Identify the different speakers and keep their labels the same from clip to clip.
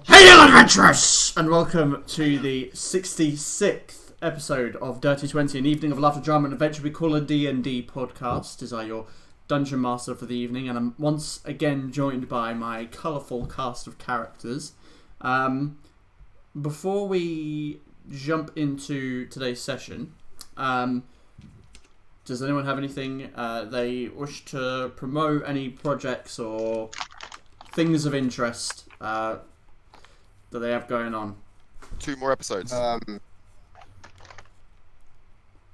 Speaker 1: Hey young adventurers! And welcome to the 66th episode of Dirty 20, an evening of laughter, drama and adventure we call a D&D Podcast. Is I your Dungeon Master for the evening, and I'm once again joined by my colourful cast of characters. Before we jump into today's session, does anyone have anything they wish to promote, any projects or things of interest that they have going on?
Speaker 2: 2 more episodes.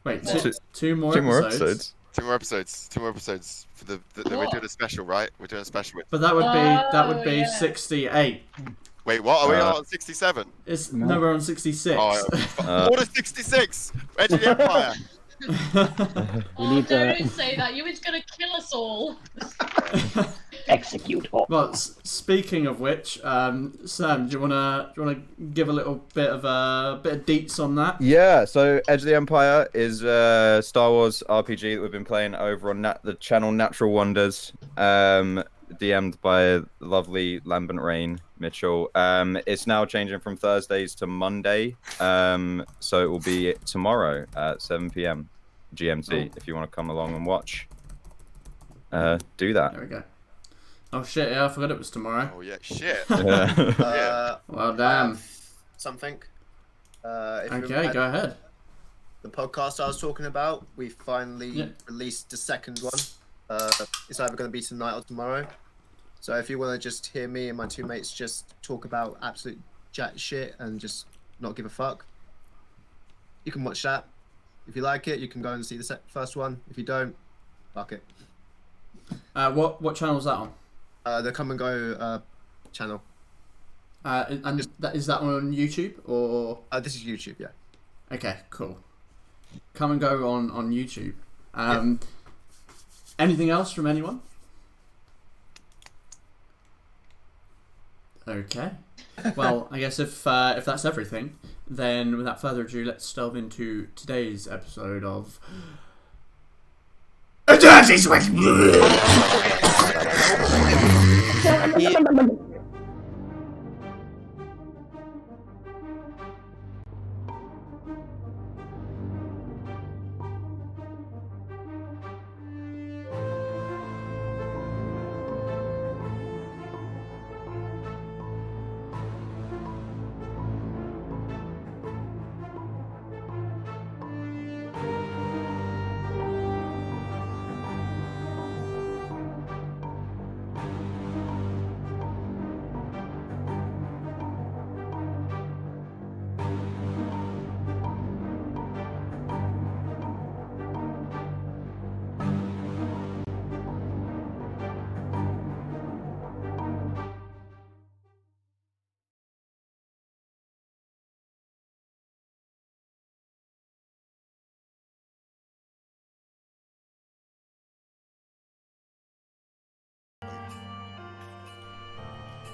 Speaker 1: Wait, two more episodes?
Speaker 2: 2 more episodes. 2 more episodes for the we're doing a special, right? We're doing a special with.
Speaker 1: But that would be 68.
Speaker 2: Wait, what? Are we on 67?
Speaker 1: No, we're on 66.
Speaker 2: What is 66? Edge of the Empire.
Speaker 3: Don't say that. You was gonna kill us all.
Speaker 4: Execute all.
Speaker 1: Well, speaking of which, Sam, do you wanna give a little bit of deets on that?
Speaker 5: Yeah. So Edge of the Empire is a Star Wars RPG that we've been playing over on the channel Natural Wonders, DM'd by the lovely Lambent Rain Mitchell. It's now changing from Thursdays to Monday, so it will be tomorrow at 7 PM GMT. If you want to come along and watch, do that.
Speaker 1: There we go. Oh shit! Yeah, I forgot it was tomorrow.
Speaker 2: Oh yeah, shit.
Speaker 5: Yeah.
Speaker 1: Well, damn.
Speaker 6: Something.
Speaker 1: Okay, go ahead.
Speaker 6: The podcast I was talking about, we finally released the second one. It's either going to be tonight or tomorrow. So if you want to just hear me and my two mates just talk about absolute jack shit and just not give a fuck, you can watch that. If you like it, you can go and see the first one. If you don't, fuck it.
Speaker 1: What channel is that on?
Speaker 6: The Come and Go channel.
Speaker 1: And is that on YouTube or?
Speaker 6: This is YouTube, yeah.
Speaker 1: Okay, cool. Come and Go on YouTube. Anything else from anyone? Okay. Well, I guess if that's everything, then without further ado, let's delve into today's episode of A Dirty 20.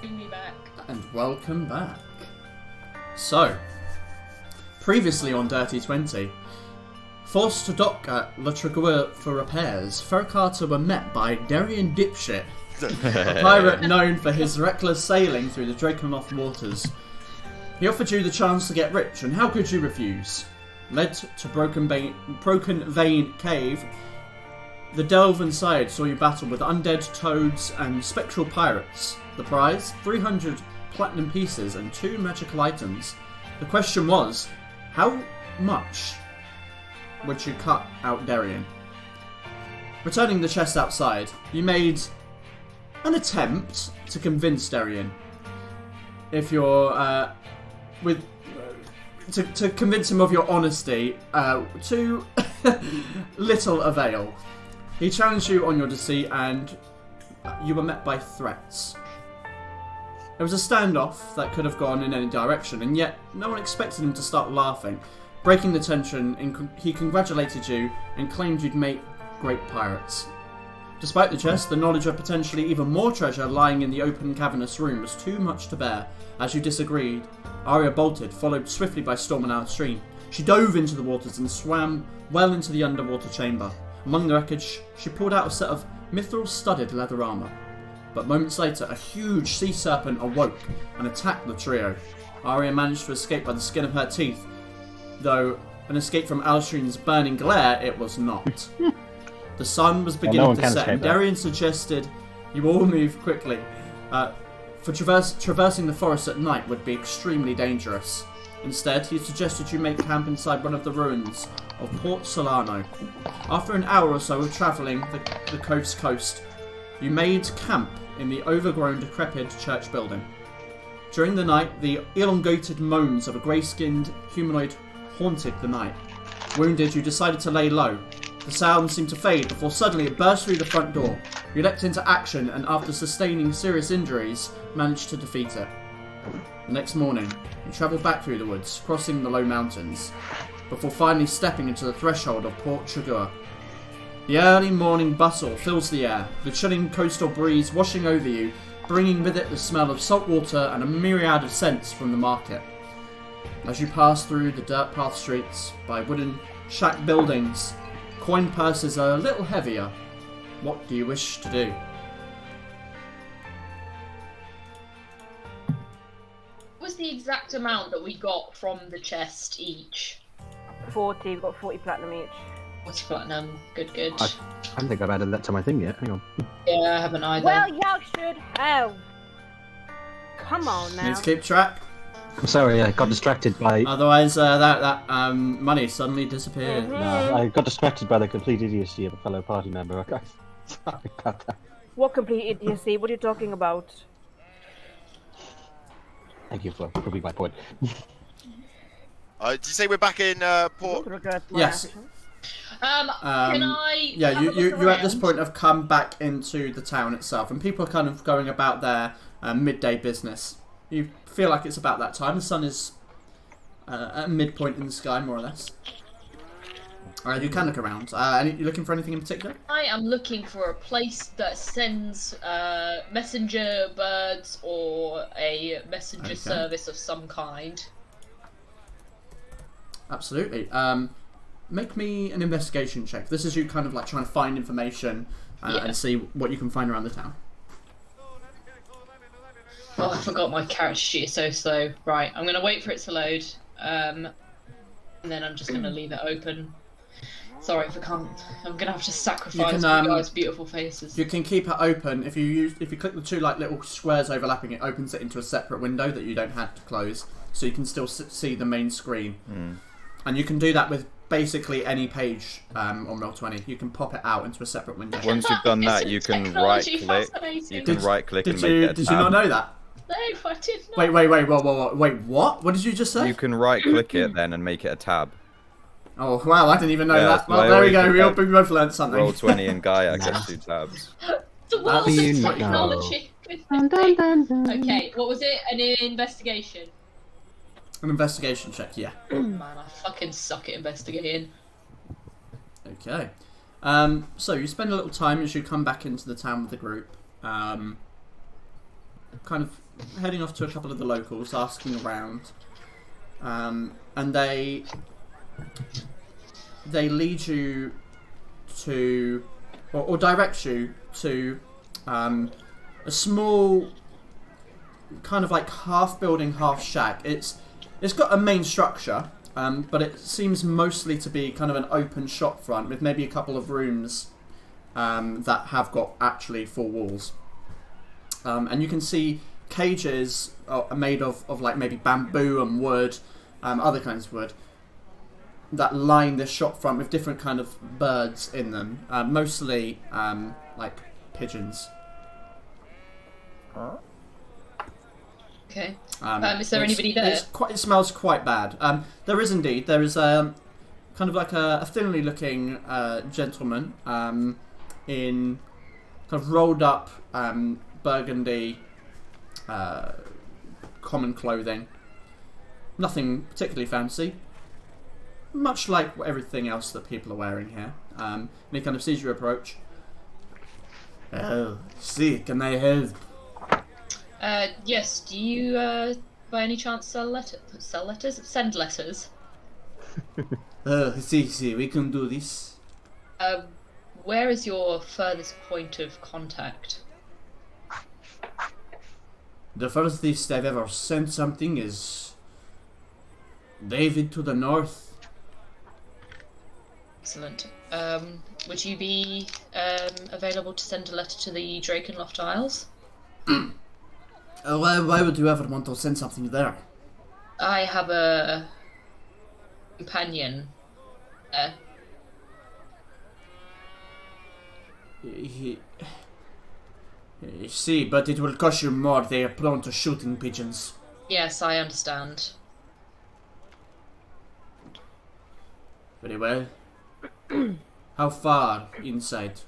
Speaker 3: Bring me back.
Speaker 1: And welcome back. So, previously on Dirty 20, forced to dock at La Trigua for repairs, Fera Carta were met by Darien Dipshit, a pirate known for his reckless sailing through the Drakenloth waters. He offered you the chance to get rich, and how could you refuse? Led to Broken Vein Cave, the delve inside saw you battle with undead toads and spectral pirates. The prize, 300 platinum pieces and 2 magical items. The question was, how much would you cut out Darien? Returning the chest outside, you made an attempt to convince Darien. If you're to convince him of your honesty, to little avail. He challenged you on your deceit, and you were met by threats. It was a standoff that could have gone in any direction, and yet no one expected him to start laughing. Breaking the tension, he congratulated you and claimed you'd make great pirates. Despite the chest, the knowledge of potentially even more treasure lying in the open cavernous room was too much to bear. As you disagreed, Aeria bolted, followed swiftly by Storm and Stream. She dove into the waters and swam well into the underwater chamber. Among the wreckage, she pulled out a set of mithril-studded leather armour. but moments later, a huge sea serpent awoke and attacked the trio. Aeria managed to escape by the skin of her teeth, though an escape from Alstrine's burning glare it was not. The sun was beginning to set, and Darian suggested you all move quickly, for traversing the forest at night would be extremely dangerous. Instead, he suggested you make camp inside one of the ruins of Port Solano. After an hour or so of travelling the coast, you made camp in the overgrown, decrepit church building. During the night, the elongated moans of a grey-skinned humanoid haunted the night. Wounded, you decided to lay low. The sound seemed to fade before suddenly it burst through the front door. You leapt into action and, after sustaining serious injuries, managed to defeat it. The next morning, you travelled back through the woods, crossing the low mountains, before finally stepping into the threshold of Port Chagua. The early morning bustle fills the air, the chilling coastal breeze washing over you, bringing with it the smell of salt water and a myriad of scents from the market. As you pass through the dirt path streets, by wooden shack buildings, coin purses are a little heavier. What do you wish to do?
Speaker 3: What was the exact amount that we got from the chest each?
Speaker 4: 40, we've got 40 platinum each.
Speaker 3: What's platinum? Good.
Speaker 7: I don't think I've added that to my thing yet. Hang on.
Speaker 3: Yeah, I haven't either.
Speaker 4: Well, y'all should have. Come on now.
Speaker 1: Need to keep track.
Speaker 7: I'm sorry, I got distracted by.
Speaker 1: Otherwise, that money suddenly disappeared.
Speaker 7: No, I got distracted by the complete idiocy of a fellow party member. Okay. Sorry about that.
Speaker 4: What complete idiocy? What are you talking about?
Speaker 7: Thank you for proving my point.
Speaker 2: Did you say we're back in Port?
Speaker 1: Yes.
Speaker 3: Can I?
Speaker 1: Yeah,
Speaker 3: have a
Speaker 1: you
Speaker 3: look
Speaker 1: at this
Speaker 3: around?
Speaker 1: point have come back into the town itself, and people are kind of going about their midday business. You feel like it's about that time. The sun is at a midpoint in the sky, more or less. You can look around. You looking for anything in particular?
Speaker 3: I am looking for a place that sends messenger birds or a messenger service of some kind.
Speaker 1: Absolutely. Make me an investigation check. This is you kind of like trying to find information and see what you can find around the town.
Speaker 3: Oh, I forgot my character sheet is so slow. Right, I'm going to wait for it to load. And then I'm just going to leave it open. Sorry if I can't. I'm going to have to sacrifice you guys' beautiful faces.
Speaker 1: You can keep it open. If you click the two like little squares overlapping, it opens it into a separate window that you don't have to close. So you can still see the main screen. And you can do that with basically any page on Roll20. You can pop it out into a separate window.
Speaker 5: Once you've done that, you can right click. You can right click and make it a tab.
Speaker 1: Did you not know that?
Speaker 3: No, I did not.
Speaker 1: Wait, wait, what? What did you just say?
Speaker 5: You can right click it then and make it a tab.
Speaker 1: Oh wow, I didn't even know that.
Speaker 5: Yeah,
Speaker 1: Well, there we go. We both learned something.
Speaker 5: Roll20 and Gaia gets 2 tabs.
Speaker 3: The world
Speaker 1: That's
Speaker 3: of
Speaker 1: pretty
Speaker 3: technology. Okay, what was it? An investigation.
Speaker 1: An investigation check, yeah.
Speaker 3: Man, I fucking suck at investigating.
Speaker 1: Okay. So you spend a little time as you come back into the town with the group. Kind of heading off to a couple of the locals, asking around. And they lead you to, or direct you to a small, kind of like half building, half shack. It's got a main structure, but it seems mostly to be kind of an open shop front with maybe a couple of rooms that have got actually 4 walls. And you can see cages made of like maybe bamboo and wood, other kinds of wood, that line this shop front with different kind of birds in them, mostly like pigeons.
Speaker 3: Okay. Is there anybody there?
Speaker 1: It smells quite bad. There is indeed. There is kind of like a thinly looking gentleman in kind of rolled up burgundy common clothing. Nothing particularly fancy. Much like everything else that people are wearing here. And he kind of sees you approach. Oh, see, can I help?
Speaker 3: Yes, do you, by any chance, send letters?
Speaker 1: See, we can do this.
Speaker 3: Where is your furthest point of contact?
Speaker 1: The furthest I've ever sent something is David to the north.
Speaker 3: Excellent. Would you be available to send a letter to the Drakenloft Isles?
Speaker 1: Why would you ever want to send something there?
Speaker 3: I have a companion there.
Speaker 1: You see, but it will cost you more. They are prone to shooting pigeons.
Speaker 3: Yes, I understand.
Speaker 1: Very well. How far inside?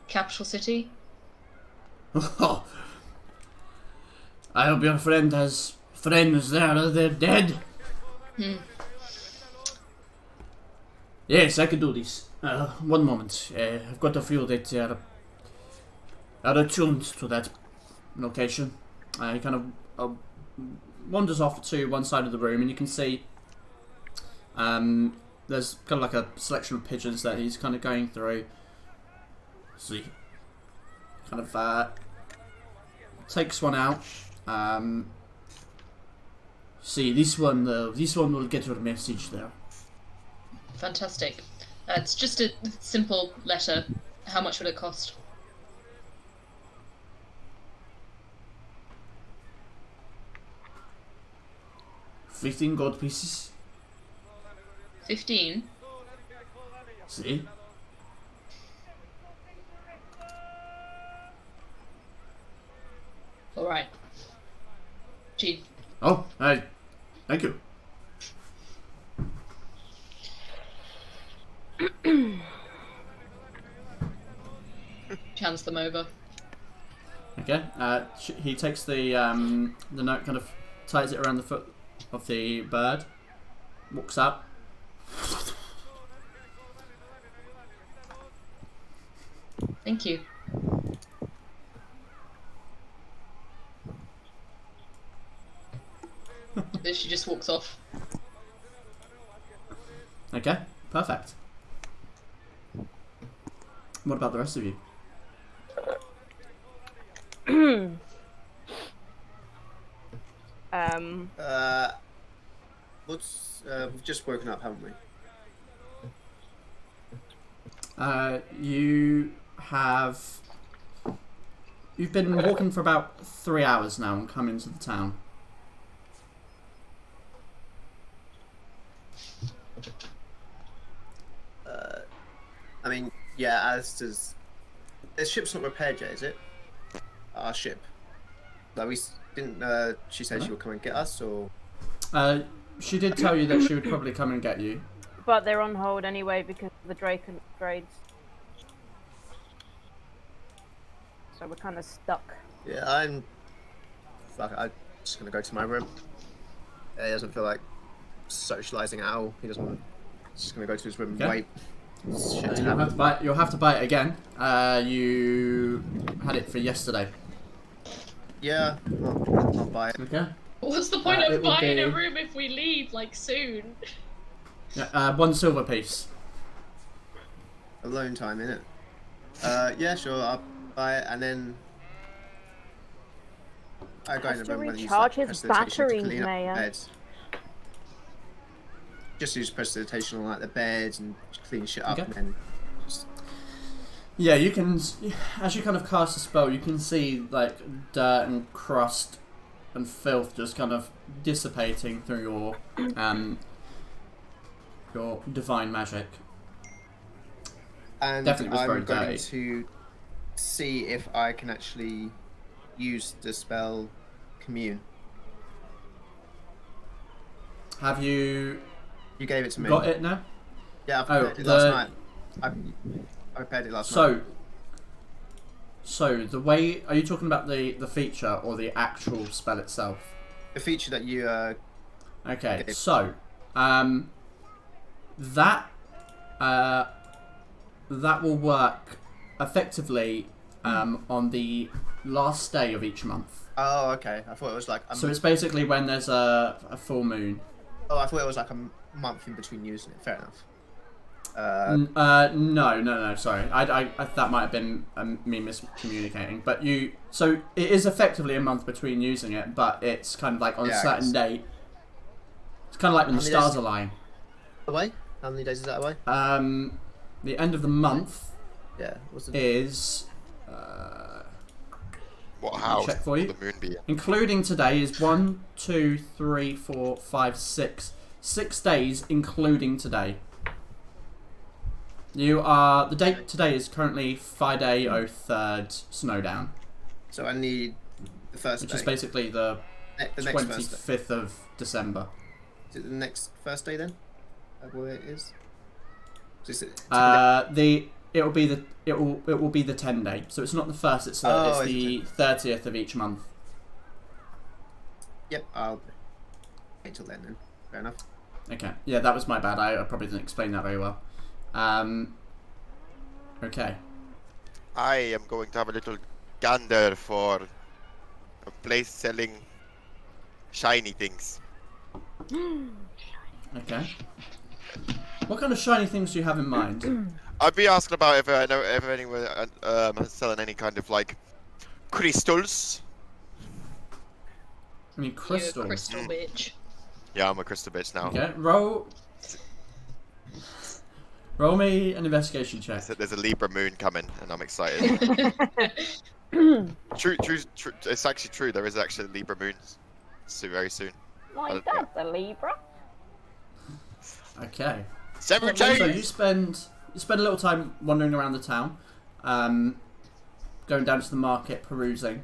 Speaker 3: Capital city?
Speaker 1: I hope your friend has friends there. They're dead. Yes, I can do this. One moment. I've got a few that are attuned to that location. He kind of wanders off to one side of the room, and you can see there's kind of like a selection of pigeons that he's kind of going through. See, kind of takes one out. See, this one will get your message there.
Speaker 3: Fantastic. It's just a simple letter. How much would it cost?
Speaker 1: 15 gold pieces.
Speaker 3: 15?
Speaker 1: See?
Speaker 3: Alright. Gee.
Speaker 1: Oh, thank you.
Speaker 3: Hands them over.
Speaker 1: Okay. He takes the note, kind of ties it around the foot of the bird, walks out.
Speaker 3: Thank you. Then she just walks off.
Speaker 1: Okay, perfect. What about the rest of you?
Speaker 6: We've just woken up, haven't we?
Speaker 1: You've been walking for about 3 hours now and come into the town.
Speaker 6: I mean, yeah, as does... The ship's not repaired yet, is it? Our ship. Like, we didn't, she said she would come and get us, or...?
Speaker 1: She did tell you that she would probably come and get you.
Speaker 4: But they're on hold anyway because of the Draken raids. So we're kind of stuck.
Speaker 6: Yeah, I'm just gonna go to my room. He doesn't feel like socializing at all. He doesn't want... He's just gonna go to his room and wait. Shit to happen.
Speaker 1: You'll have to buy it again. You had it for yesterday.
Speaker 6: Yeah, I'll buy it.
Speaker 1: Okay.
Speaker 3: What's the point of buying a room if we leave, like, soon?
Speaker 1: Yeah, 1 silver piece.
Speaker 6: Alone time, innit? Yeah, sure, I'll buy it, and then... I go in the room and use
Speaker 4: recharge his
Speaker 6: prestidigitation to
Speaker 4: batteries,
Speaker 6: clean up the
Speaker 4: Maya.
Speaker 6: beds. Just use prestidigitation on like the beds and clean shit up, and then just...
Speaker 1: Yeah, you can, as you kind of cast a spell, you can see like dirt and crust and filth just kind of dissipating through your divine magic.
Speaker 6: And
Speaker 1: Definitely was
Speaker 6: I'm
Speaker 1: very
Speaker 6: going
Speaker 1: dirty.
Speaker 6: to see if I can actually use the spell Commune.
Speaker 1: Have you
Speaker 6: You gave it to me.
Speaker 1: got it now?
Speaker 6: Yeah, I prepared it last night. I prepared it last night.
Speaker 1: So the way, are you talking about the feature or the actual spell itself?
Speaker 6: The feature that you
Speaker 1: Okay,
Speaker 6: gave.
Speaker 1: so that will work effectively on the last day of each month.
Speaker 6: Oh, okay. I thought it was like
Speaker 1: So it's basically when there's a full moon.
Speaker 6: Oh, I thought it was like a month in between using it. Fair enough.
Speaker 1: No. Sorry, I that might have been me miscommunicating. But so it is effectively a month between using it, but it's kind of like on a certain date. It's kind of like when the stars align.
Speaker 6: Away? How many days is that away?
Speaker 1: The end of the month.
Speaker 6: Yeah. What's the
Speaker 1: is.
Speaker 2: What house
Speaker 1: check for you.
Speaker 2: will the moon be in?
Speaker 1: Including today is 1, 2, 3, 4, 5, 6. 6 days, including today. The date today is currently Friday, 03rd, Snowdown.
Speaker 6: So I need the first
Speaker 1: which
Speaker 6: day.
Speaker 1: is basically the
Speaker 6: next
Speaker 1: 25th of December.
Speaker 6: Is it the next first day then? What it is?
Speaker 1: It will be the 10 day. So it's not the first. It's the 30th of each month.
Speaker 6: Yep. I'll wait till then. Fair enough.
Speaker 1: Okay. Yeah, that was my bad. I probably didn't explain that very well. Okay.
Speaker 2: I am going to have a little gander for a place selling shiny things.
Speaker 1: Okay. What kind of shiny things do you have in mind?
Speaker 2: I'd be asking about if I know if anyone is selling any kind of like crystals.
Speaker 1: I mean, crystals.
Speaker 3: You're a crystal bitch.
Speaker 2: Yeah, I'm a crystal bitch now.
Speaker 1: Okay, roll me an investigation check.
Speaker 2: There's a Libra moon coming, and I'm excited. True. It's actually true. There is actually a Libra moon, very soon.
Speaker 4: My dad's a Libra.
Speaker 1: Okay.
Speaker 2: So
Speaker 1: you spend a little time wandering around the town, going down to the market, perusing.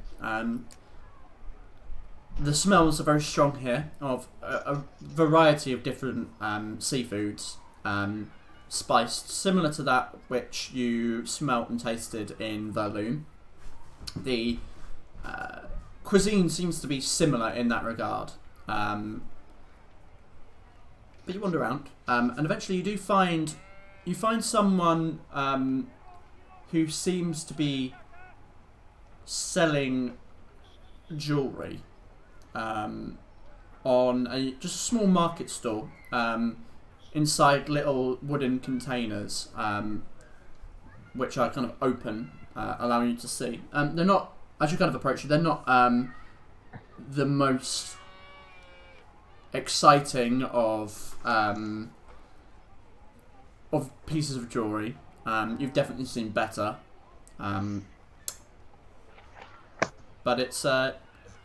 Speaker 1: The smells are very strong here of a variety of different seafoods, spiced, similar to that which you smelt and tasted in Verloon. The cuisine seems to be similar in that regard. But you wander around, and eventually you find someone who seems to be selling jewellery on just a small market stall inside little wooden containers, which are kind of open, allowing you to see. They're not, as you kind of approach, they're not the most exciting of pieces of jewellery. You've definitely seen better, but it's a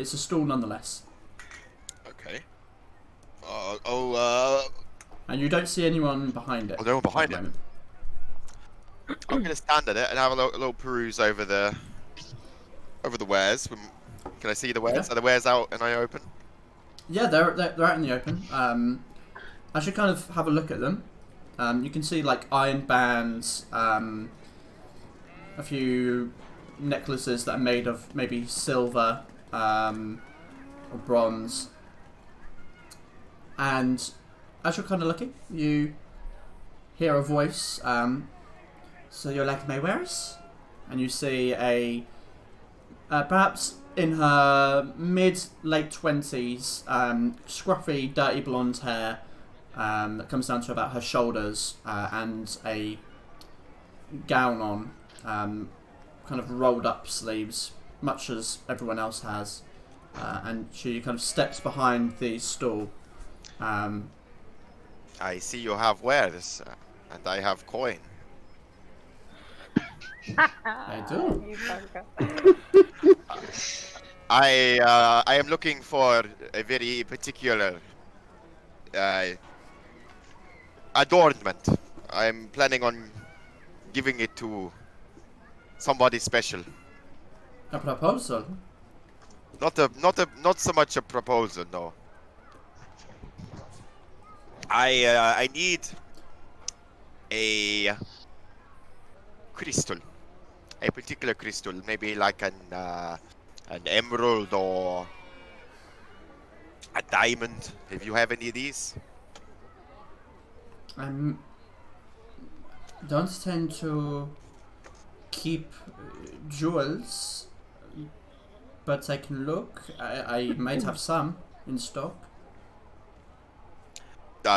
Speaker 1: stall nonetheless.
Speaker 2: Okay.
Speaker 1: And you don't see anyone behind it.
Speaker 2: Oh, no one behind it. I'm gonna stand at it and have a little peruse over the wares. Can I see the wares?
Speaker 1: Yeah.
Speaker 2: Are the wares out and I open?
Speaker 1: Yeah, they're out in the open. I should kind of have a look at them. You can see like iron bands, a few necklaces that are made of maybe silver or bronze. And as you're kind of looking, you hear a voice. So you're like my wares, and you see a perhaps in her mid-late 20s, scruffy, dirty blonde hair that comes down to about her shoulders, and a gown on, kind of rolled up sleeves, much as everyone else has, and she kind of steps behind the stall.
Speaker 2: I see you have wares, and I have coin.
Speaker 1: I do.
Speaker 4: You bunker.
Speaker 2: I am looking for a very particular adornment. I'm planning on giving it to somebody special.
Speaker 1: A proposal?
Speaker 2: Not so much a proposal, no. I need a crystal, a particular crystal, maybe like an emerald or a diamond. If you have any of these,
Speaker 1: don't tend to keep jewels, but I can look. I might have some in stock.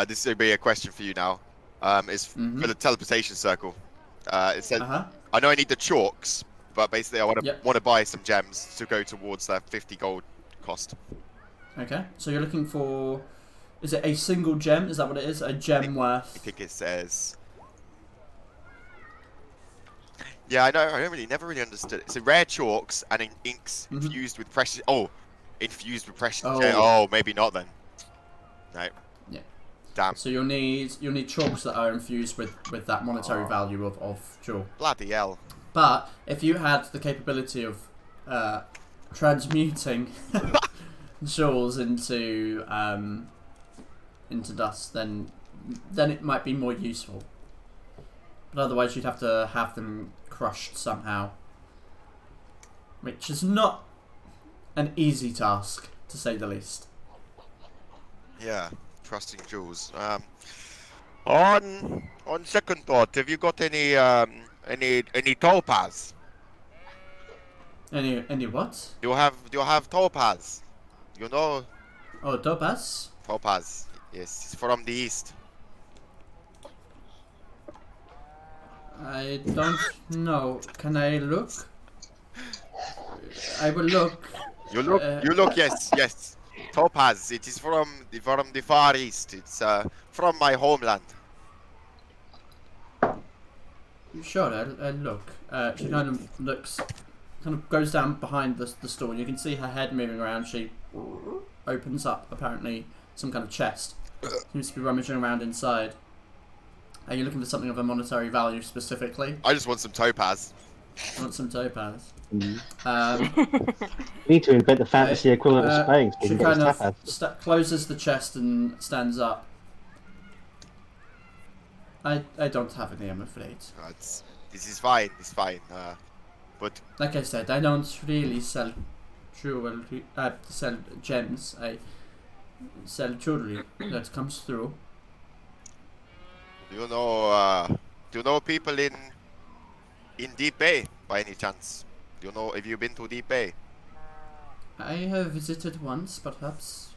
Speaker 2: this will be a question for you now. is for the teleportation circle. It said,
Speaker 1: Uh-huh.
Speaker 2: I know I need the chalks, but basically I want to buy some gems to go towards that 50 gold cost.
Speaker 1: Okay, so you're looking for... Is it a single gem? Is that what it is? A gem worth...
Speaker 2: I think it says... Yeah, I know. Never really understood. It's a rare chalks and inks infused with precious. Oh, infused with precious. Oh, maybe not then. No.
Speaker 1: Yeah.
Speaker 2: Damn.
Speaker 1: So you'll need chalks that are infused with that monetary value of jewel.
Speaker 2: Bloody hell.
Speaker 1: But if you had the capability of transmuting jewels into dust, then it might be more useful. But otherwise, you'd have to have them crushed somehow, which is not an easy task, to say the least.
Speaker 2: Yeah, trusting jewels. On second thought, have you got any topaz?
Speaker 1: Any what?
Speaker 2: Do you have topaz? You know?
Speaker 1: Oh, topaz?
Speaker 2: Topaz. Yes, it's from the east.
Speaker 1: I don't know. Can I look? I will look.
Speaker 2: You look. Yes. Topaz. It is from the far east. It's from my homeland.
Speaker 1: Sure, I'll look. She kind of looks, kind of goes down behind the store. You can see her head moving around. She opens up apparently some kind of chest. Seems to be rummaging around inside. Are you looking for something of a monetary value specifically?
Speaker 2: I just want some topaz.
Speaker 1: Want some topaz?
Speaker 7: We need to invent the fantasy equivalent of Spain. So
Speaker 1: she kind of closes the chest and stands up. I don't have any, I'm afraid.
Speaker 2: This is fine. It's fine. But
Speaker 1: like I said, I don't really sell jewelry. Sell gems. I sell jewelry that comes through.
Speaker 2: Do you know people in Deepbay by any chance? Have you been to Deepbay?
Speaker 1: I have visited once, perhaps.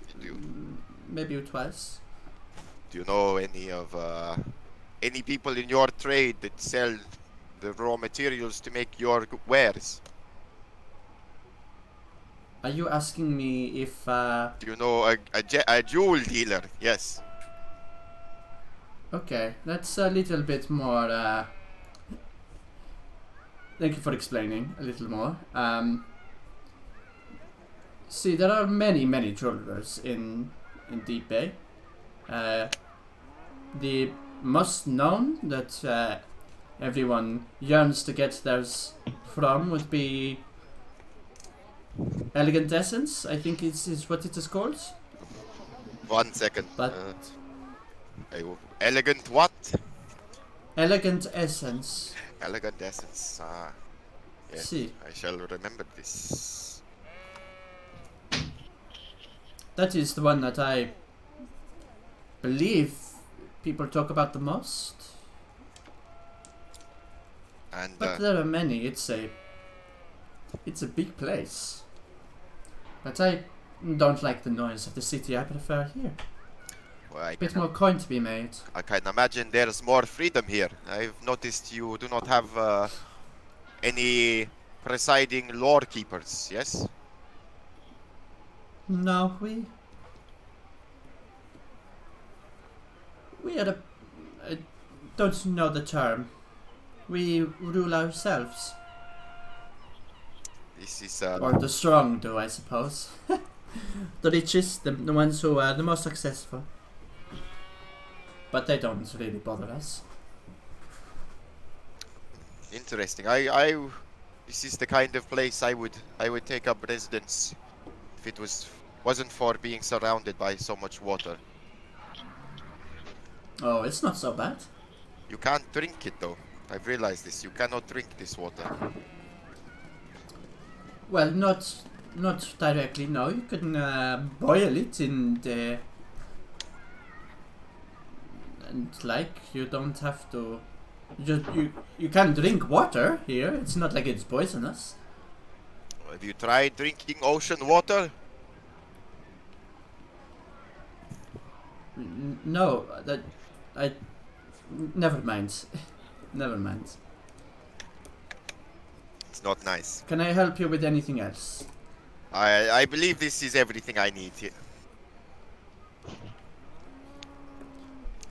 Speaker 1: Maybe twice.
Speaker 2: Do you know any people in your trade that sell the raw materials to make your wares?
Speaker 1: Are you asking me if
Speaker 2: Do you know a jewel dealer? Yes.
Speaker 1: Okay, that's a little bit more, thank you for explaining a little more. See, there are many jewelers in Deepbay. The most known that everyone yearns to get theirs from would be Elegant Essence, I think is what it is called.
Speaker 2: 1 second.
Speaker 1: But
Speaker 2: elegant what?
Speaker 1: Elegant Essence.
Speaker 2: Elegant Essence. Yes,
Speaker 1: See.
Speaker 2: I shall remember this.
Speaker 1: That is the one that I believe people talk about the most. But there are many. It's a big place. But I don't like the noise of the city. I prefer here.
Speaker 2: Well,
Speaker 1: A bit more coin to be made.
Speaker 2: I can imagine there's more freedom here. I've noticed you do not have any presiding lore keepers, yes?
Speaker 1: No, we are I don't know the term. We rule ourselves.
Speaker 2: This is
Speaker 1: Or the strong do, I suppose. The richest, the ones who are the most successful. But they don't really bother us.
Speaker 2: interesting. This is the kind of place I would take up residence if it wasn't for being surrounded by so much water.
Speaker 1: Oh, it's not so bad.
Speaker 2: You can't drink it though. I've realized this. You cannot drink this water.
Speaker 1: Well, not directly. No, you can boil it and you don't have to. You can drink water here. It's not like it's poisonous.
Speaker 2: Have you tried drinking ocean water?
Speaker 1: No, Never mind. Never mind.
Speaker 2: It's not nice.
Speaker 1: Can I help you with anything else?
Speaker 2: I believe this is everything I need here.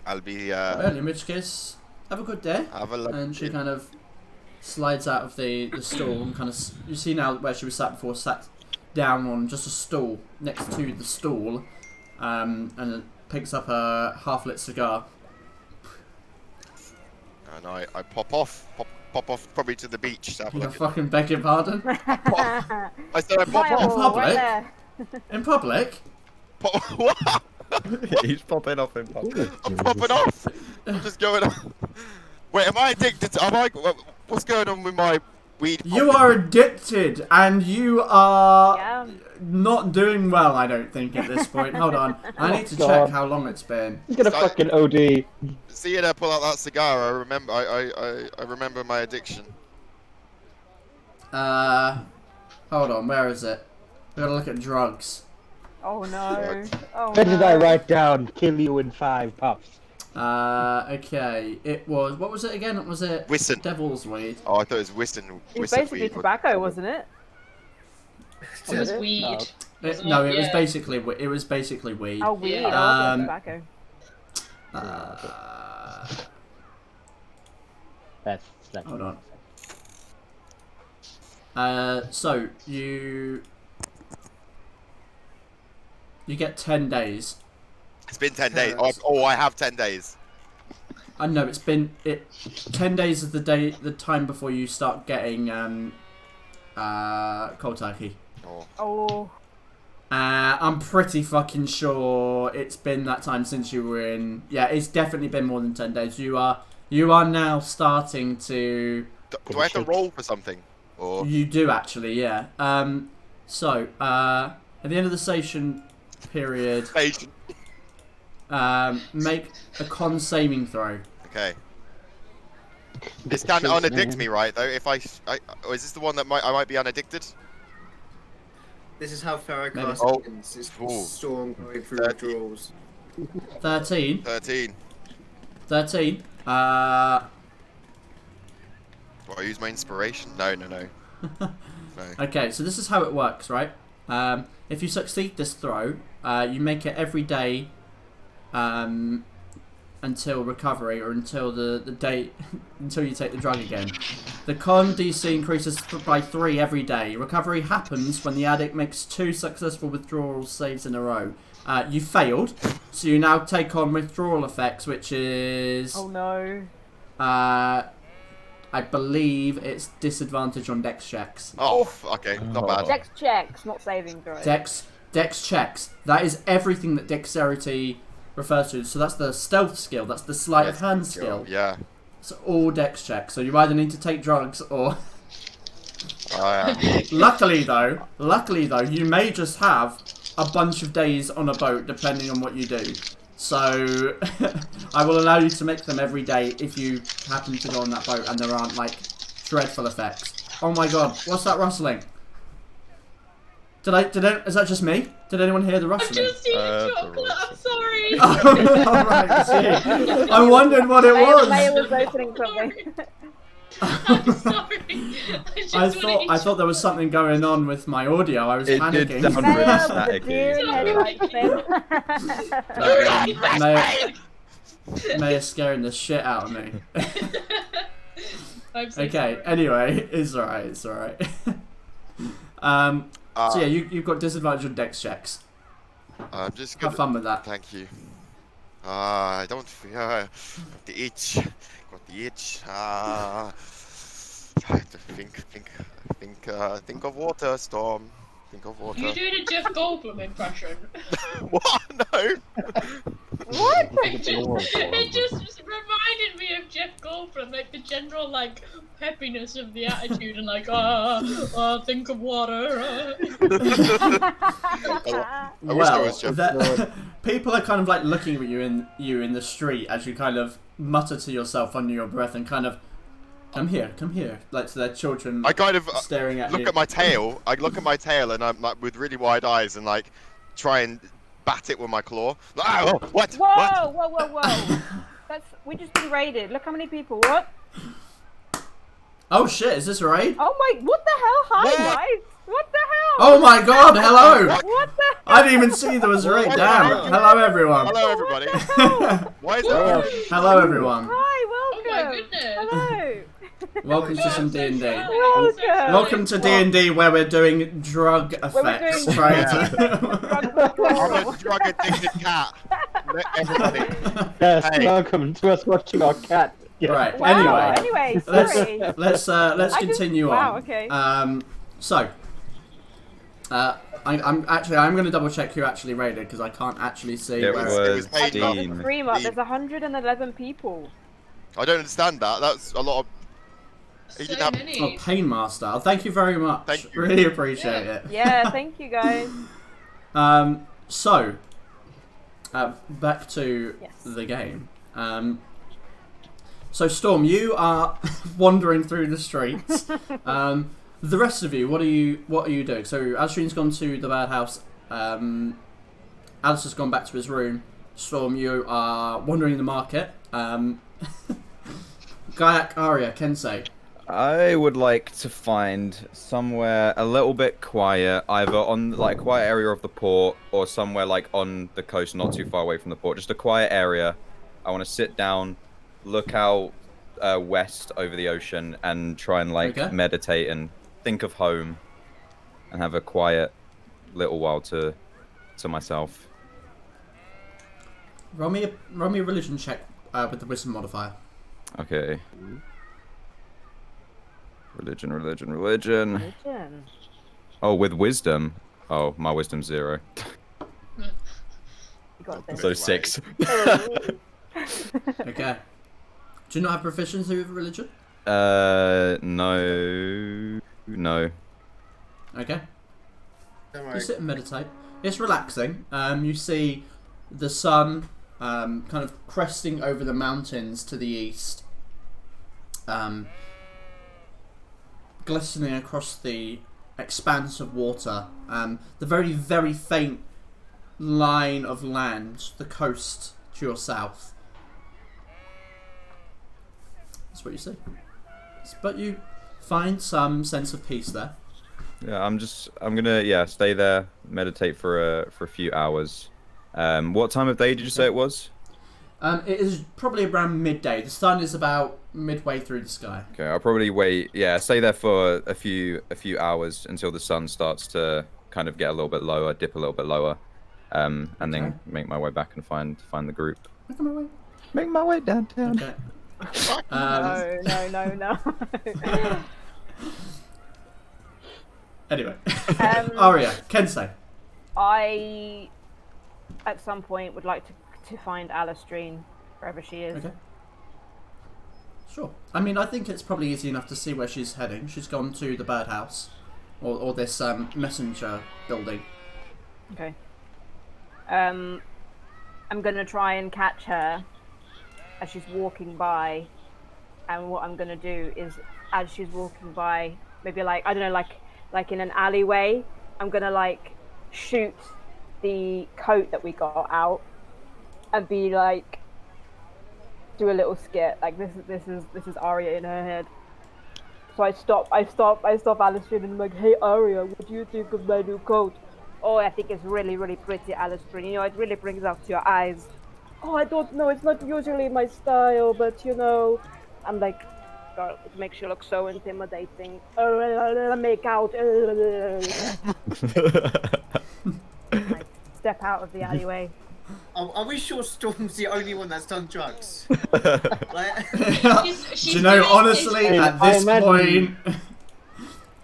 Speaker 2: I'll be
Speaker 1: Well, in which case, have a good day.
Speaker 2: have a look.
Speaker 1: And she kind of slides out of the stool and kind of, you see now where she was sat before, sat down on just a stool next to the stool, and picks up a half-lit cigar.
Speaker 2: And I pop off probably to the beach to have a
Speaker 1: You
Speaker 2: look.
Speaker 1: fucking beg your pardon?
Speaker 2: I said I pop
Speaker 4: Right,
Speaker 2: off.
Speaker 1: public?
Speaker 4: right there.
Speaker 1: In public?
Speaker 2: What?
Speaker 5: He's popping off in public.
Speaker 2: I'm popping off. I'm just going off. Wait, am I addicted to... What's going on with my weed?
Speaker 1: You are addicted, and you are
Speaker 4: Yeah.
Speaker 1: not doing well, I don't think, at this point. Hold on. I need to check
Speaker 7: God.
Speaker 1: how long it's been.
Speaker 7: He's gonna fucking OD.
Speaker 2: Seeing her pull out that cigar, I remember. I remember my addiction.
Speaker 1: Hold on, where is it? We gotta look at drugs.
Speaker 4: Oh no. Oh
Speaker 7: What did
Speaker 4: no.
Speaker 7: I write down? Kill you in 5 puffs.
Speaker 1: Okay. It was, what was it again? Was it
Speaker 2: Whistling.
Speaker 1: Devil's Weed?
Speaker 2: Oh, I thought it was whistling.
Speaker 4: It was basically tobacco, wasn't it?
Speaker 3: It was
Speaker 7: it?
Speaker 3: weed.
Speaker 7: No.
Speaker 3: Wasn't
Speaker 1: No,
Speaker 3: it?
Speaker 1: it was
Speaker 3: Yeah.
Speaker 1: basically weed.
Speaker 4: Oh, weed.
Speaker 3: Yeah.
Speaker 4: Oh,
Speaker 1: Um,
Speaker 4: tobacco.
Speaker 7: That's
Speaker 1: Hold on. So you get 10 days.
Speaker 2: It's been 10 days. Oh, I have 10 days.
Speaker 1: I know it's been 10 days is the time before you start getting cold turkey.
Speaker 2: Oh.
Speaker 4: Oh.
Speaker 1: I'm pretty fucking sure it's been that time since you were in. Yeah, it's definitely been more than 10 days. You are now starting to.
Speaker 2: Do I have to roll for something? Or
Speaker 1: You do actually, yeah. So at the end of the station period,
Speaker 2: Station.
Speaker 1: make a con saving throw.
Speaker 2: Okay. This can unaddict me, right? Though, if or is this the one that I might be unaddicted?
Speaker 6: This is how Fera
Speaker 1: Maybe.
Speaker 6: Carta
Speaker 2: Oh.
Speaker 6: begins. It's
Speaker 2: Ooh.
Speaker 6: the storm going through
Speaker 2: 30.
Speaker 6: withdrawals.
Speaker 1: 13.
Speaker 2: 13.
Speaker 1: 13.
Speaker 2: Do I use my inspiration? No. No.
Speaker 1: Okay, so this is how it works, right? If you succeed this throw, you make it every day until recovery or until the date until you take the drug again. The con DC increases by 3 every day. Recovery happens when the addict makes 2 successful withdrawal saves in a row. You failed, so you now take on withdrawal effects, which is
Speaker 4: Oh no.
Speaker 1: I believe it's disadvantage on dex checks.
Speaker 2: Oh, okay, not bad.
Speaker 4: Dex checks, not saving throws.
Speaker 1: Dex checks. That is everything that dexterity refers to. So that's the stealth skill. That's the sleight of hand skill.
Speaker 2: Yeah.
Speaker 1: It's all dex checks. So you either need to take drugs or.
Speaker 2: Yeah.
Speaker 1: Luckily though, you may just have a bunch of days on a boat, depending on what you do. So I will allow you to make them every day if you happen to go on that boat and there aren't like dreadful effects. Oh my god, what's that rustling? Is that just me? Did anyone hear the
Speaker 3: I'm
Speaker 1: rustling?
Speaker 3: just eating chocolate. I'm sorry.
Speaker 1: Alright, I see. I wondered what it
Speaker 4: Maya
Speaker 1: was.
Speaker 4: was opening something.
Speaker 3: I'm sorry.
Speaker 1: I thought there was something going on with my audio. I was
Speaker 5: It
Speaker 1: panicking.
Speaker 5: did sound really
Speaker 4: Maya with the
Speaker 5: staticky.
Speaker 4: deer in headlights thing.
Speaker 1: May are scaring the shit out of me.
Speaker 3: I'm so
Speaker 1: Okay,
Speaker 3: sorry.
Speaker 1: anyway, it's alright. So yeah, you've got disadvantage on dex checks.
Speaker 2: I'm just
Speaker 1: Have
Speaker 2: gonna...
Speaker 1: fun with that.
Speaker 2: Thank you. I don't feel... got the itch. Got the itch. I have to think of water, Storm. Think of water.
Speaker 3: You doing a Jeff Goldblum impression?
Speaker 2: What? No.
Speaker 4: What?
Speaker 3: It just reminded me of Jeff Goldblum, like the general like peppiness of the attitude and like think of water.
Speaker 2: I wish I was Jeff.
Speaker 1: People are kind of like looking at you in the street as you kind of mutter to yourself under your breath and kind of come here, like to their children.
Speaker 2: I kind of
Speaker 1: staring at
Speaker 2: look
Speaker 1: you.
Speaker 2: at my tail. I look at my tail and I'm like with really wide eyes and like try and bat it with my claw. Like, oh, what?
Speaker 4: Whoa,
Speaker 2: What?
Speaker 4: whoa, whoa, whoa. We just been raided. Look how many people. What?
Speaker 1: Oh shit, is this a raid?
Speaker 4: Oh my, what the hell? Hi guys. What the hell?
Speaker 1: Oh my god, hello!
Speaker 4: What the hell?
Speaker 1: I didn't even see there was a raid. Damn. Hello everyone.
Speaker 2: Hello, everybody. Why is that?
Speaker 1: Hello everyone.
Speaker 4: Hi, welcome.
Speaker 3: Oh my goodness.
Speaker 4: Hello.
Speaker 1: Welcome to some D&D.
Speaker 4: Welcome.
Speaker 1: Welcome to D&D where we're doing drug effects.
Speaker 4: doing-
Speaker 1: Trying
Speaker 2: Yeah.
Speaker 1: to...
Speaker 2: I'm a drug addicted cat. Let everybody.
Speaker 7: Yes,
Speaker 2: Hey.
Speaker 7: welcome to us watching our cat. Yeah.
Speaker 1: Right,
Speaker 4: Wow.
Speaker 1: anyway.
Speaker 4: Sorry.
Speaker 1: Let's continue on.
Speaker 4: Wow, okay.
Speaker 1: So, I'm going to double check who actually raided because I can't actually see
Speaker 5: It
Speaker 1: where
Speaker 5: was
Speaker 4: I got the
Speaker 5: Dean.
Speaker 4: stream up. There's 111 people.
Speaker 2: I don't understand that. That's a lot of. He
Speaker 3: So
Speaker 2: didn't have-
Speaker 3: many.
Speaker 1: Oh, Painmaster. Oh, thank you very much.
Speaker 2: Thank you.
Speaker 1: Really appreciate it.
Speaker 4: Yeah, thank you guys.
Speaker 1: So, back to
Speaker 4: Yes.
Speaker 1: the game. So Storm, you are wandering through the streets. The rest of you, what are you doing? So Ashreen's gone to the birdhouse. Alice has gone back to his room. Storm, you are wandering the market. Val-Aeria, Kensei.
Speaker 5: I would like to find somewhere a little bit quiet, either on like a quiet area of the port or somewhere like on the coast, not too far away from the port. Just a quiet area. I want to sit down, look out west over the ocean, and try and like
Speaker 1: Okay.
Speaker 5: meditate and think of home, and have a quiet little while to myself.
Speaker 1: Roll me a religion check with the wisdom modifier.
Speaker 5: Okay. Religion.
Speaker 4: Religion.
Speaker 5: Oh, with wisdom. Oh, my wisdom's 0.
Speaker 4: You got this.
Speaker 5: So 6.
Speaker 1: Okay. Do you not have proficiency with religion?
Speaker 5: No.
Speaker 1: Okay.
Speaker 6: Don't
Speaker 1: You
Speaker 6: worry.
Speaker 1: sit and meditate. It's relaxing. You see the sun kind of cresting over the mountains to the east, glistening across the expanse of water. The very, very faint line of land, the coast to your south. That's what you see. But you find some sense of peace there.
Speaker 5: Yeah, I'm gonna stay there, meditate for a few hours. What time of day did you say it was?
Speaker 1: It is probably around midday. The sun is about midway through the sky.
Speaker 5: Okay, I'll probably wait. Yeah, stay there for a few hours until the sun starts to kind of get a little bit lower, dip a little bit lower, and then make my way back and find the group. Make my way downtown.
Speaker 1: Okay.
Speaker 4: No.
Speaker 1: Anyway, Aria, Kensei.
Speaker 4: I, at some point, would like to find Alistrine, wherever she is.
Speaker 1: Okay. Sure. I mean, I think it's probably easy enough to see where she's heading. She's gone to the birdhouse, or this messenger building.
Speaker 4: Okay. I'm gonna try and catch her as she's walking by, and what I'm gonna do is, as she's walking by, maybe like, I don't know, like in an alleyway, I'm gonna like shoot the coat that we got out and be like, do a little skit like this is Aria in her head. So I stop Alistrine and I'm like, hey Aria, what do you think of my new coat? Oh, I think it's really, really pretty, Alistrine. You know, it really brings out your eyes. Oh, I don't know, it's not usually my style, but you know, I'm like, God, it makes you look so intimidating. Make out. Like, step out of the alleyway.
Speaker 6: Are we sure Storm's the only one that's done drugs? Like,
Speaker 1: Do you know, honestly, at this
Speaker 7: I
Speaker 1: point,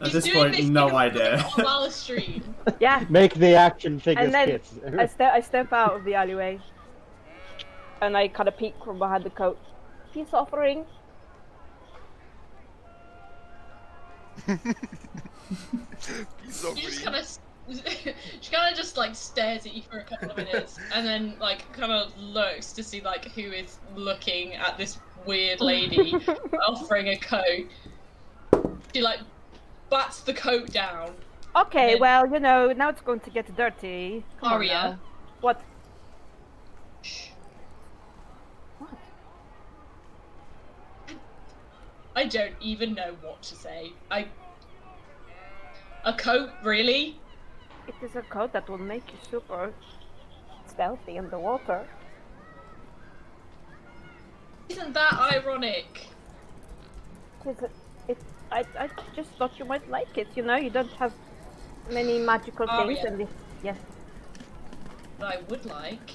Speaker 3: He's doing this
Speaker 1: no
Speaker 3: thing
Speaker 1: idea.
Speaker 3: on Val-Aeria.
Speaker 4: Yeah.
Speaker 7: Make the action figures
Speaker 4: And then
Speaker 7: hit.
Speaker 4: I step out of the alleyway, and I kind of peek from behind the coat. Peace offering.
Speaker 3: She kind of just like stares at you for a couple of minutes, and then like kind of looks to see like who is looking at this weird lady offering a coat. She like bats the coat down.
Speaker 4: Okay,
Speaker 3: then-
Speaker 4: well, you know, now it's going to get dirty. Come on
Speaker 3: Aria.
Speaker 4: now. What?
Speaker 3: Shh.
Speaker 4: What?
Speaker 3: I don't even know what to say. A coat, really?
Speaker 4: It is a coat that will make you super stealthy in the water.
Speaker 3: Isn't that ironic?
Speaker 4: I just thought you might like it. You know, you don't have many magical things,
Speaker 3: Aria.
Speaker 4: and yes.
Speaker 3: What I would like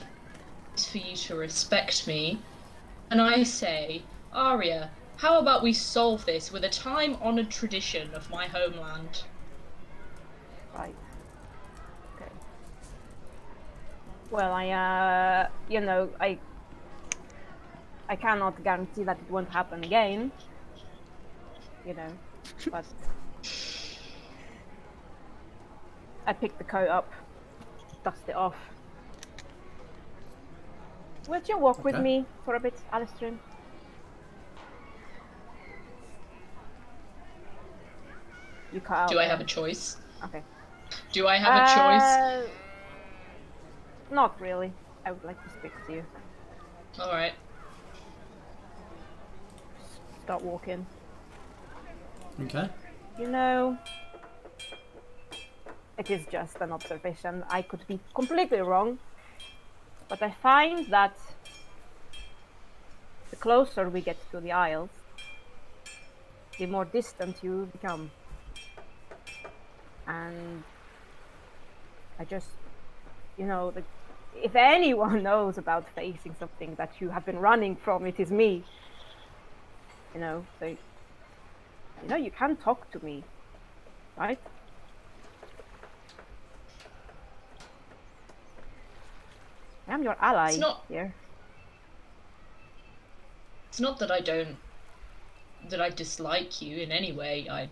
Speaker 3: is for you to respect me, and I say, Aria, how about we solve this with a time-honored tradition of my homeland?
Speaker 4: Right. Okay. Well, I cannot guarantee that it won't happen again. You know, but I pick the coat up, dust it off. Would you walk with me for a bit, Alistair? You cut out.
Speaker 3: Do I have a choice?
Speaker 4: Okay.
Speaker 3: Do I have a choice?
Speaker 4: Not really. I would like to speak to you.
Speaker 3: Alright.
Speaker 4: Start walking.
Speaker 1: Okay.
Speaker 4: You know, it is just an observation. I could be completely wrong, but I find that the closer we get to the Isles, the more distant you become. And I just, if anyone knows about facing something that you have been running from, it is me. So, you can talk to me, right? I am your ally here.
Speaker 3: It's not that I dislike you in any way. I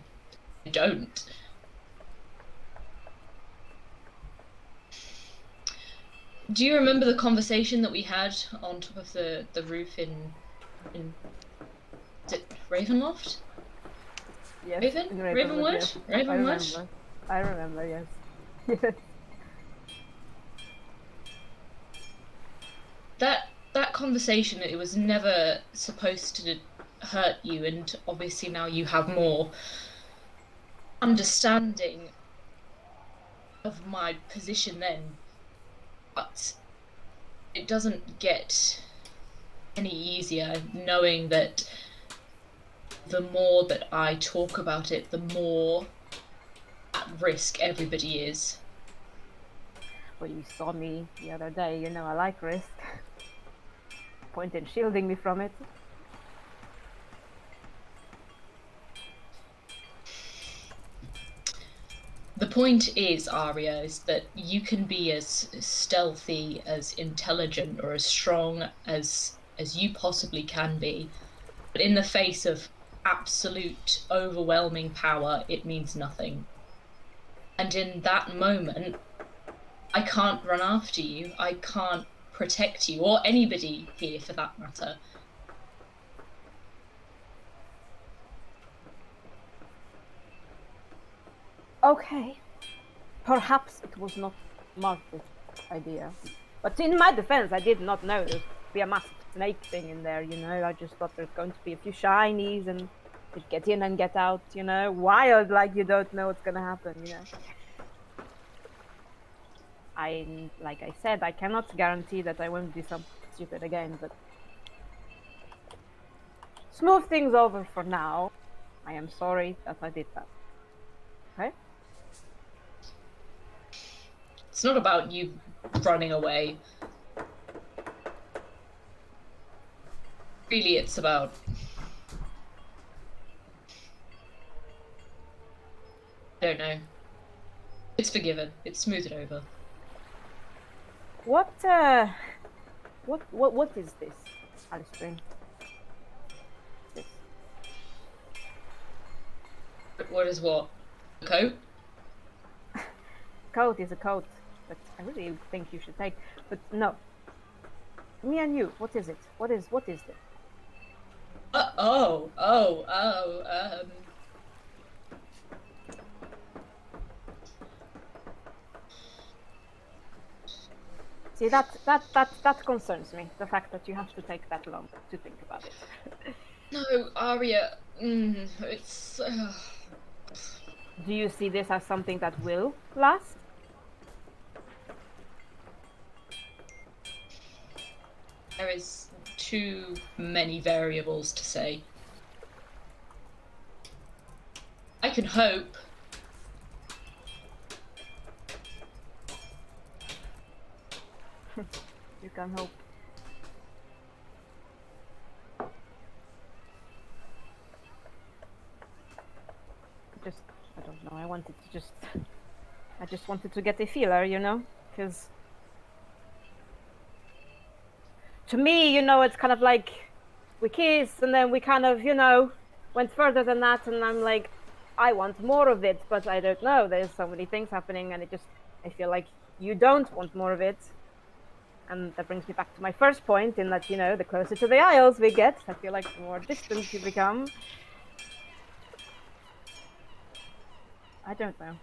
Speaker 3: don't. Do you remember the conversation that we had on top of the roof in is it Ravenloft?
Speaker 4: Yes.
Speaker 3: Ravenwood?
Speaker 4: Yes.
Speaker 3: Ravenwood?
Speaker 4: I remember, yes. Yes.
Speaker 3: That conversation, it was never supposed to hurt you, and obviously now you have more understanding of my position then. But it doesn't get any easier knowing that the more that I talk about it, the more at risk everybody is.
Speaker 4: Well, you saw me the other day, I like risk. Point in shielding me from it.
Speaker 3: The point is, Aria, is that you can be as stealthy, as intelligent, or as strong as you possibly can be, but in the face of absolute, overwhelming power, it means nothing. And in that moment, I can't run after you, I can't protect you, or anybody here for that matter.
Speaker 4: Okay. Perhaps it was not Martha's idea. But in my defense, I did not know there'd be a massive snake thing in there, I just thought there's going to be a few shinies and you'd get in and get out, wild, like you don't know what's gonna happen, Like I said, I cannot guarantee that I won't do something stupid again, but smooth things over for now. I am sorry that I did that. Okay?
Speaker 3: It's not about you running away. Really, it's about... I don't know. It's forgiven. It's smoothed over.
Speaker 4: What is this, Alistair? This.
Speaker 3: What is what? A coat?
Speaker 4: Coat is a coat, but I really think you should take. But no. Me and you, what is it? What is this? See, that concerns me. The fact that you have to take that long to think about it.
Speaker 3: No, Aria. It's.
Speaker 4: Do you see this as something that will last?
Speaker 3: There is too many variables to say. I can hope.
Speaker 4: You can hope. I don't know, I just wanted to get a feeler, you know? Because to me, you know, it's kind of like we kissed and then we kind of, you know, went further than that, and I'm like, I want more of it, but I don't know. There's so many things happening, and I feel like you don't want more of it. And that brings me back to my first point in that, you know, the closer to the Isles we get, I feel like the more distant you become. I don't know.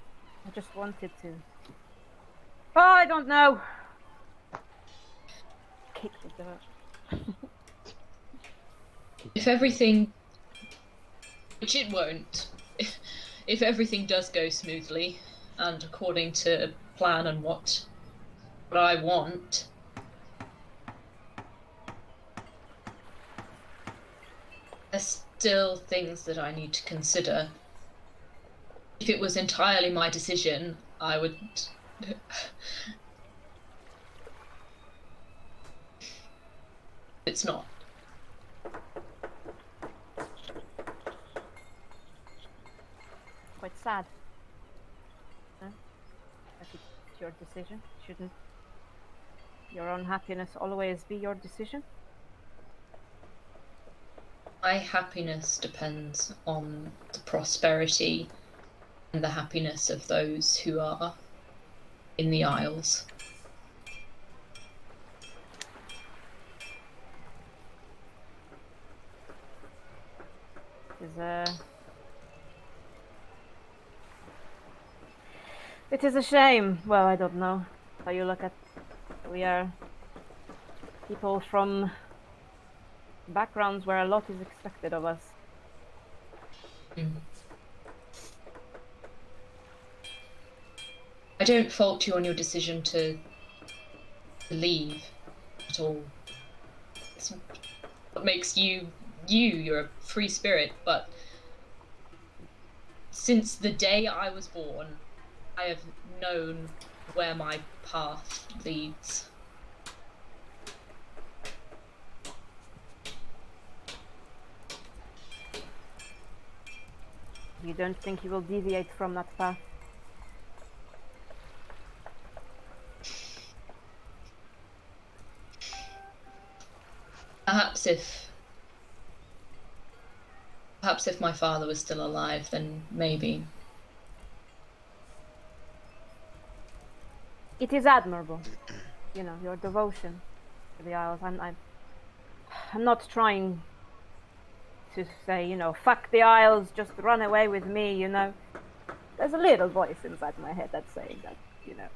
Speaker 4: I just wanted to. Oh, I don't know. Kick the dirt.
Speaker 3: If everything, which it won't, if everything does go smoothly and according to plan and what I want, there's still things that I need to consider. If it was entirely my decision, I would. It's not.
Speaker 4: Quite sad. No? That it's your decision. Shouldn't your own happiness always be your decision?
Speaker 3: My happiness depends on the prosperity and the happiness of those who are in the Isles.
Speaker 4: It is a shame. Well, I don't know how you look at. We are people from backgrounds where a lot is expected of us.
Speaker 3: I don't fault you on your decision to leave at all. It's what makes you. You're a free spirit, but since the day I was born, I have known where my path leads.
Speaker 4: You don't think you will deviate from that path?
Speaker 3: Perhaps if my father was still alive, then maybe.
Speaker 4: It is admirable, you know, your devotion to the Isles. I'm not trying to say, you know, fuck the Isles, just run away with me, you know. There's a little voice inside my head that's saying that, you know.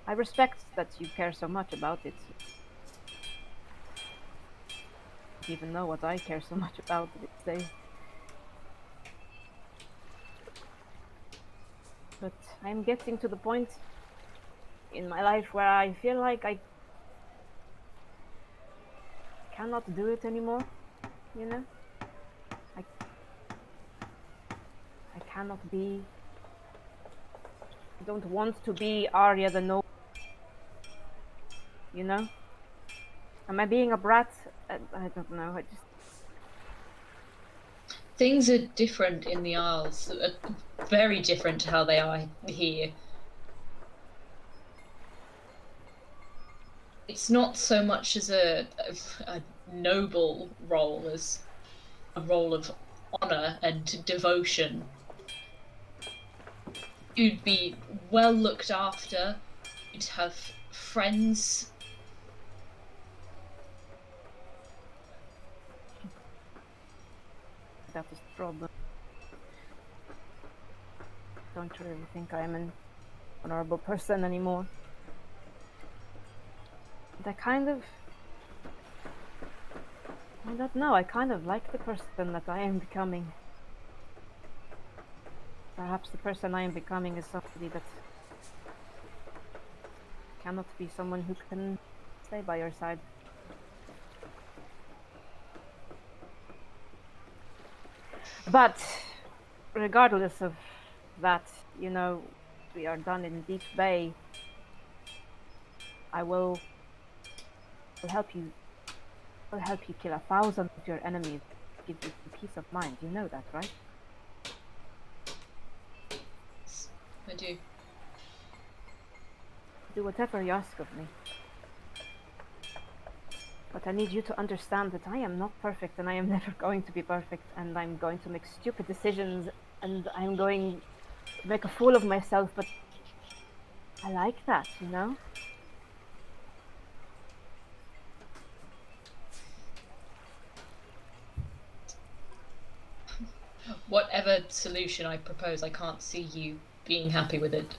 Speaker 4: I respect that you care so much about it. I don't even know what I care so much about these days. But I'm getting to the point in my life where I feel like I cannot do it anymore, you know? I cannot be... I don't want to be Arya the Noble, you know? Am I being a brat? I don't know, I just...
Speaker 3: Things are different in the Isles, very different to how they are here. It's not so much as a noble role as a role of honor and devotion. You'd be well looked after, you'd have friends.
Speaker 4: That is the problem. Don't really think I'm an honorable person anymore. And I don't know, I kind of like the person that I am becoming. Perhaps the person I am becoming is somebody that cannot be someone who can stay by your side. But regardless of that, you know, we are done in Deepbay. I will help you. I'll help you kill 1,000 of your enemies. Give you some peace of mind. You know that, right?
Speaker 3: I do.
Speaker 4: Do whatever you ask of me. But I need you to understand that I am not perfect, and I am never going to be perfect, and I'm going to make stupid decisions, and I'm going to make a fool of myself, but I like that, you know?
Speaker 3: Whatever solution I propose, I can't see you being happy with it.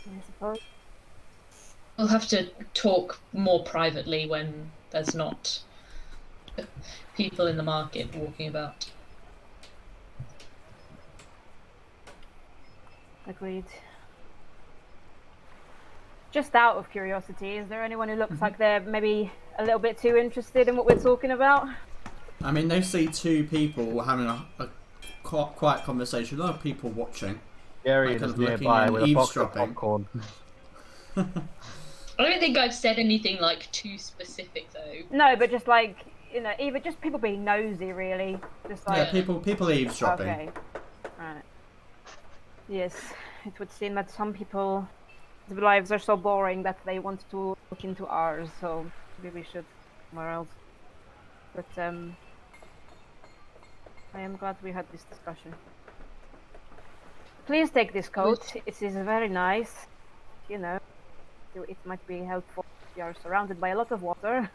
Speaker 4: I suppose.
Speaker 3: We'll have to talk more privately when there's not people in the market walking about.
Speaker 4: Agreed. Just out of curiosity, is there anyone who looks like they're maybe a little bit too interested in what we're talking about?
Speaker 1: I mean, they see two people having a quiet conversation. A lot of people watching.
Speaker 7: Gary
Speaker 1: Like,
Speaker 7: is
Speaker 1: kind of looking
Speaker 7: nearby
Speaker 1: and
Speaker 7: with a box of
Speaker 1: eavesdropping.
Speaker 7: popcorn.
Speaker 3: I don't think I've said anything like too specific though.
Speaker 4: No, but just like, you know, even just people being nosy, really. Just like,
Speaker 1: Yeah, people eavesdropping.
Speaker 4: okay, right. Yes, it would seem that some people's lives are so boring that they want to look into ours, so maybe we should somewhere else. But I am glad we had this discussion. Please take this coat. It is very nice. You know, it might be helpful. We are surrounded by a lot of water.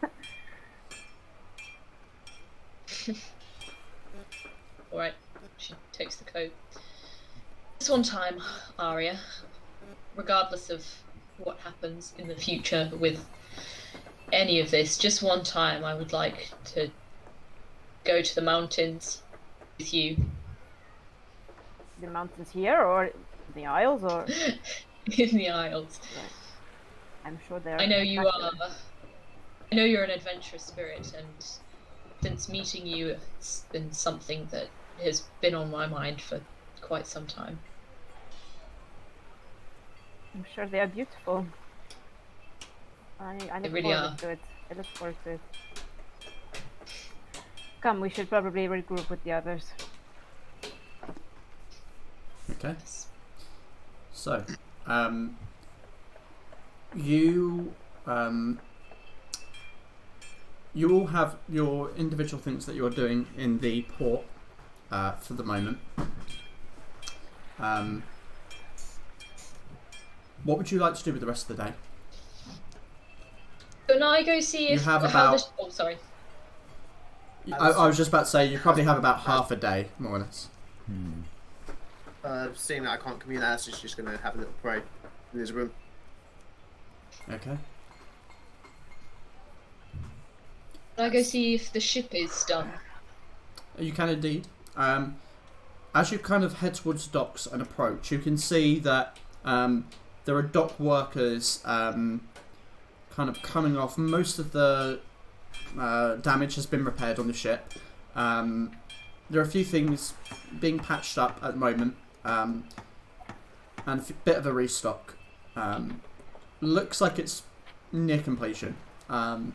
Speaker 3: Alright, she takes the coat. This one time, Aria, regardless of what happens in the future with any of this, just one time I would like to go to the mountains with you.
Speaker 4: The mountains here, or the Isles, or
Speaker 3: In the Isles.
Speaker 4: I'm sure they're.
Speaker 3: I know you
Speaker 4: attractive.
Speaker 3: are. I know you're an adventurous spirit, and since meeting you, it's been something that has been on my mind for quite some time.
Speaker 4: I'm sure they are beautiful. I
Speaker 3: They
Speaker 4: look
Speaker 3: really
Speaker 4: forward
Speaker 3: are.
Speaker 4: to it. I look forward to it. Come, we should probably regroup with the others.
Speaker 1: Okay. So, you all have your individual things that you're doing in the port for the moment. What would you like to do with the rest of the day?
Speaker 3: Can I go see
Speaker 1: You
Speaker 3: if
Speaker 1: have
Speaker 3: how
Speaker 1: about-
Speaker 3: this... Oh, sorry.
Speaker 1: I was just about to say you probably have about half a day, more or less.
Speaker 6: Seeing that I can't communicate, Alice is just going to have a little pray in his room.
Speaker 1: Okay.
Speaker 3: Can I go see if the ship is done?
Speaker 1: You can indeed. As you kind of head towards the docks and approach, you can see that there are dock workers kind of coming off. Most of the damage has been repaired on the ship. There are a few things being patched up at the moment, and a bit of a restock. Looks like it's near completion. And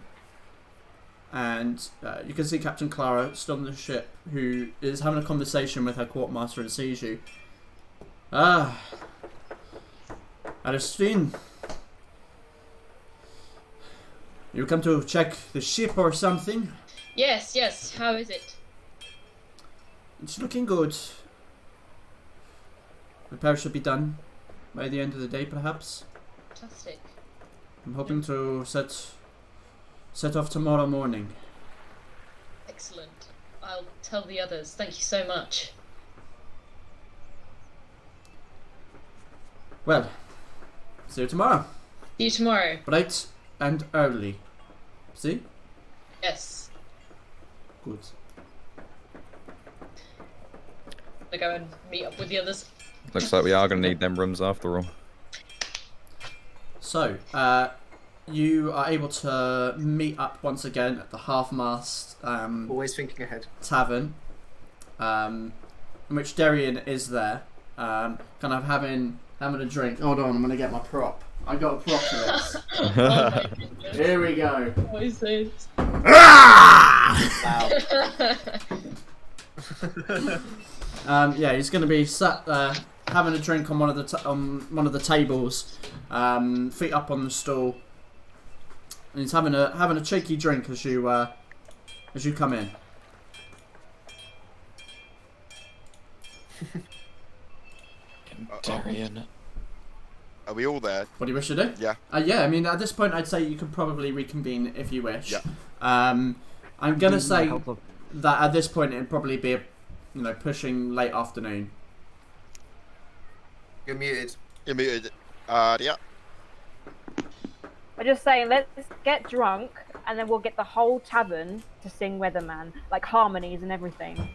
Speaker 1: you can see Captain Clara still on the ship, who is having a conversation with her quartermaster and sees you. Ah, Aristine, you come to check the ship or something?
Speaker 3: Yes, yes. How is it?
Speaker 1: It's looking good. Repairs should be done by the end of the day, perhaps.
Speaker 3: Fantastic.
Speaker 1: I'm hoping to set off tomorrow morning.
Speaker 3: Excellent. I'll tell the others. Thank you so much.
Speaker 1: Well, See you tomorrow.
Speaker 3: See you tomorrow.
Speaker 1: Bright and early. See?
Speaker 3: Yes.
Speaker 1: Good.
Speaker 3: I'm gonna go and meet up with the others.
Speaker 5: Looks like we are going to need them rooms after all.
Speaker 1: So, you are able to meet up once again at the Half-Mast
Speaker 6: Always thinking ahead.
Speaker 1: Tavern, in which Darian is there, kind of having a drink. Hold on, I'm going to get my prop. I got a prop for this.
Speaker 3: Oh my goodness.
Speaker 1: Here we go.
Speaker 3: What is this?
Speaker 1: Yeah, he's going to be sat there having a drink on one of the tables, feet up on the stool, and he's having a cheeky drink as you come in.
Speaker 8: Darian.
Speaker 2: Are we all there?
Speaker 1: What do you wish to do?
Speaker 2: Yeah.
Speaker 1: Yeah, I mean, at this point, I'd say you could probably reconvene if you wish.
Speaker 2: Yeah.
Speaker 1: I'm going to say that at this point, it'd probably be, pushing late afternoon.
Speaker 6: You're muted.
Speaker 2: You're muted. Yeah.
Speaker 4: I'm just saying, let's get drunk, and then we'll get the whole tavern to sing Weatherman, like harmonies and everything.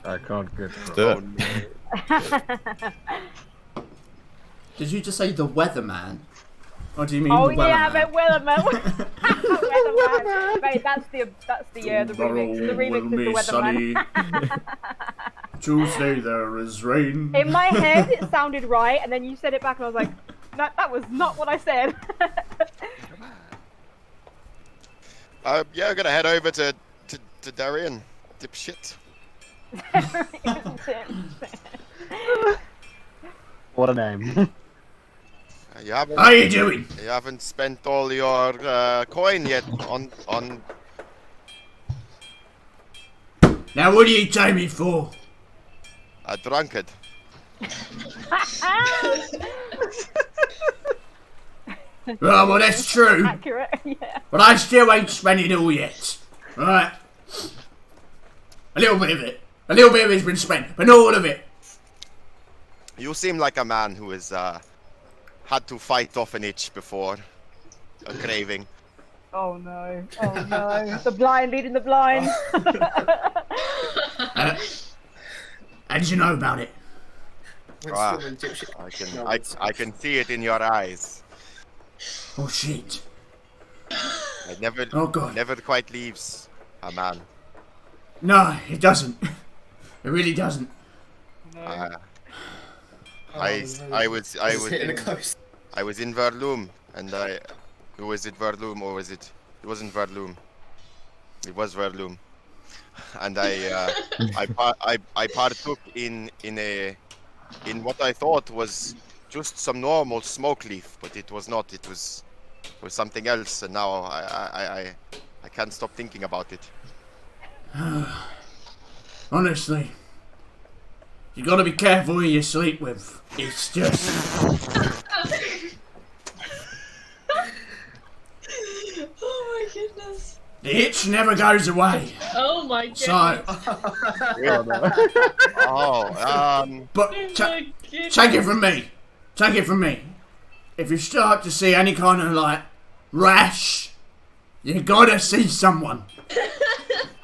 Speaker 7: I can't get
Speaker 5: Do it.
Speaker 1: Did you just say the Weatherman? Or do you mean
Speaker 4: Oh
Speaker 1: the
Speaker 4: yeah, I
Speaker 1: Wellerman?
Speaker 4: meant Weatherman. Weatherman. Mate, that's the remix. The remix is the Weatherman.
Speaker 1: Tuesday there is rain.
Speaker 4: In my head, it sounded right, and then you said it back, and I was like, no, that was not what I said.
Speaker 2: Yeah, I'm gonna head over to Darian. Dipshit.
Speaker 7: What a name.
Speaker 1: How you doing?
Speaker 2: You haven't spent all your coin yet on.
Speaker 1: Now what do you take me for?
Speaker 2: A drunkard.
Speaker 1: Well, that's true.
Speaker 4: Accurate, yeah.
Speaker 1: But I still ain't spent it all yet. Alright? A little bit of it. A little bit of it's been spent, but not all of it.
Speaker 2: You seem like a man who has had to fight off an itch before. A craving.
Speaker 4: Oh no. Oh no. The blind leading the blind.
Speaker 1: How did you know about it?
Speaker 2: Ah, I can see it in your eyes.
Speaker 1: Oh shit.
Speaker 2: It never,
Speaker 1: Oh god.
Speaker 2: never quite leaves a man.
Speaker 1: No, it doesn't. It really doesn't.
Speaker 2: I was
Speaker 6: hitting a
Speaker 2: in,
Speaker 6: ghost.
Speaker 2: I was in Verloom, and was it Verloom or was it? It wasn't Verloom. It was Verloom, and I partook in what I thought was just some normal smoke leaf, but it was not. It was something else, and now I can't stop thinking about it.
Speaker 1: Honestly, you gotta be careful who you sleep with. It's just.
Speaker 3: Oh my goodness.
Speaker 1: The itch never goes away.
Speaker 3: Oh my goodness.
Speaker 1: So, but take it from me. Take it from me. If you start to see any kind of like rash, you gotta see someone.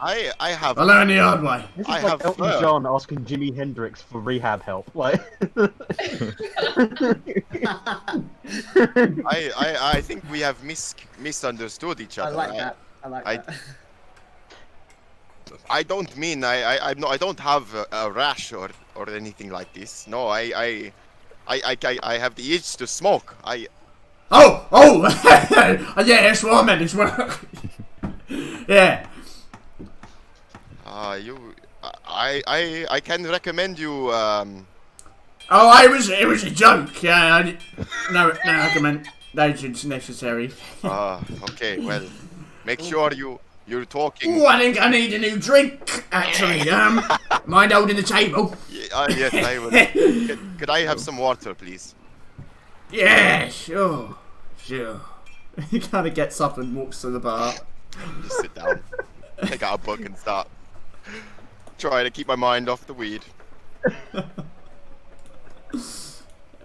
Speaker 2: I have.
Speaker 1: I learned the hard way.
Speaker 7: This is
Speaker 2: I
Speaker 7: like
Speaker 2: have
Speaker 7: Elton
Speaker 2: fur.
Speaker 7: John asking Jimi Hendrix for rehab help. Like,
Speaker 2: I think we have misunderstood each
Speaker 6: I
Speaker 2: other.
Speaker 6: like that. I like that.
Speaker 2: I don't mean I don't have a rash or anything like this. No, I have the itch to smoke.
Speaker 1: Oh! Yeah, that's what I meant as well. Yeah.
Speaker 2: I can recommend you.
Speaker 1: Oh, it was a joke. Yeah, no recommendations necessary.
Speaker 2: Okay. Well, make sure you're talking.
Speaker 1: Oh, I think I need a new drink. Actually, mind holding the table?
Speaker 2: Yes, I will. Could I have some water, please?
Speaker 1: Yeah, sure. He kind of gets up and walks to the bar.
Speaker 2: Just sit down, take out a book, and start trying to keep my mind off the weed.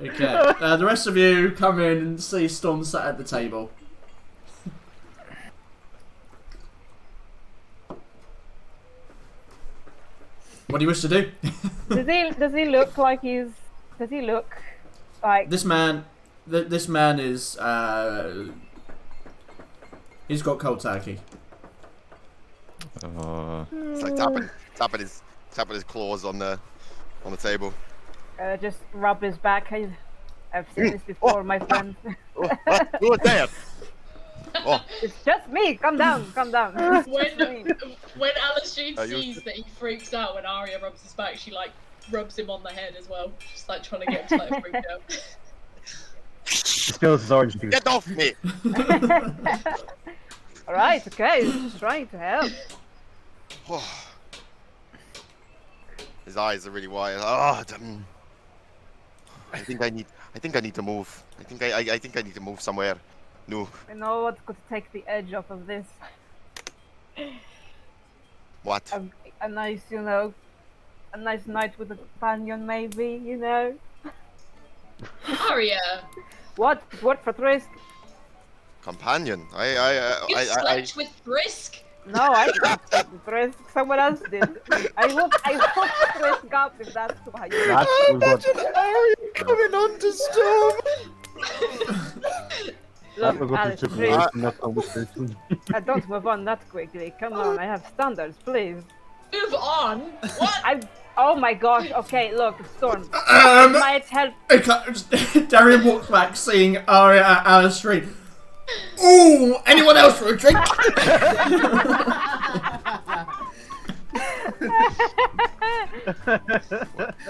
Speaker 1: Okay. The rest of you come in and see Storm sat at the table. What do you wish to do?
Speaker 4: Does he look like he's? Does he look like
Speaker 1: This man? This man is. He's got cold turkey.
Speaker 2: It's like tapping his claws on the table.
Speaker 4: just rub his back? I've seen this before, my friend.
Speaker 2: Who was that? Oh,
Speaker 4: It's just me. Calm down. Calm down.
Speaker 3: When Alistrine sees that he freaks out when Arya rubs his back, she like rubs him on the head as well, just like trying to get him to like freak out.
Speaker 7: Spills his orange juice.
Speaker 2: get off me!
Speaker 4: All right. Okay. Just trying to help.
Speaker 2: His eyes are really wide. Oh, I think I need to move. I think I need to move somewhere. No.
Speaker 4: I know what's going to take the edge off of this.
Speaker 2: What?
Speaker 4: A nice, a nice night with a companion, maybe,
Speaker 3: Arya,
Speaker 4: What? What for Trisk?
Speaker 2: Companion?
Speaker 3: you slept with Brisk?
Speaker 4: No, I didn't sleep with Trisk. Someone else did. I hope Trisk up if that's why you.
Speaker 7: That was what.
Speaker 5: Arya coming on to Storm.
Speaker 7: That
Speaker 4: Look,
Speaker 7: was what
Speaker 4: Alice,
Speaker 7: took
Speaker 4: please.
Speaker 7: away from that conversation.
Speaker 4: Don't move on that quickly. Come on, I have standards, please.
Speaker 3: Move on. What?
Speaker 4: Oh my gosh. Okay, look, Storm. It might help.
Speaker 1: Darian walks back, seeing Arya at Alice Street. Ooh, anyone else for a drink?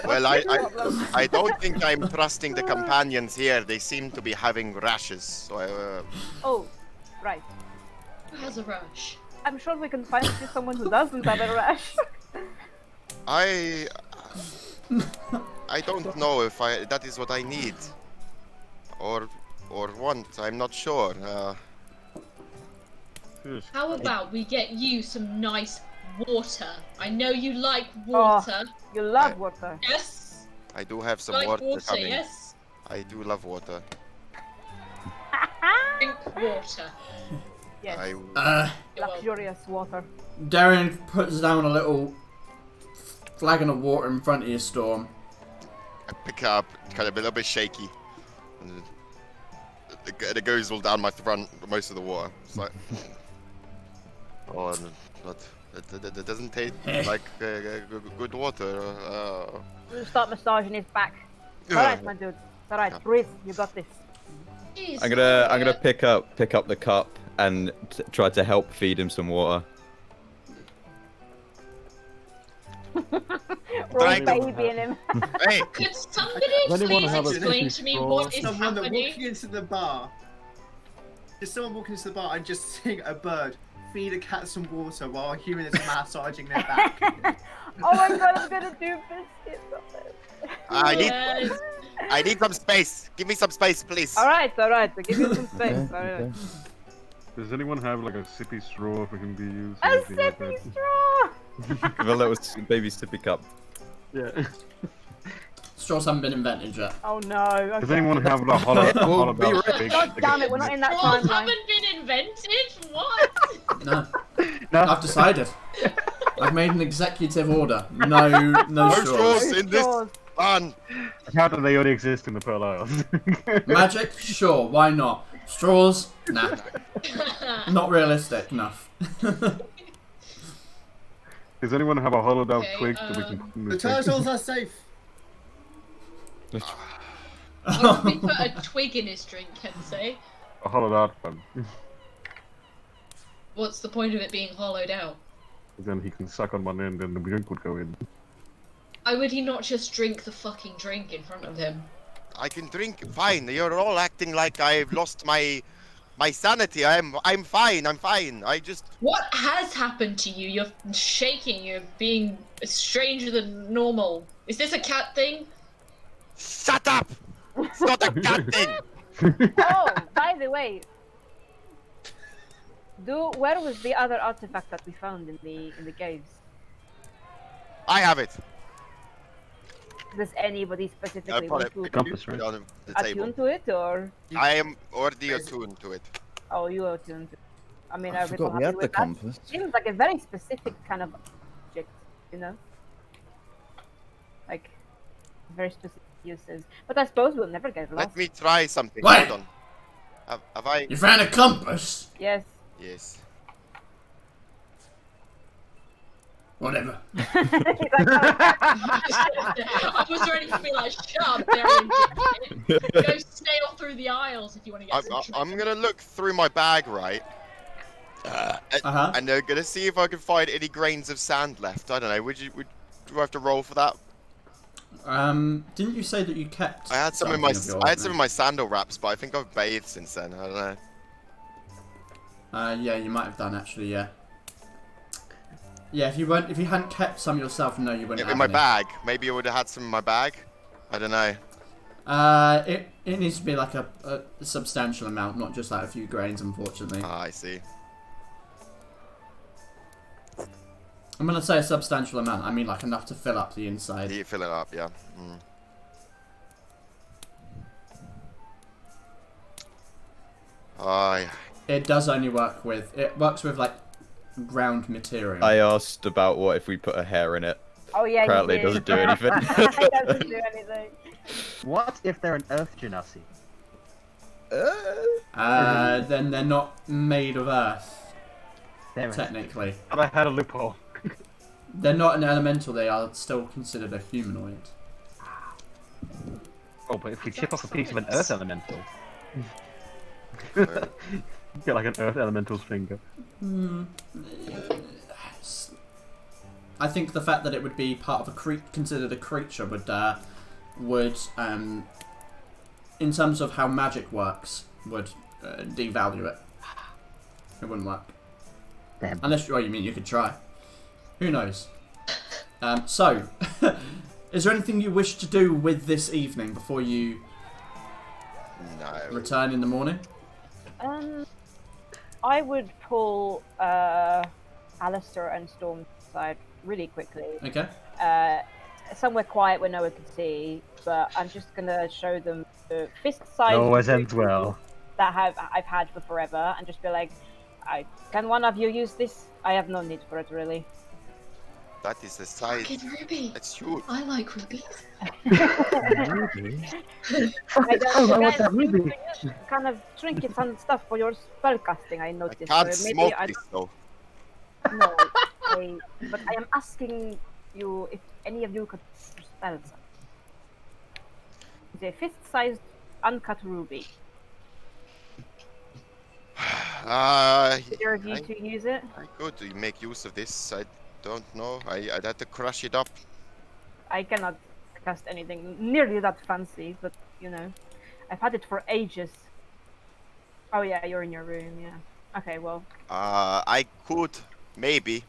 Speaker 2: Well, I don't think I'm trusting the companions here. They seem to be having rashes. So
Speaker 4: Oh, right.
Speaker 3: Who has a rush?
Speaker 4: I'm sure we can find you someone who doesn't have a rash.
Speaker 2: I don't know if that is what I need or want. I'm not sure.
Speaker 3: How about we get you some nice water? I know you like water.
Speaker 4: Oh, you love water.
Speaker 3: Yes.
Speaker 2: I do have some
Speaker 3: Like
Speaker 2: water coming.
Speaker 3: yes.
Speaker 2: I do love water.
Speaker 3: Drink water.
Speaker 4: Yes.
Speaker 2: I
Speaker 3: You're welcome.
Speaker 4: Luxurious water.
Speaker 1: Darian puts down a little flagon of water in front of you, Storm.
Speaker 2: pick up, kind of a little bit shaky. And it goes all down my front, most of the water. It's like, oh, it doesn't taste like good water.
Speaker 4: We'll start massaging his back. Alright, my dude. Alright, breathe. You got this.
Speaker 3: Jeez,
Speaker 5: I'm gonna pick up the cup and try to help feed him some water.
Speaker 4: Roll baby in him.
Speaker 2: Hey,
Speaker 3: Could somebody
Speaker 7: Does anyone
Speaker 3: please
Speaker 7: have a
Speaker 3: explain to me what is
Speaker 6: Someone that
Speaker 3: happening?
Speaker 6: walking into the bar. Just someone walking into the bar and just seeing a bird feed a cat some water while a human is massaging their back.
Speaker 4: Oh my god, I'm gonna do biscuits of it.
Speaker 3: Yes.
Speaker 2: I need some space. Give me some space, please.
Speaker 4: Alright, I'll give you some space. Alright.
Speaker 8: Does anyone have like a sippy straw if it can be used?
Speaker 4: A
Speaker 8: or anything like
Speaker 4: sippy
Speaker 8: that?
Speaker 4: straw!
Speaker 5: Give a little baby sippy cup.
Speaker 8: Yeah.
Speaker 1: Straws haven't been invented yet.
Speaker 4: Oh no.
Speaker 8: Does
Speaker 4: Okay.
Speaker 8: anyone have a hollow
Speaker 5: We'll be
Speaker 8: belt
Speaker 5: right
Speaker 8: big?
Speaker 4: God damn it, we're not in that
Speaker 3: Straws
Speaker 4: timeline.
Speaker 3: haven't been invented? What?
Speaker 1: No,
Speaker 8: No.
Speaker 1: I've decided. I've made an executive order. No
Speaker 2: No
Speaker 1: straws.
Speaker 2: straws in this
Speaker 4: Straws.
Speaker 2: barn.
Speaker 8: How do they only exist in the Pearl Isles?
Speaker 1: Magic? Sure, why not? Straws? Nah. Not realistic enough.
Speaker 8: Does anyone have a hollowed out
Speaker 3: Okay,
Speaker 8: twig that we can?
Speaker 6: The turtles are safe.
Speaker 3: Why would we put a twig in his drink, Kensei?
Speaker 8: A hollowed out one.
Speaker 3: What's the point of it being hollowed out?
Speaker 8: Then he can suck on one end and the drink would go in.
Speaker 3: Why would he not just drink the fucking drink in front of him?
Speaker 2: I can drink. Fine. You're all acting like I've lost my sanity. I'm fine. I'm fine. I just.
Speaker 3: What has happened to you? You're shaking. You're being stranger than normal. Is this a cat thing?
Speaker 2: Shut up! It's not a cat thing.
Speaker 4: Oh, by the way. Where was the other artifact that we found in the caves?
Speaker 2: I have it.
Speaker 4: Does anybody specifically want to
Speaker 7: Compass, right?
Speaker 2: on the table.
Speaker 4: attune to it, or?
Speaker 2: I am already attuned to it.
Speaker 4: Oh, you attune to it. I mean,
Speaker 5: I
Speaker 4: are people
Speaker 5: forgot we
Speaker 4: happy
Speaker 5: had the
Speaker 4: with that?
Speaker 5: compass.
Speaker 4: Seems like a very specific kind of object, you know? Like, very specific uses. But I suppose we'll never get lost.
Speaker 2: Let me try something.
Speaker 1: Wait.
Speaker 2: Hold on. Have I?
Speaker 1: You found a compass?
Speaker 4: Yes.
Speaker 2: Yes.
Speaker 1: Whatever.
Speaker 3: I was ready to be like, shut up, Darren. Go sail through the aisles if you want to get some
Speaker 2: I'm gonna look through my bag, right?
Speaker 1: Uh-huh.
Speaker 2: And I'm gonna see if I can find any grains of sand left. I don't know. Do I have to roll for that?
Speaker 1: Didn't you say that you kept?
Speaker 2: I had some in my sandal wraps, but I think I've bathed since then. I don't know.
Speaker 1: Yeah, you might have done actually. Yeah. Yeah, if you hadn't kept some yourself, no, you wouldn't.
Speaker 2: In
Speaker 1: have
Speaker 2: my
Speaker 1: any.
Speaker 2: bag. Maybe I would have had some in my bag. I don't know.
Speaker 1: It needs to be like a substantial amount, not just like a few grains, unfortunately.
Speaker 2: Ah, I see.
Speaker 1: I'm gonna say a substantial amount. I mean, like enough to fill up the inside.
Speaker 2: You fill it up, yeah. Mm. Oh, yeah.
Speaker 1: It does only work with. It works with like ground material.
Speaker 5: I asked about what if we put a hair in it.
Speaker 4: Oh yeah,
Speaker 5: Apparently it
Speaker 4: you
Speaker 5: doesn't
Speaker 4: did.
Speaker 5: do anything.
Speaker 4: It doesn't do anything.
Speaker 7: What if they're an Earth genasi?
Speaker 1: Then they're not made of earth,
Speaker 7: Damn it.
Speaker 1: technically.
Speaker 7: But I had a loophole.
Speaker 1: They're not an elemental. They are still considered a humanoid.
Speaker 7: Oh, but if we chip off a piece of an Earth elemental,
Speaker 2: Uh,
Speaker 7: get like an Earth elemental's finger.
Speaker 1: I think the fact that it would be part of considered a creature would in terms of how magic works, would devalue it. It wouldn't work.
Speaker 7: Damn.
Speaker 1: Unless, well, you mean you could try. Who knows? So, is there anything you wish to do with this evening before you
Speaker 2: no.
Speaker 1: return in the morning?
Speaker 4: I would pull Alistair and Storm aside really quickly.
Speaker 1: Okay.
Speaker 4: Somewhere quiet where no one can see, but I'm just gonna show them the fist-sized
Speaker 7: Always ends well.
Speaker 4: that I've had for forever, and just be like, can one of you use this? I have no need for it, really.
Speaker 2: That is the size.
Speaker 3: Fucking ruby.
Speaker 2: That's huge.
Speaker 3: I like rubies.
Speaker 7: Ruby?
Speaker 4: I want that ruby. Kind of trinkets and stuff for your spellcasting, I
Speaker 2: I
Speaker 4: noticed.
Speaker 2: can't
Speaker 4: so maybe
Speaker 2: smoke
Speaker 4: I
Speaker 2: this though.
Speaker 4: No, but I am asking you if any of you could spell something. It's a fist-sized uncut ruby. Either of you to use it?
Speaker 2: I could make use of this. I don't know. I'd have to crush it up.
Speaker 4: I cannot cast anything nearly that fancy, but you know, I've had it for ages. Oh yeah, you're in your room, yeah. Okay, well.
Speaker 2: I could maybe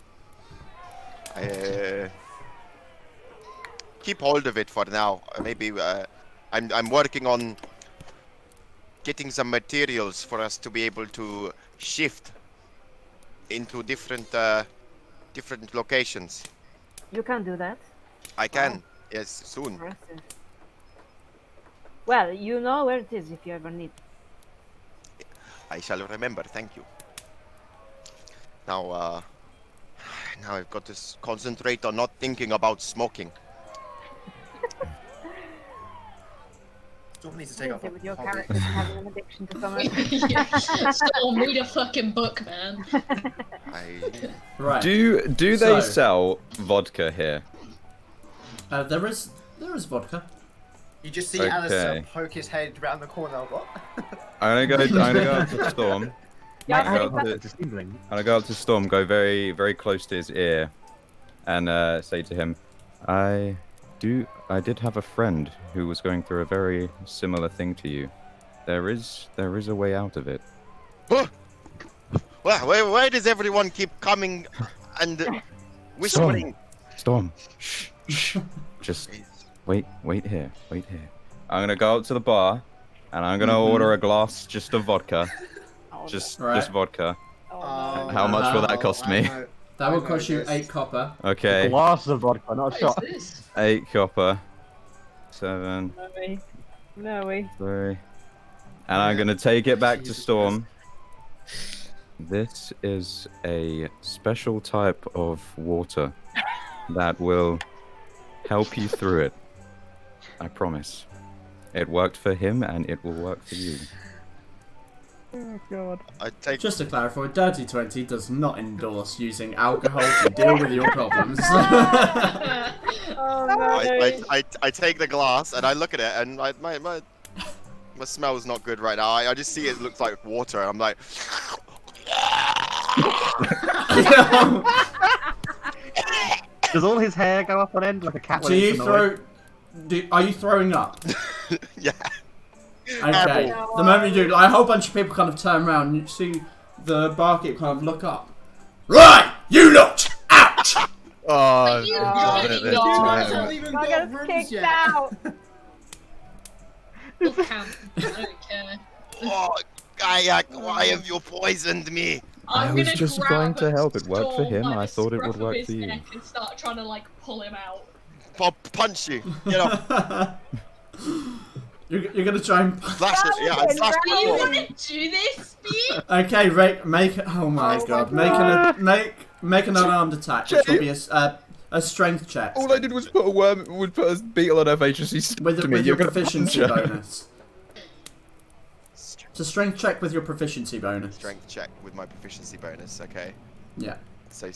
Speaker 2: keep hold of it for now. Maybe I'm working on getting some materials for us to be able to shift into different locations.
Speaker 4: You can do that.
Speaker 2: I can.
Speaker 4: Wow.
Speaker 2: Yes, soon.
Speaker 4: Impressive. Well, you know where it is if you ever need.
Speaker 2: I shall remember. Thank you. Now I've got to concentrate on not thinking about smoking.
Speaker 6: Storm needs to take off.
Speaker 4: With your character having an addiction to something.
Speaker 3: Storm, read a fucking book, man.
Speaker 1: Right.
Speaker 5: Do they sell vodka here?
Speaker 1: There is vodka.
Speaker 6: You just see Alistair poke his head around the corner. What?
Speaker 5: I'm gonna go up to Storm.
Speaker 4: Yeah,
Speaker 5: I'm gonna go up to Storm, go very, very close to his ear, and say to him, I did have a friend who was going through a very similar thing to you. There is a way out of it.
Speaker 2: Well, why does everyone keep coming and whispering?
Speaker 5: Storm. Shh. Just wait here. I'm gonna go up to the bar, and I'm gonna order a glass just of vodka. Just vodka.
Speaker 4: Oh,
Speaker 5: How much will that cost me?
Speaker 1: That will cost you 8 copper.
Speaker 5: Okay.
Speaker 7: A glass of vodka, not a shot.
Speaker 5: 8 copper. 7,
Speaker 4: No way.
Speaker 5: 3. And I'm gonna take it back to Storm. This is a special type of water that will help you through it. I promise. It worked for him and it will work for you.
Speaker 4: Oh god.
Speaker 1: Just to clarify, Dirty 20 does not endorse using alcohol to deal with your problems.
Speaker 4: Oh no.
Speaker 2: I take the glass and I look at it and my smell's not good right now. I just see it looks like water and I'm like...
Speaker 7: Does all his hair go up on end like a cat?
Speaker 1: Are you throwing up?
Speaker 2: Yeah.
Speaker 1: Okay. The moment you do, like, a whole bunch of people kind of turn around and you see the barkeep kind of look up. Right, you lot, out!
Speaker 5: Oh,
Speaker 3: You
Speaker 6: haven't
Speaker 3: got
Speaker 6: even
Speaker 4: I
Speaker 6: got
Speaker 4: got
Speaker 6: rooms
Speaker 4: kicked
Speaker 6: yet.
Speaker 4: out.
Speaker 3: We'll count. I don't care.
Speaker 2: Oh, Kayak, why have you poisoned me?
Speaker 5: I was just trying to help. It worked for him. I thought it would work for you.
Speaker 3: And start trying to like pull him out.
Speaker 2: I'll punch you. Get up.
Speaker 1: You're gonna try and...
Speaker 2: Flash it. Yeah, I flash
Speaker 3: Do you
Speaker 2: it.
Speaker 3: want to do this, Pete?
Speaker 1: Okay, make it... Oh my god. Make an unarmed attack, which will be a strength check.
Speaker 5: All I did was put a beetle on her face. She's
Speaker 1: With your proficiency bonus. It's a strength check with your proficiency bonus.
Speaker 2: Strength check with my proficiency bonus. Okay.
Speaker 1: Yeah.
Speaker 2: So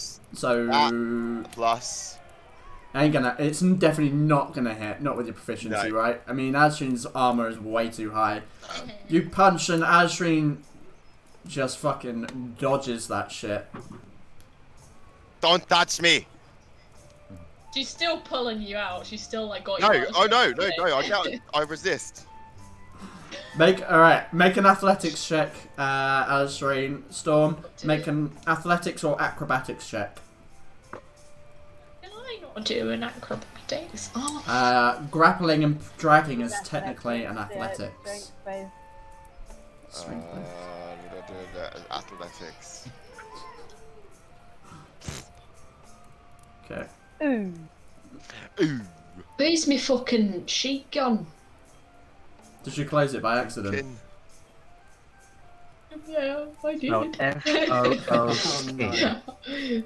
Speaker 2: plus.
Speaker 1: It's definitely not gonna hit. Not with your proficiency,
Speaker 2: No.
Speaker 1: right? I mean, Azreen's armor is way too high. You punch and Azreen just fucking dodges that shit.
Speaker 2: Don't touch me.
Speaker 3: She's still pulling you out. She's still like got
Speaker 2: No.
Speaker 3: you.
Speaker 2: Oh no. I can't. I resist.
Speaker 1: Make an athletics check, Azreen. Storm, make an athletics or acrobatics check.
Speaker 3: Can I not do an acrobatics? Oh.
Speaker 1: Grappling and dragging is technically an athletics.
Speaker 2: Athletics.
Speaker 1: Okay.
Speaker 4: Ooh.
Speaker 2: Ooh.
Speaker 3: Where's my fucking sheet gun?
Speaker 1: Did you close it by accident?
Speaker 3: Yeah, I did.
Speaker 7: No, F-O-O-E.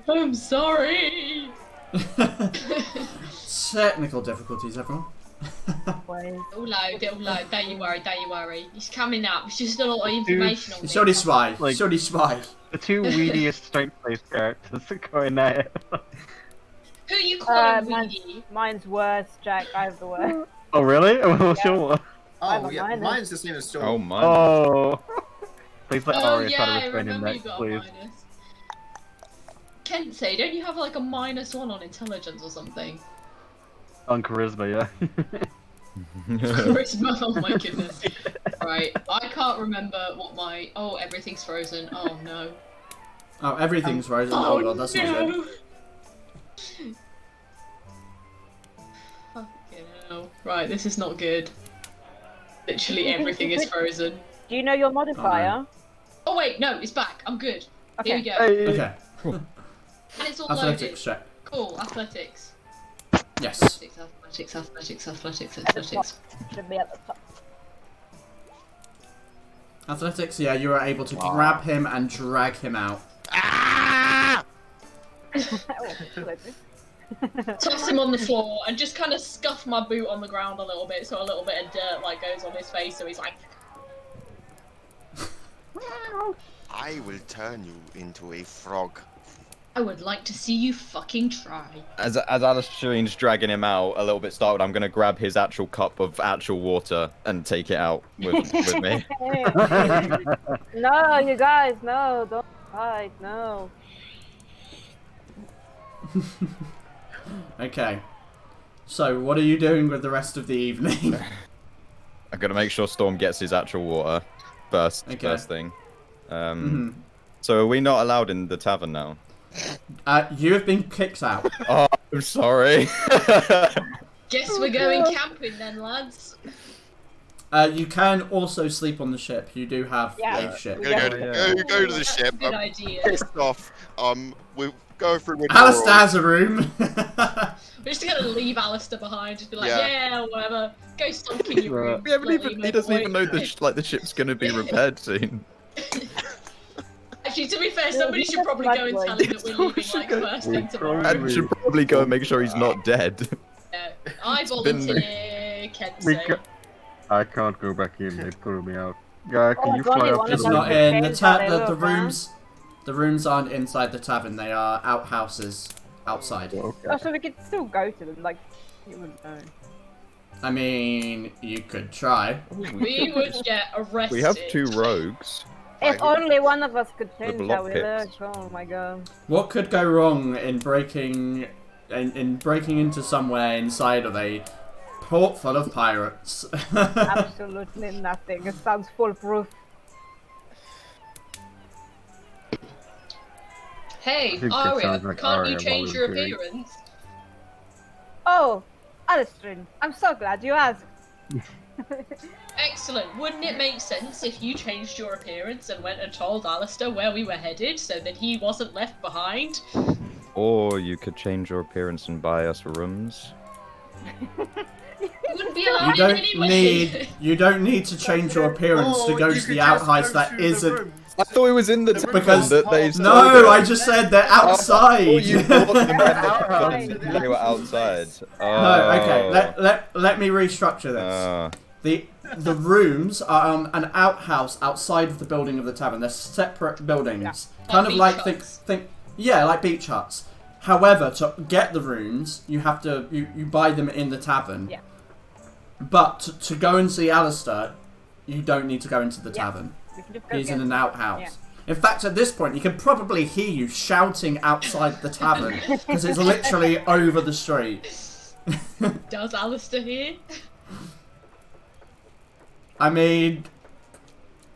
Speaker 3: I'm sorry.
Speaker 1: Technical difficulties, everyone.
Speaker 3: All loud, don't you worry. It's coming up. It's just a lot of information on
Speaker 1: It's
Speaker 3: this.
Speaker 1: already spy.
Speaker 7: Like-
Speaker 1: It's already spy.
Speaker 7: The two weediest strength-based characters are going there.
Speaker 3: Who you calling weedy?
Speaker 4: Mine's worse, Jack. I have the worst.
Speaker 7: Oh really? What's
Speaker 4: Yeah.
Speaker 7: your one?
Speaker 6: Oh,
Speaker 4: I'm
Speaker 6: yeah,
Speaker 4: minus.
Speaker 6: mine's the same as Storm.
Speaker 5: Oh my.
Speaker 7: Oh. Please let
Speaker 3: Oh
Speaker 7: Aria
Speaker 3: yeah,
Speaker 7: try to
Speaker 3: I
Speaker 7: restrain him
Speaker 3: remember you
Speaker 7: next,
Speaker 3: got a
Speaker 7: please.
Speaker 3: minus. Kensei, don't you have like a -1 on intelligence or something?
Speaker 7: On charisma, yeah.
Speaker 3: Charisma, oh my goodness. Right, I can't remember what my... Oh, everything's frozen. Oh no.
Speaker 1: Oh, everything's frozen. Oh god, that's not good.
Speaker 3: Fucking hell. Right, this is not good. Literally everything is frozen.
Speaker 4: Do you know your modifier?
Speaker 3: Oh wait, no, it's back. I'm good. Here we go.
Speaker 7: Hey.
Speaker 1: Okay.
Speaker 3: And it's all
Speaker 1: Athletics
Speaker 3: loaded.
Speaker 1: check.
Speaker 3: Cool, athletics.
Speaker 1: Yes.
Speaker 3: Athletics.
Speaker 4: Should be at the top.
Speaker 1: Athletics, yeah, you are able to grab him and drag him out.
Speaker 2: Ah!
Speaker 3: Toss him on the floor and just kind of scuff my boot on the ground a little bit so a little bit of dirt like goes on his face so he's like...
Speaker 2: I will turn you into a frog.
Speaker 3: I would like to see you fucking try.
Speaker 5: As Alistair's dragging him out, a little bit startled, I'm gonna grab his actual cup of actual water and take it out with me.
Speaker 4: No, you guys, no, don't fight, no.
Speaker 1: Okay. So, what are you doing with the rest of the evening?
Speaker 5: I'm gonna make sure Storm gets his actual water first thing. So are we not allowed in the tavern now?
Speaker 1: You have been kicked out.
Speaker 5: Oh, I'm sorry.
Speaker 3: Guess we're going camping then, lads.
Speaker 1: You can also sleep on the ship. You do have a ship.
Speaker 2: Go to the
Speaker 3: That's
Speaker 2: ship.
Speaker 3: a good idea.
Speaker 2: Pissed off. We'll go through with
Speaker 1: Alistair has a room.
Speaker 3: We're just gonna leave Alistair behind, just be like,
Speaker 2: Yeah.
Speaker 3: yeah, whatever. Go sulk in your room.
Speaker 5: We haven't
Speaker 3: bloody
Speaker 5: even. He doesn't even know
Speaker 3: boy.
Speaker 5: the ship's gonna be repaired soon.
Speaker 3: Actually, to be fair, somebody should probably go and tell him that we're leaving like first thing tomorrow.
Speaker 5: And should probably go and make sure he's not dead.
Speaker 3: I volunteer, Kenzo.
Speaker 8: I can't go back in. They threw me out. Guy, can you
Speaker 4: God,
Speaker 8: fly
Speaker 4: you
Speaker 8: up
Speaker 4: wanna
Speaker 8: to
Speaker 1: It's
Speaker 8: the
Speaker 4: go
Speaker 1: not
Speaker 8: window?
Speaker 1: in the
Speaker 4: Change
Speaker 1: rooms. The rooms aren't inside the tavern. They are outhouses outside.
Speaker 8: Okay.
Speaker 4: Oh, so we could still go to them, like, you wouldn't know.
Speaker 1: I mean, you could try.
Speaker 3: We would get arrested.
Speaker 5: We have 2 rogues.
Speaker 4: If only one of us could change
Speaker 5: block
Speaker 4: how we
Speaker 5: pits.
Speaker 4: look. Oh my god.
Speaker 1: What could go wrong in breaking into somewhere inside of a port full of pirates?
Speaker 4: Absolutely nothing. It sounds foolproof.
Speaker 3: Hey,
Speaker 8: I think that
Speaker 3: Aria,
Speaker 8: sounds like
Speaker 3: can't you
Speaker 8: Aria
Speaker 3: change your
Speaker 8: volunteering.
Speaker 3: appearance?
Speaker 4: Oh, Alistair, I'm so glad you asked.
Speaker 3: Excellent. Wouldn't it make sense if you changed your appearance and went and told Alistair where we were headed so that he wasn't left behind?
Speaker 5: Or you could change your appearance and buy us rooms.
Speaker 3: You wouldn't be allowed in anyway.
Speaker 1: You don't need to change your appearance to go to the outhouse that isn't.
Speaker 5: I thought it was in the tavern
Speaker 1: Because-
Speaker 5: that they
Speaker 1: No, I just said they're outside.
Speaker 5: you bought them and
Speaker 4: Outside.
Speaker 5: they were outside.
Speaker 1: No, okay. Let me restructure this. The rooms are an outhouse outside of the building of the tavern. They're separate buildings, kind of
Speaker 3: Beach
Speaker 1: like
Speaker 3: huts.
Speaker 1: yeah, like beach huts. However, to get the rooms, you have to you buy them in the tavern.
Speaker 4: Yeah.
Speaker 1: But to go and see Alistair, you don't need to go into the tavern.
Speaker 4: We can just go
Speaker 1: He's
Speaker 4: get
Speaker 1: in an
Speaker 4: them.
Speaker 1: outhouse.
Speaker 4: Yeah.
Speaker 1: In fact, at this point, he can probably hear you shouting outside the tavern because it's literally over the street.
Speaker 3: Does Alistair hear?
Speaker 1: I mean,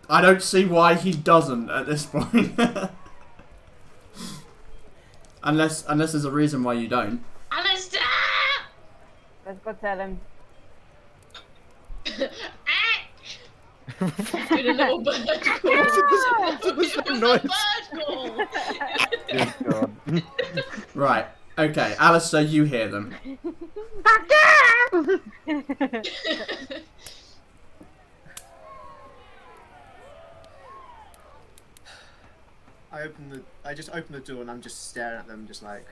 Speaker 1: I don't see why he doesn't at this point. unless there's a reason why you don't.
Speaker 3: Alistair!
Speaker 4: Let's go tell him.
Speaker 3: With a little bird call. It was a bird call.
Speaker 8: Dear God.
Speaker 1: Right. Okay, Alistair, you hear them.
Speaker 6: I just open the door and I'm just staring at them, just like.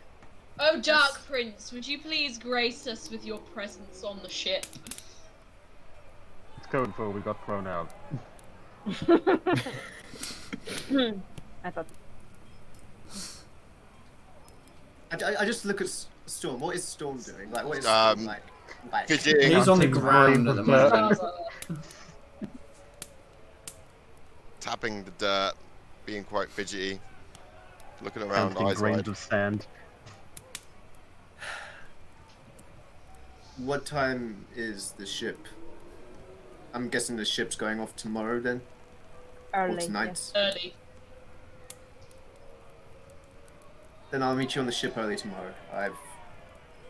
Speaker 3: Oh, Dark Prince, would you please grace us with your presence on the ship?
Speaker 8: It's code for we got thrown out.
Speaker 4: I thought.
Speaker 6: I just look at Storm. What is Storm doing? Like, what is
Speaker 2: Um,
Speaker 6: Storm like?
Speaker 2: Fidgeting.
Speaker 1: He's on the ground at the moment.
Speaker 2: Tapping the dirt, being quite fidgety, looking around
Speaker 8: Counting
Speaker 2: eyes
Speaker 8: grains
Speaker 2: wide.
Speaker 8: of sand.
Speaker 6: What time is the ship? I'm guessing the ship's going off tomorrow then? Or
Speaker 4: Early.
Speaker 6: tonight?
Speaker 3: Early.
Speaker 6: Then I'll meet you on the ship early tomorrow. I've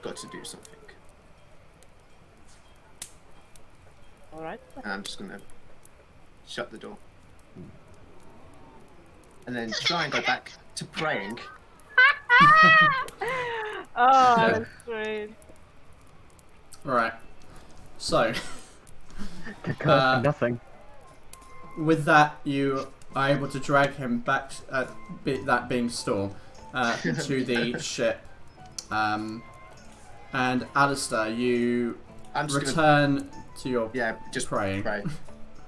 Speaker 6: got to do something.
Speaker 4: All right.
Speaker 6: And I'm just gonna shut the door. And then try and go back to praying.
Speaker 4: Oh, that's great.
Speaker 1: Right. So,
Speaker 8: Nothing.
Speaker 1: with that, you are able to drag him back, that being Storm, to the ship. And Alistair, you
Speaker 6: I'm just gonna,
Speaker 1: return to your
Speaker 6: just
Speaker 1: praying.
Speaker 6: pray.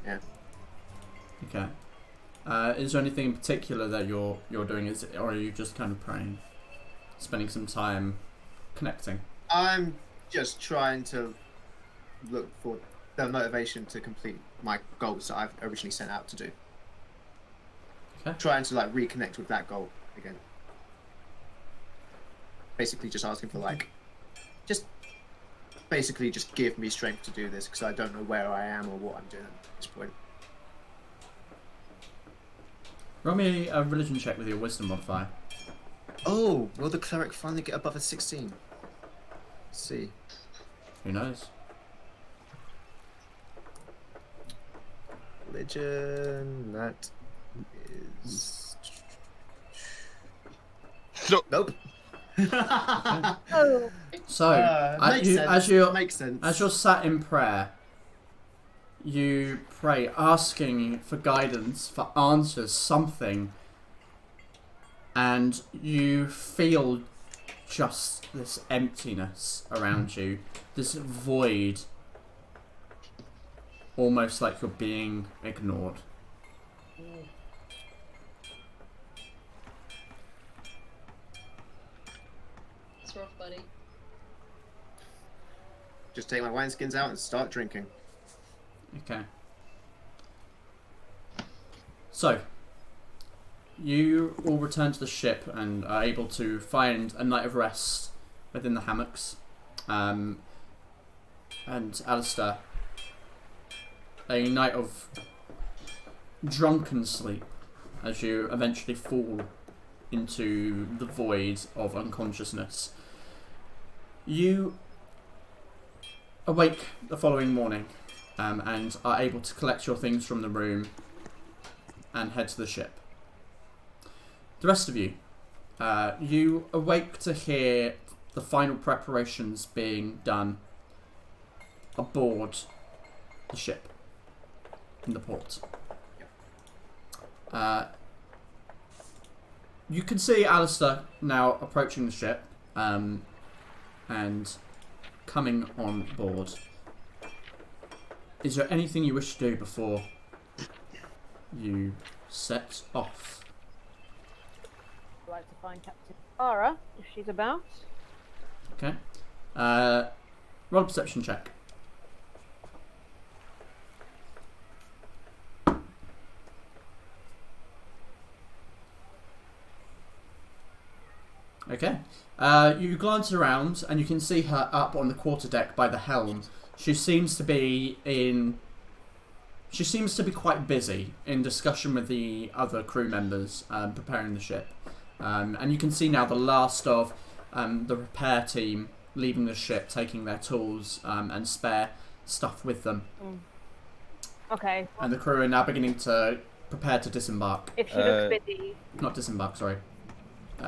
Speaker 6: Yeah.
Speaker 1: Okay. Is there anything in particular that you're doing, or are you just kind of praying, spending some time connecting?
Speaker 6: I'm just trying to look for the motivation to complete my goals that I've originally set out to do.
Speaker 1: Okay.
Speaker 6: Trying to like reconnect with that goal again. Basically just asking for like, just give me strength to do this because I don't know where I am or what I'm doing at this point.
Speaker 1: Roll me a religion check with your wisdom modifier.
Speaker 6: Oh, will the cleric finally get above a 16? Let's see.
Speaker 1: Who knows?
Speaker 6: Religion, that is...
Speaker 2: No.
Speaker 6: Nope.
Speaker 4: Oh,
Speaker 1: So,
Speaker 6: Makes sense.
Speaker 1: as you're sat in prayer, you pray, asking for guidance, for answers, something, and you feel just this emptiness around you, this void, almost like you're being ignored.
Speaker 3: It's rough, buddy.
Speaker 6: Just take my wineskins out and start drinking.
Speaker 1: Okay. So, you all return to the ship and are able to find a night of rest within the hammocks. And Alistair, a night of drunken sleep as you eventually fall into the void of unconsciousness. You awake the following morning and are able to collect your things from the room and head to the ship. The rest of you, you awake to hear the final preparations being done aboard the ship in the port. You can see Alistair now approaching the ship and coming on board. Is there anything you wish to do before you set off?
Speaker 4: I'd like to find Captain Fera if she's about.
Speaker 1: Okay. Roll a perception check. Okay. You glance around and you can see her up on the quarterdeck by the helm. She seems to be quite busy in discussion with the other crew members preparing the ship. And you can see now the last of the repair team leaving the ship, taking their tools and spare stuff with them.
Speaker 4: Okay.
Speaker 1: And the crew are now beginning to prepare to disembark.
Speaker 4: If she looks busy.
Speaker 1: Not disembark, sorry.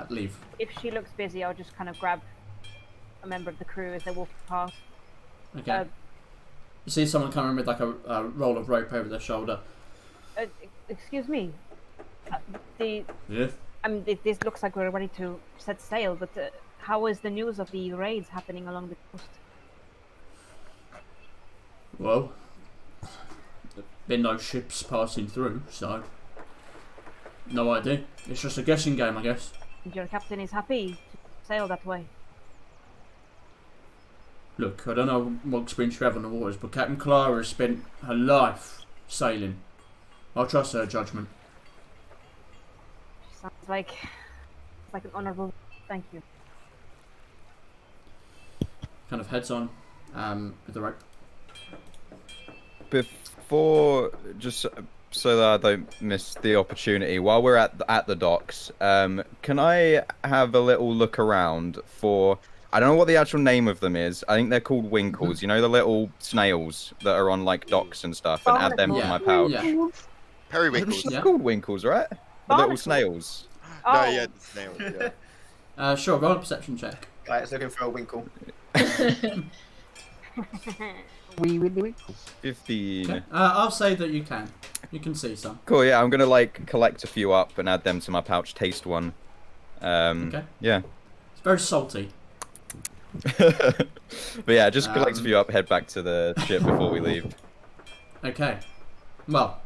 Speaker 1: Leave.
Speaker 4: If she looks busy, I'll just kind of grab a member of the crew as they walk past.
Speaker 1: Okay. You see someone coming with like a roll of rope over their shoulder.
Speaker 4: Excuse me.
Speaker 1: Yeah.
Speaker 4: I mean, this looks like we're ready to set sail, but how is the news of the raids happening along the coast?
Speaker 1: Well, been no ships passing through, so no idea. It's just a guessing game, I guess.
Speaker 4: And your captain is happy to sail that way.
Speaker 1: Look, I don't know what experience you have on the waters, but Captain Clara has spent her life sailing. I'll trust her judgment.
Speaker 4: Sounds like an honourable. Thank you.
Speaker 1: Kind of heads on with the rope.
Speaker 5: Before, just so that I don't miss the opportunity, while we're at the docks, can I have a little look around for? I don't know what the actual name of them is. I think they're called winkles. You know, the little snails that are on like docks and stuff, and add them to my pouch.
Speaker 1: Yeah.
Speaker 2: Periwinkles.
Speaker 5: They're called winkles, right? The little snails.
Speaker 2: No, yeah, the snails. Yeah.
Speaker 1: Sure. Roll a perception check.
Speaker 6: Right, it's looking for a winkle.
Speaker 7: Wee winkles.
Speaker 5: 15.
Speaker 1: Okay. I'll say that you can. You can see some.
Speaker 5: Cool. Yeah, I'm gonna like collect a few up and add them to my pouch. Taste one.
Speaker 1: Okay.
Speaker 5: Yeah.
Speaker 1: It's very salty.
Speaker 5: But yeah, just collect a few up, head back to the ship before we leave.
Speaker 1: Okay. Well,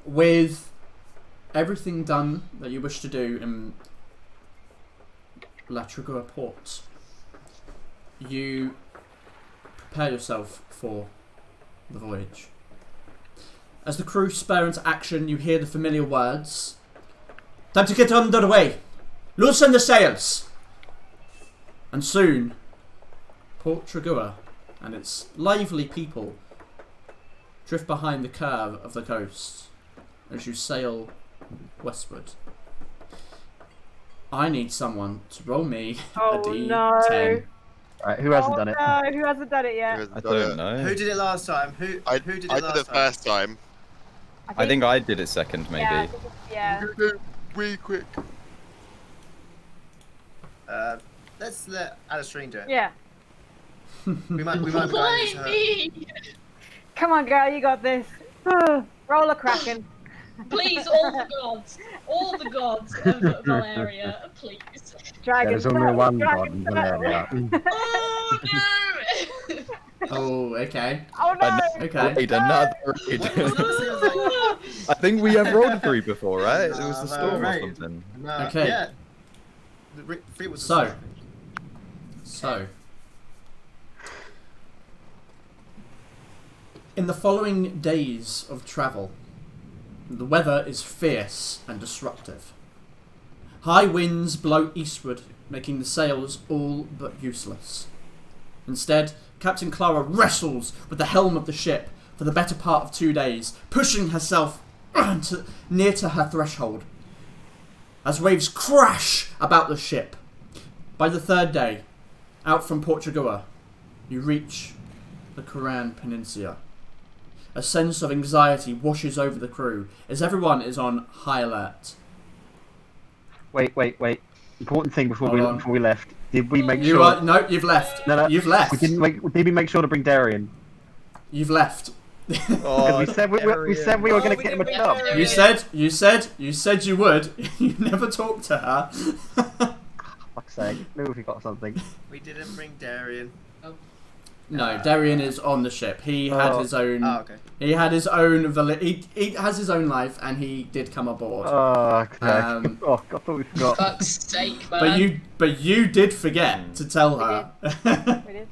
Speaker 1: with everything done that you wish to do in La Trigua port, you prepare yourself for the voyage. As the crew spur into action, you hear the familiar words. Time to get underway. Loosen the sails. And soon, Port Trigua and its lively people drift behind the curve of the coast as you sail westward. I need someone to roll me a D10.
Speaker 4: No.
Speaker 7: Alright, who hasn't done it?
Speaker 4: No, who hasn't done it yet?
Speaker 5: I don't know.
Speaker 6: Who did it last time? Who did it
Speaker 2: I
Speaker 6: last
Speaker 2: did
Speaker 6: time?
Speaker 2: it first time.
Speaker 5: I think I did it second, maybe.
Speaker 4: Yeah.
Speaker 2: Really quick.
Speaker 6: Let's let Alistair do it.
Speaker 4: Yeah.
Speaker 6: We might be going
Speaker 3: Why
Speaker 6: into her.
Speaker 3: me?
Speaker 4: Come on, girl, you got this. Roll a kraken.
Speaker 3: Please, all the gods of Val-Aeria, please.
Speaker 4: Dragon.
Speaker 7: There's only
Speaker 4: turtle,
Speaker 7: one
Speaker 4: dragon
Speaker 7: god in
Speaker 4: turtle.
Speaker 7: Val-Aeria.
Speaker 3: Oh no!
Speaker 1: Oh, okay.
Speaker 4: Oh no!
Speaker 1: Okay.
Speaker 5: Raid, another raid. I think we have rolled a 3 before, right? It was the storm or
Speaker 6: right.
Speaker 5: something.
Speaker 1: Okay.
Speaker 6: Yeah. The 3 was
Speaker 1: So, in the following days of travel, the weather is fierce and disruptive. High winds blow eastward, making the sails all but useless. Instead, Captain Clara wrestles with the helm of the ship for the better part of 2 days, pushing herself near to her threshold, as waves crash about the ship. By the 3rd day, out from Portugal, you reach the Koran Peninsula. A sense of anxiety washes over the crew as everyone is on high alert.
Speaker 7: Wait. Important thing before
Speaker 1: Hold on.
Speaker 7: we left. Did we make
Speaker 1: You
Speaker 7: sure?
Speaker 1: are, no, you've left.
Speaker 7: No,
Speaker 1: You've left.
Speaker 7: Did we make sure to bring Darian?
Speaker 1: You've left.
Speaker 5: Oh,
Speaker 7: we said we were going to get him a
Speaker 3: didn't
Speaker 7: job.
Speaker 3: bring
Speaker 1: You said you would. You never talked to her.
Speaker 7: Fuck's sake! Maybe we got something.
Speaker 6: We didn't bring Darian.
Speaker 1: No, Darian is on the ship. He had his own.
Speaker 6: Oh, okay.
Speaker 1: He had his own. He has his own life, and he did come aboard.
Speaker 7: Oh, okay.
Speaker 1: Um,
Speaker 7: I thought we forgot.
Speaker 3: Fuck's sake, man.
Speaker 1: But you did forget to tell her.
Speaker 4: We did.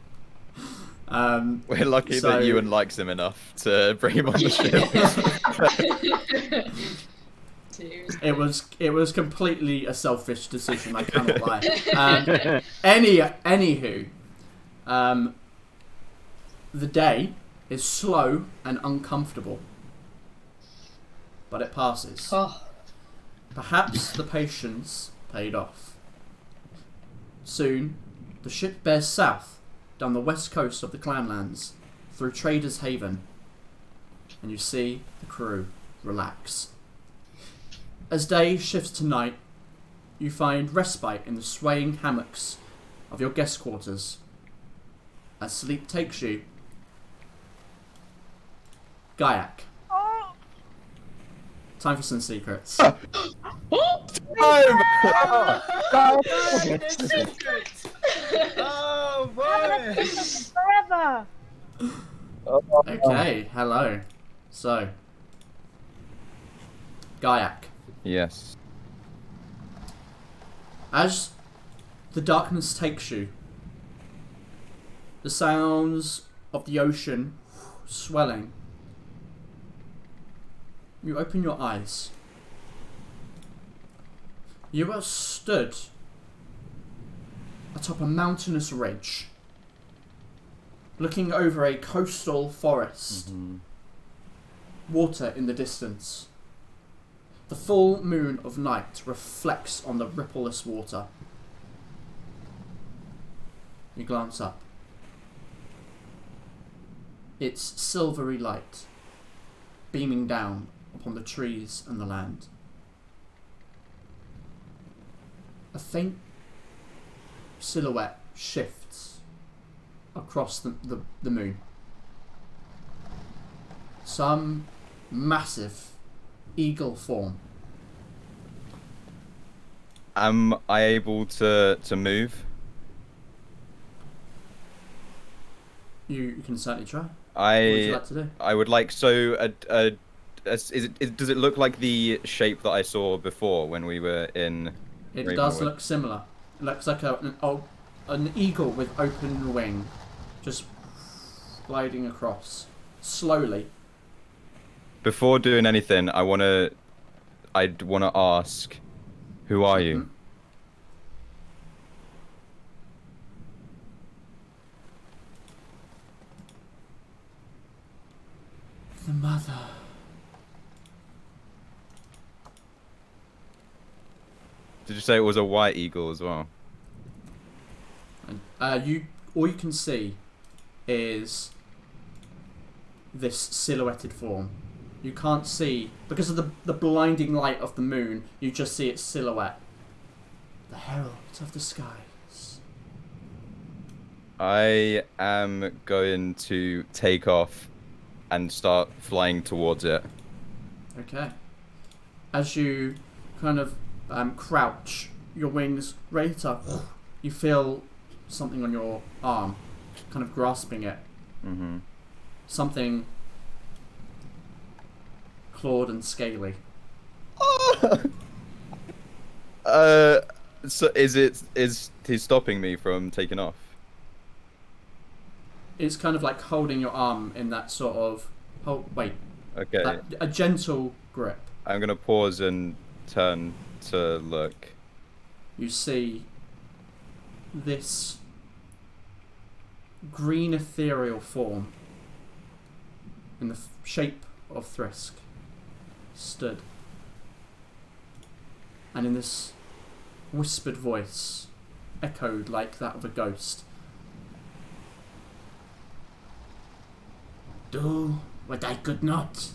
Speaker 5: We're lucky
Speaker 1: So-
Speaker 5: that Ewan likes him enough to bring him on the ship.
Speaker 3: Seriously.
Speaker 1: It was completely a selfish decision. I cannot lie. Anywho, the day is slow and uncomfortable, but it passes.
Speaker 3: Oh,
Speaker 1: Perhaps the patience paid off. Soon, the ship bears south down the west coast of the Clanlands through Trader's Haven, and you see the crew relax. As day shifts to night, you find respite in the swaying hammocks of your guest quarters. As sleep takes you, Gaiac.
Speaker 4: Oh,
Speaker 1: Time for some secrets.
Speaker 6: Oh boy!
Speaker 4: forever.
Speaker 1: Okay, hello. So, Gaiac.
Speaker 5: Yes.
Speaker 1: As the darkness takes you, the sounds of the ocean swelling, you open your eyes. You are stood atop a mountainous ridge, looking over a coastal forest. Water in the distance. The full moon of night reflects on the rippleless water. You glance up. It's silvery light, beaming down upon the trees and the land. A faint silhouette shifts across the moon. Some massive eagle form.
Speaker 5: Am I able to move?
Speaker 1: You can certainly try. What would you like to do?
Speaker 5: I would like does it look like the shape that I saw before when we were in?
Speaker 1: It
Speaker 5: Ravenwood?
Speaker 1: does look similar. It looks like an eagle with open wing, just gliding across slowly.
Speaker 5: Before doing anything, I'd wanna ask, who are you?
Speaker 1: The mother.
Speaker 5: Did you say it was a white eagle as well?
Speaker 1: And all you can see is this silhouetted form. You can't see because of the blinding light of the moon. You just see its silhouette. the herald of the skies.
Speaker 5: I am going to take off and start flying towards it.
Speaker 1: Okay. As you kind of crouch, your wings raise up, you feel something on your arm, kind of grasping it.
Speaker 5: Mm-hmm.
Speaker 1: Something clawed and scaly.
Speaker 5: So is he stopping me from taking off?
Speaker 1: It's kind of like holding your arm in that sort of
Speaker 5: Okay.
Speaker 1: A gentle grip.
Speaker 5: I'm gonna pause and turn to look.
Speaker 1: You see this green ethereal form in the shape of Thrisk stood, and in this whispered voice, echoed like that of a ghost, "Do what I could not.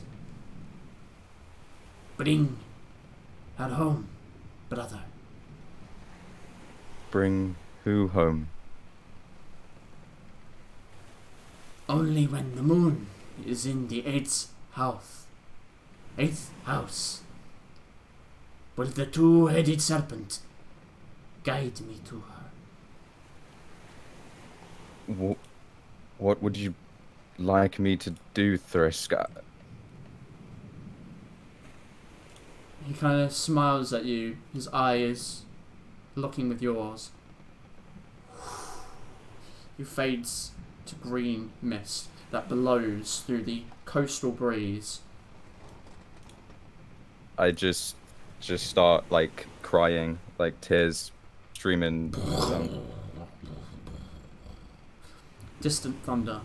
Speaker 1: Bring her home, brother."
Speaker 5: Bring who home?
Speaker 1: Only when the moon is in the eighth house will the two-headed serpent guide me to her.
Speaker 5: What would you like me to do, Thrisk?
Speaker 1: He kind of smiles at you, his eyes looking with yours. He fades to green mist that blows through the coastal breeze.
Speaker 5: I just start like crying, like tears streaming down.
Speaker 1: Distant thunder.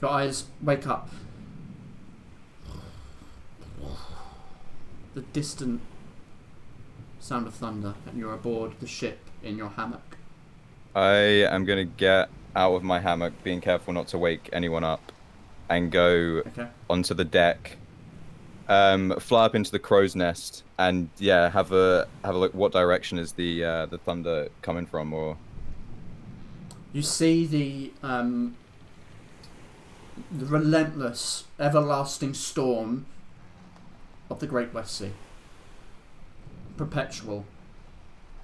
Speaker 1: Your eyes wake up. The distant sound of thunder, and you're aboard the ship in your hammock.
Speaker 5: I am gonna get out of my hammock, being careful not to wake anyone up, and go onto the deck. Fly up into the crow's nest, and yeah, have a look. What direction is the thunder coming from? Or
Speaker 1: you see the relentless, everlasting storm of the Great West Sea. Perpetual.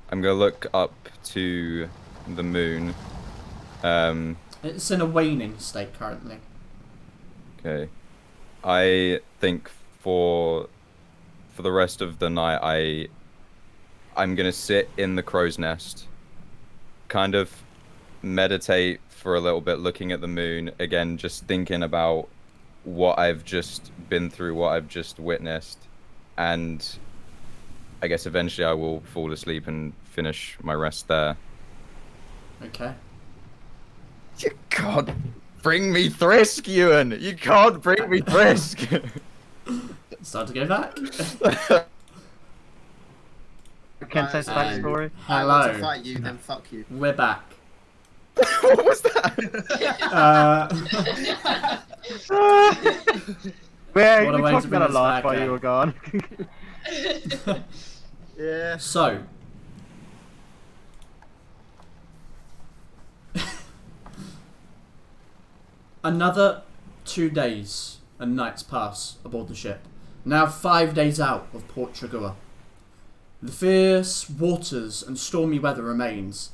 Speaker 5: I'm gonna look up to the moon.
Speaker 1: It's in a waning state currently.
Speaker 5: Okay. I think for the rest of the night, I'm gonna sit in the crow's nest, kind of meditate for a little bit, looking at the moon again, just thinking about what I've just been through, what I've just witnessed, and I guess eventually I will fall asleep and finish my rest there.
Speaker 1: Okay.
Speaker 5: You can't bring me Thrisk, Ewan! You can't bring me Thrisk!
Speaker 1: It's time to go back.
Speaker 9: Can say the backstory.
Speaker 6: I
Speaker 1: Hello.
Speaker 6: want to fight you, then fuck you.
Speaker 1: We're back.
Speaker 5: What was that?
Speaker 9: We
Speaker 1: What a way
Speaker 9: talked
Speaker 1: to bring
Speaker 9: about a
Speaker 1: us
Speaker 9: laugh
Speaker 1: back,
Speaker 9: while
Speaker 1: eh?
Speaker 9: you were gone.
Speaker 6: Yeah.
Speaker 1: So, another 2 days and nights pass aboard the ship. Now 5 days out of Port Tragua. The fierce waters and stormy weather remains,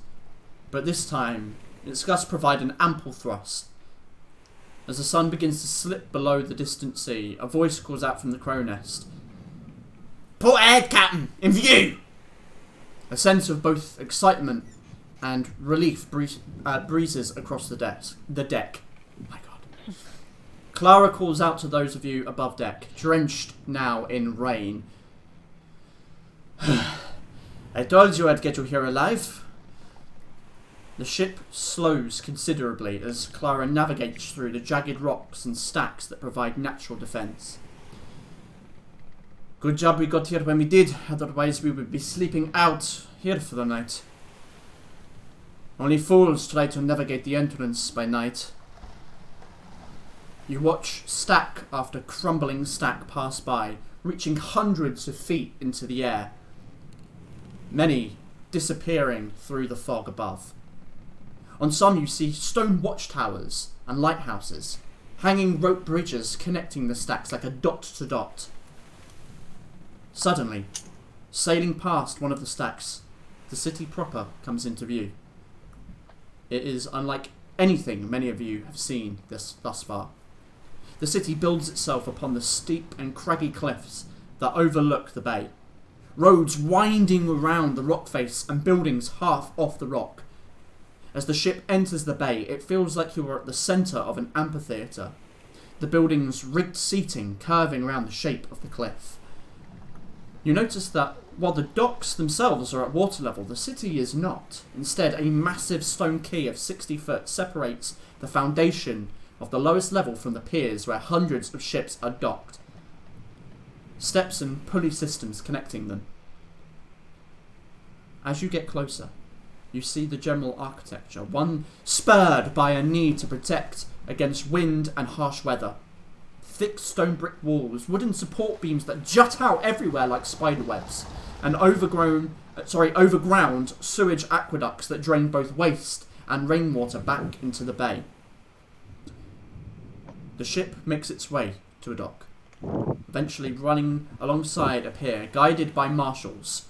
Speaker 1: but this time its gusts provide an ample thrust. As the sun begins to slip below the distant sea, a voice calls out from the crow nest. "Port ahead, Captain! In view!" A sense of both excitement and relief breezes across the deck. My God. Clara calls out to those of you above deck, drenched now in rain. "I told you I'd get you here alive." The ship slows considerably as Clara navigates through the jagged rocks and stacks that provide natural defence. "Good job we got here when we did, otherwise we would be sleeping out here for the night. Only fools try to navigate the entrance by night." You watch stack after crumbling stack pass by, reaching hundreds of feet into the air, many disappearing through the fog above. On some you see stone watchtowers and lighthouses, hanging rope bridges connecting the stacks like a dot to dot. Suddenly, sailing past one of the stacks, the city proper comes into view. It is unlike anything many of you have seen thus far. The city builds itself upon the steep and craggy cliffs that overlook the bay. Roads winding around the rock face and buildings half off the rock. As the ship enters the bay, it feels like you are at the centre of an amphitheatre. The buildings' rigged seating curving around the shape of the cliff. You notice that while the docks themselves are at water level, the city is not. Instead, a massive stone quay of 60 foot separates the foundation of the lowest level from the piers where hundreds of ships are docked. Steps and pulley systems connecting them. As you get closer, you see the general architecture, one spurred by a need to protect against wind and harsh weather. Thick stone brick walls, wooden support beams that jut out everywhere like spider webs, and overground sewage aqueducts that drain both waste and rainwater back into the bay. The ship makes its way to a dock, eventually running alongside a pier, guided by marshals.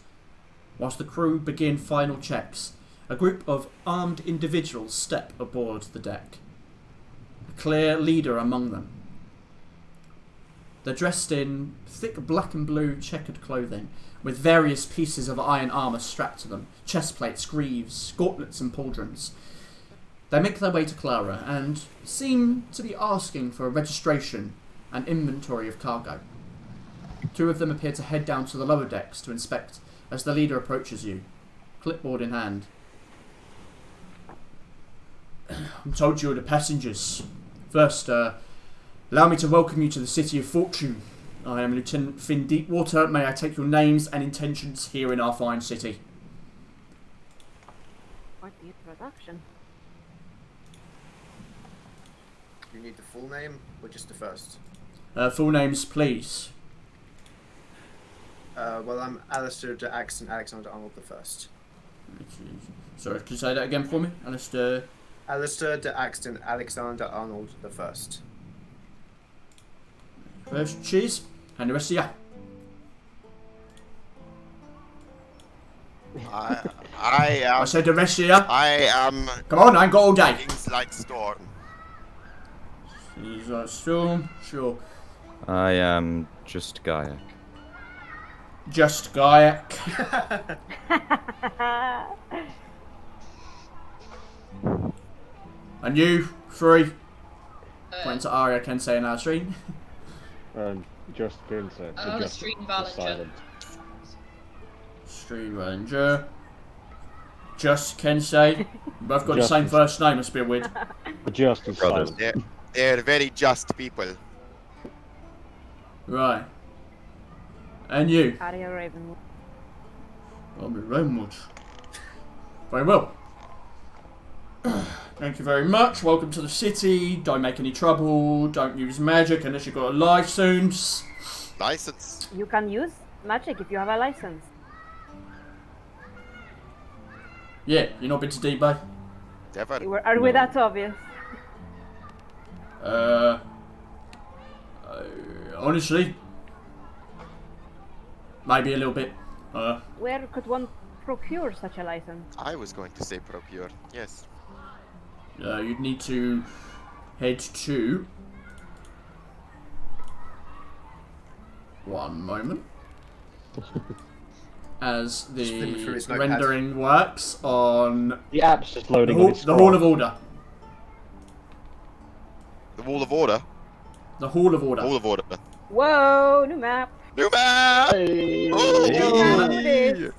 Speaker 1: Whilst the crew begin final checks, a group of armed individuals step aboard the deck, a clear leader among them. They're dressed in thick black and blue checkered clothing, with various pieces of iron armour strapped to them, chest plates, greaves, gauntlets and pauldrons. They make their way to Clara and seem to be asking for a registration and inventory of cargo. Two of them appear to head down to the lower decks to inspect as the leader approaches you, clipboard in hand. I'm told you're the passengers. First, allow me to welcome you to the City of Fortune. I am Lieutenant Finn Deepwater. May I take your names and intentions here in our fine city?
Speaker 4: What the introduction?
Speaker 6: Do you need the full name or just the first?
Speaker 1: Full names, please.
Speaker 6: Well, I'm Alistair de Axton Alexander Arnold the First.
Speaker 1: Sorry, can you say that again for me? Alistair
Speaker 6: de Axton Alexander Arnold the First.
Speaker 1: First, cheese, and the rest of you. I said the rest of you.
Speaker 2: I am.
Speaker 1: Come on, I ain't got all day.
Speaker 2: Things like storm.
Speaker 1: Things like storm, sure.
Speaker 5: I am just Gayak.
Speaker 1: Just Gayak. And you, three. Point to Arya, Kensei, and Alstreen.
Speaker 7: Just Vincent.
Speaker 3: Alstreen, Val-Aeria.
Speaker 1: Street Ranger. Just Kensei. Both got the same first name, must be weird.
Speaker 7: Just
Speaker 5: brothers.
Speaker 2: They're very just people.
Speaker 1: Right. And you?
Speaker 4: Arya Ravenwood.
Speaker 1: Bobby Ravenwood. Very well. Thank you very much. Welcome to the city. Don't make any trouble. Don't use magic unless you've got a license.
Speaker 2: License?
Speaker 4: You can use magic if you have a license.
Speaker 1: Yeah, you not been to Deepbay?
Speaker 2: Never.
Speaker 4: Are we that obvious?
Speaker 1: Honestly, maybe a little bit.
Speaker 4: Where could one procure such a license?
Speaker 2: I was going to say procure. Yes.
Speaker 1: You'd need to head to. One moment. As the rendering works on
Speaker 7: the app's just loading.
Speaker 1: The Hall of Order.
Speaker 2: The Wall of Order?
Speaker 1: The Hall of Order.
Speaker 2: Hall of Order.
Speaker 4: Whoa, new map.
Speaker 2: New map!
Speaker 5: Hey.
Speaker 2: Oh,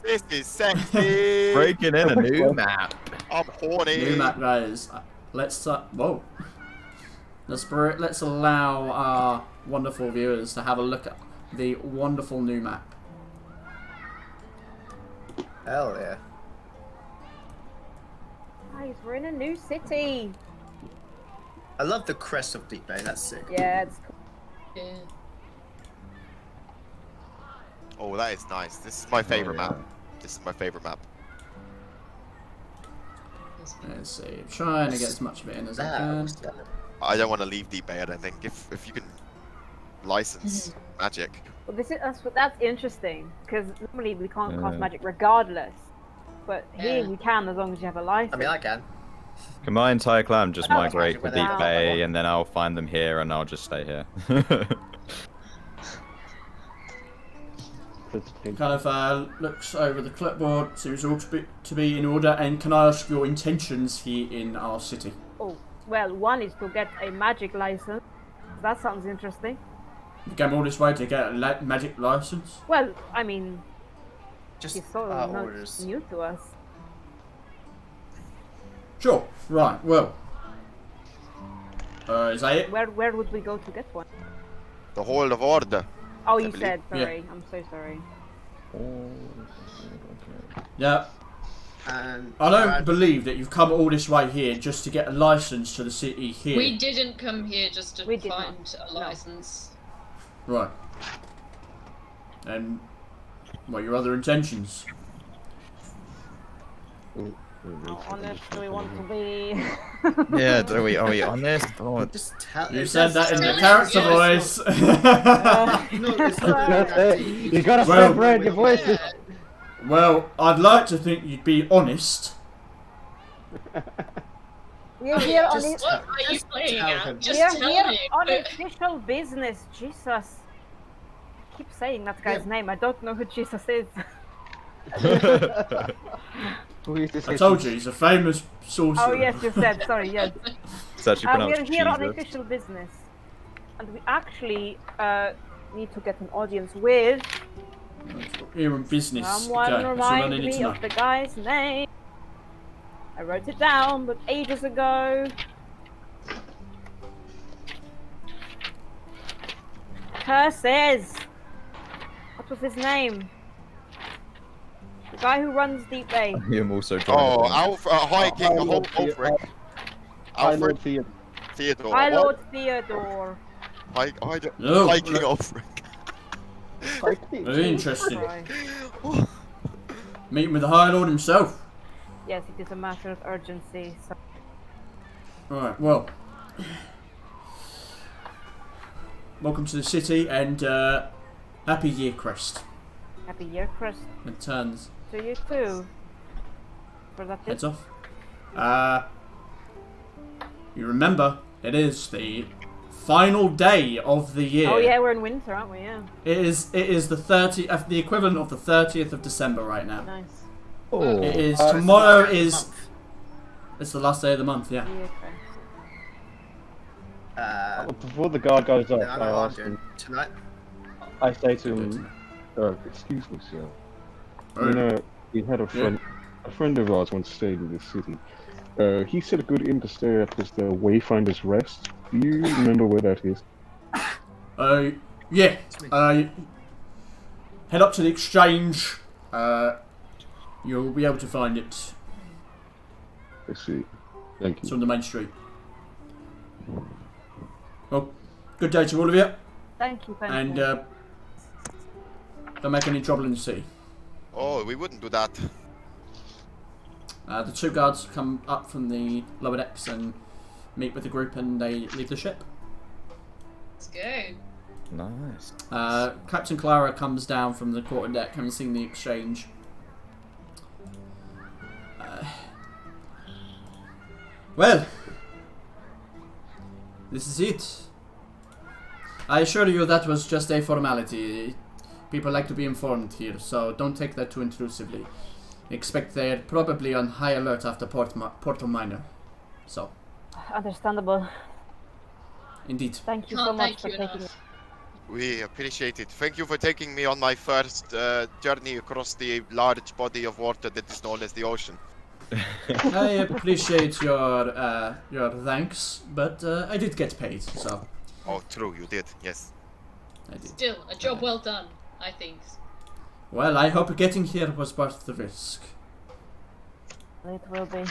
Speaker 2: this is sexy!
Speaker 5: Breaking in a new map.
Speaker 2: I'm horny.
Speaker 1: New map, guys. Let's whoa. Let's allow our wonderful viewers to have a look at the wonderful new map.
Speaker 6: Hell yeah.
Speaker 4: Guys, we're in a new city.
Speaker 6: I love the crest of Deepbay. That's sick.
Speaker 4: Yeah, it's cool.
Speaker 3: Yeah.
Speaker 2: Oh, that is nice. This is my favorite map. This is my favorite map.
Speaker 1: Let's see. I'm trying to get as much of it in as I can.
Speaker 2: I don't want to leave Deepbay. I don't think. If you can license magic.
Speaker 4: Well, that's interesting because normally we can't cast magic regardless, but here you can as long as you have a license.
Speaker 6: I mean, I can.
Speaker 5: Can my entire clan just migrate to
Speaker 6: without-
Speaker 5: Deepbay and then I'll find them here and I'll just stay here?
Speaker 1: Kind of looks over the clipboard, seems all to be in order, and can I ask your intentions here in our city?
Speaker 4: Oh, well, one is to get a magic license. That sounds interesting.
Speaker 1: You came all this way to get a magic license?
Speaker 4: Well, I mean,
Speaker 6: Just
Speaker 4: it's sort
Speaker 6: our
Speaker 4: of not
Speaker 6: orders.
Speaker 4: new to us.
Speaker 1: Sure, right, well. Is that it?
Speaker 4: Where would we go to get one?
Speaker 2: The Hall of Order.
Speaker 4: Oh, you
Speaker 2: believe-
Speaker 4: said, sorry. I'm so sorry.
Speaker 1: Yeah.
Speaker 6: And
Speaker 1: I don't believe that you've come all this way here just to get a license to the city here.
Speaker 3: We didn't come here just to
Speaker 4: We did
Speaker 3: find a license.
Speaker 1: Right. And what are your other intentions?
Speaker 4: How honest do we want to be?
Speaker 5: Yeah, are we honest? Oh,
Speaker 6: just tell.
Speaker 1: You
Speaker 6: it
Speaker 1: said
Speaker 6: says-
Speaker 1: that in the
Speaker 3: Yes.
Speaker 1: character
Speaker 3: Yes.
Speaker 1: voice.
Speaker 6: No, it's not
Speaker 7: That's
Speaker 6: that
Speaker 7: it.
Speaker 6: deep.
Speaker 7: You gotta
Speaker 1: Well-
Speaker 7: separate your voices.
Speaker 1: Well, I'd like to think you'd be honest.
Speaker 4: We're here on
Speaker 6: just
Speaker 4: it.
Speaker 3: What are you
Speaker 6: Just
Speaker 3: playing
Speaker 6: tell
Speaker 3: at?
Speaker 6: him.
Speaker 3: Just
Speaker 4: We're
Speaker 3: tell
Speaker 4: here
Speaker 3: me.
Speaker 4: on official business. Jesus. I keep saying that guy's name. I don't know who Jesus is.
Speaker 1: I told you, he's a famous sorcerer.
Speaker 4: Oh yes, you said. Sorry, yes.
Speaker 5: it's actually
Speaker 4: We're
Speaker 5: pronounced
Speaker 4: here on
Speaker 5: Jesus.
Speaker 4: official business, and we actually need to get an audience with
Speaker 1: Here in business.
Speaker 4: someone.
Speaker 1: Okay, that's all I
Speaker 4: Remind
Speaker 1: needed to
Speaker 4: me
Speaker 1: know.
Speaker 4: of the guy's name. I wrote it down, but ages ago. Curses! What was his name? The guy who runs Deepbay.
Speaker 5: I'm also trying
Speaker 2: Oh,
Speaker 5: to
Speaker 2: High King Ulfric. Alfred
Speaker 7: Lord
Speaker 2: Theodore.
Speaker 4: Hi,
Speaker 2: What?
Speaker 4: Lord Theodore.
Speaker 1: No,
Speaker 2: High King Ulfric.
Speaker 1: Very interesting.
Speaker 4: Right.
Speaker 1: Meeting with the High Lord himself.
Speaker 4: Yes, it is a matter of urgency. So.
Speaker 1: Alright, well. Welcome to the city and Happy Year Crest.
Speaker 4: Happy year, Chris.
Speaker 1: And turns,
Speaker 4: To you too. For that
Speaker 1: heads off. You remember, it is the final day of the year.
Speaker 4: Oh yeah, we're in winter, aren't we? Yeah.
Speaker 1: It is the 30th, the equivalent of the 30th of December right now.
Speaker 4: Nice.
Speaker 7: Oh,
Speaker 1: It is, tomorrow is, it's the last day of the month, yeah.
Speaker 4: Year, Chris.
Speaker 7: before the guard goes up,
Speaker 6: I know
Speaker 7: I
Speaker 6: what I'm
Speaker 7: ask
Speaker 6: doing
Speaker 7: him.
Speaker 6: tonight.
Speaker 7: I say to him, "Excuse me, sir. You know, we had a friend of ours once stayed in this city. He said a good inn to stay at was the Wayfinder's Rest. Do you remember where that is?"
Speaker 1: Yeah. Head up to the exchange. You'll be able to find it.
Speaker 7: I see. Thank
Speaker 1: It's
Speaker 7: you.
Speaker 1: on the main street. Well, good day to all of you,
Speaker 4: Thank you, thank
Speaker 1: and
Speaker 4: you.
Speaker 1: don't make any trouble in the city.
Speaker 2: Oh, we wouldn't do that.
Speaker 1: The two guards come up from the lower decks and meet with the group, and they leave the ship.
Speaker 3: Let's go.
Speaker 5: Nice.
Speaker 1: Captain Clara comes down from the quarter deck, having seen the exchange. Well, this is it. I assure you that was just a formality. People like to be informed here, so don't take that too intrusively. Expect they're probably on high alert after Portal Minor. So,
Speaker 4: Understandable.
Speaker 1: indeed.
Speaker 4: Thank you
Speaker 3: Can't
Speaker 4: so much
Speaker 3: thank
Speaker 4: for
Speaker 3: you
Speaker 4: taking
Speaker 3: enough.
Speaker 2: We appreciate it. Thank you for taking me on my first journey across the large body of water that is known as the ocean.
Speaker 1: I appreciate your thanks, but I did get paid, so
Speaker 2: Oh, true, you did. Yes.
Speaker 1: I did.
Speaker 3: Still, a job well done, I think.
Speaker 1: Well, I hope getting here was worth the risk.
Speaker 4: It will be.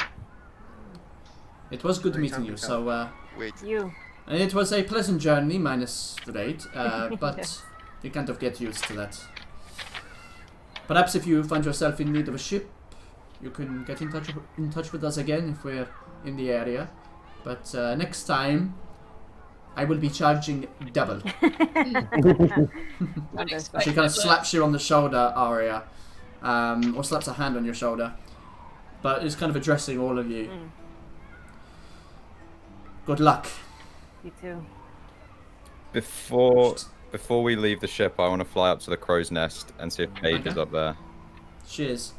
Speaker 1: It was good meeting you, so
Speaker 2: Wait.
Speaker 4: You.
Speaker 1: And it was a pleasant journey, minus the raid, but you kind of get used to that. Perhaps if you find yourself in need of a ship, you can get in touch with us again if we're in the area. But next time, I will be charging double. She kind of slaps you on the shoulder, Aria, or slaps a hand on your shoulder, but is kind of addressing all of you. Good luck.
Speaker 4: You too.
Speaker 5: Before we leave the ship, I want to fly up to the crow's nest and see if Paige is up there.
Speaker 1: She is.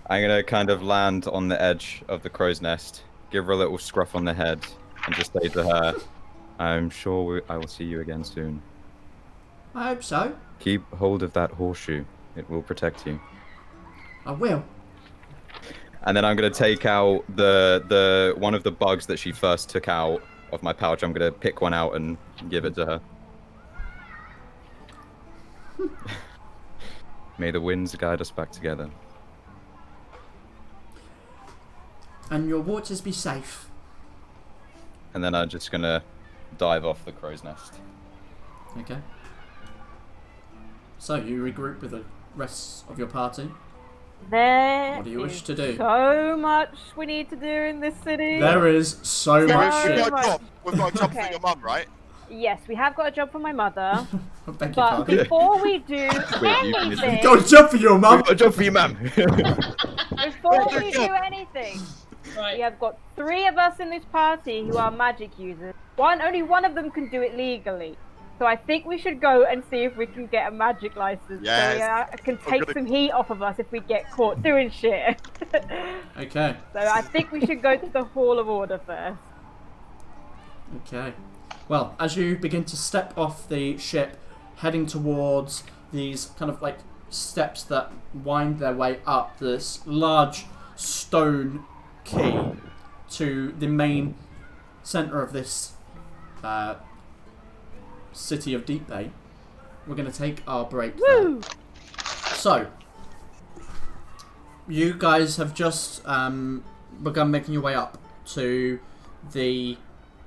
Speaker 5: I'm gonna kind of land on the edge of the crow's nest, give her a little scruff on the head, and just say to her, "I'm sure I will see you again soon.
Speaker 1: I hope so.
Speaker 5: Keep hold of that horseshoe; it will protect you."
Speaker 1: I will.
Speaker 5: And then I'm gonna take out the one of the bugs that she first took out of my pouch. I'm gonna pick one out and give it to her. May the winds guide us back together.
Speaker 1: And your waters be safe.
Speaker 5: And then I'm just gonna dive off the crow's nest.
Speaker 1: Okay. So you regroup with the rest of your party.
Speaker 4: There
Speaker 1: What do you wish to do?
Speaker 4: so much we need to do in this city.
Speaker 1: There is so much
Speaker 2: We've
Speaker 1: shit.
Speaker 2: got a job. We've got a job for
Speaker 4: Okay.
Speaker 2: your mum, right?
Speaker 4: Yes, we have got a job for my mother.
Speaker 1: Beg your
Speaker 4: But
Speaker 1: pardon.
Speaker 4: before we do anything,
Speaker 1: Got a job for your mum.
Speaker 5: Got a job for you, ma'am.
Speaker 4: before we do anything,
Speaker 3: Right.
Speaker 4: we have got 3 of us in this party who are magic users. Only one of them can do it legally. So I think we should go and see if we can get a magic license.
Speaker 2: Yes.
Speaker 4: So yeah, it can take some heat off of us if we get caught doing shit.
Speaker 1: Okay.
Speaker 4: So I think we should go to the Hall of Order first.
Speaker 1: Okay. Well, as you begin to step off the ship, heading towards these kind of like steps that wind their way up this large stone quay to the main center of this city of Deepbay, we're going to take our break there. So, you guys have just begun making your way up to the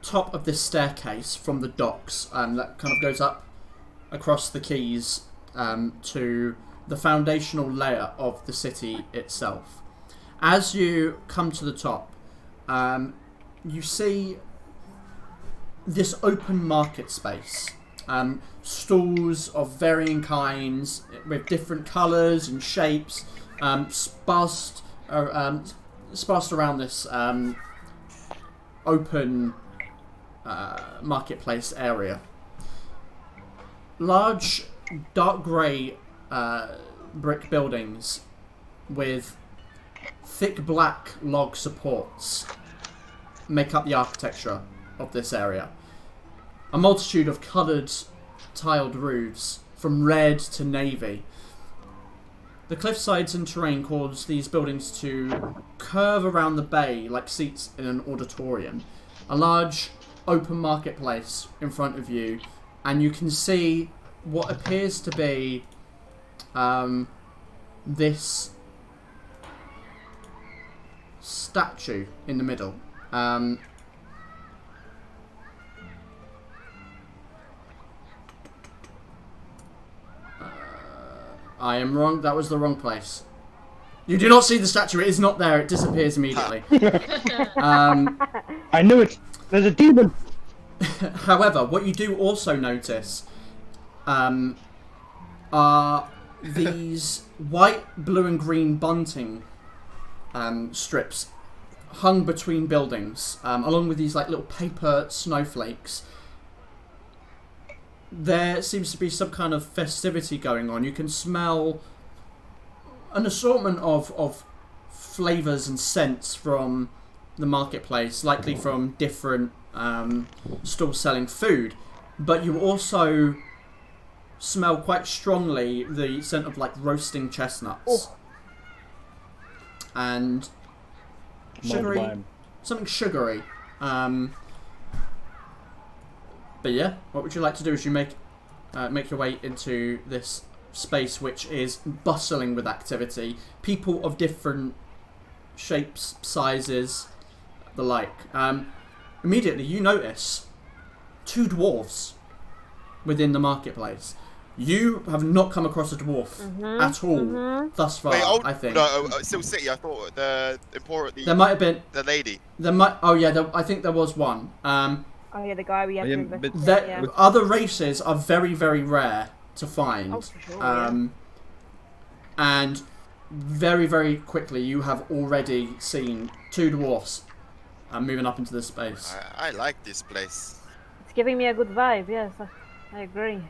Speaker 1: top of this staircase from the docks that kind of goes up across the quays to the foundational layer of the city itself. As you come to the top, you see this open market space. Stalls of varying kinds with different colours and shapes sparsed around this open marketplace area. Large dark grey brick buildings with thick black log supports make up the architecture of this area. A multitude of coloured tiled roofs from red to navy. The cliffsides and terrain cause these buildings to curve around the bay like seats in an auditorium. A large open marketplace in front of you, and you can see what appears to be this statue in the middle. I am wrong. That was the wrong place. You do not see the statue. It is not there. It disappears immediately.
Speaker 9: I knew it. There's a demon.
Speaker 1: However, what you do also notice are these white, blue, and green bunting strips hung between buildings, along with these like little paper snowflakes. There seems to be some kind of festivity going on. You can smell an assortment of flavours and scents from the marketplace, likely from different stalls selling food. But you also smell quite strongly the scent of like roasting chestnuts. And sugary, something sugary. But yeah, what would you like to do as you make your way into this space which is bustling with activity? People of different shapes, sizes, the like. immediately you notice 2 dwarves within the marketplace. You have not come across a dwarf at all thus far.
Speaker 2: Wait,
Speaker 1: I think.
Speaker 2: No, still city. I thought
Speaker 1: there might have been
Speaker 2: the lady.
Speaker 1: I think there was one.
Speaker 4: Oh yeah, the guy we have to investigate. Yeah.
Speaker 1: Other races are very, very rare to find.
Speaker 4: Oh, for sure,
Speaker 1: And very, very quickly you have already seen 2 dwarfs moving up into this space.
Speaker 2: I like this place.
Speaker 4: It's giving me a good vibe. Yes, I agree.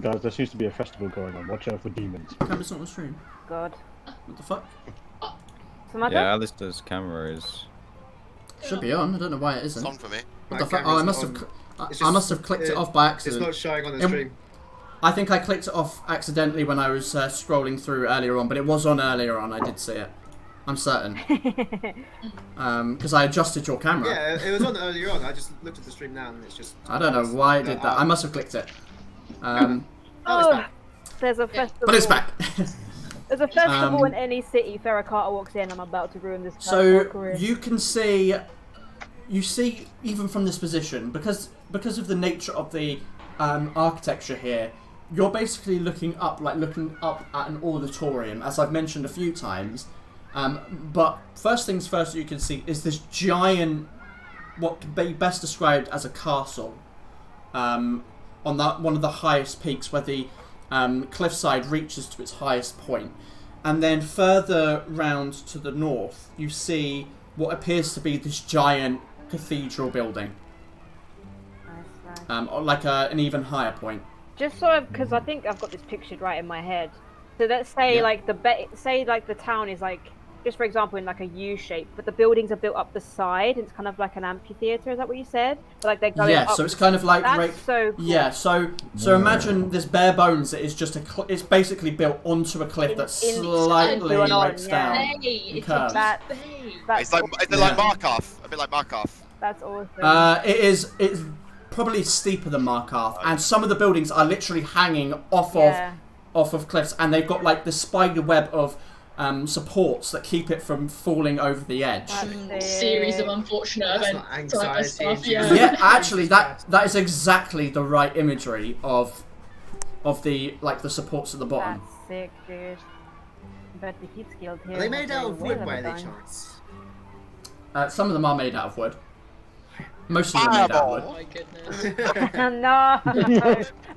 Speaker 7: Guys, there seems to be a festival going on. Watch out for demons.
Speaker 1: Camera's not on stream.
Speaker 4: God.
Speaker 1: What the fuck?
Speaker 4: What's the matter?
Speaker 5: Yeah, Alistair's camera is...
Speaker 1: Should be on. I don't know why it isn't.
Speaker 2: It's on for me.
Speaker 1: What the fuck? Oh, I must have clicked it off by accident.
Speaker 6: It's not showing on the stream.
Speaker 1: I think I clicked it off accidentally when I was scrolling through earlier on, but it was on earlier on. I did see it. I'm certain. Because I adjusted your camera.
Speaker 6: Yeah, it was on earlier on. I just looked at the stream now and it's just...
Speaker 1: I don't know why it did that. I must have clicked it.
Speaker 4: There's a festival.
Speaker 1: But it's back.
Speaker 4: There's a festival in any city. Fera Carta walks in. I'm about to ruin this.
Speaker 1: So
Speaker 4: career.
Speaker 1: you can see, even from this position, because of the nature of the architecture here, you're basically looking up at an auditorium, as I've mentioned a few times. But first things first, you can see is this giant, what can be best described as a castle, on one of the highest peaks where the cliffside reaches to its highest point. And then further round to the north, you see what appears to be this giant cathedral building. Like an even higher point.
Speaker 4: Just because I think I've got this pictured right in my head. So let's say the town is like, just for example, in like a U shape, but the buildings are built up the side. It's kind of like an amphitheater. Is that what you said? But like they're going up.
Speaker 1: So it's kind of like
Speaker 4: so cool.
Speaker 1: Yeah. So imagine this bare bones. It is just it's basically built onto a cliff that slightly slopes down.
Speaker 2: It's like Markov. A bit like Markov.
Speaker 4: That's awesome.
Speaker 1: It's probably steeper than Markov, and some of the buildings are literally hanging off of cliffs, and they've got like the spider web of supports that keep it from falling over the edge.
Speaker 3: Series of unfortunate events.
Speaker 1: Yeah, actually, that is exactly the right imagery of the supports at the bottom.
Speaker 4: That's sick, dude. But the heat skilled here.
Speaker 6: Are they made out of wood by any chance?
Speaker 1: Some of them are made out of wood. Most of them are made out of wood.
Speaker 3: Oh my
Speaker 4: goodness. No.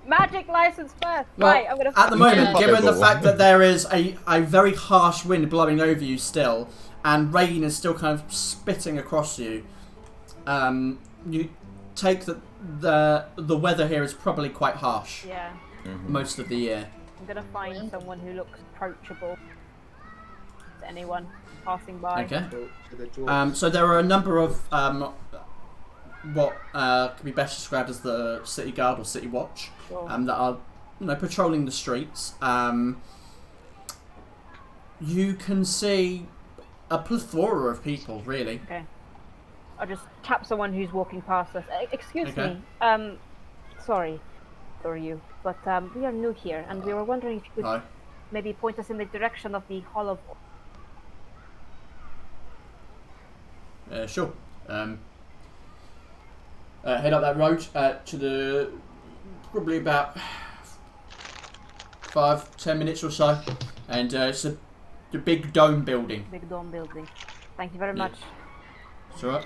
Speaker 4: Magic license first.
Speaker 1: Well,
Speaker 4: right, I'm gonna.
Speaker 1: At the moment, given the fact that there is a very harsh wind blowing over you still, and rain is still kind of spitting across you, you take that the weather here is probably quite harsh.
Speaker 4: Yeah.
Speaker 1: Most of the year.
Speaker 4: I'm gonna find someone who looks approachable to anyone passing by.
Speaker 1: Okay. So there are a number of what can be best described as the city guard or city watch, that are patrolling the streets. You can see a plethora of people, really.
Speaker 4: Okay. I'll just tap someone who's walking past us. Excuse me. Sorry for you, but we are new here, and we were wondering if you could maybe point us in the direction of the Hall of...
Speaker 1: Sure. Head up that road to the probably about 5-10 minutes or so, and it's the big dome building.
Speaker 4: Big dome building. Thank you very much.
Speaker 1: It's alright.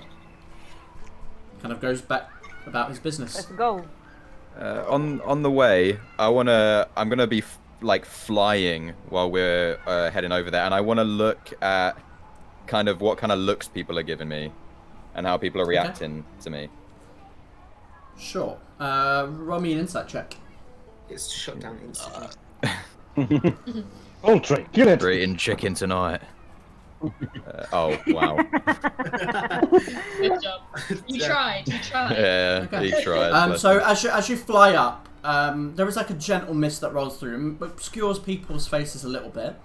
Speaker 1: Kind of goes back about his business.
Speaker 4: Let's go.
Speaker 5: On the way, I'm gonna be flying while we're heading over there, and I want to look at kind of what kind of looks people are giving me, and how people are reacting to me.
Speaker 1: Sure. Roll me an insight check.
Speaker 6: It's shut down instantly.
Speaker 7: Ultra, get it!
Speaker 5: We're eating chicken tonight. Oh, wow.
Speaker 3: Good job. You tried.
Speaker 5: Yeah, he tried.
Speaker 1: So as you fly up, there is like a gentle mist that rolls through and obscures people's faces a little bit.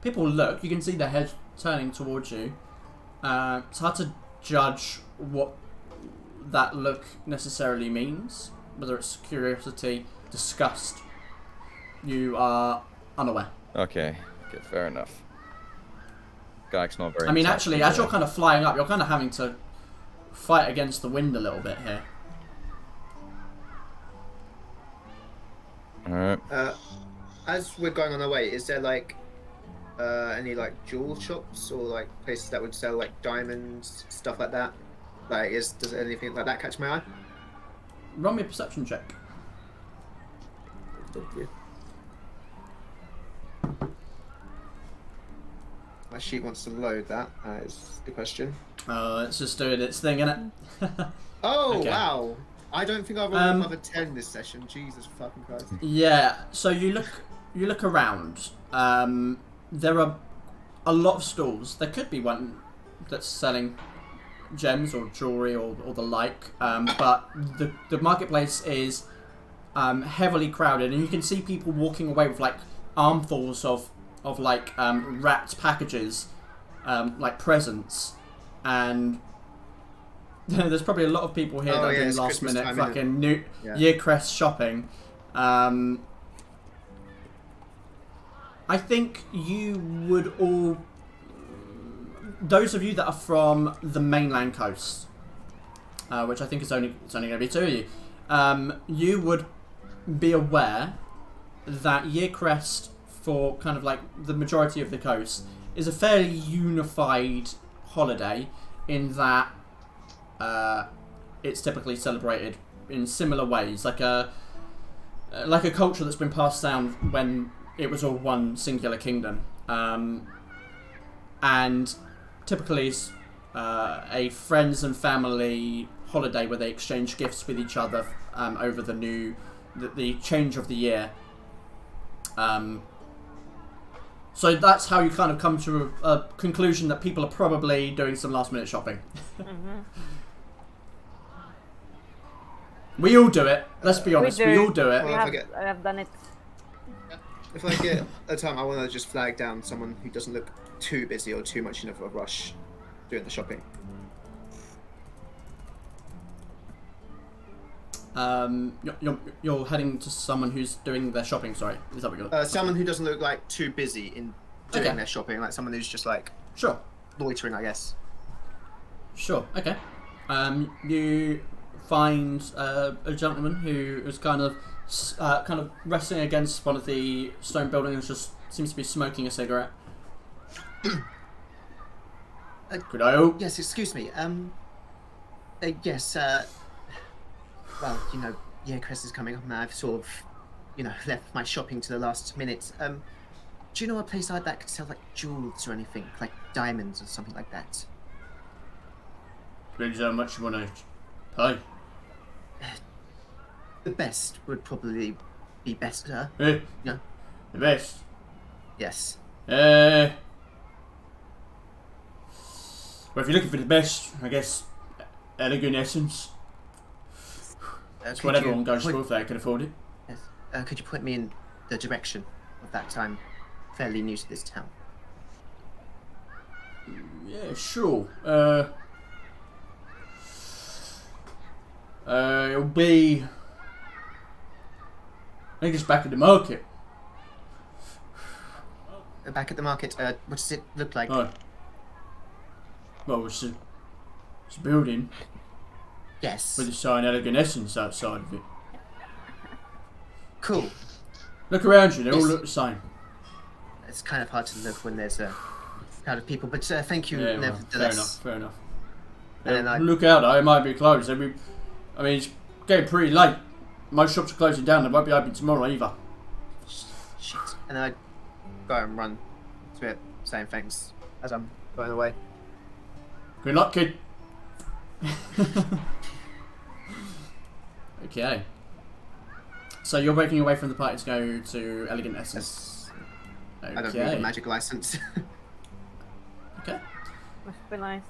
Speaker 1: People look. You can see their heads turning towards you. It's hard to judge what that look necessarily means, whether it's curiosity, disgust. You are unaware.
Speaker 5: Okay, fair enough. Skag's not very.
Speaker 1: I mean, actually, as you're kind of flying up, you're kind of having to fight against the wind a little bit here.
Speaker 5: Alright.
Speaker 6: As we're going on our way, is there like any like jewel shops or like places that would sell like diamonds, stuff like that? Like, does anything like that catch my eye?
Speaker 1: Roll me a perception check.
Speaker 6: Thank you. My sheet wants to load that. Is the question.
Speaker 1: It's just doing its thing, innit?
Speaker 6: Oh
Speaker 1: Okay.
Speaker 6: wow! I don't think I've rolled another 10 this session. Jesus fucking Christ.
Speaker 1: Yeah. So you look around. There are a lot of stalls. There could be one that's selling gems or jewelry or the like. But the marketplace is heavily crowded, and you can see people walking away with like armfuls of like wrapped packages, like presents, and there's probably a lot of people here that are doing last
Speaker 6: Christmas
Speaker 1: minute
Speaker 6: time,
Speaker 1: fucking year crest shopping. I think you would all, those of you that are from the mainland coast, which I think it's only going to be two of you, you would be aware that year crest for kind of like the majority of the coast is a fairly unified holiday in that it's typically celebrated in similar ways, like a culture that's been passed down when it was all one singular kingdom, and typically it's a friends and family holiday where they exchange gifts with each other over the change of the year. So that's how you kind of come to a conclusion that people are probably doing some last minute shopping. We all do it. Let's be honest. We all do it.
Speaker 6: Well,
Speaker 4: I have done it.
Speaker 6: If I get a time, I want to just flag down someone who doesn't look too busy or too much in a rush doing the shopping.
Speaker 1: You're heading to someone who's doing their shopping. Sorry, is that what you're?
Speaker 6: Someone who doesn't look like too busy in doing their shopping, like someone who's just like loitering, I guess.
Speaker 1: Sure. Okay. You find a gentleman who is kind of resting against one of the stone buildings, just seems to be smoking a cigarette. Could I help?
Speaker 6: Yes, excuse me. Yes. Well, year crest is coming up, and I've sort of, left my shopping to the last minute. Do you know a place like that could sell like jewels or anything, like diamonds or something like that?
Speaker 1: Depends how much you want to pay.
Speaker 6: The best would probably be better.
Speaker 1: The best?
Speaker 6: Yes.
Speaker 1: Well, if you're looking for the best, I guess elegant essence. That's what everyone goes for if they can afford it.
Speaker 6: Yes. Could you point me in the direction of that? I'm fairly new to this town.
Speaker 1: Yeah, sure. It'll be, I think it's back at the market.
Speaker 6: Back at the market. What does it look like?
Speaker 1: Oh. Well, it's a building.
Speaker 6: Yes.
Speaker 1: With a sign elegant essence outside of it.
Speaker 6: Cool.
Speaker 1: Look around you, they all look the same.
Speaker 6: It's kind of hard to look when there's a crowd of people, but thank you nevertheless.
Speaker 1: Fair enough.
Speaker 6: And then
Speaker 1: look out, it might be closed. I mean, it's getting pretty late. Most shops are closing down, they won't be open tomorrow either.
Speaker 6: Shit. And then I go and run to it, saying thanks as I'm going away.
Speaker 1: Good luck, kid. Okay. So you're breaking away from the party to go to Elegant Essence. Okay.
Speaker 6: I don't need a magic license.
Speaker 1: Okay.
Speaker 4: Must be nice.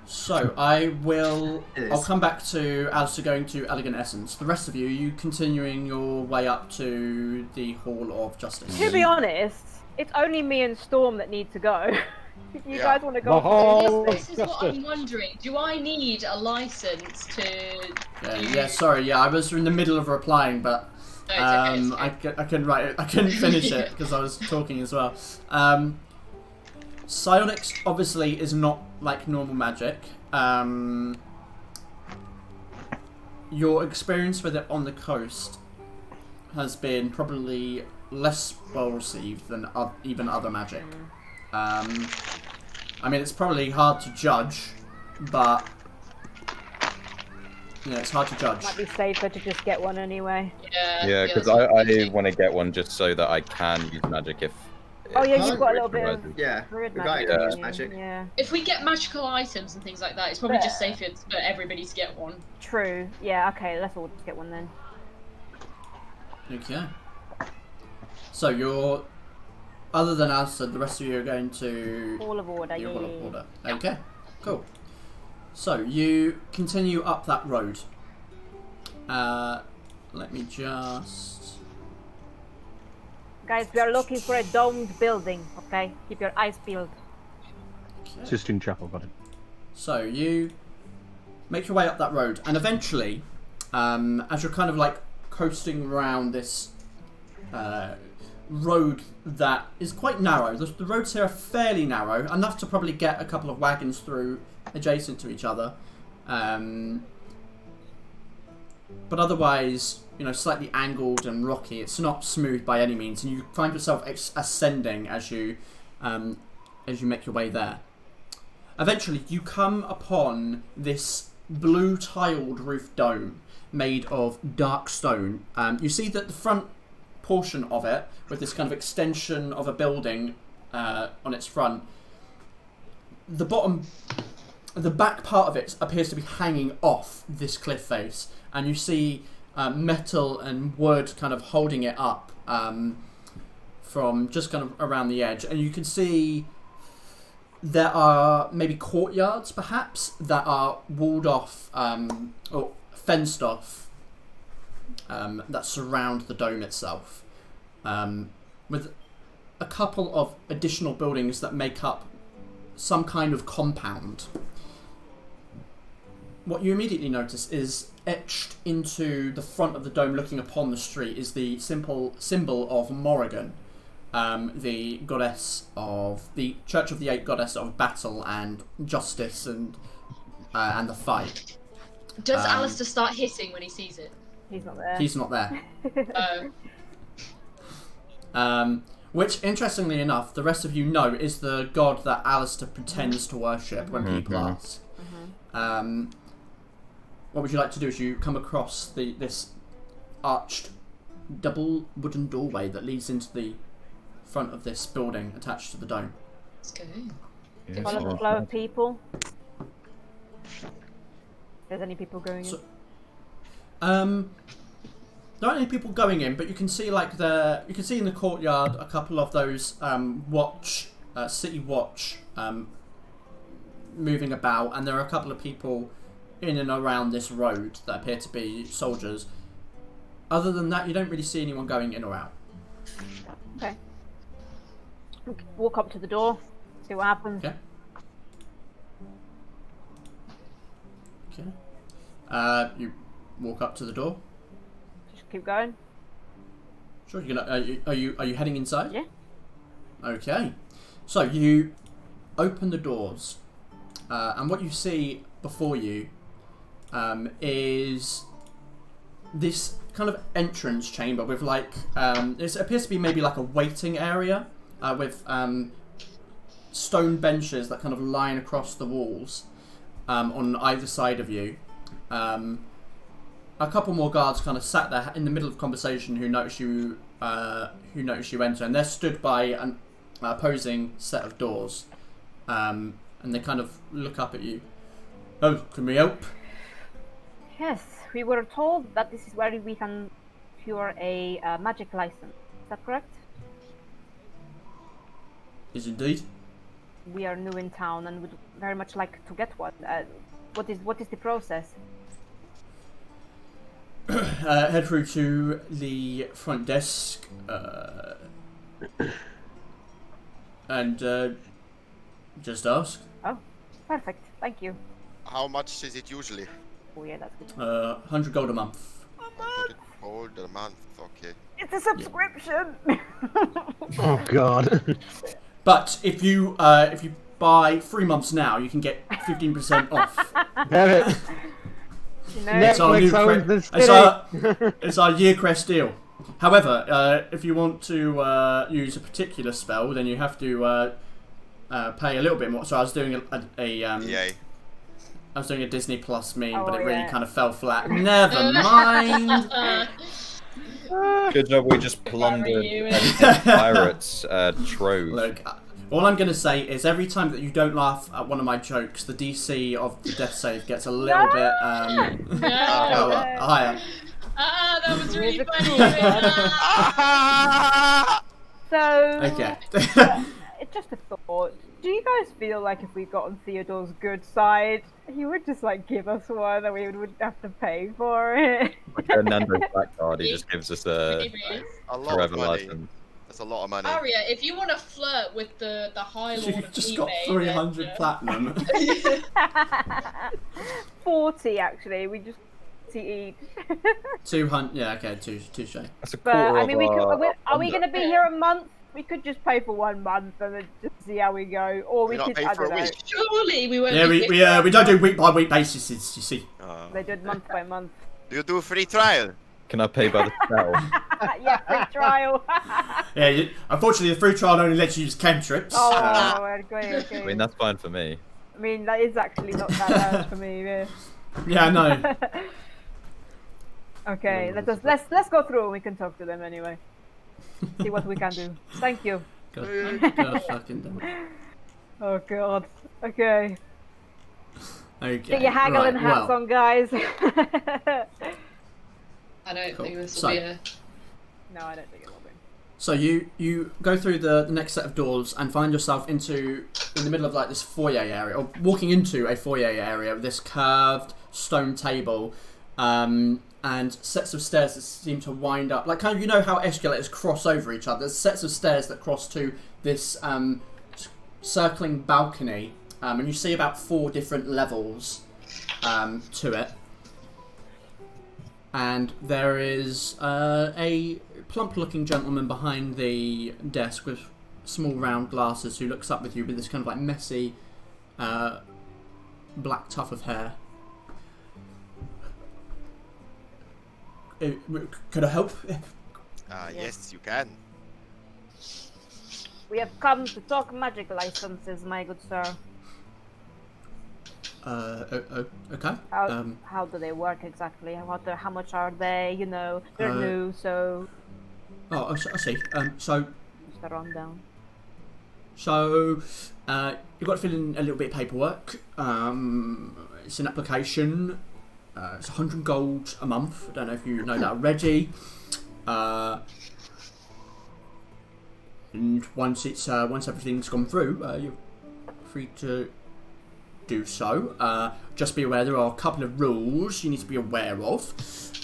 Speaker 1: So I'll come back to Alistair going to Elegant Essence. The rest of you continuing your way up to the Hall of Justice.
Speaker 4: To be honest, it's only me and Storm that need to go. You guys want to go?
Speaker 3: This is what I'm wondering. Do I need a license to?
Speaker 1: I was in the middle of replying, but I couldn't write it. I couldn't finish it because I was talking as well. Psionics obviously is not like normal magic. Your experience with it on the coast has been probably less well received than even other magic. I mean, it's probably hard to judge, but it's hard to judge.
Speaker 4: Might be safer to just get one anyway.
Speaker 5: Yeah, because I want to get one just so that I can use magic if.
Speaker 4: Oh yeah, you've got a little bit of
Speaker 6: the guy
Speaker 4: magic.
Speaker 6: can use magic.
Speaker 4: Yeah.
Speaker 3: If we get magical items and things like that, it's probably just safer for everybody to get one.
Speaker 4: True. Yeah. Okay. Let's all just get one then.
Speaker 1: Okay. So you're, other than us, the rest of you are going to
Speaker 4: Hall of Order.
Speaker 1: the Hall of Order. Okay. Cool. So you continue up that road. Let me just.
Speaker 4: Guys, we are looking for a domed building, okay? Keep your eyes peeled.
Speaker 1: Okay.
Speaker 7: Sistine Chapel, got it.
Speaker 1: So you make your way up that road, and eventually, as you're kind of like coasting around this road that is quite narrow, the roads here are fairly narrow, enough to probably get a couple of wagons through adjacent to each other. But otherwise, slightly angled and rocky. It's not smooth by any means, and you find yourself ascending as you make your way there. Eventually, you come upon this blue tiled roof dome made of dark stone. You see that the front portion of it, with this kind of extension of a building on its front, the back part of it appears to be hanging off this cliff face, and you see metal and wood kind of holding it up from just kind of around the edge, and you can see there are maybe courtyards perhaps that are walled off or fenced off that surround the dome itself, with a couple of additional buildings that make up some kind of compound. What you immediately notice is etched into the front of the dome, looking upon the street, is the symbol of Morrigan, the goddess of the Church of the Eight, goddess of battle and justice and the fight.
Speaker 3: Does Alistair start hissing when he sees it?
Speaker 4: He's not there.
Speaker 1: He's not there.
Speaker 3: Oh.
Speaker 1: Which, interestingly enough, the rest of you know is the god that Alistair pretends to worship when people ask. What would you like to do as you come across this arched double wooden doorway that leads into the front of this building attached to the dome?
Speaker 3: Let's go.
Speaker 4: Follow the flow of people. There's any people going in?
Speaker 1: There aren't any people going in, but you can see in the courtyard a couple of those city watch moving about, and there are a couple of people in and around this road that appear to be soldiers. Other than that, you don't really see anyone going in or out.
Speaker 4: Okay. Walk up to the door, see what happens.
Speaker 1: Okay. You walk up to the door.
Speaker 4: Just keep going.
Speaker 1: Sure. Are you heading inside?
Speaker 4: Yeah.
Speaker 1: Okay. So you open the doors, and what you see before you is this kind of entrance chamber with it appears to be maybe like a waiting area with stone benches that kind of line across the walls on either side of you. A couple more guards kind of sat there in the middle of conversation who notice you enter, and they're stood by an opposing set of doors, and they kind of look up at you. Oh, can we help?
Speaker 4: Yes, we were told that this is where we can secure a magic license. Is that correct?
Speaker 1: Is indeed.
Speaker 4: We are new in town and would very much like to get one. What is the process?
Speaker 1: Head through to the front desk and just ask.
Speaker 4: Oh, perfect. Thank you.
Speaker 2: How much is it usually?
Speaker 4: Oh yeah, that's good.
Speaker 1: 100 gold a month.
Speaker 2: 100 gold a month, okay.
Speaker 4: It's a subscription!
Speaker 7: Oh god.
Speaker 1: But if you buy 3 months now, you can get 15% off.
Speaker 9: Damn it.
Speaker 1: It's our new it's our year crest deal. However, if you want to use a particular spell, then you have to pay a little bit more. So I was doing I was doing a Disney Plus meme, but it really kind of fell flat. Never mind.
Speaker 5: Good job, we just plundered pirates' trove.
Speaker 1: Look, all I'm going to say is every time that you don't laugh at one of my jokes, the DC of the death save gets a little bit higher.
Speaker 3: That was really funny.
Speaker 4: So,
Speaker 1: okay.
Speaker 4: It's just a thought. Do you guys feel like if we got on Theodore's good side, he would just like give us one and we wouldn't have to pay for it?
Speaker 5: Like a Nando's black card, he just gives us a
Speaker 2: lot of money.
Speaker 5: license.
Speaker 2: That's a lot of money.
Speaker 3: Aria, if you want to flirt with the High Lord
Speaker 1: You've
Speaker 3: of
Speaker 1: just
Speaker 3: Deepbay,
Speaker 1: got 300 platinum.
Speaker 4: 40 actually, we just each.
Speaker 1: 200, yeah, okay, touche.
Speaker 5: That's a
Speaker 4: But
Speaker 5: quarter
Speaker 4: I mean, are we
Speaker 5: of
Speaker 4: going to be here a month? We could just pay for 1 month and then just see how we go, or we could. I don't know.
Speaker 3: Surely we won't.
Speaker 1: Yeah, we don't do week by week basis. You see.
Speaker 4: They did month by month.
Speaker 2: Do you do free trial?
Speaker 5: Can I pay by the spell?
Speaker 4: Yeah, free trial.
Speaker 1: Yeah, unfortunately, the free trial only lets you use cantrips.
Speaker 4: Oh, okay.
Speaker 5: I mean, that's fine for me.
Speaker 4: I mean, that is actually not that bad for me. Yeah.
Speaker 1: Yeah, I know.
Speaker 4: Okay, let's go through and we can talk to them anyway. See what we can do. Thank you.
Speaker 1: God fucking damn it.
Speaker 4: Oh god. Okay.
Speaker 1: Okay.
Speaker 4: Get your haggling hats on, guys.
Speaker 3: I don't think this will be a...
Speaker 4: No, I don't think it will be.
Speaker 1: So you go through the next set of doors and find yourself in the middle of like this foyer area, or walking into a foyer area with this curved stone table, and sets of stairs that seem to wind up, like kind of, you know how escalators cross over each other. There's sets of stairs that cross to this circling balcony, and you see about 4 different levels to it. And there is a plump-looking gentleman behind the desk with small round glasses who looks up with you with this kind of like messy black tuft of hair. Could I help?
Speaker 2: Yes, you can.
Speaker 4: We have come to talk magic licenses, my good sir.
Speaker 1: Okay.
Speaker 4: How do they work exactly? How much are they? You know, they're new, so.
Speaker 1: Oh, I see. So.
Speaker 4: Just a rundown.
Speaker 1: So, you've got to fill in a little bit of paperwork. It's an application. It's 100 gold a month. I don't know if you know that already. And once everything's gone through, you're free to do so. Just be aware there are a couple of rules you need to be aware of.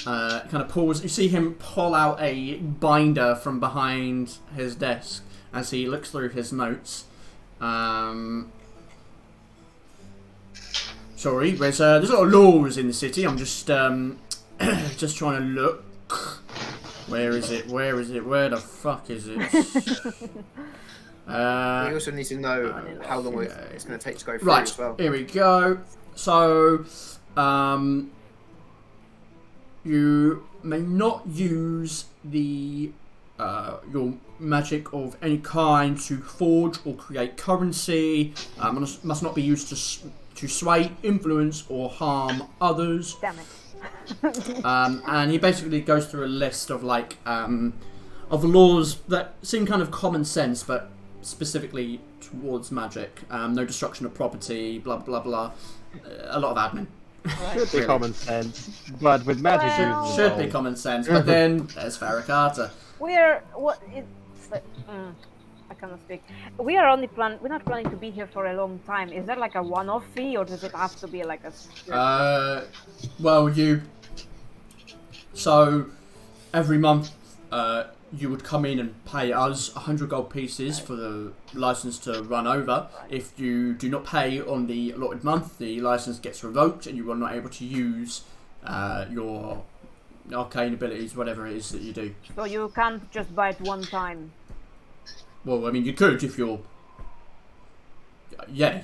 Speaker 1: Kind of pulls. You see him pull out a binder from behind his desk as he looks through his notes. Sorry, there's a lot of laws in the city. I'm just just trying to look. Where is it? Where the fuck is it?
Speaker 6: We also need to know how long it's going to take to go through as well.
Speaker 1: Here we go. So, you may not use the your magic of any kind to forge or create currency. Must not be used to sway, influence, or harm others.
Speaker 4: Damn it.
Speaker 1: And he basically goes through a list of like of laws that seem kind of common sense, but specifically towards magic. No destruction of property, blah blah blah. A lot of admin.
Speaker 9: Should be common sense, but with magic
Speaker 1: should be common sense. But then there's Fera Carta.
Speaker 4: I cannot speak. We're not planning to be here for a long time. Is there like a one-off fee, or does it have to be like a?
Speaker 1: Well, so every month you would come in and pay us 100 gold pieces for the license to run over. If you do not pay on the allotted month, the license gets revoked and you are not able to use your arcane abilities, whatever it is that you do.
Speaker 4: So you can't just buy it one time.
Speaker 1: Well, I mean, you could if you're yeah.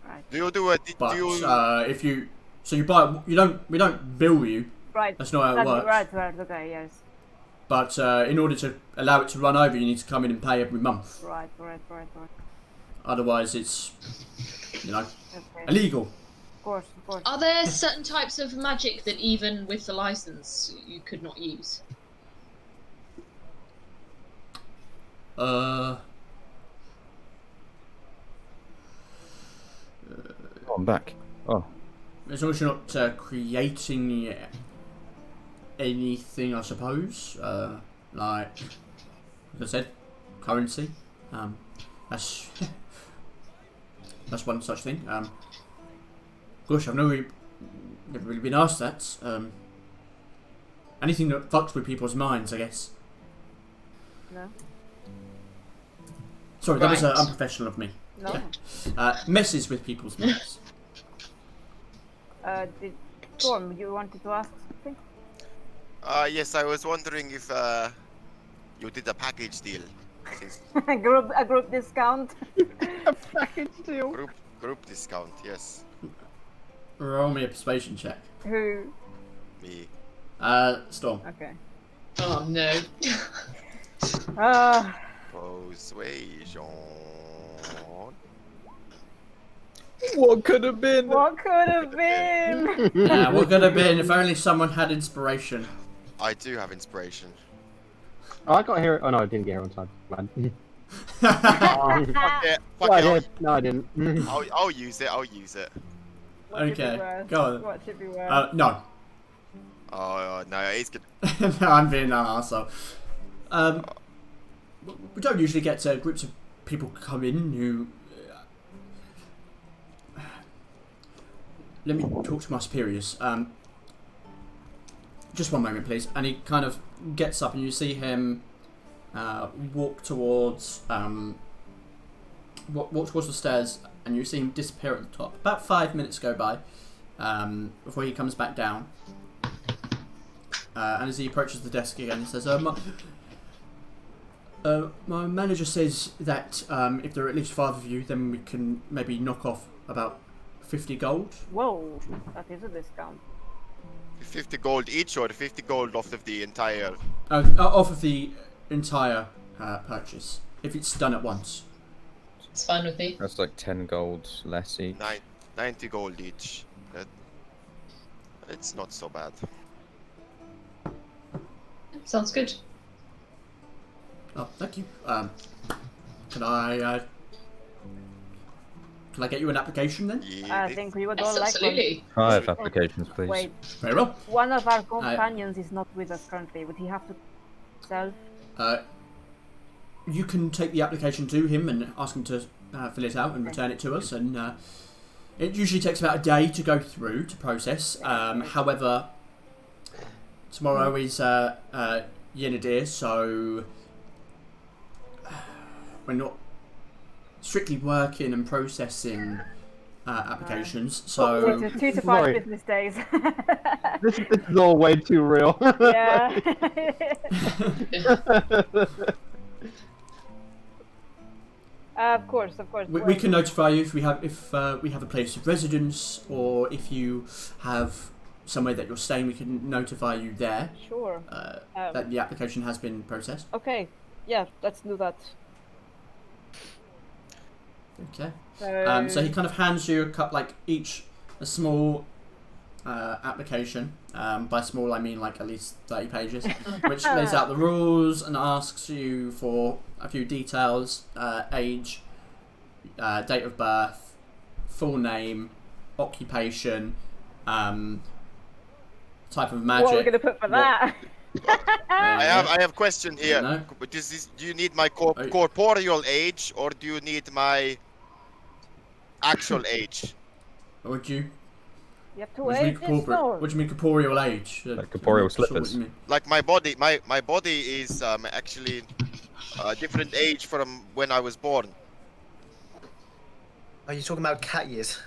Speaker 4: Right.
Speaker 2: Do you do it?
Speaker 1: But
Speaker 2: do you...
Speaker 1: if you buy, we don't bill you.
Speaker 4: Right.
Speaker 1: That's not how it works.
Speaker 4: Right. Okay. Yes.
Speaker 1: But in order to allow it to run over, you need to come in and pay every month.
Speaker 4: Right.
Speaker 1: Otherwise, it's
Speaker 4: Okay.
Speaker 1: illegal.
Speaker 4: Of course.
Speaker 3: Are there certain types of magic that even with the license you could not use?
Speaker 5: Oh, I'm back. Oh.
Speaker 1: As long as you're not creating anything, I suppose. Like I said, currency. That's that's one such thing. Gosh, I've never really been asked that. Anything that fucks with people's minds, I guess.
Speaker 4: No.
Speaker 1: Sorry, that was unprofessional of me.
Speaker 4: No.
Speaker 1: Yeah. Messes with people's minds.
Speaker 4: Storm, you wanted to ask something?
Speaker 2: Yes, I was wondering if you did a package deal.
Speaker 4: A group discount.
Speaker 9: A package deal.
Speaker 2: Group discount, yes.
Speaker 1: Roll me a persuasion check.
Speaker 4: Who?
Speaker 2: Me.
Speaker 1: Storm.
Speaker 4: Okay.
Speaker 3: Oh no.
Speaker 2: Persuasion.
Speaker 5: What could have been?
Speaker 4: What could have been?
Speaker 1: What could have been if only someone had inspiration.
Speaker 2: I do have inspiration.
Speaker 9: Oh, I got here. Oh no, I didn't get here on time. Man.
Speaker 2: Fuck it.
Speaker 9: No, I did. No, I didn't.
Speaker 2: I'll use it. I'll use it.
Speaker 1: Okay, go on.
Speaker 4: What should be worse?
Speaker 1: No.
Speaker 2: Oh no, it's good.
Speaker 1: No, I'm being an arsehole. We don't usually get groups of people come in who... Let me talk to my superiors. Just one moment, please. And he kind of gets up and you see him walk towards the stairs, and you see him disappear at the top. About 5 minutes go by before he comes back down. And as he approaches the desk again, he says, my manager says that if there are at least 5 of you, then we can maybe knock off about 50 gold.
Speaker 4: Whoa, that is a discount.
Speaker 2: 50 gold each, or 50 gold off of the entire...
Speaker 1: Off of the entire purchase, if it's done at once.
Speaker 3: It's fine with me.
Speaker 5: That's like 10 gold less each.
Speaker 2: 90 gold each. It's not so bad.
Speaker 3: Sounds good.
Speaker 1: Oh, thank you. Can I get you an application then?
Speaker 4: I think we would
Speaker 3: Yes,
Speaker 4: all like one.
Speaker 3: absolutely.
Speaker 5: 5 applications, please.
Speaker 4: Wait,
Speaker 1: Very well.
Speaker 4: one of our companions is not with us currently. Would he have to self?
Speaker 1: You can take the application to him and ask him to fill it out and return it to us, and it usually takes about a day to go through to process. However, tomorrow is Yenadir, so we're not strictly working and processing applications. So
Speaker 4: 2 to 5 business days.
Speaker 9: This is all way too real.
Speaker 4: Yeah. Of course.
Speaker 1: we can notify you if we have a place of residence, or if you have somewhere that you're staying. We can notify you there.
Speaker 4: Sure.
Speaker 1: That the application has been processed.
Speaker 4: Okay. Yeah, let's do that.
Speaker 1: Okay. So he kind of hands you a small application. By small, I mean like at least 30 pages, which lays out the rules and asks you for a few details: age, date of birth, full name, occupation, type of magic.
Speaker 4: What are we gonna put for that?
Speaker 2: I have a question here.
Speaker 1: No.
Speaker 2: Do you need my corporeal age, or do you need my actual age?
Speaker 1: What would you?
Speaker 4: You have to
Speaker 1: What do you
Speaker 4: wait.
Speaker 1: mean corporeal? What do you mean corporeal age?
Speaker 5: Like corporeal
Speaker 1: I'm not sure
Speaker 5: slippers.
Speaker 1: what you mean.
Speaker 2: Like my body is actually a different age from when I was born.
Speaker 6: Are you talking about cat years?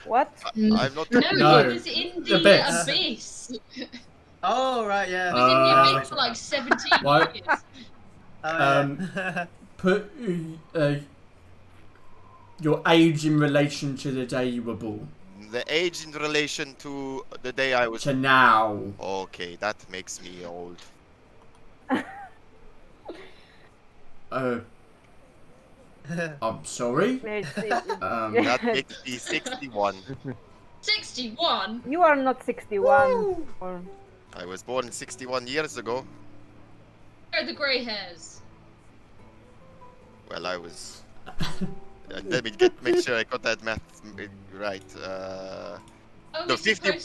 Speaker 4: What?
Speaker 2: I'm not.
Speaker 3: No,
Speaker 1: No.
Speaker 3: it was in the
Speaker 1: Abyss.
Speaker 3: abyss.
Speaker 6: Oh, right, yeah.
Speaker 3: It was in the abyss for like 17
Speaker 1: Why-
Speaker 3: years.
Speaker 6: Oh, yeah.
Speaker 1: Put your age in relation to the day you were born.
Speaker 2: The age in relation to the day I was...
Speaker 1: To now.
Speaker 2: Okay, that makes me old.
Speaker 1: I'm sorry.
Speaker 2: That makes me 61.
Speaker 3: 61?
Speaker 4: You are not 61.
Speaker 2: I was born 61 years ago.
Speaker 3: Where are the grey hairs?
Speaker 2: Well, I was... let me make sure I got that math right. No, 51.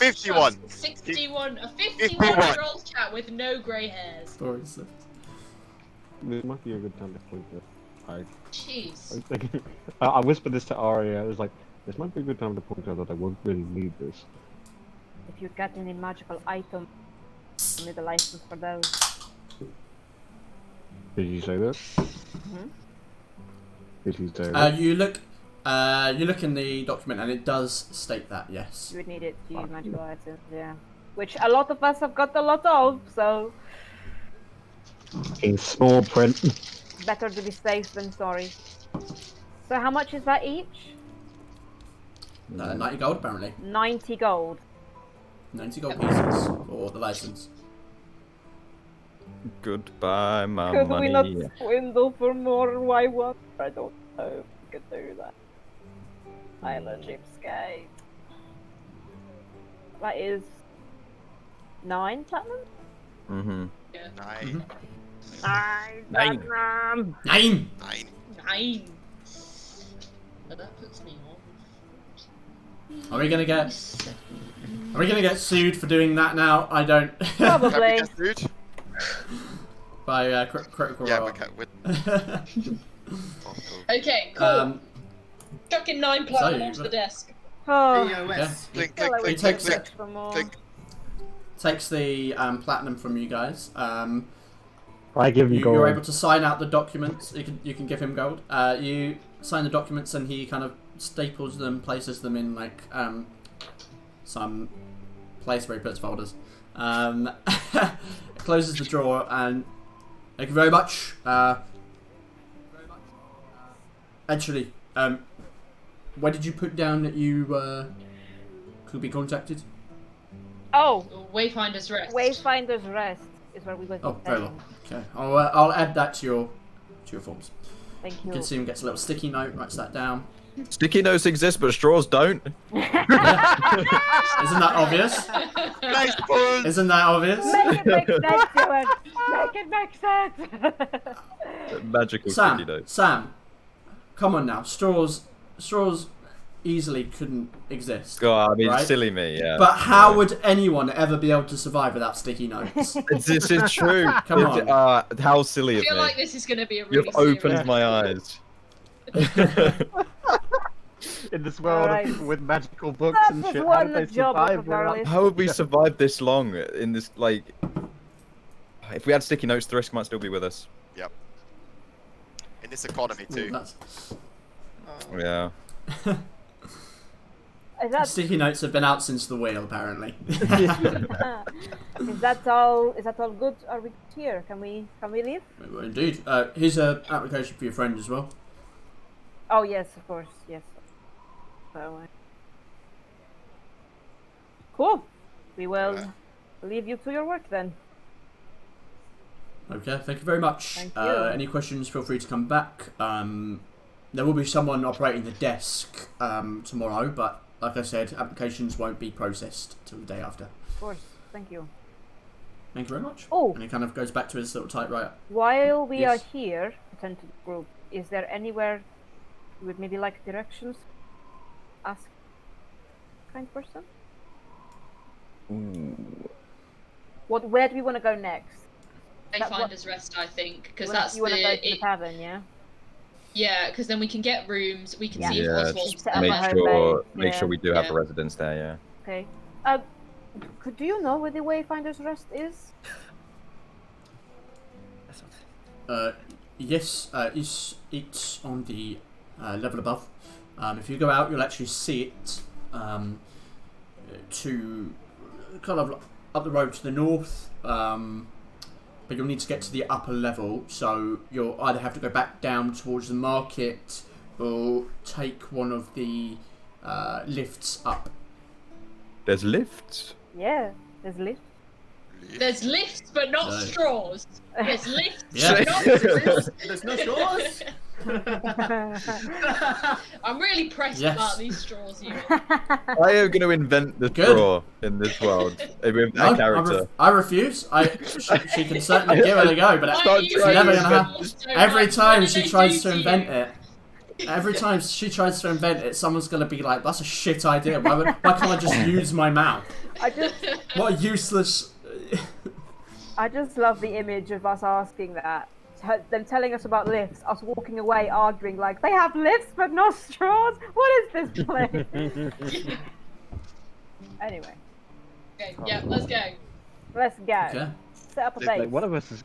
Speaker 3: 61. A 51-year-old cat with no grey hairs.
Speaker 7: This might be a good time to point that.
Speaker 3: Jeez.
Speaker 7: I whispered this to Aria. I was like, this might be a good time to point out that I won't really need this.
Speaker 4: If you get any magical item, you need a license for those.
Speaker 7: Did you say that?
Speaker 4: Mm-hmm.
Speaker 7: Did you say that?
Speaker 1: You look in the document and it does state that, yes.
Speaker 4: You would need it to use magical items, yeah. Which a lot of us have got a lot of, so...
Speaker 7: In small print.
Speaker 4: Better to be safe than sorry. So how much is that each?
Speaker 1: 90 gold, apparently.
Speaker 4: 90 gold.
Speaker 1: 90 gold pieces for the license.
Speaker 5: Goodbye, my
Speaker 4: Could
Speaker 5: money.
Speaker 4: we not swindle for more? Why what? I don't know if we could do that. Island cheapskate. That is 9 platinum?
Speaker 5: Mm-hmm.
Speaker 3: Yeah.
Speaker 2: 9.
Speaker 4: 9 platinum!
Speaker 1: 9!
Speaker 3: 9. But that puts me on.
Speaker 1: Are we gonna get sued for doing that now? I don't.
Speaker 4: Probably.
Speaker 1: By critical
Speaker 2: Yeah,
Speaker 1: role.
Speaker 3: Okay, cool. Chucking 9 platinum onto the desk.
Speaker 4: Oh,
Speaker 2: Clink,
Speaker 4: still I
Speaker 2: clink,
Speaker 4: would
Speaker 2: clink, clink,
Speaker 4: expect for more.
Speaker 2: clink.
Speaker 1: Takes the platinum from you guys.
Speaker 7: I give him gold.
Speaker 1: You're able to sign out the documents. You can give him gold. You sign the documents and he kind of staples them, places them in like some place where he puts folders. Closes the drawer and thank you very much. Actually, where did you put down that you could be contacted?
Speaker 4: Oh!
Speaker 3: Wayfinder's Rest.
Speaker 4: Wayfinder's Rest is where we were.
Speaker 1: Oh, very well. Okay, I'll add that to your forms.
Speaker 4: Thank
Speaker 1: You
Speaker 4: you.
Speaker 1: can see him gets a little sticky note, writes that down.
Speaker 5: Sticky notes exist, but straws don't.
Speaker 1: Isn't that obvious?
Speaker 2: Nice pull.
Speaker 1: Isn't that obvious?
Speaker 4: Make it make sense, Stuart! Make it make sense!
Speaker 5: Magical sticky notes.
Speaker 1: Sam, come on now. Straws easily couldn't exist.
Speaker 5: God, I mean,
Speaker 1: right?
Speaker 5: silly me, yeah.
Speaker 1: But how would anyone ever be able to survive without sticky notes?
Speaker 5: This is true.
Speaker 1: Come on.
Speaker 5: How silly
Speaker 3: I
Speaker 5: of
Speaker 3: feel
Speaker 5: me.
Speaker 3: like this is going to be a really
Speaker 5: You've opened my eyes.
Speaker 7: In this world
Speaker 4: Alright.
Speaker 7: of people with magical books
Speaker 4: That
Speaker 7: and
Speaker 4: was
Speaker 7: shit,
Speaker 4: one
Speaker 7: how did they
Speaker 4: job of
Speaker 7: survive
Speaker 4: a girl
Speaker 7: without...
Speaker 4: is-
Speaker 5: How would we survive this long in this, like... If we had sticky notes, the risk might still be with us.
Speaker 2: Yep. In this economy too.
Speaker 5: Yeah.
Speaker 4: Is that,
Speaker 1: Sticky notes have been out since the wheel, apparently.
Speaker 4: is that all? Is that all good? Are we here? Can we leave?
Speaker 1: Indeed. Here's an application for your friend as well.
Speaker 4: Oh yes, of course, yes. So, cool. We will leave you to your work then.
Speaker 1: Okay, thank you very much.
Speaker 4: Thank you.
Speaker 1: Any questions, feel free to come back. There will be someone operating the desk tomorrow, but like I said, applications won't be processed till the day after.
Speaker 4: Of course. Thank you.
Speaker 1: Thank you very much.
Speaker 4: Oh.
Speaker 1: And he kind of goes back to his little typewriter.
Speaker 4: While we
Speaker 1: Yes.
Speaker 4: are here, attend to the group, is there anywhere you would maybe like directions? Ask kind person?
Speaker 5: Ooh.
Speaker 4: Where do we want to go next?
Speaker 3: Wayfinder's Rest, I think, because
Speaker 4: You wanna-
Speaker 3: that's
Speaker 4: you want to go to the
Speaker 3: it,
Speaker 4: tavern, yeah?
Speaker 3: yeah, because then we can get rooms. We can
Speaker 4: Yeah.
Speaker 3: see if
Speaker 5: Yeah,
Speaker 3: Oswald's
Speaker 5: just
Speaker 4: Set up
Speaker 5: make
Speaker 4: a home
Speaker 5: sure,
Speaker 4: base,
Speaker 5: make
Speaker 4: yeah.
Speaker 5: sure we do have
Speaker 3: Yeah.
Speaker 5: a residence there, yeah.
Speaker 4: Okay. Do you know where the Wayfinder's Rest is?
Speaker 1: Yes, it's on the level above. If you go out, you'll actually see it to kind of up the road to the north. But you'll need to get to the upper level, so you'll either have to go back down towards the market, will take one of the lifts up.
Speaker 5: There's lifts?
Speaker 4: Yeah, there's lifts.
Speaker 3: There's lifts, but not straws. There's lifts,
Speaker 1: Yeah.
Speaker 3: but not straws.
Speaker 6: There's no straws.
Speaker 3: I'm really pressed about these straws, you.
Speaker 5: I am going to invent the straw in this world with that character.
Speaker 1: I refuse. She can certainly give it a go, but it's never going to happen. Every time she tries to invent it, someone's going to be like, "That's a shit idea. Why can't I just use my mouth?" What a useless.
Speaker 4: I just love the image of us asking that. Them telling us about lifts, us walking away arguing like, they have lifts but no straws? What is this place? Anyway.
Speaker 3: Okay, yeah, let's go.
Speaker 4: Let's go.
Speaker 1: Okay.
Speaker 4: Set up a base.
Speaker 9: Like, one of us is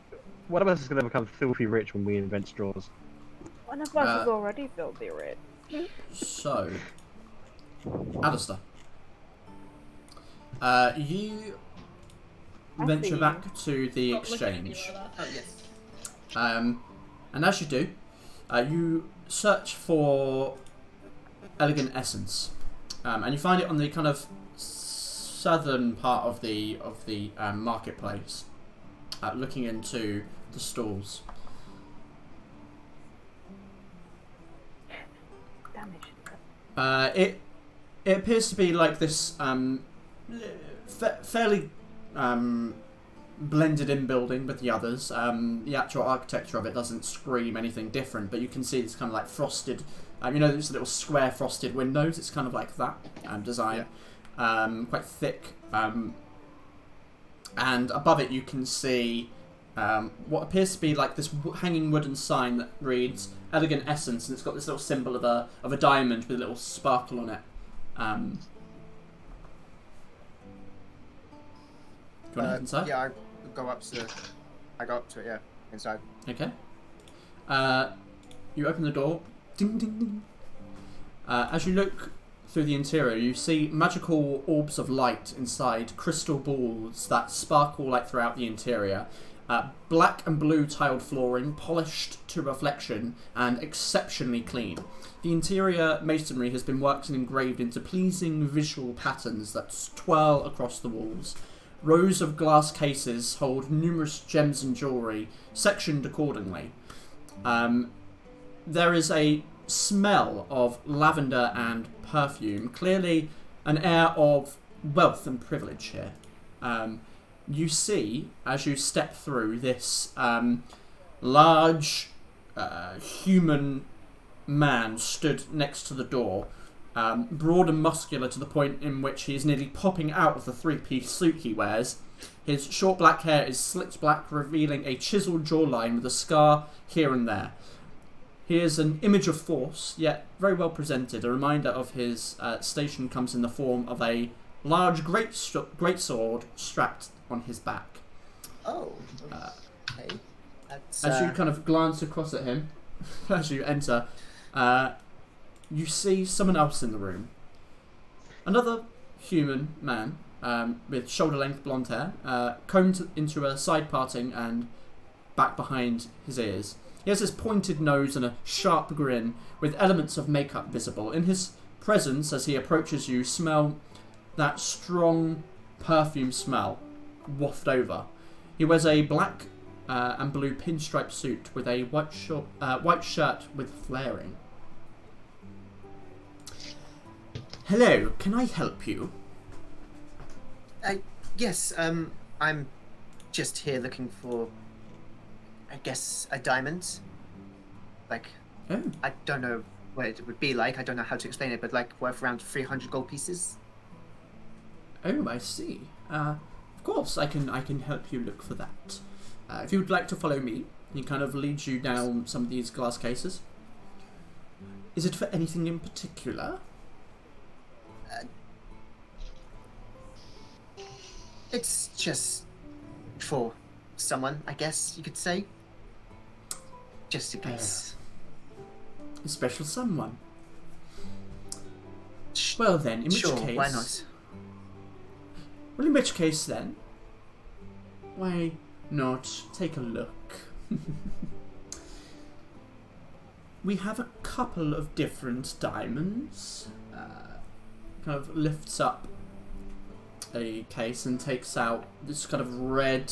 Speaker 9: going to become filthy rich when we invent straws.
Speaker 4: One of us is already filthy rich.
Speaker 1: So, Alistair, you venture back to the exchange.
Speaker 6: Oh, yes.
Speaker 1: And as you do, you search for elegant essence, and you find it on the kind of southern part of the marketplace, looking into the stalls. It appears to be like this fairly blended in building with the others. The actual architecture of it doesn't scream anything different, but you can see it's kind of like frosted. Those little square frosted windows. It's kind of like that design, quite thick. And above it, you can see what appears to be like this hanging wooden sign that reads "Elegant Essence," and it's got this little symbol of a diamond with a little sparkle on it. Do you want to head inside?
Speaker 6: Yeah, I go up to it. Yeah, inside.
Speaker 1: Okay. You open the door. Ding ding ding. As you look through the interior, you see magical orbs of light inside crystal balls that sparkle like throughout the interior. Black and blue tiled flooring, polished to reflection, and exceptionally clean. The interior masonry has been worked and engraved into pleasing visual patterns that twirl across the walls. Rows of glass cases hold numerous gems and jewellery, sectioned accordingly. There is a smell of lavender and perfume, clearly an air of wealth and privilege here. You see, as you step through, this large human man stood next to the door, broad and muscular to the point in which he is nearly popping out of the three-piece suit he wears. His short black hair is slicked back, revealing a chiseled jawline with a scar here and there. He is an image of force, yet very well presented. A reminder of his station comes in the form of a large great sword strapped on his back.
Speaker 6: Oh, okay.
Speaker 1: As you kind of glance across at him, as you enter, you see someone else in the room. Another human man with shoulder-length blonde hair, combed into a side parting and back behind his ears. He has this pointed nose and a sharp grin with elements of makeup visible. In his presence, as he approaches you, smell that strong perfume smell waft over. He wears a black and blue pinstripe suit with a white shirt with flaring. Hello, can I help you?
Speaker 6: Yes, I'm just here looking for, I guess, a diamond. Like, I don't know what it would be like. I don't know how to explain it, but like worth around 300 gold pieces.
Speaker 1: Oh, I see. Of course, I can help you look for that. If you would like to follow me, he kind of leads you down some of these glass cases. Is it for anything in particular?
Speaker 6: It's just for someone, I guess you could say. Just in case.
Speaker 1: A special someone. Well then, in which case...
Speaker 6: why not?
Speaker 1: Well, in which case then, why not take a look? We have a couple of different diamonds. Kind of lifts up a case and takes out this kind of red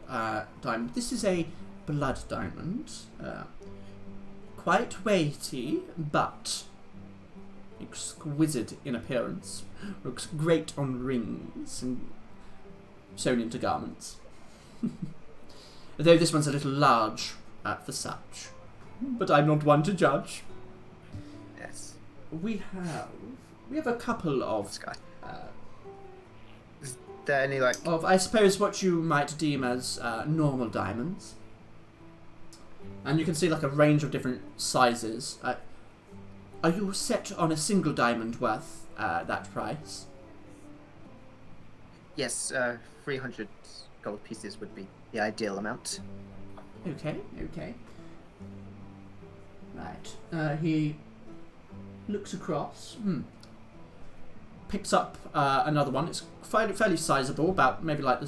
Speaker 1: diamond. This is a blood diamond. Quite weighty, but exquisite in appearance. Looks great on rings and sewn into garments. Though this one's a little large for such. But I'm not one to judge.
Speaker 6: Yes.
Speaker 1: We have a couple of
Speaker 6: Is there any like
Speaker 1: of, I suppose, what you might deem as normal diamonds. And you can see like a range of different sizes. Are you set on a single diamond worth that price?
Speaker 6: Yes, 300 gold pieces would be the ideal amount.
Speaker 1: Okay. Right. He looks across. Picks up another one. It's fairly sizable, about maybe like the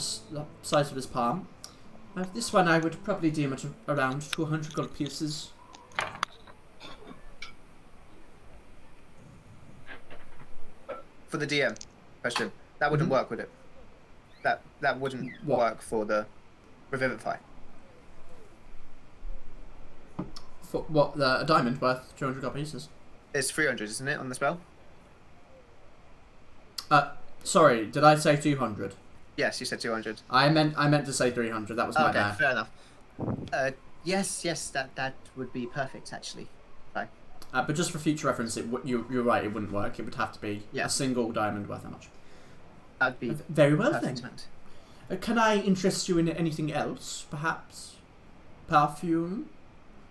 Speaker 1: size of his palm. This one I would probably deem at around 200 gold pieces.
Speaker 6: For the DM question, that wouldn't work, would it? That wouldn't work for the Revivify.
Speaker 1: For what, a diamond worth 200 gold pieces?
Speaker 6: It's 300, isn't it, on the spell?
Speaker 1: Sorry, did I say 200?
Speaker 6: Yes, you said 200.
Speaker 1: I meant to say 300. That was my bad.
Speaker 6: Fair enough. Yes, that would be perfect, actually. Right.
Speaker 1: But just for future reference, you're right. It wouldn't work. It would have to be a single diamond worth how much?
Speaker 6: That'd be
Speaker 1: very well
Speaker 6: perfect.
Speaker 1: Then. Can I interest you in anything else, perhaps? Perfume?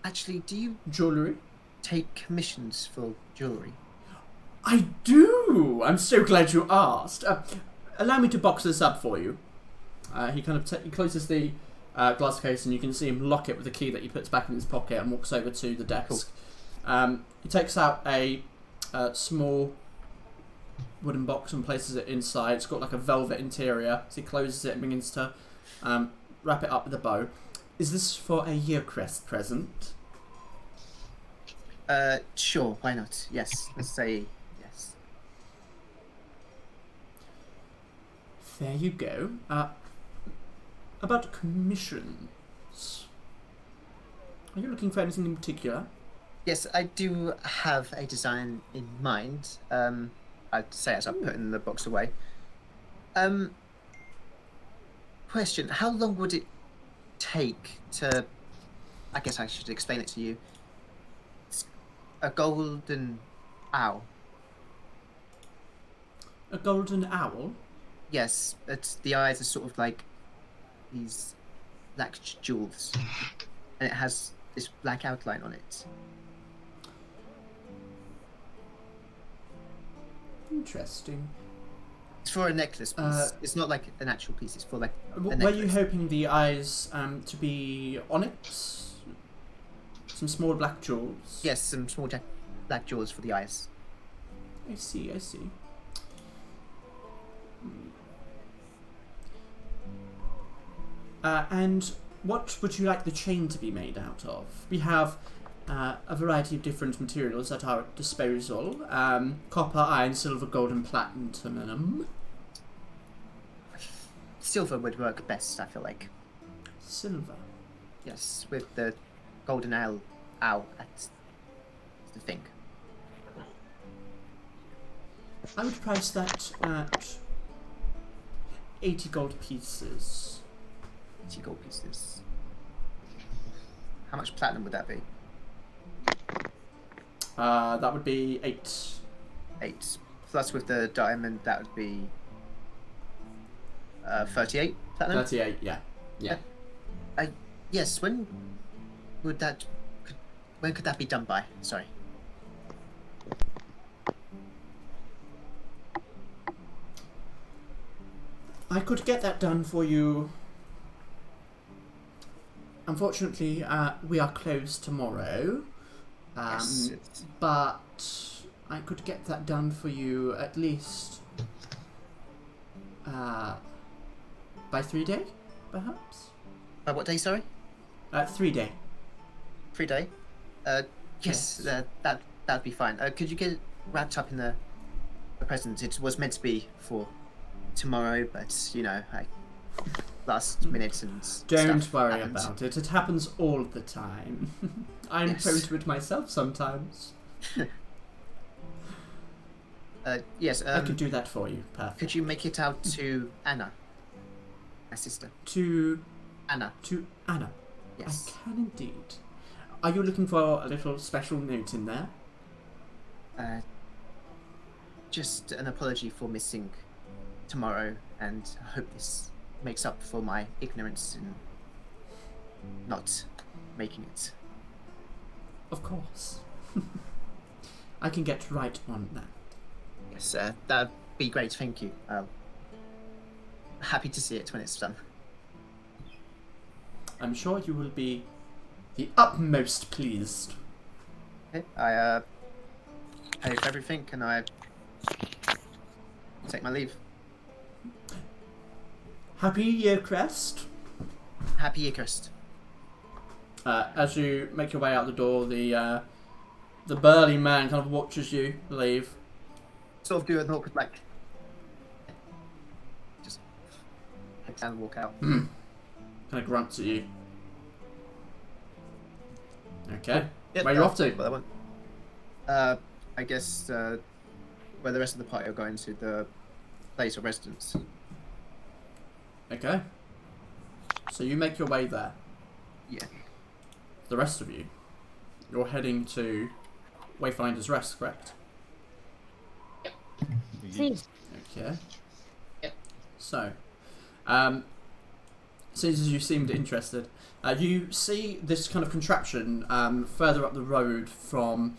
Speaker 6: Actually, do you
Speaker 1: jewellery
Speaker 6: take commissions for jewellery?
Speaker 1: I do! I'm so glad you asked. Allow me to box this up for you. He kind of he closes the glass case and you can see him lock it with a key that he puts back in his pocket and walks over to the desk. Cool. He takes out a small wooden box and places it inside. It's got like a velvet interior. So he closes it and begins to wrap it up with a bow. Is this for a year crest present?
Speaker 6: Sure, why not? Yes, let's say yes.
Speaker 1: There you go. About commissions. Are you looking for anything in particular?
Speaker 6: Yes, I do have a design in mind. I'd say as I'm putting the box away. Question, how long would it take to... I guess I should explain it to you. It's a golden owl.
Speaker 1: A golden owl?
Speaker 6: Yes, the eyes are sort of like these black jewels. And it has this black outline on it.
Speaker 1: Interesting.
Speaker 6: It's for a necklace piece. It's not like an actual piece. It's for like a necklace.
Speaker 1: Were you hoping the eyes to be onyx? Some small black jewels?
Speaker 6: Yes, some small black jewels for the eyes.
Speaker 1: I see. And what would you like the chain to be made out of? We have a variety of different materials at our disposal. Copper, iron, silver, gold, and platinum.
Speaker 6: Silver would work best, I feel like.
Speaker 1: Silver?
Speaker 6: Yes, with the golden owl at the thing.
Speaker 1: I would price that at 80 gold pieces.
Speaker 6: 80 gold pieces. How much platinum would that be?
Speaker 1: That would be 8.
Speaker 6: 8. Plus with the diamond, that would be 38 platinum?
Speaker 1: 38, yeah.
Speaker 6: Yes, when could that be done by? Sorry.
Speaker 1: I could get that done for you. Unfortunately, we are closed tomorrow.
Speaker 6: Yes.
Speaker 1: But I could get that done for you at least by 3 day, perhaps?
Speaker 6: By what day, sorry?
Speaker 1: 3 day.
Speaker 6: 3 day? Yes, that'd be fine. Could you get it wrapped up in the present? It was meant to be for tomorrow, but last minute and
Speaker 1: Don't
Speaker 6: stuff
Speaker 1: worry
Speaker 6: happened.
Speaker 1: about it. It happens all the time. I'm prone to it myself sometimes.
Speaker 6: Yes.
Speaker 1: I could do that for you. Perfect.
Speaker 6: Could you make it out to Anna, my sister?
Speaker 1: To
Speaker 6: Anna. Yes.
Speaker 1: I can indeed. Are you looking for a little special note in there?
Speaker 6: Just an apology for missing tomorrow, and I hope this makes up for my ignorance in not making it.
Speaker 1: Of course. I can get right on that.
Speaker 6: Yes, that'd be great, thank you. Happy to see it when it's done.
Speaker 1: I'm sure you will be the utmost pleased.
Speaker 6: Okay, I pay for everything, and I take my leave.
Speaker 1: Happy Year Crest.
Speaker 6: Happy Year Crest.
Speaker 1: As you make your way out the door, the burly man kind of watches you leave.
Speaker 6: Sort of do an awkward just head down and walk out.
Speaker 1: Kind of grunts at you. Okay.
Speaker 6: Yep,
Speaker 1: Where are you off to?
Speaker 6: Well, I guess where the rest of the party are going to, the place of residence.
Speaker 1: Okay. So you make your way there.
Speaker 6: Yeah.
Speaker 1: The rest of you, you're heading to Wayfinder's Rest, correct?
Speaker 4: See.
Speaker 1: Okay.
Speaker 3: Yep.
Speaker 1: So, since you seemed interested, you see this kind of contraption further up the road from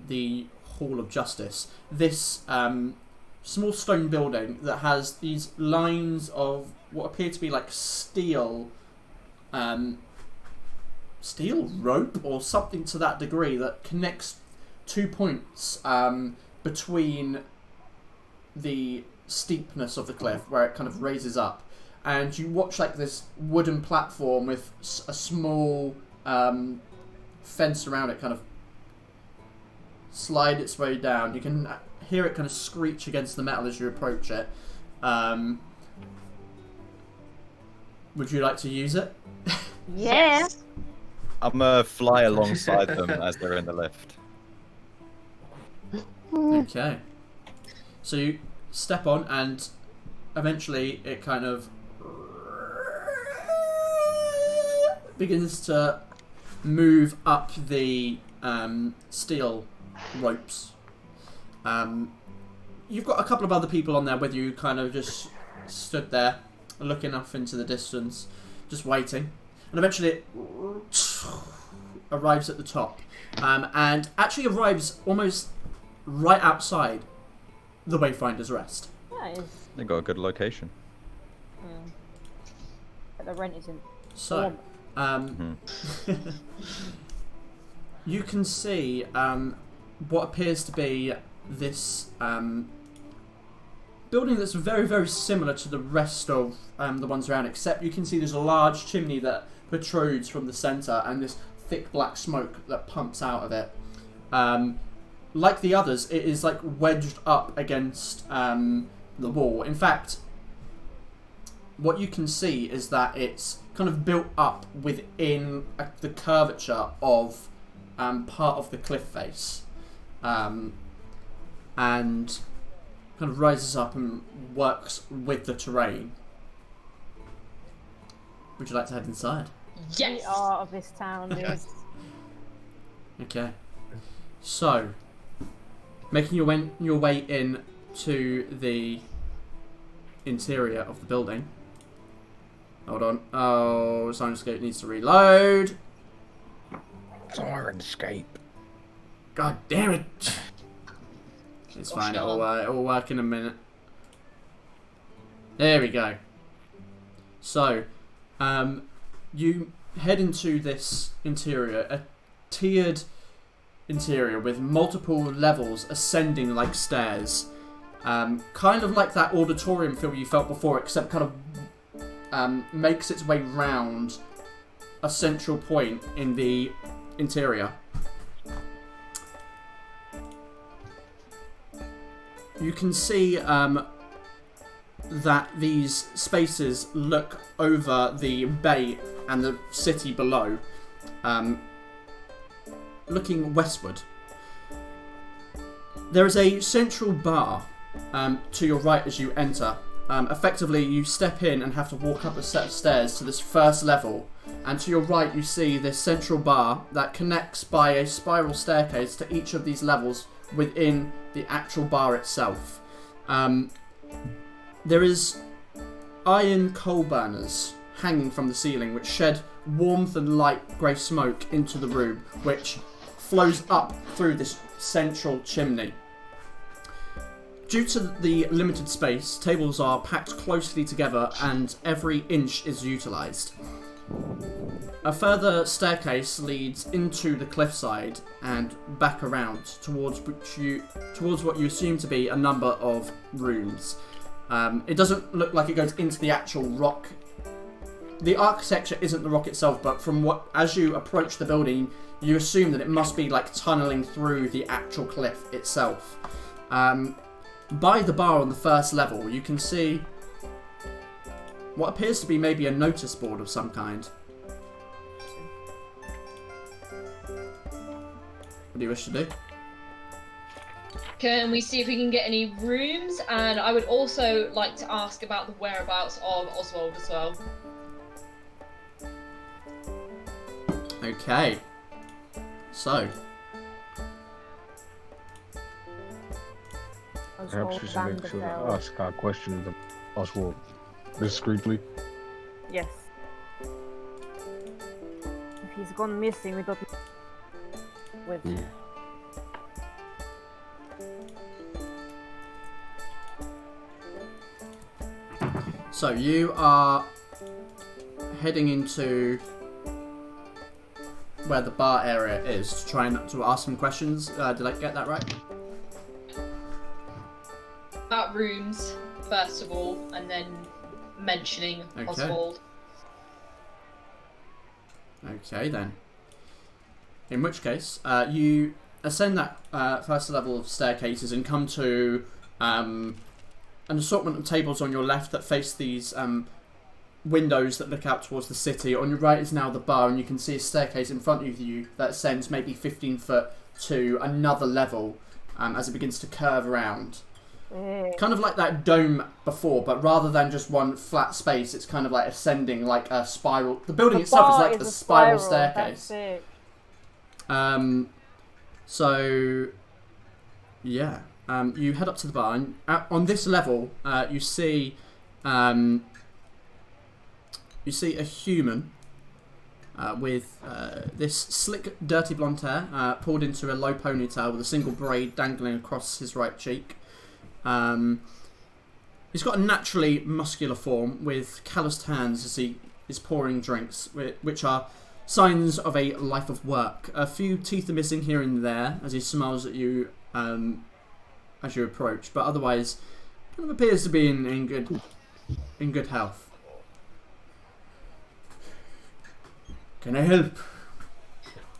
Speaker 1: the Hall of Justice. This small stone building that has these lines of what appear to be like steel rope or something to that degree that connects 2 points between the steepness of the cliff where it kind of raises up, and you watch like this wooden platform with a small fence around it kind of slide its way down. You can hear it kind of screech against the metal as you approach it. Would you like to use it?
Speaker 4: Yeah.
Speaker 5: I'm gonna fly alongside them as they're in the lift.
Speaker 1: Okay. So you step on, and eventually it kind of begins to move up the steel ropes. You've got a couple of other people on there with you, kind of just stood there looking off into the distance, just waiting. And eventually it arrives at the top, and actually arrives almost right outside the Wayfinder's Rest.
Speaker 4: Nice.
Speaker 5: They got a good location.
Speaker 4: But the rent isn't.
Speaker 1: So, you can see what appears to be this building that's very, very similar to the rest of the ones around, except you can see there's a large chimney that protrudes from the centre and this thick black smoke that pumps out of it. Like the others, it is like wedged up against the wall. In fact, what you can see is that it's kind of built up within the curvature of part of the cliff face, and kind of rises up and works with the terrain. Would you like to head inside?
Speaker 3: Yes.
Speaker 4: We are of this town. Is
Speaker 1: Okay. So, making your way in to the interior of the building. Hold on. Oh, Sirenscape needs to reload.
Speaker 5: Sirenscape.
Speaker 1: God damn it! It's fine. It'll work in a minute. There we go. So, you head into this interior, a tiered interior with multiple levels ascending like stairs. Kind of like that auditorium feel you felt before, except kind of makes its way round a central point in the interior. you can see that these spaces look over the bay and the city below, looking westward. There is a central bar to your right as you enter. Effectively, you step in and have to walk up a set of stairs to this first level, and to your right you see this central bar that connects by a spiral staircase to each of these levels within the actual bar itself. There is iron coal burners hanging from the ceiling which shed warmth and light grey smoke into the room, which flows up through this central chimney. Due to the limited space, tables are packed closely together and every inch is utilised. A further staircase leads into the cliffside and back around towards what you assume to be a number of rooms. It doesn't look like it goes into the actual rock. The architecture isn't the rock itself, but as you approach the building, you assume that it must be like tunneling through the actual cliff itself. By the bar on the first level, you can see what appears to be maybe a notice board of some kind. What do you wish to do?
Speaker 3: Can we see if we can get any rooms? And I would also like to ask about the whereabouts of Oswald as well.
Speaker 1: Okay. So.
Speaker 7: Perhaps we should make sure to ask our questions of Oswald discreetly.
Speaker 4: Yes. If he's gone missing, we don't with.
Speaker 1: So you are heading into where the bar area is to try and to ask some questions. Did I get that right?
Speaker 3: About rooms, first of all, and then mentioning Oswald.
Speaker 1: Okay then. In which case, you ascend that first level of staircases and come to an assortment of tables on your left that face these windows that look out towards the city. On your right is now the bar, and you can see a staircase in front of you that ascends maybe 15 foot to another level as it begins to curve around. Kind of like that dome before, but rather than just one flat space, it's kind of like ascending like a spiral. The building itself is like a spiral staircase.
Speaker 4: That's it.
Speaker 1: So, yeah. You head up to the bar, and on this level, you see a human with this slick, dirty blonde hair pulled into a low ponytail with a single braid dangling across his right cheek. He's got a naturally muscular form with calloused hands as he is pouring drinks, which are signs of a life of work. A few teeth are missing here and there as he smiles at you as you approach, but otherwise kind of appears to be in good health. Can I help?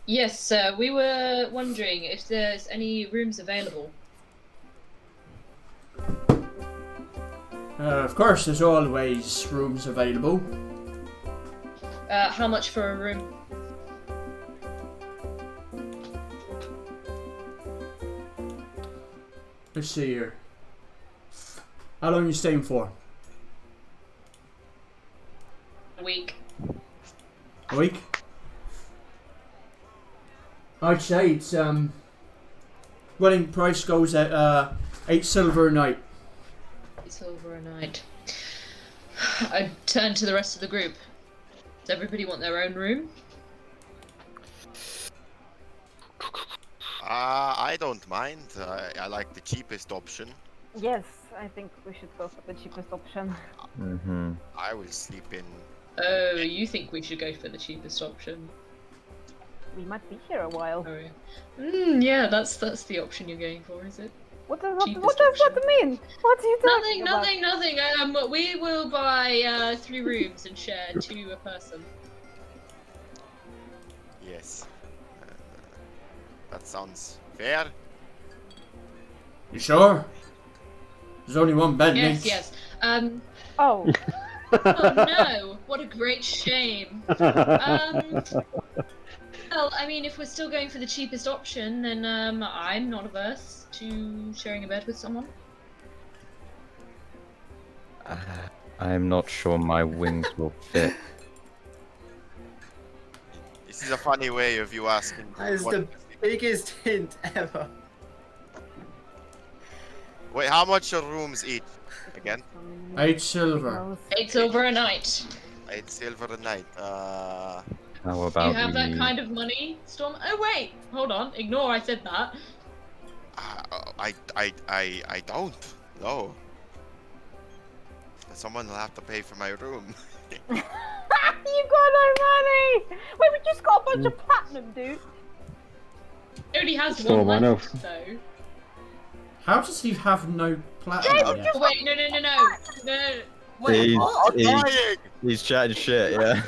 Speaker 3: Yes, sir. We were wondering if there's any rooms available.
Speaker 1: Of course, there's always rooms available.
Speaker 3: How much for a room?
Speaker 1: Let's see here. How long are you staying for?
Speaker 3: A week.
Speaker 1: A week? I'd say it's running price goes at 8 silver a night.
Speaker 3: 8 silver a night. I turn to the rest of the group. Does everybody want their own room?
Speaker 2: I don't mind. I like the cheapest option.
Speaker 4: Yes, I think we should go for the cheapest option.
Speaker 2: I will sleep in.
Speaker 3: Oh, you think we should go for the cheapest option?
Speaker 4: We might be here a while.
Speaker 3: Oh, yeah. Yeah, that's the option you're going for, is it?
Speaker 4: What does that mean? What are you talking about?
Speaker 3: Nothing. We will buy 3 rooms and share 2 a person.
Speaker 2: Yes. That sounds fair.
Speaker 1: You sure? There's only one bed.
Speaker 3: Yes,
Speaker 1: Nick.
Speaker 3: yes.
Speaker 4: Oh,
Speaker 3: Oh no! What a great shame. Well, I mean, if we're still going for the cheapest option, then I'm not averse to sharing a bed with someone.
Speaker 5: I'm not sure my wings will fit.
Speaker 2: This is a funny way of you asking.
Speaker 6: That is
Speaker 2: what-
Speaker 6: the biggest hint ever.
Speaker 2: Wait, how much are rooms each? Again?
Speaker 1: 8 silver.
Speaker 3: 8 silver a night.
Speaker 2: 8 silver a night.
Speaker 5: How
Speaker 3: Do
Speaker 5: about
Speaker 3: you have that
Speaker 5: we-
Speaker 3: kind of money, Storm? Oh wait, hold on. Ignore I said that.
Speaker 2: I don't. No. Someone will have to pay for my room.
Speaker 4: you got no money. Wait, we just got a bunch of platinum, dude.
Speaker 3: He only has
Speaker 7: Storm,
Speaker 3: one
Speaker 7: I know.
Speaker 3: left, so.
Speaker 1: How does he have no platinum yet?
Speaker 3: Oh, wait, no.
Speaker 6: Wait,
Speaker 5: He's,
Speaker 6: what?
Speaker 5: he's,
Speaker 2: Dying!
Speaker 5: he's chatting shit, yeah.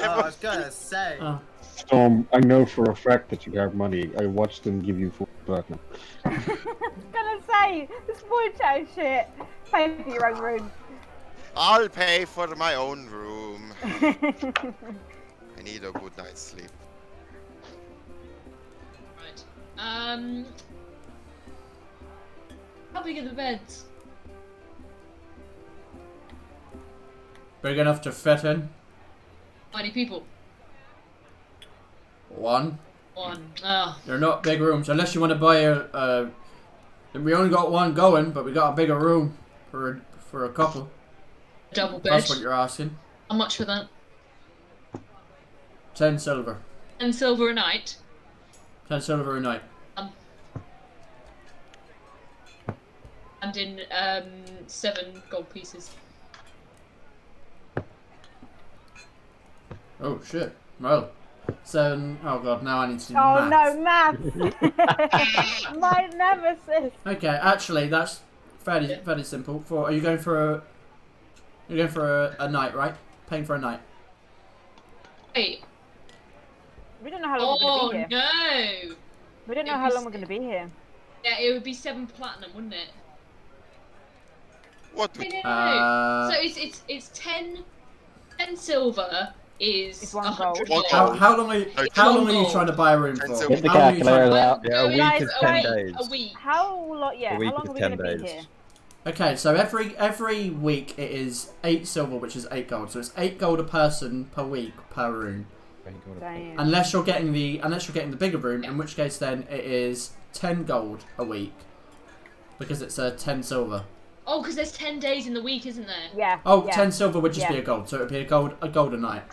Speaker 6: I was gonna say.
Speaker 1: Oh.
Speaker 7: Storm, I know for a fact that you have money. I watched them give you 4 platinum.
Speaker 4: I was gonna say, this boy chat shit. Pay for your own room.
Speaker 2: I'll pay for my own room. I need a good night's sleep.
Speaker 3: Right. How big are the beds?
Speaker 1: Big enough to fit in.
Speaker 3: How many people?
Speaker 1: 1.
Speaker 3: 1. Oh.
Speaker 1: They're not big rooms, unless you want to buy a. We only got 1 going, but we got a bigger room for a couple.
Speaker 3: Double bed.
Speaker 1: That's what you're asking.
Speaker 3: How much for that?
Speaker 1: 10 silver.
Speaker 3: 10 silver a night.
Speaker 1: 10 silver a night.
Speaker 3: And in 7 gold pieces.
Speaker 1: Oh shit. Well, 7. Oh god, now I need to do
Speaker 4: Oh
Speaker 1: maths.
Speaker 4: no, math. My nemesis.
Speaker 1: Okay, actually, that's fairly simple. Are you going for a night, right? Paying for a night.
Speaker 3: Wait.
Speaker 4: We don't know how long we're
Speaker 3: Oh
Speaker 4: gonna be here.
Speaker 3: no!
Speaker 4: We don't know
Speaker 3: It'd
Speaker 4: how
Speaker 3: be
Speaker 4: long we're gonna be here.
Speaker 3: Yeah, it would be 7 platinum, wouldn't it?
Speaker 2: What?
Speaker 3: No. So it's 10 silver is
Speaker 4: It's 1
Speaker 3: 100
Speaker 4: gold.
Speaker 3: gold.
Speaker 1: How long are you trying to buy a room for?
Speaker 2: Get
Speaker 9: the
Speaker 1: How long are you trying
Speaker 9: calculator
Speaker 1: to-
Speaker 9: out.
Speaker 5: Yeah, a week
Speaker 4: Guys,
Speaker 5: is
Speaker 4: a
Speaker 5: 10
Speaker 4: week,
Speaker 5: days.
Speaker 3: A week.
Speaker 4: How long? Yeah,
Speaker 5: A week
Speaker 4: how long
Speaker 5: is
Speaker 4: are we
Speaker 5: 10
Speaker 4: gonna be
Speaker 5: days.
Speaker 4: here?
Speaker 1: Okay, so every week it is 8 silver, which is 8 gold. So it's 8 gold a person per week per room.
Speaker 4: Damn.
Speaker 1: Unless you're getting the bigger room, in which case then it is 10 gold a week, because it's 10 silver.
Speaker 3: Oh, because there's 10 days in the week, isn't there?
Speaker 4: Yeah.
Speaker 1: Oh,
Speaker 4: yeah.
Speaker 1: 10 silver would just be
Speaker 4: Yeah.
Speaker 1: a gold, so it would be a gold a night.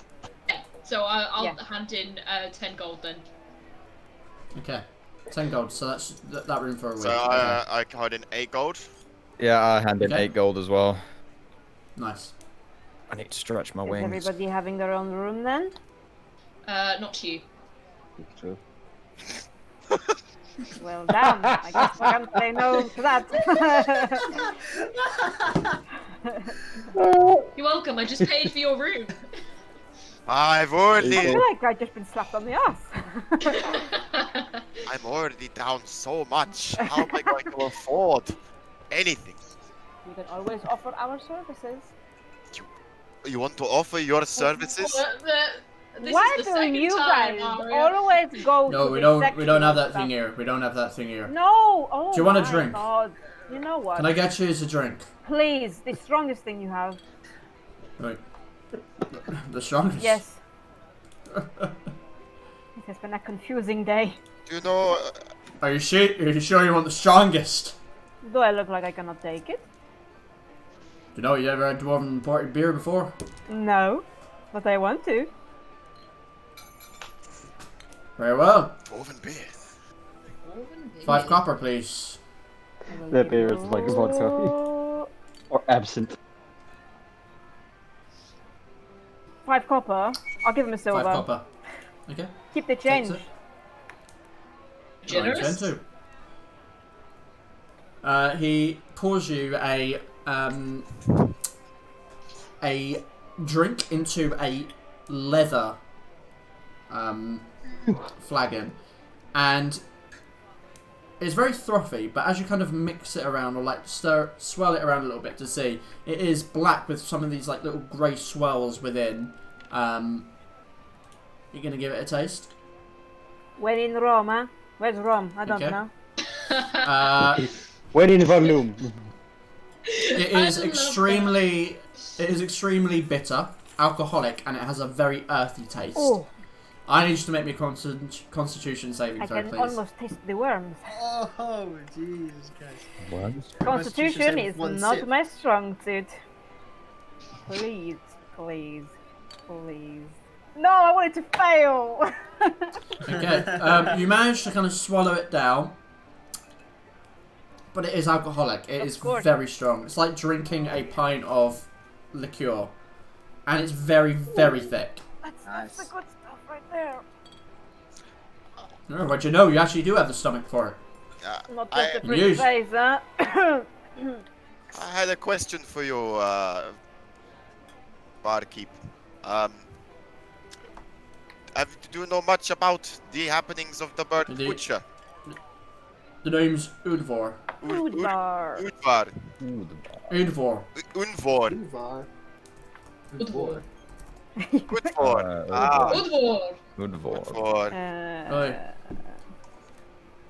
Speaker 3: Yeah. So I'll
Speaker 4: Yeah.
Speaker 3: hand in 10 gold then.
Speaker 1: Okay, 10 gold. So that's that room for a week.
Speaker 2: So I called in 8 gold.
Speaker 5: Yeah, I hand in
Speaker 1: Okay.
Speaker 5: 8 gold as well.
Speaker 1: Nice.
Speaker 5: I need to stretch my
Speaker 4: Is
Speaker 5: wings.
Speaker 4: everybody having their own room then?
Speaker 3: Not you.
Speaker 7: So,
Speaker 4: Well, damn. I guess I can't say no to that.
Speaker 3: You're welcome. I just paid for your room.
Speaker 2: I've
Speaker 4: I
Speaker 2: already,
Speaker 4: feel like I've just been slapped on the ass.
Speaker 2: I'm already down so much. How am I going to afford anything?
Speaker 4: We can always offer our services.
Speaker 2: You want to offer your services?
Speaker 3: This
Speaker 4: Why
Speaker 3: is the
Speaker 4: do
Speaker 3: second
Speaker 4: you
Speaker 3: time,
Speaker 4: guys
Speaker 3: Aria.
Speaker 4: always go
Speaker 1: No,
Speaker 4: to
Speaker 1: we
Speaker 4: the
Speaker 1: don't have that
Speaker 4: sexual
Speaker 1: thing
Speaker 4: stuff?
Speaker 1: here. We don't have that thing here.
Speaker 4: No. Oh.
Speaker 1: Do you want a
Speaker 4: my
Speaker 1: drink?
Speaker 4: God. You know what?
Speaker 1: Can I get you as a drink?
Speaker 4: Please, the strongest thing you have.
Speaker 1: Right. The strongest.
Speaker 4: Yes. It has been a confusing day.
Speaker 2: Do you know?
Speaker 1: Are you sure you want the strongest?
Speaker 4: Do I look like I cannot take it?
Speaker 1: Do you know you ever had dwarven imported beer before?
Speaker 4: No, but I want to.
Speaker 1: Very well.
Speaker 2: Dwarven beer.
Speaker 1: 5 copper, please.
Speaker 9: That beer is like vodka.
Speaker 4: Oh,
Speaker 9: Or absinthe.
Speaker 4: 5 copper. I'll give him a
Speaker 1: 5
Speaker 4: silver.
Speaker 1: copper. Okay.
Speaker 4: Keep the change.
Speaker 1: Takes it.
Speaker 3: Generous.
Speaker 1: 9, 10 too. He pours you a drink into a leather flagon, and it's very frothy, but as you kind of mix it around or like swirl it around a little bit to see, it is black with some of these like little grey swirls within. You're gonna give it a taste?
Speaker 4: When in Rome, huh? Where's Rome? I don't know.
Speaker 9: When in volume.
Speaker 1: It is extremely bitter, alcoholic, and it has a very earthy taste.
Speaker 4: Oh.
Speaker 1: I need you to make me a constitution saving
Speaker 4: I
Speaker 1: throw,
Speaker 4: can
Speaker 1: please.
Speaker 4: almost taste the worms.
Speaker 6: Oh, Jesus Christ.
Speaker 5: What?
Speaker 4: Constitution is
Speaker 6: one
Speaker 4: not
Speaker 6: sip.
Speaker 4: my strong suit. Please, please, please. No, I wanted to fail!
Speaker 1: Okay, you managed to kind of swallow it down, but it is alcoholic. It is very strong. It's like drinking a pint of liqueur, and it's very, very thick.
Speaker 4: That's the good stuff right there.
Speaker 1: Oh, but you know, you actually do have the stomach for it.
Speaker 4: Not just a pretty face, huh?
Speaker 2: I had a question for you, barkeep. Do you know much about the happenings of the bird butcher?
Speaker 1: The name's Udvar.
Speaker 4: Udvar.
Speaker 2: Udvar.
Speaker 1: Udvar.
Speaker 2: Unvor.
Speaker 3: Udvar.
Speaker 2: Udvor.
Speaker 3: Udvar.
Speaker 2: Udvor.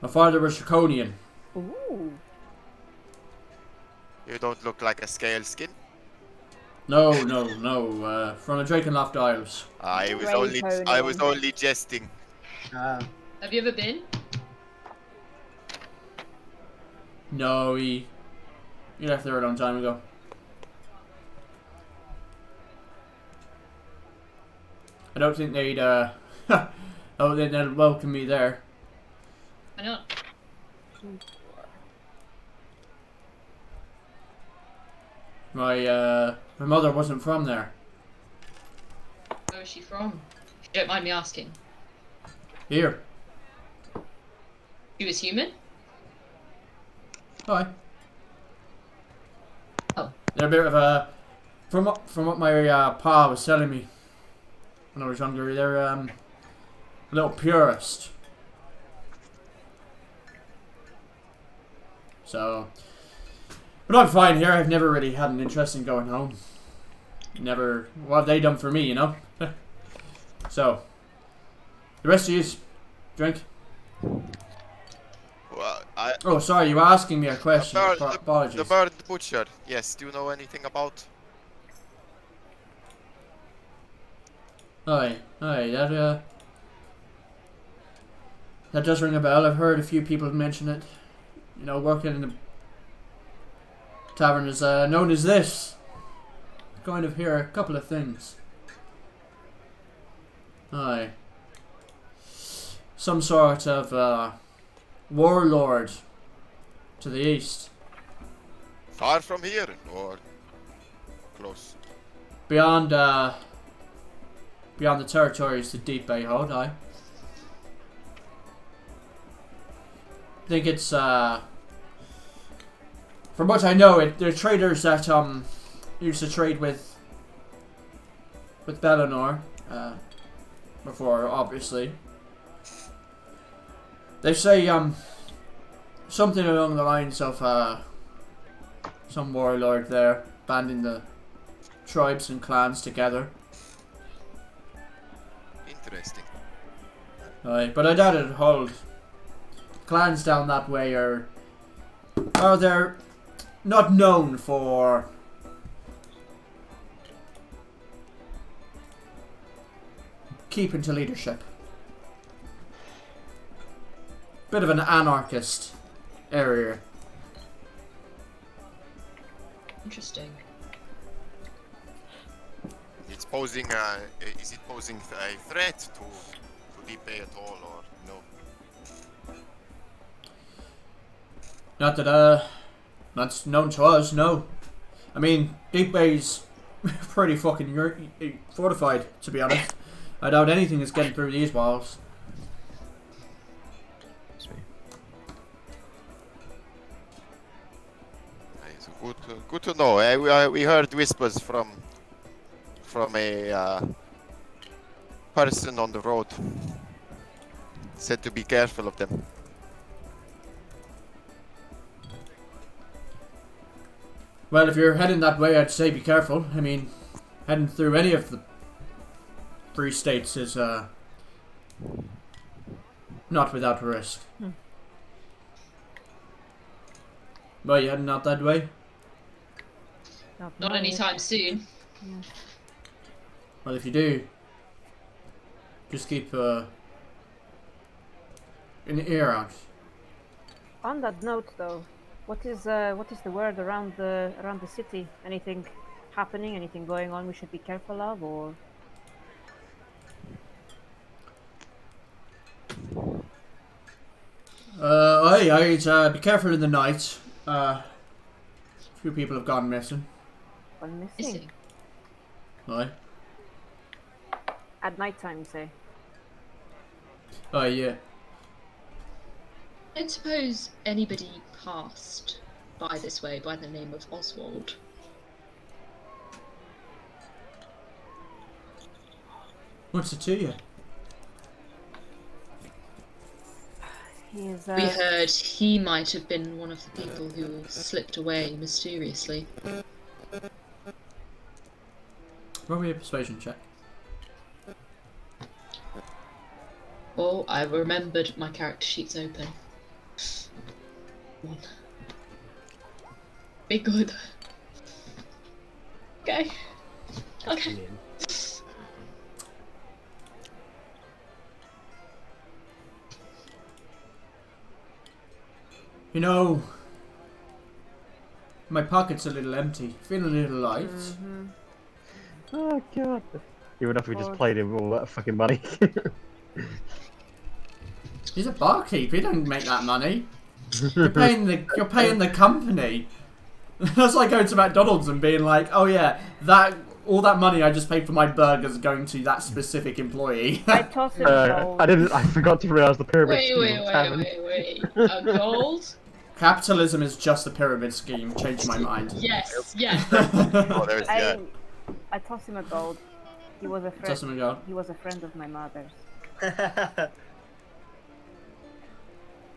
Speaker 1: My father was Draconian.
Speaker 4: Ooh.
Speaker 2: You don't look like a scale skin.
Speaker 1: No. From the Drakenloft Isles.
Speaker 2: I was only jesting.
Speaker 3: Have you ever been?
Speaker 1: No, he left there a long time ago. I don't think they'd welcome me there.
Speaker 3: Why not?
Speaker 1: My mother wasn't from there.
Speaker 3: Where is she from? If you don't mind me asking.
Speaker 1: Here.
Speaker 3: She was human?
Speaker 1: Hi.
Speaker 3: Oh.
Speaker 1: They're a bit of a... From what my pa was telling me when I was younger, they're a little purist. So... But I'm fine here. I've never really had an interest in going home. Never... What have they done for me, you know? So... The rest of you, drink.
Speaker 2: Well,
Speaker 1: Oh, sorry, you were asking me a question. Apologies.
Speaker 2: The bird butcher. Yes. Do you know anything about?
Speaker 1: Aye, that does ring a bell. I've heard a few people mention it. You know, working in the tavern is known as this. Kind of hear a couple of things. Aye. Some sort of warlord to the east.
Speaker 2: Far from here or close?
Speaker 1: Beyond the territories the Deepbay hold, aye. I think it's from what I know, they're traders that used to trade with Bellinor before, obviously. They say something along the lines of some warlord there banding the tribes and clans together.
Speaker 2: Interesting.
Speaker 1: Aye, but I doubt it'd hold. Clans down that way are they're not known for keeping to leadership. Bit of an anarchist area.
Speaker 3: Interesting.
Speaker 2: It's posing is it posing a threat to Deepbay at all, or no?
Speaker 1: Not that that's known to us, no. I mean, Deepbay's pretty fucking fortified, to be honest. I doubt anything is getting through these walls.
Speaker 2: Good to know. We heard whispers from a person on the road. Said to be careful of them.
Speaker 1: Well, if you're heading that way, I'd say be careful. I mean, heading through any of the free states is not without risk. Well, you heading out that way?
Speaker 3: Not anytime soon.
Speaker 4: Yeah.
Speaker 1: Well, if you do, just keep an ear out.
Speaker 4: On that note, though, what is the word around the city? Anything happening? Anything going on we should be careful of, or?
Speaker 1: I'd be careful in the night. A few people have gone missing.
Speaker 4: Gone missing.
Speaker 1: Aye.
Speaker 4: At night time, you say?
Speaker 1: Oh yeah.
Speaker 3: I don't suppose anybody passed by this way by the name of Oswald.
Speaker 1: What's it to you?
Speaker 4: He is,
Speaker 3: We heard he might have been one of the people who slipped away mysteriously.
Speaker 1: Roll me a persuasion check.
Speaker 3: Oh, I remembered my character sheet's open. One. Be good. Okay. Okay.
Speaker 1: You know, my pocket's a little empty. Feeling a little light.
Speaker 4: Mm-hmm.
Speaker 9: Oh god. Even if we just played him all that fucking money.
Speaker 1: He's a barkeep. He don't make that money. You're paying the company. That's like going to McDonald's and being like, oh yeah, all that money I just paid for my burgers going to that specific employee.
Speaker 4: I toss him gold.
Speaker 9: I forgot to realise the pyramid scheme.
Speaker 3: Wait. A gold?
Speaker 1: Capitalism is just a pyramid scheme. Changed my mind.
Speaker 3: Yes.
Speaker 2: Oh, there's yeah.
Speaker 4: I toss him a gold. He was a friend.
Speaker 1: Toss him a gold.
Speaker 4: He was a friend of my mother's.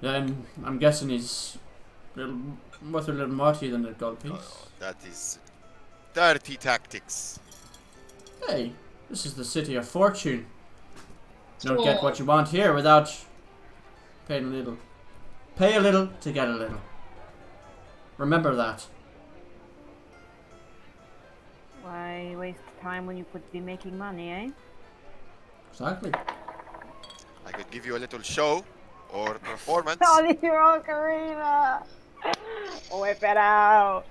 Speaker 1: Then I'm guessing he's worth a little more to you than a gold piece.
Speaker 2: Oh, that is dirty tactics.
Speaker 1: Hey, this is the city of fortune. You don't get what you want here without paying a little. Pay a little to get a little. Remember that.
Speaker 4: Why waste time when you could be making money, eh?
Speaker 1: Exactly.
Speaker 2: I could give you a little show or performance.
Speaker 4: Tony Ocarina! Whip it out!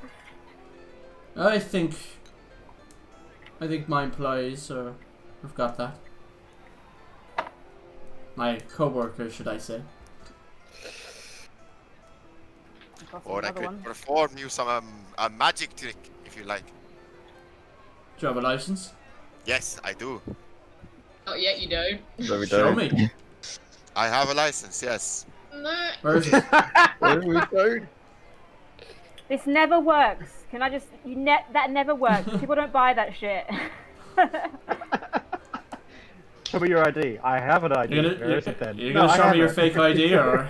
Speaker 1: I think my employees have got that. My co-workers, should I say.
Speaker 2: Or I could perform you some a magic trick if you like.
Speaker 1: Do you have a license?
Speaker 2: Yes, I do.
Speaker 3: Not yet, you don't.
Speaker 5: No, we
Speaker 1: Show
Speaker 5: don't.
Speaker 1: me.
Speaker 2: I have a license, yes.
Speaker 3: No.
Speaker 1: Where is it?
Speaker 5: No, we don't.
Speaker 4: This never works. Can I just... that never works. People don't buy that shit.
Speaker 9: Show me your ID. I have an ID.
Speaker 1: You're
Speaker 9: is it then?
Speaker 1: You're gonna show me your fake ID, or?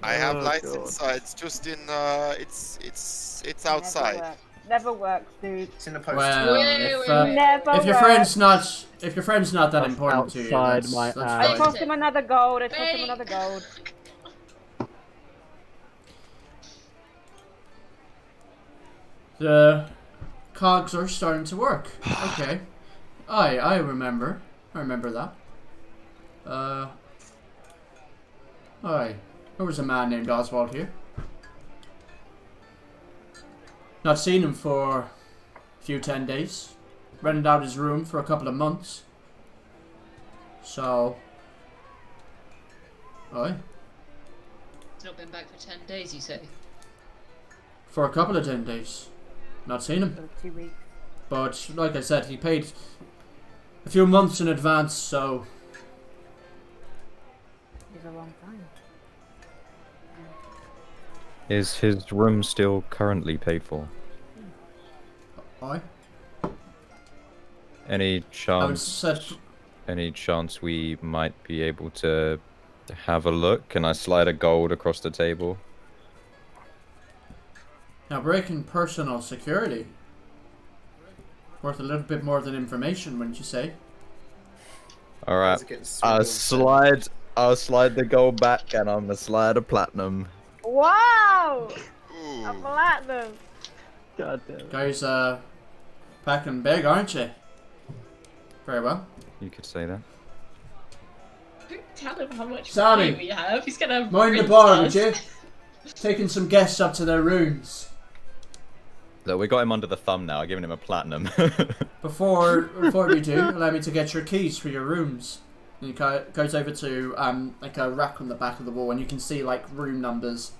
Speaker 2: I have
Speaker 9: Oh,
Speaker 2: license. It's just in. It's outside.
Speaker 4: Never works, dude.
Speaker 6: It's in the post.
Speaker 1: Well,
Speaker 3: Wait.
Speaker 4: Never
Speaker 1: if your
Speaker 4: works.
Speaker 1: friend's not that
Speaker 9: That's
Speaker 1: important to you,
Speaker 9: outside
Speaker 1: that's,
Speaker 9: my
Speaker 1: that's
Speaker 9: eye.
Speaker 4: I
Speaker 1: fine.
Speaker 4: tossed him another gold. I tossed him another gold.
Speaker 1: The cogs are starting to work. Okay. I remember. I remember that. Aye. There was a man named Oswald here. Not seen him for a few 10 days. Rented out his room for a couple of months. So... Aye.
Speaker 3: He's not been back for 10 days, you say?
Speaker 1: For a couple of 10 days. Not seen him.
Speaker 4: For 2 weeks.
Speaker 1: But, like I said, he paid a few months in advance, so...
Speaker 4: It was a long time.
Speaker 5: Is his room still currently paid for?
Speaker 1: Aye.
Speaker 5: Any
Speaker 1: I would
Speaker 5: chance?
Speaker 1: said...
Speaker 5: Any chance we might be able to have a look? Can I slide a gold across the table?
Speaker 1: Now, breaking personal security. Worth a little bit more than information, wouldn't you say?
Speaker 5: Alright. I'll slide the gold back and I'm gonna slide a platinum.
Speaker 4: Wow!
Speaker 2: Ooh.
Speaker 4: A platinum.
Speaker 9: God damn it.
Speaker 1: Guys, packing big, aren't you? Very well.
Speaker 5: You could say that.
Speaker 3: Don't tell him how much
Speaker 1: Sammy,
Speaker 3: money we have. He's gonna
Speaker 1: mind the
Speaker 3: rinse
Speaker 1: bar,
Speaker 3: us.
Speaker 1: would you? Taking some guests up to their rooms.
Speaker 5: Look, we got him under the thumb now. I'm giving him a platinum.
Speaker 1: Before we do, allow me to get your keys for your rooms. And he goes over to like a rack on the back of the wall, and you can see like room numbers.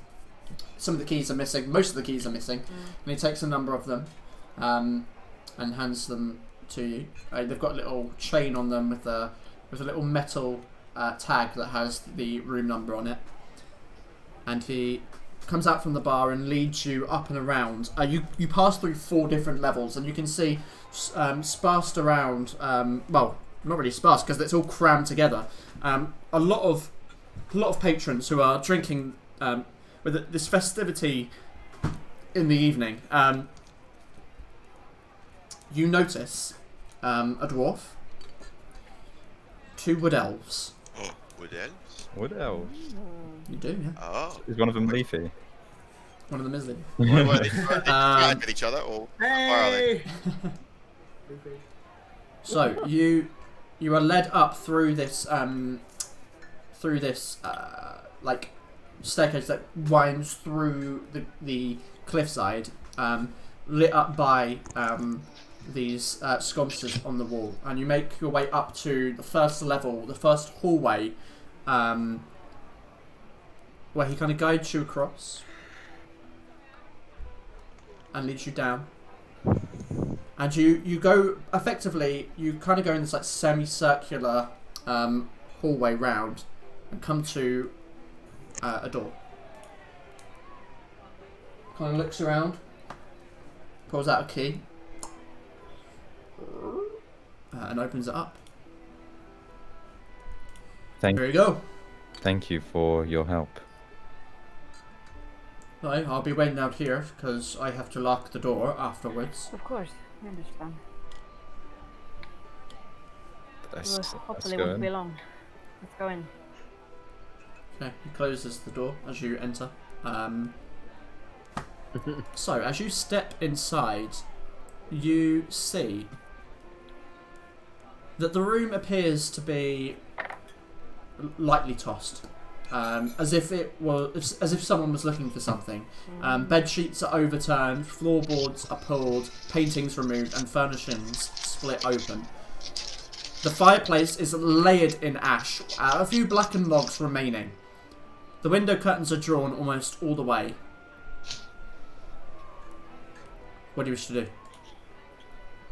Speaker 1: Some of the keys are missing. Most of the keys are missing, and he takes a number of them, and hands them to you. They've got a little chain on them with a little metal tag that has the room number on it. And he comes out from the bar and leads you up and around. You pass through 4 different levels, and you can see sparsed around. Well, not really sparse because it's all crammed together. A lot of patrons who are drinking with this festivity in the evening. You notice a dwarf, 2 wood elves.
Speaker 2: Oh, wood elves?
Speaker 5: Wood elves?
Speaker 1: You do, yeah.
Speaker 2: Oh.
Speaker 5: Is one of them leafy?
Speaker 1: One of them is leafy.
Speaker 2: Were they fighting with each other, or where are they?
Speaker 1: So you are led up through this like staircase that winds through the cliffside, lit up by these sconces on the wall, and you make your way up to the first level, the first hallway, where he kind of guides you across and leads you down. And you go, effectively, you kind of go in this like semicircular hallway round and come to a door. Kind of looks around, pulls out a key, and opens it up. There you go.
Speaker 5: Thank you for your help.
Speaker 1: Right, I'll be waiting out here because I have to lock the door afterwards.
Speaker 4: Of course, I understand. Hopefully it won't be long. Let's go in.
Speaker 1: Okay, he closes the door as you enter. So, as you step inside, you see that the room appears to be lightly tossed, as if someone was looking for something. Bed sheets are overturned, floorboards are pulled, paintings removed, and furnishings split open. The fireplace is layered in ash, a few blackened logs remaining. The window curtains are drawn almost all the way. What do you wish to do?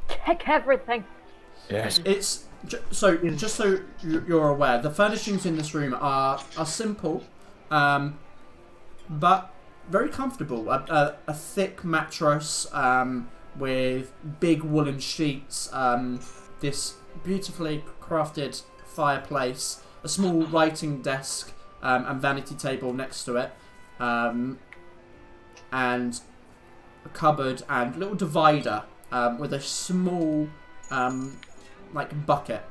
Speaker 4: Check everything.
Speaker 5: Yes.
Speaker 1: It's so just so you're aware, the furnishings in this room are simple, but very comfortable. A thick mattress with big woolen sheets. This beautifully crafted fireplace, a small writing desk, and vanity table next to it, and a cupboard and a little divider with a small like bucket.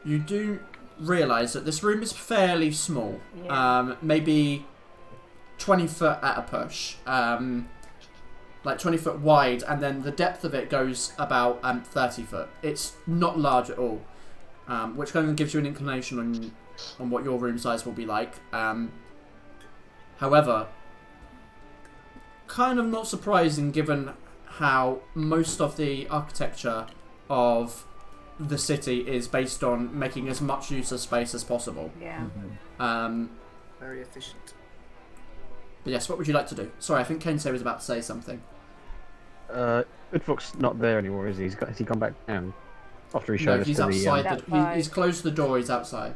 Speaker 1: You do realise that this room is fairly small, maybe 20 foot at a push, like 20 foot wide, and then the depth of it goes about 30 foot. It's not large at all, which kind of gives you an inclination on what your room size will be like. However, kind of not surprising given how most of the architecture of the city is based on making as much use of space as possible.
Speaker 4: Yeah.
Speaker 6: Very efficient.
Speaker 1: But yes, what would you like to do? Sorry, I think Kensei was about to say something.
Speaker 9: Udvok's not there anymore, is he? Has he gone back down? After he showed us
Speaker 1: he's
Speaker 9: to
Speaker 1: outside.
Speaker 9: the...
Speaker 1: He's closed the door, he's outside.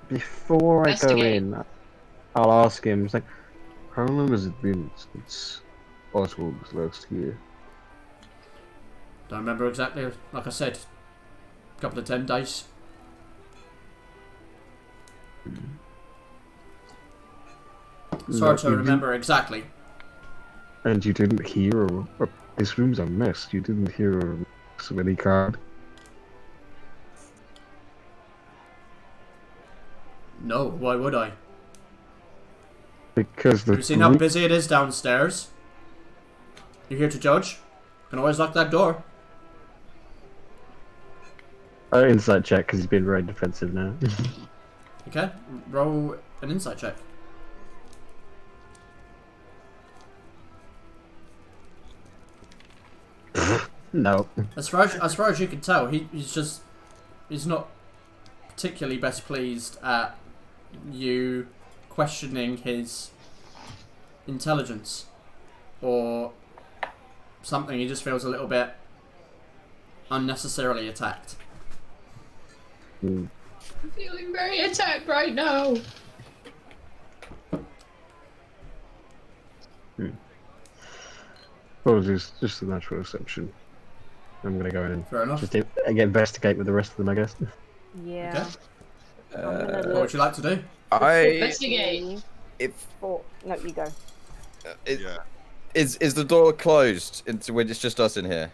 Speaker 9: Before I go in, I'll ask him, it's like,
Speaker 7: How long has it been since Oswald was last here?
Speaker 1: Don't remember exactly. Like I said, a couple of 10 days. It's hard to remember exactly.
Speaker 7: And you didn't hear... this room's a mess. You didn't hear so many card.
Speaker 1: No, why would I?
Speaker 7: Because
Speaker 1: Have you seen how busy it is downstairs? You're here to judge? Can always lock that door.
Speaker 9: Insight check, because he's been very defensive now.
Speaker 1: Okay, roll an insight check.
Speaker 9: No.
Speaker 1: As far as you can tell, he's not particularly best pleased at you questioning his intelligence or something. He just feels a little bit unnecessarily attacked.
Speaker 3: I'm feeling very attacked right now.
Speaker 7: Apologies, just a natural assumption. I'm gonna go in and
Speaker 1: Fair enough.
Speaker 9: Just investigate with the rest of them, I guess.
Speaker 4: Yeah.
Speaker 1: Okay. What would you like to do?
Speaker 3: Investigate.
Speaker 4: No, you go.
Speaker 5: Is the door closed? When it's just us in here.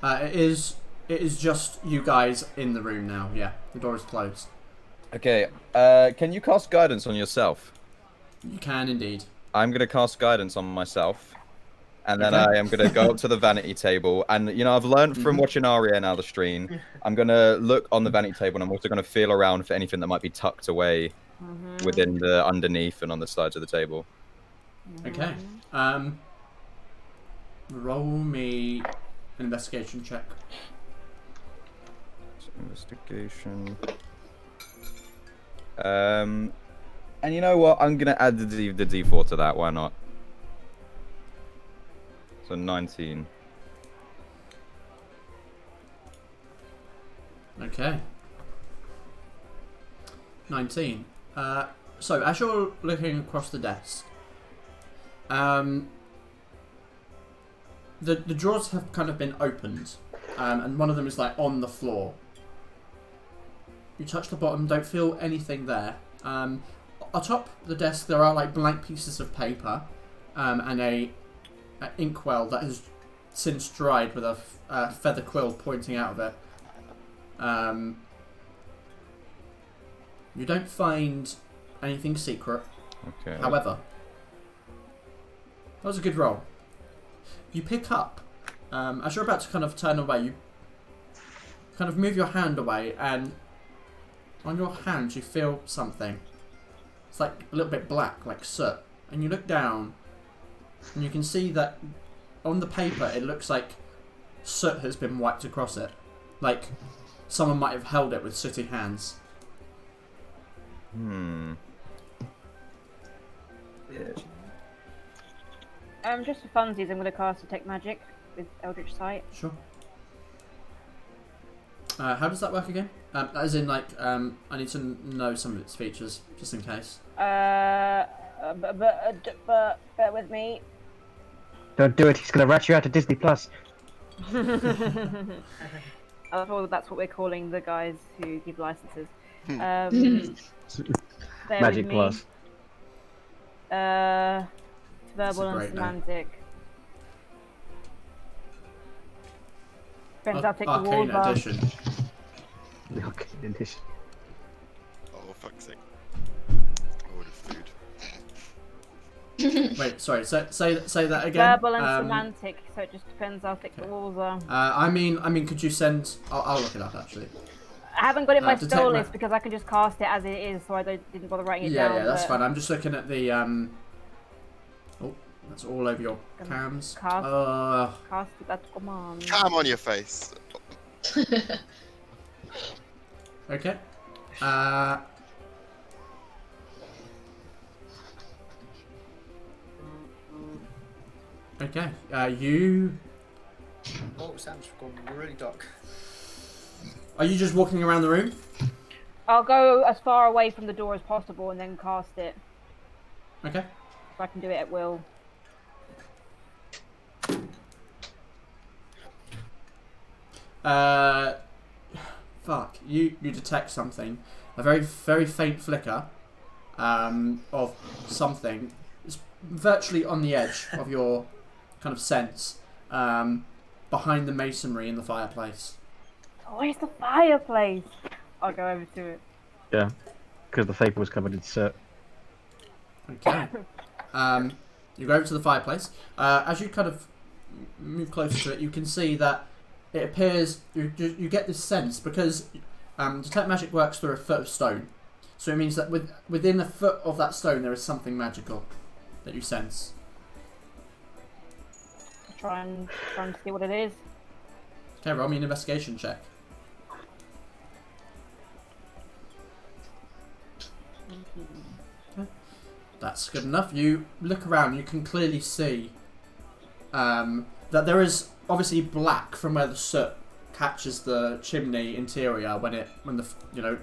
Speaker 1: It is just you guys in the room now. Yeah, the door is closed.
Speaker 5: Okay. Can you cast guidance on yourself?
Speaker 1: You can indeed.
Speaker 5: I'm gonna cast guidance on myself, and then
Speaker 1: Okay.
Speaker 5: I am gonna go up to the vanity table. And you know, I've learned from watching Aria now the stream. I'm gonna look on the vanity table, and I'm also gonna feel around for anything that might be tucked away within the underneath and on the sides of the table.
Speaker 1: Okay. Roll me an investigation check.
Speaker 5: Investigation. And you know what? I'm gonna add the D4 to that. Why not? So 19.
Speaker 1: Okay. 19. So as you're looking across the desk, the drawers have kind of been opened, and one of them is like on the floor. You touch the bottom, don't feel anything there. Atop the desk there are like blank pieces of paper, and a inkwell that has since dried with a feather quill pointing out of it. You don't find anything secret.
Speaker 5: Okay.
Speaker 1: However, that was a good roll. You pick up, as you're about to kind of turn away, you kind of move your hand away, and on your hand you feel something. It's like a little bit black, like soot. And you look down, and you can see that on the paper it looks like soot has been wiped across it. Like someone might have held it with sooty hands.
Speaker 4: Just for funsies, I'm going to cast Detect Magic with Eldritch Sight.
Speaker 1: Sure. How does that work again? As in, like, I need to know some of its features, just in case.
Speaker 4: Bear with me.
Speaker 9: Don't do it, he's gonna rat you out of Disney Plus.
Speaker 4: I thought that's what we're calling the guys who give licenses. Bear
Speaker 9: Magic
Speaker 4: with me.
Speaker 9: Plus.
Speaker 4: Verbal and
Speaker 1: great name.
Speaker 4: semantic. Depends, I'll take the
Speaker 1: Arcane
Speaker 4: wall
Speaker 1: edition.
Speaker 9: Okay, edition.
Speaker 2: Oh, fuck's sake. Oh, the food.
Speaker 1: Wait, sorry. Say that again.
Speaker 4: Verbal and semantic, so it just depends how thick the walls are.
Speaker 1: I mean, could you send? I'll look it up actually.
Speaker 4: I haven't got it in my
Speaker 1: Detect
Speaker 4: spell
Speaker 1: ma-
Speaker 4: list because I can just cast it as it is, so I didn't bother writing it
Speaker 1: Yeah,
Speaker 4: down.
Speaker 1: yeah, that's
Speaker 4: but
Speaker 1: fine. I'm just looking at the Oh, that's all over your cams.
Speaker 4: Cast it, that's command.
Speaker 2: Calm on your face.
Speaker 1: Okay. Okay. You.
Speaker 6: Oh, Sam's gone really dark.
Speaker 1: Are you just walking around the room?
Speaker 4: I'll go as far away from the door as possible and then cast it.
Speaker 1: Okay.
Speaker 4: If I can do it at will.
Speaker 1: fuck, you detect something, a very, very faint flicker of something. It's virtually on the edge of your kind of sense, behind the masonry in the fireplace.
Speaker 4: Oh, it's the fireplace. I'll go over to it.
Speaker 9: Yeah, because the paper was covered in soot.
Speaker 1: Okay. You go over to the fireplace. As you kind of move closer to it, you can see that it appears you get this sense because detect magic works through a foot of stone, so it means that within a foot of that stone there is something magical that you sense.
Speaker 4: Try and see what it is.
Speaker 1: Okay, roll me an investigation check. Okay. That's good enough. You look around. You can clearly see that there is obviously black from where the soot catches the chimney interior when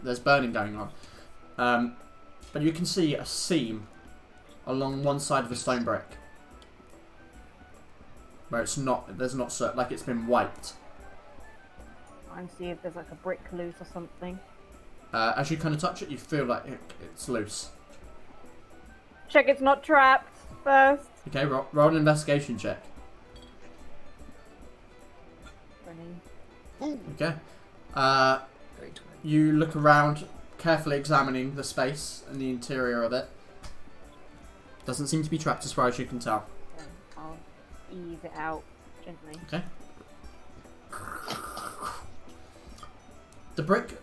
Speaker 1: there's burning going on. But you can see a seam along one side of the stone brick where there's not soot, like it's been wiped.
Speaker 4: Try and see if there's like a brick loose or something.
Speaker 1: As you kind of touch it, you feel like it's loose.
Speaker 4: Check it's not trapped first.
Speaker 1: Okay, roll an investigation check. Okay. You look around, carefully examining the space and the interior of it. Doesn't seem to be trapped as far as you can tell.
Speaker 4: I'll ease it out gently.
Speaker 1: Okay. The brick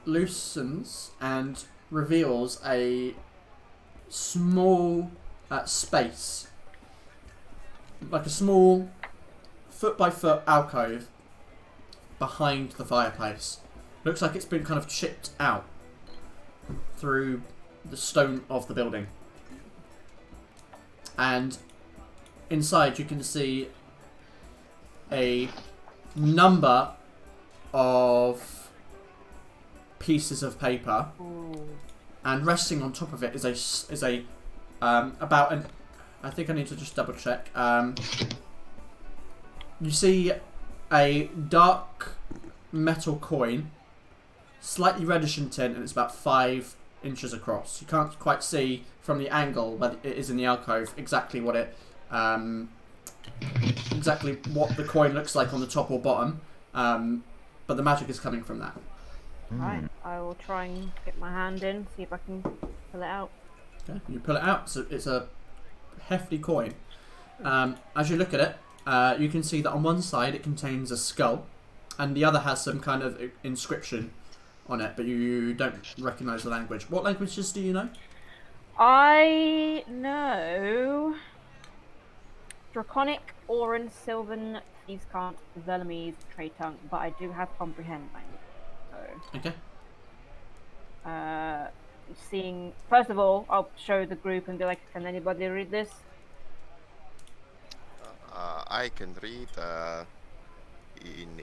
Speaker 1: loosens and reveals a small space, like a small foot by foot alcove behind the fireplace. Looks like it's been kind of chipped out through the stone of the building, and inside you can see a number of pieces of paper.
Speaker 4: Ooh.
Speaker 1: And resting on top of it is a about an. I think I need to just double check. You see a dark metal coin, slightly reddish in tint, and it's about 5 inches across. You can't quite see from the angle where it is in the alcove exactly what the coin looks like on the top or bottom, but the magic is coming from that.
Speaker 4: Right, I will try and get my hand in, see if I can pull it out.
Speaker 1: Okay, you pull it out, so it's a hefty coin. As you look at it, you can see that on one side it contains a skull, and the other has some kind of inscription on it, but you don't recognise the language. What languages do you know?
Speaker 4: I know Draconic, Auran, Sylvan, Thieves-Cant, Velamese, Trade Tongue, but I do have Comprehend language.
Speaker 1: Okay.
Speaker 4: Seeing, first of all, I'll show the group and be like, can anybody read this?
Speaker 2: I can read in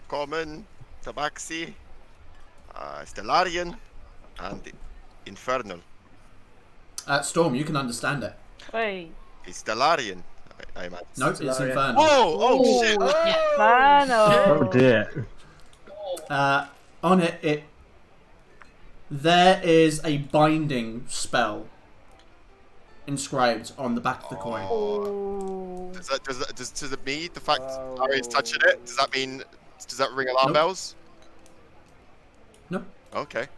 Speaker 2: Common, Tabaxi, Stellarian, and Infernal.
Speaker 1: Storm, you can understand it.
Speaker 4: Hey.
Speaker 2: It's Stellarian. I imagine.
Speaker 1: Nope, it's Infernal.
Speaker 2: Oh shit!
Speaker 4: Infernal!
Speaker 9: Oh dear.
Speaker 1: On it, there is a binding spell inscribed on the back of the coin.
Speaker 4: Oh.
Speaker 2: Does it mean the fact Harry's touching it? Does that ring alarm bells?
Speaker 1: No.
Speaker 2: Okay.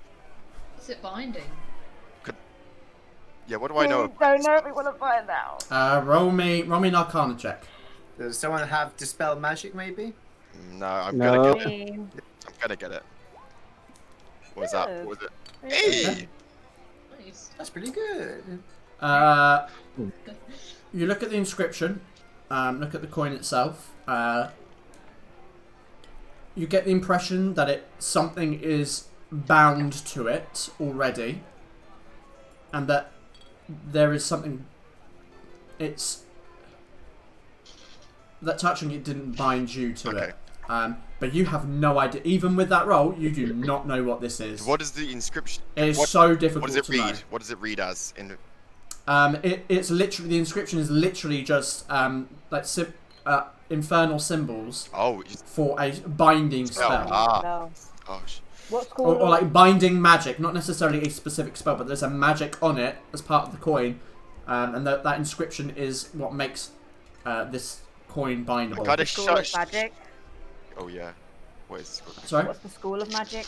Speaker 3: Is it binding?
Speaker 2: Yeah, what do I know?
Speaker 4: Don't know if we want to find out.
Speaker 1: Roll me an Arcana check.
Speaker 6: Does someone have Dispel Magic, maybe?
Speaker 2: No, I'm
Speaker 9: No.
Speaker 2: gonna get it. I'm gonna get it. What was that? What was it? Hey!
Speaker 3: Nice.
Speaker 6: That's pretty good.
Speaker 1: You look at the inscription, look at the coin itself. You get the impression that something is bound to it already, and that there is something. That touching it didn't bind you to it. But you have no idea. Even with that roll, you do not know what this is.
Speaker 2: What is the inscription?
Speaker 1: It is so difficult
Speaker 2: What does it
Speaker 1: to
Speaker 2: read?
Speaker 1: know.
Speaker 2: What does it read as?
Speaker 1: It's literally, the inscription is literally just infernal symbols
Speaker 2: Oh.
Speaker 1: for a binding spell.
Speaker 2: Ah. Oh.
Speaker 4: What's called?
Speaker 1: Or like binding magic, not necessarily a specific spell, but there's a magic on it as part of the coin, and that inscription is what makes this coin bindable.
Speaker 2: Gotta
Speaker 4: What's the school of magic?
Speaker 2: Oh yeah. What is?
Speaker 1: Sorry.
Speaker 4: What's the school of magic?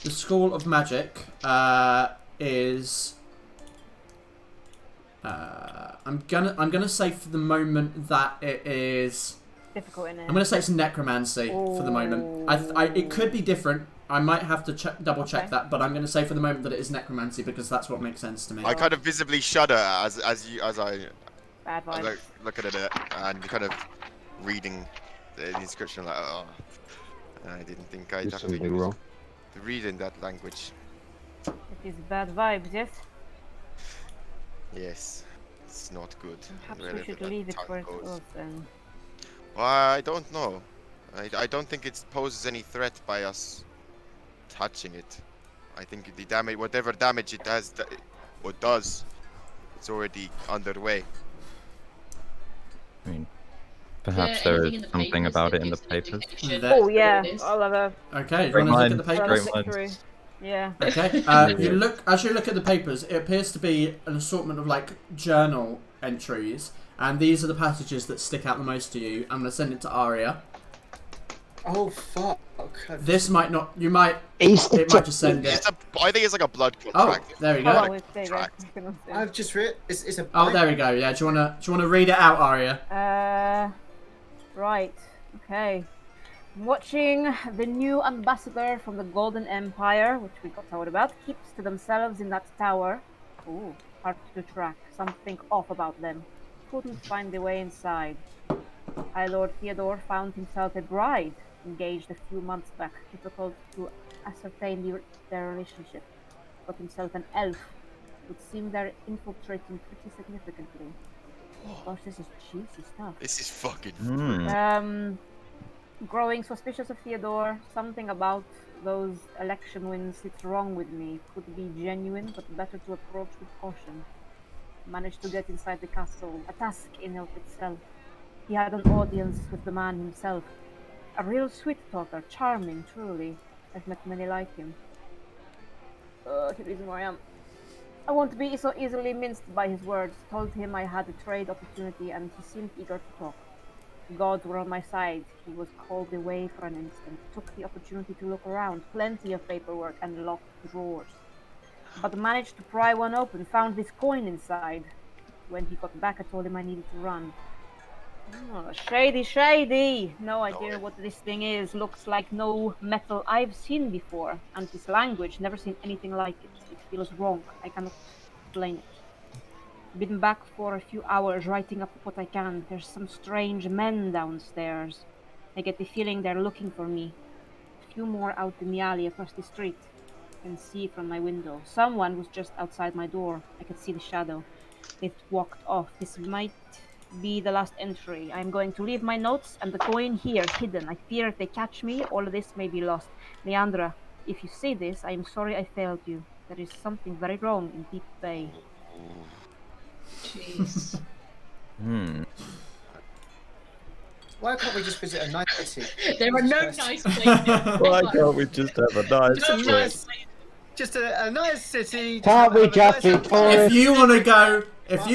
Speaker 1: The school of magic is. I'm gonna say for the moment that it is.
Speaker 4: Difficult, innit?
Speaker 1: I'm gonna say it's necromancy for the moment. It could be different. I might have to double check that, but I'm gonna say for the moment that it is necromancy because that's what makes sense to me.
Speaker 2: I kind of visibly shudder as I
Speaker 4: Bad vibes.
Speaker 2: looking at it and kind of reading the inscription like, oh, I didn't think I'd have to read in that language.
Speaker 4: It is bad vibes, yes?
Speaker 2: Yes, it's not good.
Speaker 4: Perhaps we should leave it where it goes then.
Speaker 2: Well, I don't know. I don't think it poses any threat by us touching it. I think the damage, whatever damage it has, or does, it's already underway.
Speaker 5: I mean, perhaps there is something about it in the papers.
Speaker 4: Oh yeah, I'll have a.
Speaker 1: Okay, do you want to look at the papers?
Speaker 4: Yeah.
Speaker 1: Okay. As you look at the papers, it appears to be an assortment of like journal entries, and these are the passages that stick out the most to you. I'm gonna send it to Aria.
Speaker 6: Oh fuck!
Speaker 1: This might not. You might. It might just send it.
Speaker 2: I think it's like a blood contract.
Speaker 1: Oh, there we go.
Speaker 6: I've just read. It's a.
Speaker 1: Oh, there we go. Yeah. Do you wanna read it out, Aria?
Speaker 4: Right. Okay. I'm watching the new ambassador from the Golden Empire, which we got told about, keeps to themselves in that tower. Ooh, hard to track. Something off about them. Couldn't find the way inside. High Lord Theodore found himself a bride, engaged a few months back. Difficult to ascertain their relationship. Got himself an elf. Would seem they're infiltrating pretty significantly. Oh gosh, this is juicy stuff.
Speaker 2: This is fucking.
Speaker 4: Growing suspicious of Theodore. Something about those election wins sits wrong with me. Could be genuine, but better to approach with caution. Managed to get inside the castle. A task in of itself. He had an audience with the man himself. A real sweet talker, charming, truly. I've met many like him. Here is where I am. I won't be so easily minced by his words. Told him I had a trade opportunity and he seemed eager to talk. Gods were on my side. He was called away for an instant. Took the opportunity to look around. Plenty of paperwork and locked drawers. But managed to pry one open. Found this coin inside. When he got back, I told him I needed to run. Oh, shady! No idea what this thing is. Looks like no metal I've seen before. And this language, never seen anything like it. It feels wrong. I cannot explain it. Been back for a few hours, writing up what I can. There's some strange men downstairs. I get the feeling they're looking for me. A few more out in the alley across the street. I can see from my window. Someone was just outside my door. I could see the shadow. They've walked off. This might be the last entry. I'm going to leave my notes and the coin here, hidden. I fear if they catch me, all of this may be lost. Leandra, if you see this, I am sorry I failed you. There is something very wrong in Deepbay.
Speaker 3: Jeez.
Speaker 6: Why can't we just visit a nice city?
Speaker 3: There are no nice places.
Speaker 5: Why can't we just have a nice city?
Speaker 6: Just a nice city.
Speaker 9: Can't we just be tourists?
Speaker 1: If you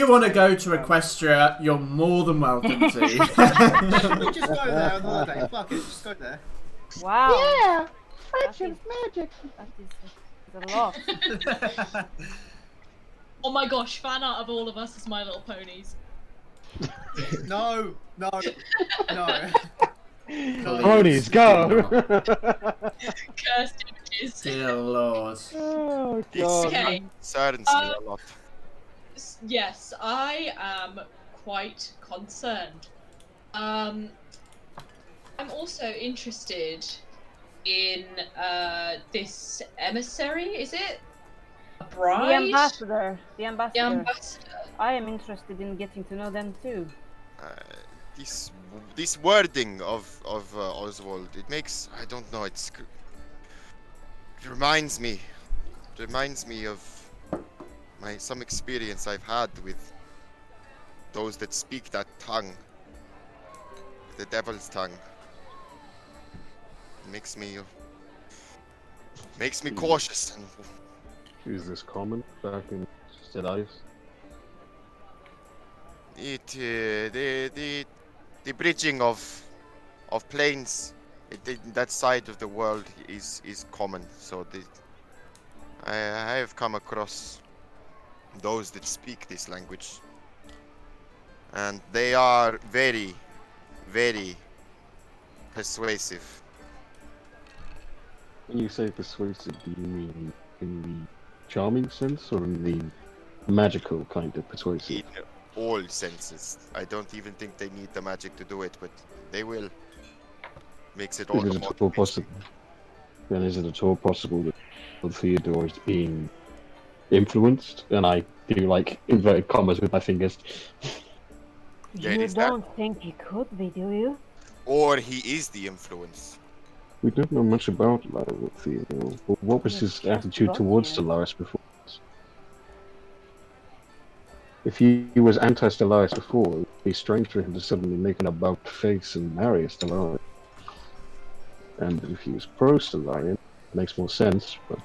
Speaker 1: want to go to Equestria, you're more than welcome to.
Speaker 6: We just go there on holiday. Fuck it, just go there.
Speaker 4: Wow.
Speaker 9: Yeah, French magic.
Speaker 4: That is a lot.
Speaker 3: Oh my gosh, fan art of all of us as My Little Ponies.
Speaker 6: No.
Speaker 9: Ponies, go!
Speaker 3: Cursed images.
Speaker 1: Dear Lord.
Speaker 9: Oh god.
Speaker 3: Okay.
Speaker 2: Saddens me a lot.
Speaker 3: Yes, I am quite concerned. I'm also interested in this emissary, is it? A bride?
Speaker 4: The ambassador. I am interested in getting to know them too.
Speaker 2: This wording of Oswald, it makes, I don't know, it reminds me of some experience I've had with those that speak that tongue. the devil's tongue. Makes me cautious. And
Speaker 7: Is this common back in Stellaris?
Speaker 2: the bridging of planes in that side of the world is common. So I have come across those that speak this language, and they are very, very persuasive.
Speaker 7: When you say persuasive, do you mean in the charming sense or in the magical kind of persuasive?
Speaker 2: In all senses. I don't even think they need the magic to do it, but they will. Makes it all the more
Speaker 7: possible. Then is it at all possible that Theodore is being influenced? And I do like inverted commas with my fingers.
Speaker 4: You don't think he could be, do you?
Speaker 2: Or he is the influence.
Speaker 7: We don't know much about Theodore. What was his attitude towards Stellaris before this? If he was anti-Stellaris before, it would be strange for him to suddenly make an about face and marry a Stellaris. And if he was pro-Stellarian, it makes more sense, but...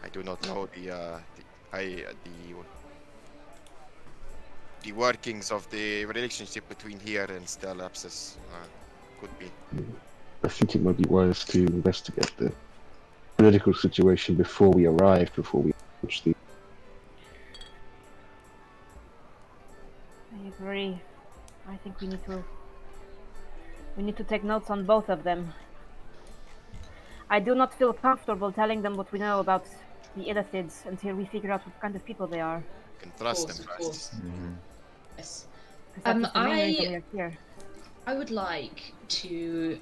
Speaker 2: I do not know the workings of the relationship between here and Stellapsis. Could be.
Speaker 7: I think it might be wise to investigate the political situation before we arrive, before we approach the...
Speaker 4: I agree. I think we need to take notes on both of them. I do not feel comfortable telling them what we know about the Illithids until we figure out what kind of people they are.
Speaker 2: You can trust them first.
Speaker 3: Yes.
Speaker 4: I
Speaker 3: would like to,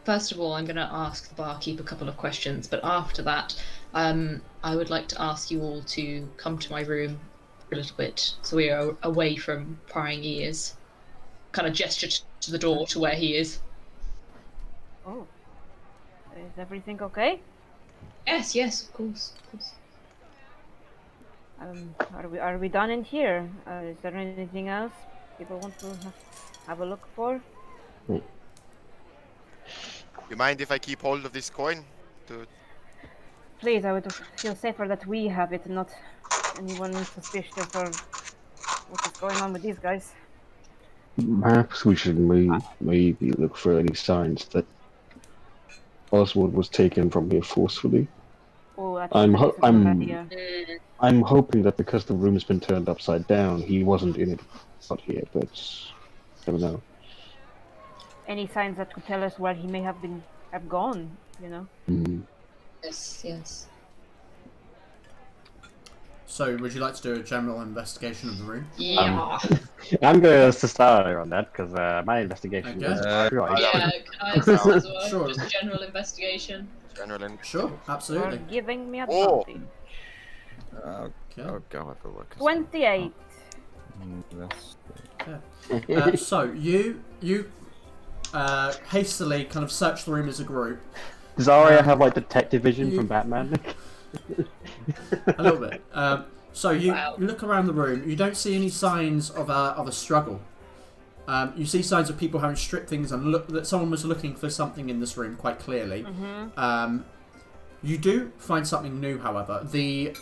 Speaker 3: first of all, I'm going to ask the barkeep a couple of questions, but after that, I would like to ask you all to come to my room a little bit, so we are away from prying ears. Kind of gesture to the door to where he is.
Speaker 4: Oh. Is everything okay?
Speaker 3: Yes, of course.
Speaker 4: Are we done in here? Is there anything else people want to have a look for?
Speaker 2: You mind if I keep hold of this coin?
Speaker 4: Please, I would feel safer that we have it, not anyone suspicious or what is going on with these guys.
Speaker 7: Perhaps we should maybe look for any signs that Oswald was taken from here forcefully.
Speaker 4: Oh, that's
Speaker 7: I'm
Speaker 4: idea.
Speaker 7: hoping that because the room's been turned upside down, he wasn't in it out here, but I don't know.
Speaker 4: Any signs that could tell us where he may have gone, you know?
Speaker 7: Mm.
Speaker 3: Yes.
Speaker 1: So, would you like to do a general investigation of the room?
Speaker 3: Yeah.
Speaker 9: I'm going to start on that because my investigation is right.
Speaker 3: Yeah, can I assist as well?
Speaker 1: Sure.
Speaker 3: Just a general investigation.
Speaker 1: Sure, absolutely.
Speaker 4: You're giving me advantage.
Speaker 5: I'll go have a look.
Speaker 4: 28.
Speaker 1: Okay. So you hastily kind of search the room as a group.
Speaker 9: Does Aria have like detective vision from Batman?
Speaker 1: A little bit. So you look around the room. You don't see any signs of a struggle. You see signs of people having stripped things and that someone was looking for something in this room quite clearly.
Speaker 4: Mm-hmm.
Speaker 1: You do find something new, however. The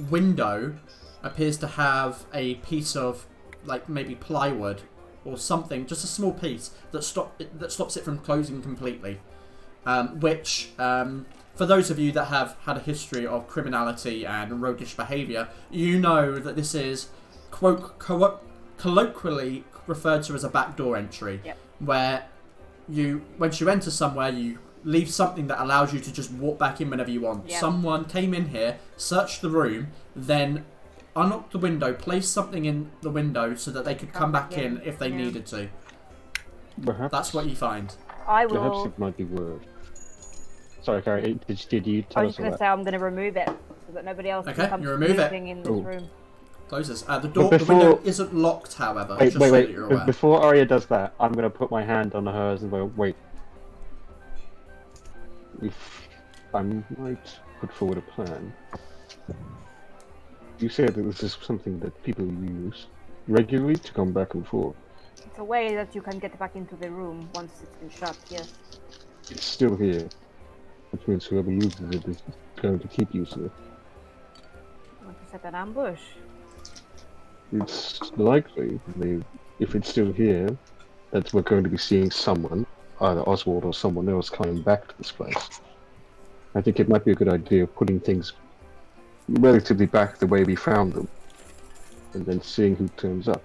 Speaker 1: window appears to have a piece of, like, maybe plywood or something, just a small piece that stops it from closing completely. Which, for those of you that have had a history of criminality and roguish behaviour, you know that this is colloquially referred to as a backdoor entry, where once you enter somewhere, you leave something that allows you to just walk back in whenever you want. Someone came in here, searched the room, then unlocked the window, placed something in the window so that they could come back in if they needed to.
Speaker 7: Perhaps
Speaker 1: that's what you find.
Speaker 7: Perhaps it might be worth. Sorry, Carrie, did you tell us all that?
Speaker 4: I was going to say I'm going to remove it so that nobody else can come anything in this room.
Speaker 1: Closes. The window isn't locked, however.
Speaker 7: Wait.
Speaker 1: So that you're aware.
Speaker 7: Before Arya does that, I'm going to put my hand on hers and go, wait. If I might put forward a plan. You said that this is something that people use regularly to come back and forth.
Speaker 4: It's a way that you can get back into the room once it's been shut, yes.
Speaker 7: It's still here, which means whoever uses it is going to keep using it.
Speaker 4: Want to set an ambush?
Speaker 7: It's likely, if it's still here, that we're going to be seeing someone, either Oswald or someone else, coming back to this place. I think it might be a good idea of putting things relatively back the way we found them, and then seeing who turns up.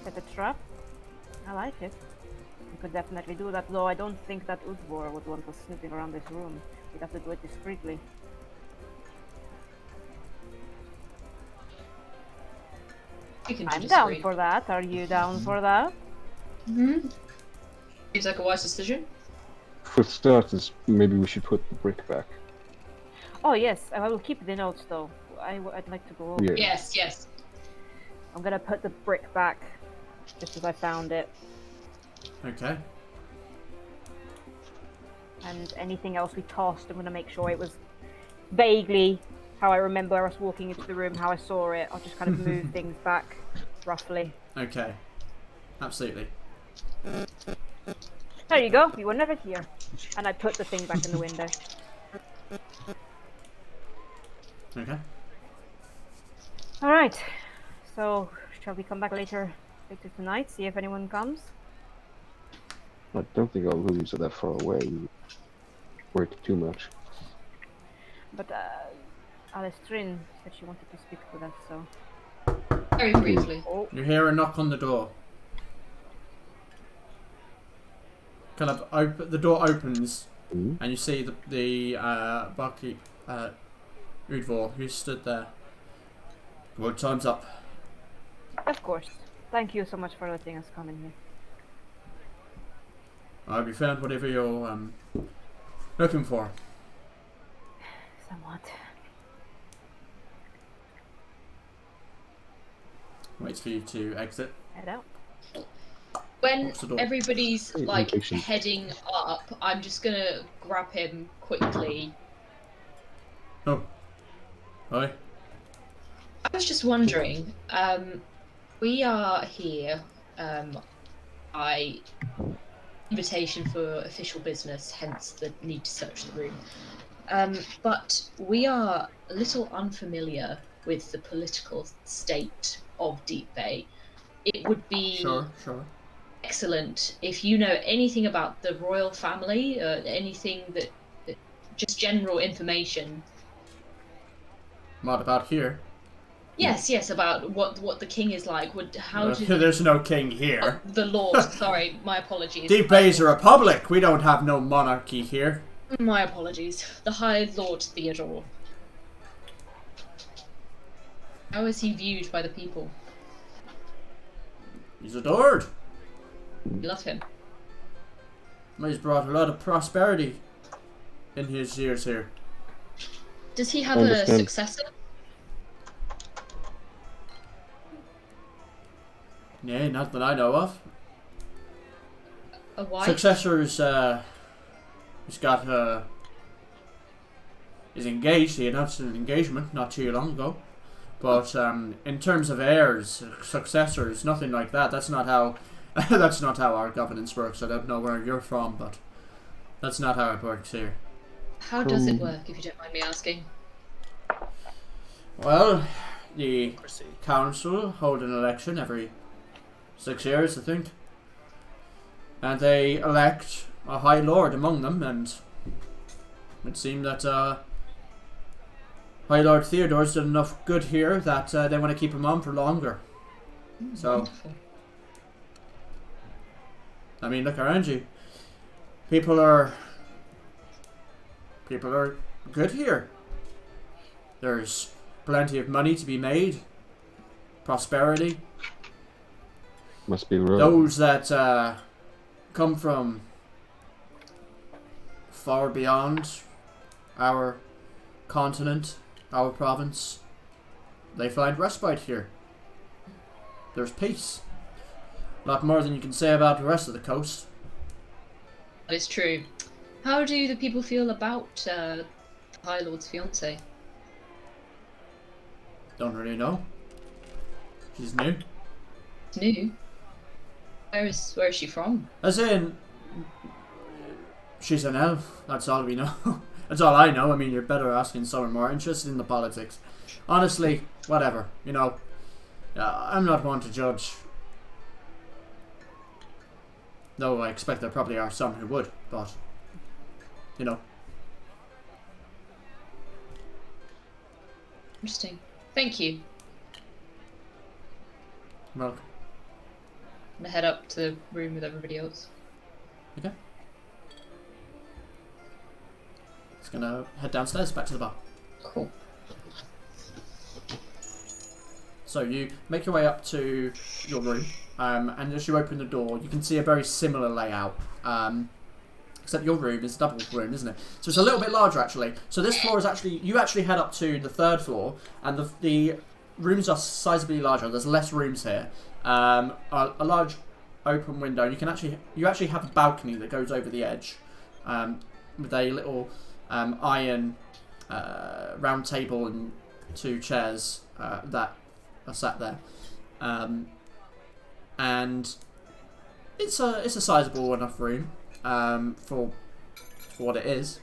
Speaker 4: Set a trap? I like it. We could definitely do that, though I don't think that Udvor would want us snooping around this room. We'd have to do it discreetly. I'm down for that. Are you down for that?
Speaker 3: Mm-hmm. Seems like a wise decision.
Speaker 7: For starters, maybe we should put the brick back.
Speaker 4: Oh yes, I will keep the notes though. I'd like to go over.
Speaker 7: Yeah.
Speaker 3: Yes, yes.
Speaker 4: I'm gonna put the brick back, just as I found it.
Speaker 1: Okay.
Speaker 4: And anything else we tossed, I'm gonna make sure it was vaguely how I remember us walking into the room, how I saw it. I'll just kind of move things back, roughly.
Speaker 1: Okay. Absolutely.
Speaker 4: There you go, you were never here. And I put the thing back in the window.
Speaker 1: Okay.
Speaker 4: Alright, so shall we come back later tonight, see if anyone comes?
Speaker 7: I don't think our rooms are that far away. We work too much.
Speaker 4: But Alestrin said she wanted to speak with us, so...
Speaker 3: Very briefly.
Speaker 4: Oh.
Speaker 1: You hear a knock on the door. Kind of the door opens, and you see the barkeep, Udvor, who stood there. Well, time's up.
Speaker 4: Of course. Thank you so much for letting us come in here.
Speaker 1: Have you found whatever you're looking for?
Speaker 4: Somewhat.
Speaker 1: Waits for you to exit.
Speaker 4: Head out.
Speaker 3: When everybody's like heading up, I'm just gonna grab him quickly.
Speaker 1: Oh. Hi.
Speaker 3: I was just wondering, we are here by invitation for official business, hence the need to search the room. But we are a little unfamiliar with the political state of Deepbay. It would be
Speaker 1: sure.
Speaker 3: excellent if you know anything about the royal family, anything that just general information.
Speaker 1: What about here?
Speaker 3: Yes, about what the king is like.
Speaker 1: There's no king here.
Speaker 3: The Lord, sorry, my apologies.
Speaker 1: Deepbay is a republic. We don't have no monarchy here.
Speaker 3: My apologies. The High Lord Theodore. How is he viewed by the people?
Speaker 1: He's adored.
Speaker 3: We love him.
Speaker 1: He's brought a lot of prosperity in his years here.
Speaker 3: Does he have a successor?
Speaker 1: Yeah, not that I know of.
Speaker 3: A wife?
Speaker 1: Successor's he's got is engaged. He announced an engagement not too long ago. But in terms of heirs, successors, nothing like that. That's not how that's not how our governance works. I don't know where you're from, but that's not how it works here.
Speaker 3: How does it work, if you don't mind me asking?
Speaker 1: Well, the council hold an election every 6 years, I think. And they elect a High Lord among them, and it seemed that High Lord Theodore's done enough good here that they want to keep him on for longer. So,
Speaker 3: wonderful.
Speaker 1: I mean, look around you. People are good here. There's plenty of money to be made. Prosperity.
Speaker 7: Must be right.
Speaker 1: Those that come from far beyond our continent, our province, they find respite here. There's peace. A lot more than you can say about the rest of the coast.
Speaker 3: That is true. How do the people feel about the High Lord's fiancée?
Speaker 1: Don't really know. She's new.
Speaker 3: New? Where is she from?
Speaker 1: As in, she's an elf. That's all we know. That's all I know. I mean, you're better asking someone more interested in the politics. Honestly, whatever. You know, I'm not one to judge. Though I expect there probably are some who would, but, you know.
Speaker 3: Interesting. Thank you.
Speaker 1: Welcome.
Speaker 3: I'm gonna head up to the room with everybody else.
Speaker 1: Okay. Just gonna head downstairs, back to the bar.
Speaker 3: Cool.
Speaker 1: So you make your way up to your room, and as you open the door, you can see a very similar layout. Except your room is a double room, isn't it? So it's a little bit larger, actually. So this floor is actually... You actually head up to the 3rd floor, and the rooms are sizably larger. There's less rooms here. A large open window. You actually have a balcony that goes over the edge, with a little iron round table and 2 chairs that are sat there. And it's a sizable enough room. For what it is,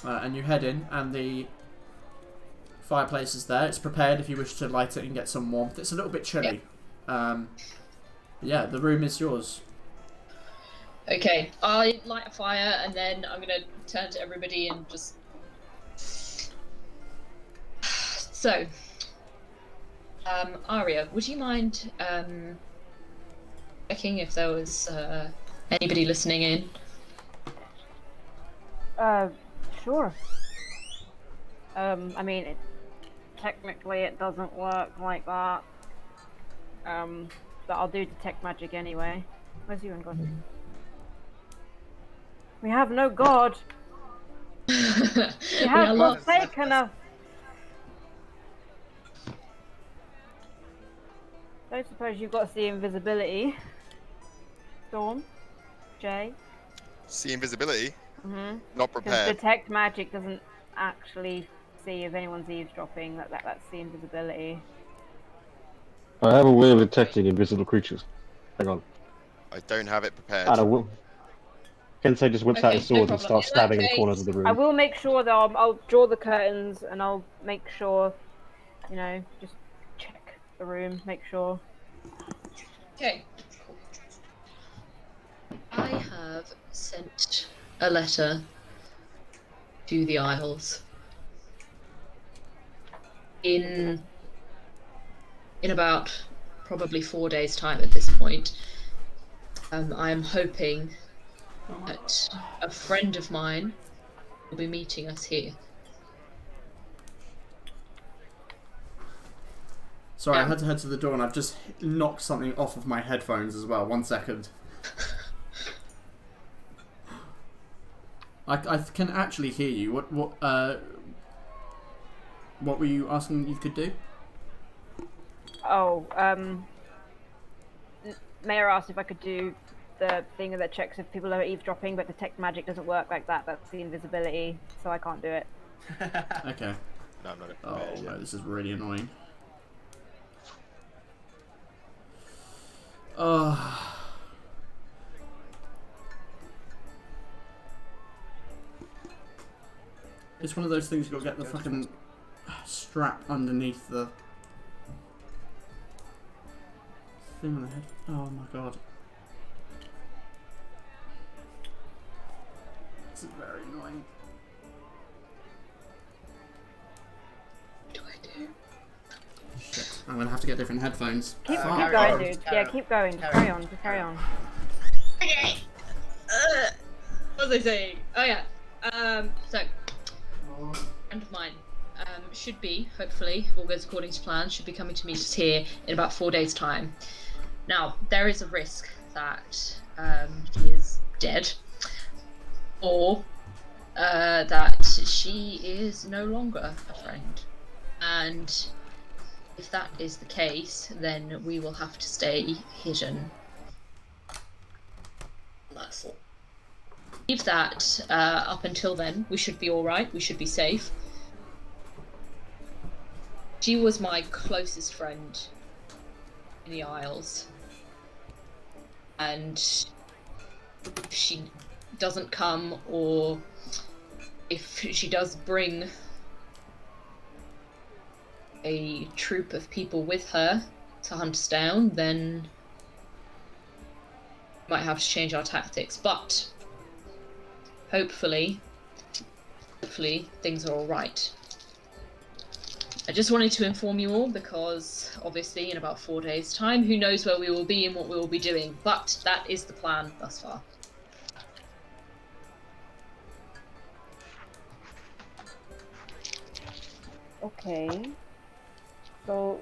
Speaker 1: and you head in, and the fireplace is there. It's prepared if you wish to light it and get some warmth. It's a little bit chilly. But yeah, the room is yours.
Speaker 3: Okay, I light a fire, and then I'm gonna turn to everybody and just... So, Aria, would you mind checking if there was anybody listening in?
Speaker 4: Sure. I mean, technically it doesn't work like that. But I'll do detect magic anyway. Where's you and God? We have no God. We have forsaken us. I suppose you've got to see invisibility. Storm, Jay.
Speaker 2: See invisibility?
Speaker 4: Mm-hmm.
Speaker 2: Not prepared.
Speaker 4: Detect magic doesn't actually see if anyone's eavesdropping. That's the invisibility.
Speaker 7: I have a way of detecting invisible creatures. Hang on.
Speaker 2: I don't have it prepared.
Speaker 7: And I will. Kensei just whips out his sword and starts stabbing in the corners of the room.
Speaker 4: I will make sure that I'll draw the curtains and I'll make sure, you know, just check the room, make sure.
Speaker 3: Okay. I have sent a letter to the Isles in about probably 4 days' time at this point. I am hoping that a friend of mine will be meeting us here.
Speaker 1: Sorry, I had to head to the door and I've just knocked something off of my headphones as well. 1 second. I can actually hear you. What were you asking you could do?
Speaker 4: Oh, Mayor asked if I could do the thing that checks if people are eavesdropping, but detect magic doesn't work like that. That's the invisibility, so I can't do it.
Speaker 1: Okay.
Speaker 2: No, I'm not prepared.
Speaker 1: Oh no, this is really annoying. It's one of those things you've got to get the fucking strap underneath the thing on the head. Oh my god. This is very annoying.
Speaker 3: What do I do?
Speaker 1: Shit. I'm gonna have to get different headphones.
Speaker 4: Keep
Speaker 1: Fuck.
Speaker 4: going, dude. Yeah, keep going. Just carry on. Just carry on.
Speaker 3: Okay. What was I saying? Oh yeah. So, a friend of mine should be, hopefully, if all goes according to plan, should be coming to meet us here in about 4 days' time. Now, there is a risk that he is dead, or that she is no longer a friend. And if that is the case, then we will have to stay hidden. That's all. Leave that up until then. We should be alright. We should be safe. She was my closest friend in the Isles. And if she doesn't come, or if she does bring a troop of people with her to hunt us down, then we might have to change our tactics. But hopefully things are all right. I just wanted to inform you all because obviously in about 4 days' time, who knows where we will be and what we will be doing. But that is the plan thus far.
Speaker 4: Okay. So,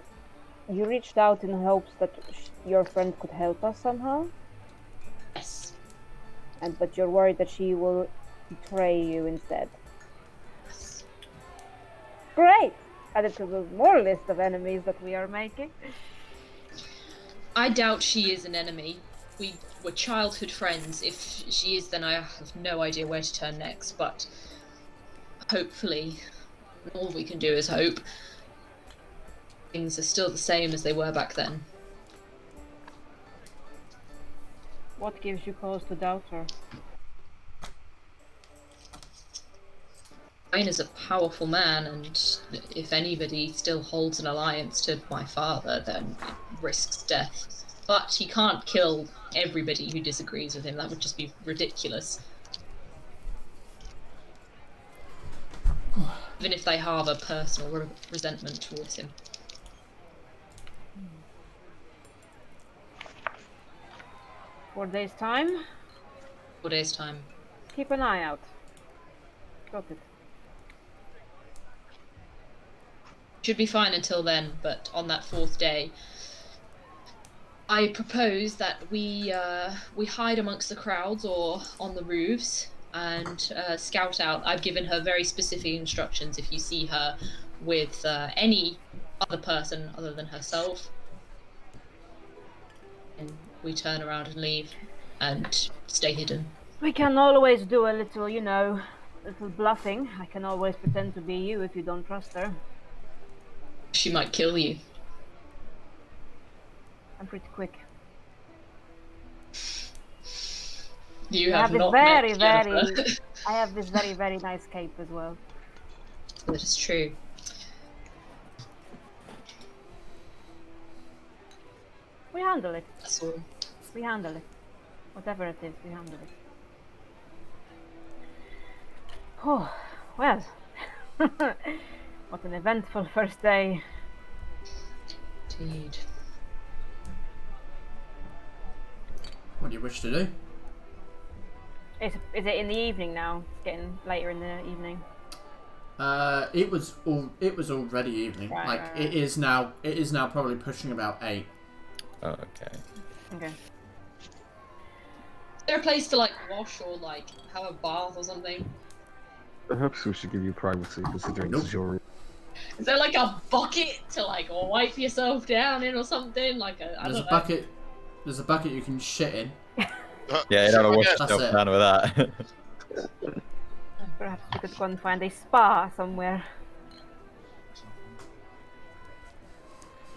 Speaker 4: you reached out in hopes that your friend could help us somehow?
Speaker 3: Yes.
Speaker 4: But you're worried that she will betray you instead?
Speaker 3: Yes.
Speaker 4: Great! Add it to the more list of enemies that we are making.
Speaker 3: I doubt she is an enemy. We were childhood friends. If she is, then I have no idea where to turn next. But hopefully, all we can do is hope. Things are still the same as they were back then.
Speaker 4: What gives you cause to doubt her?
Speaker 3: Wayne is a powerful man, and if anybody still holds an alliance to my father, then it risks death. But he can't kill everybody who disagrees with him. That would just be ridiculous. Even if they harbour personal resentment towards him.
Speaker 4: 4 days' time?
Speaker 3: 4 days' time.
Speaker 4: Keep an eye out. Got it.
Speaker 3: Should be fine until then, but on that 4th day, I propose that we hide amongst the crowds or on the roofs and scout out. I've given her very specific instructions. If you see her with any other person other than herself, and we turn around and leave and stay hidden.
Speaker 4: We can always do a little, little bluffing. I can always pretend to be you if you don't trust her.
Speaker 3: She might kill you.
Speaker 4: I'm pretty quick.
Speaker 3: You
Speaker 4: I
Speaker 3: have
Speaker 4: have
Speaker 3: not
Speaker 4: this
Speaker 3: met Jennifer.
Speaker 4: I have this very, very nice cape as well.
Speaker 3: That is true.
Speaker 4: We handle it.
Speaker 3: That's all.
Speaker 4: We handle it. Whatever it is, we handle it. Oh, well. What an eventful first day.
Speaker 3: Indeed.
Speaker 1: What do you wish to do?
Speaker 4: Is it in the evening now? It's getting later in the evening.
Speaker 1: It was already evening.
Speaker 4: Right.
Speaker 1: It is now probably pushing about 8.
Speaker 5: Oh, okay.
Speaker 4: Okay.
Speaker 3: Is there a place to wash or have a bath or something?
Speaker 7: Perhaps we should give you privacy considering this is your room.
Speaker 3: Is there a bucket to wipe yourself down in or something?
Speaker 1: There's a bucket. There's a bucket you can shit in.
Speaker 5: Yeah, you don't know what
Speaker 1: That's
Speaker 5: yourself
Speaker 1: it.
Speaker 5: down with that.
Speaker 4: Perhaps we could go and find a spa somewhere.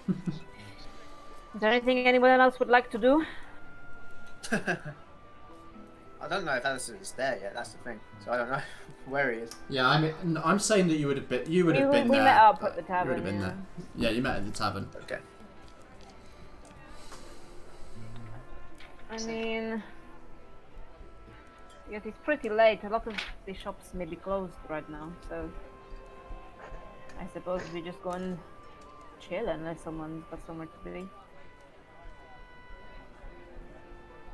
Speaker 4: Is there anything anyone else would like to do?
Speaker 6: I don't know if Alison is there yet. That's the thing. So I don't know where he is.
Speaker 1: Yeah, I'm saying that you would have been. You would have been
Speaker 4: We
Speaker 1: there.
Speaker 4: met up at the
Speaker 1: You
Speaker 4: tavern.
Speaker 1: would have been there. Yeah, you met at the tavern.
Speaker 6: Okay.
Speaker 4: I mean, yes, it's pretty late. A lot of the shops may be closed right now, so I suppose we just go and chill unless someone's got somewhere to be.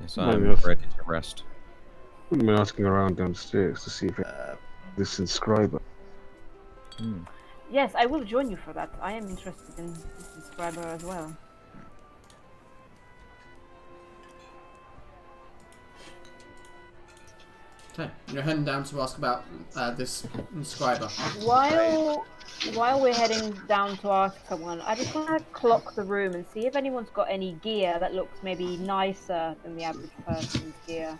Speaker 5: Yes,
Speaker 7: No,
Speaker 5: I'm
Speaker 7: yes.
Speaker 5: ready to rest.
Speaker 7: Wouldn't mind asking around downstairs to see if this inscriber.
Speaker 4: Yes, I will join you for that. I am interested in this inscriber as well.
Speaker 1: Okay, you're heading down to ask about this inscriber.
Speaker 4: While we're heading down to ask someone, I just want to clock the room and see if anyone's got any gear that looks maybe nicer than the average person's gear.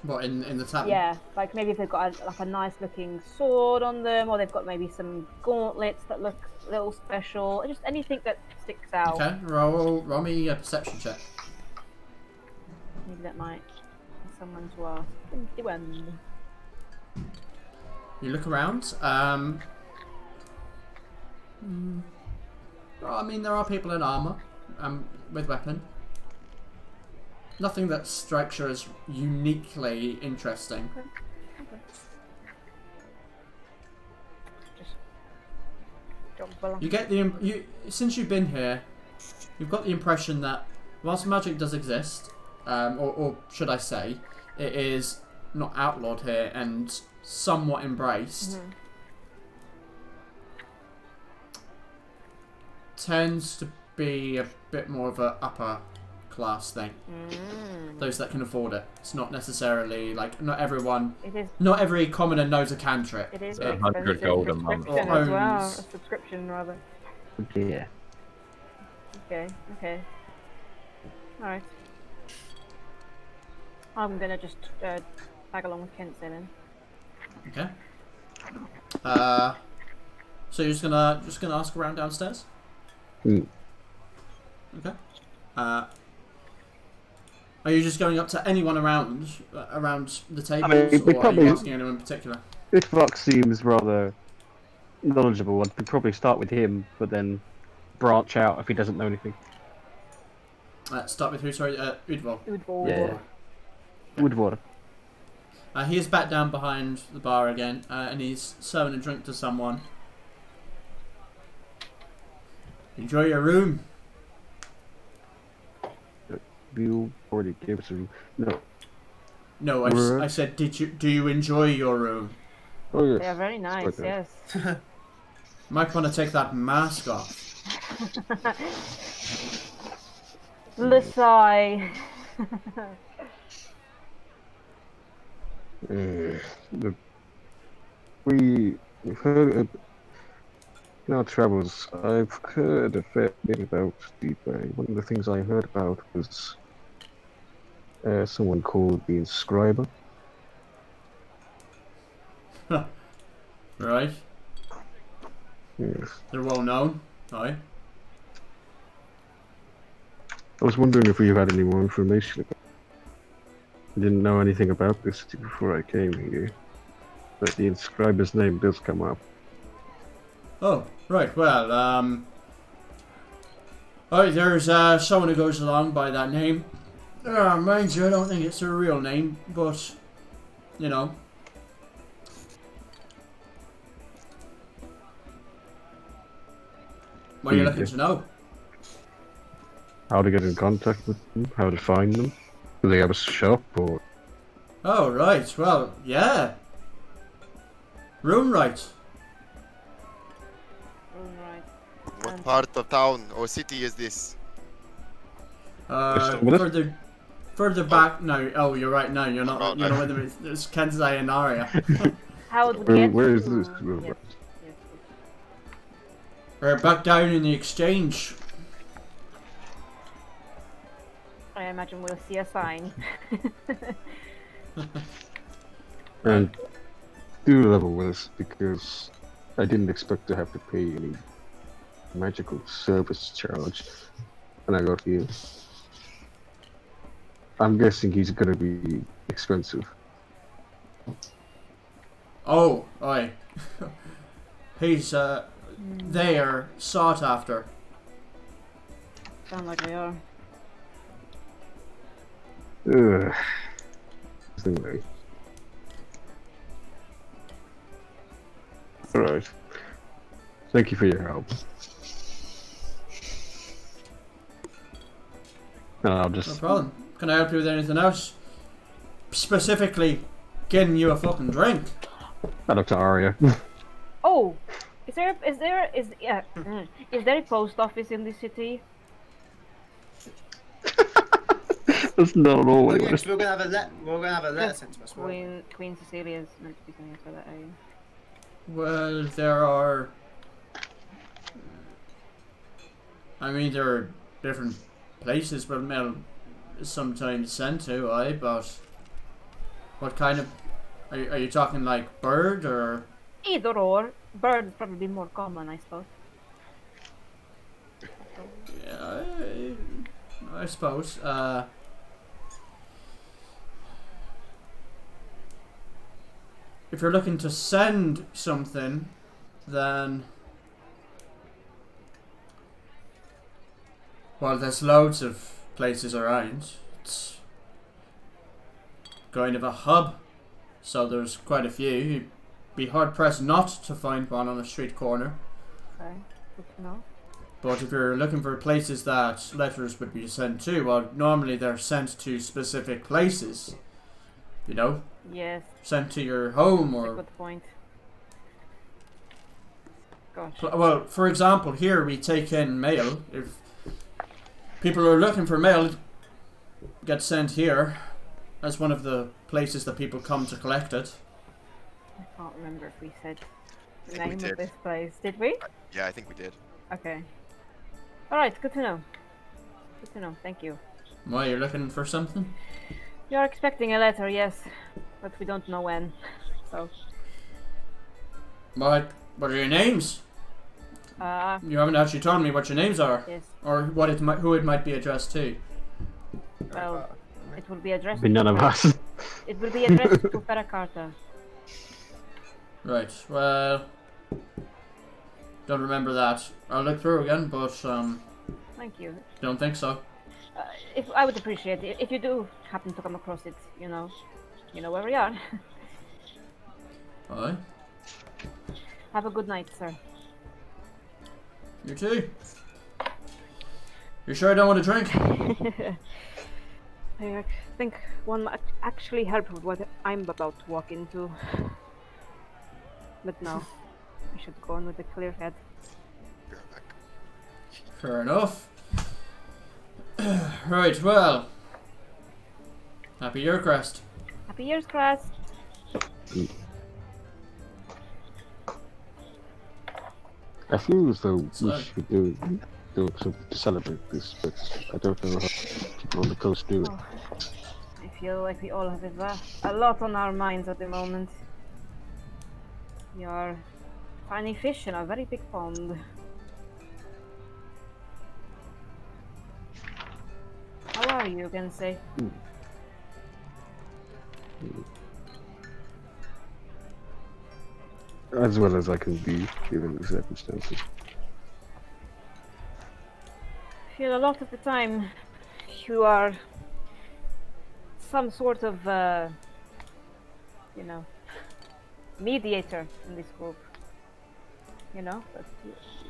Speaker 1: What, in the tavern?
Speaker 4: Yeah, like maybe if they've got a nice looking sword on them, or they've got maybe some gauntlets that look a little special, just anything that sticks out.
Speaker 1: Okay, roll me a perception check.
Speaker 4: Maybe that might be someone to ask. 21.
Speaker 1: You look around. Well, I mean, there are people in armor, with weapon. Nothing that strikes you as uniquely interesting.
Speaker 4: Okay. Just jump along.
Speaker 1: You get since you've been here, you've got the impression that whilst magic does exist, or should I say, it is not outlawed here and somewhat embraced. Tends to be a bit more of a upper class thing. Those that can afford it. It's not necessarily like not every commoner knows a cantrip.
Speaker 4: It is
Speaker 5: 100 gold a month.
Speaker 4: Subscription as well. A subscription rather.
Speaker 9: Yeah.
Speaker 4: Okay. Alright. I'm gonna just tag along with Kent then.
Speaker 1: Okay. So you're just gonna ask around downstairs? Okay. Are you just going up to anyone around the tables, or are you asking anyone in particular?
Speaker 9: If Vox seems rather knowledgeable, I'd probably start with him, but then branch out if he doesn't know anything.
Speaker 1: Start with who? Sorry, Udval.
Speaker 9: Yeah. Woodwater.
Speaker 1: He is back down behind the bar again, and he's serving a drink to someone. Enjoy your room.
Speaker 7: You already gave us a room. No.
Speaker 1: No, I said, do you enjoy your room?
Speaker 7: Oh, yes.
Speaker 4: They are very nice, yes.
Speaker 1: Might want to take that mask off.
Speaker 4: Lasai.
Speaker 7: We've heard in our travels, I've heard a fair bit about Deepbay. One of the things I heard about was someone called the Inscriber.
Speaker 1: Right.
Speaker 7: Yes.
Speaker 1: They're well known. Aye.
Speaker 7: I was wondering if you had any more information about it. I didn't know anything about this before I came here, but the Inscriber's name does come up.
Speaker 1: Oh, right. Well, there's someone who goes along by that name. Mind you, I don't think it's a real name, but you know. What are you looking to know?
Speaker 7: How to get in contact with them? How to find them? Do they have a shop or?
Speaker 1: Oh, right. Well, yeah. Room right.
Speaker 2: What part of town or city is this?
Speaker 1: Further back. No. Oh, you're right. No, you're not.
Speaker 2: Oh,
Speaker 1: you're
Speaker 2: no.
Speaker 1: not with them. It's Kenzai and Aria.
Speaker 4: How would we get
Speaker 7: Where is
Speaker 4: to-
Speaker 7: this room?
Speaker 4: Yes.
Speaker 1: We're back down in the exchange.
Speaker 4: I imagine we'll see a sign.
Speaker 7: And do level with us because I didn't expect to have to pay any magical service charge when I got here. I'm guessing he's gonna be expensive.
Speaker 1: Oh, aye. He's they are sought after.
Speaker 4: Sound like they are.
Speaker 7: Ugh. Anyway. Alright. Thank you for your help. I'll just...
Speaker 1: No problem. Can I help you with anything else? Specifically, getting you a fucking drink.
Speaker 7: I look to Aria.
Speaker 4: Oh, is there a post office in this city?
Speaker 7: That's not at all what
Speaker 6: Okay,
Speaker 7: it was.
Speaker 6: so we're gonna have a letter sent to us. Right?
Speaker 4: Queen Cecilia's meant to be coming for that area.
Speaker 1: Well, there are. I mean, there are different places where mail is sometimes sent to, but What kind of... Are you talking like bird or...
Speaker 4: Either or. Bird is probably more common, I suppose.
Speaker 1: Yeah, I suppose. If you're looking to send something, then... Well, there's loads of places around. It's kind of a hub, so there's quite a few. You'd be hard-pressed not to find one on a street corner.
Speaker 4: Okay, good to know.
Speaker 1: But if you're looking for places that letters would be sent to, well, normally they're sent to specific places. You know?
Speaker 4: Yes.
Speaker 1: Sent to your home
Speaker 4: That's
Speaker 1: or...
Speaker 4: a good point. Gosh.
Speaker 1: Well, for example, here we take in mail. If people are looking for mail, it gets sent here as one of the places that people come to collect it.
Speaker 4: I can't remember if we said the
Speaker 2: I think we
Speaker 4: name
Speaker 2: did.
Speaker 4: of this place. Did we?
Speaker 2: Yeah, I think we did.
Speaker 4: Okay. Alright, good to know. Good to know, thank you.
Speaker 1: Why, you're looking for something?
Speaker 4: You're expecting a letter, yes. But we don't know when. So.
Speaker 1: What are your names? You haven't actually told me what your names are.
Speaker 4: Yes.
Speaker 1: Or what it might, who it might be addressed to.
Speaker 4: Well, it will be addressed
Speaker 9: Be none of us.
Speaker 4: It will be addressed to Fera Carta.
Speaker 1: Right, well... Don't remember that. I'll look through again, but
Speaker 4: Thank you.
Speaker 1: don't think so.
Speaker 4: If I would appreciate it if you do happen to come across it, you know where we are.
Speaker 1: Aye.
Speaker 4: Have a good night, sir.
Speaker 1: You too. You sure I don't want to drink?
Speaker 4: I think one might actually help with what I'm about to walk into. But no, I should go on with a clear head.
Speaker 1: Fair enough. Right, well. Happy Year Crest.
Speaker 4: Happy Year's Crest!
Speaker 7: I feel as though
Speaker 1: So-
Speaker 7: we should do something to celebrate this, but I don't know how people on the coast do it.
Speaker 4: Oh, I feel like we all have a lot on our minds at the moment. We are tiny fish in a very big pond. How are you, Gensei?
Speaker 7: As well as I can be, given the circumstances.
Speaker 4: I feel a lot of the time you are some sort of, mediator in this group. But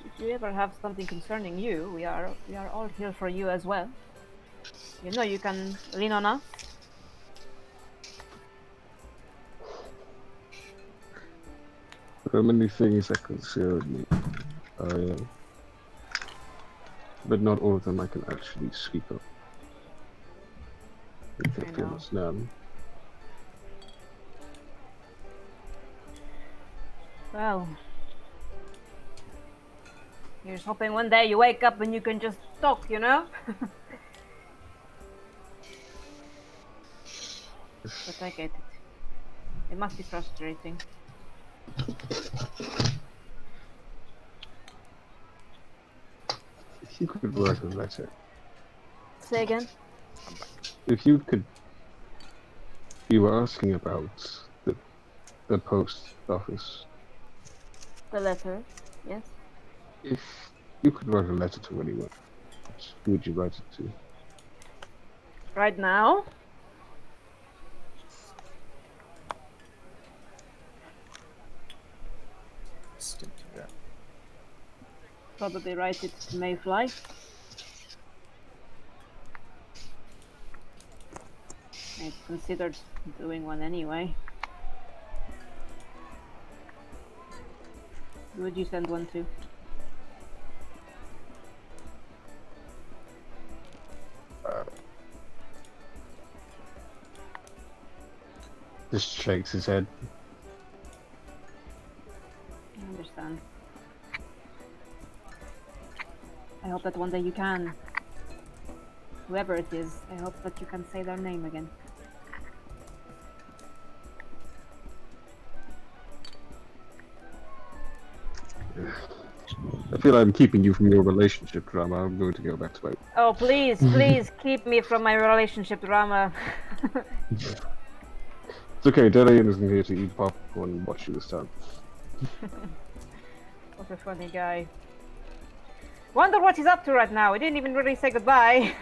Speaker 4: if you ever have something concerning you, we are all here for you as well. You can lean on us.
Speaker 7: There are many things that concern me, but not all of them I can actually speak of. If you understand.
Speaker 4: Well, here's hoping one day you wake up and you can just talk, But I get it. It must be frustrating.
Speaker 7: If you could write a letter.
Speaker 4: Say again?
Speaker 7: If you could... You were asking about the post office.
Speaker 4: The letter, yes?
Speaker 7: If you could write a letter to anyone, who would you write it to?
Speaker 4: Right now?
Speaker 6: Stick to that.
Speaker 4: Probably write it to Mayfly. I considered doing one anyway. Who would you send one to?
Speaker 7: Just shakes his head.
Speaker 4: I understand. I hope that one day you can. Whoever it is, I hope that you can say their name again.
Speaker 7: feel I'm keeping you from your relationship drama. I'm going to go back to my...
Speaker 4: Oh, please, please keep me from my relationship drama.
Speaker 7: It's okay, Delian isn't here to eat popcorn and watch you this time.
Speaker 4: What a funny guy. Wonder what he's up to right now. He didn't even really say goodbye.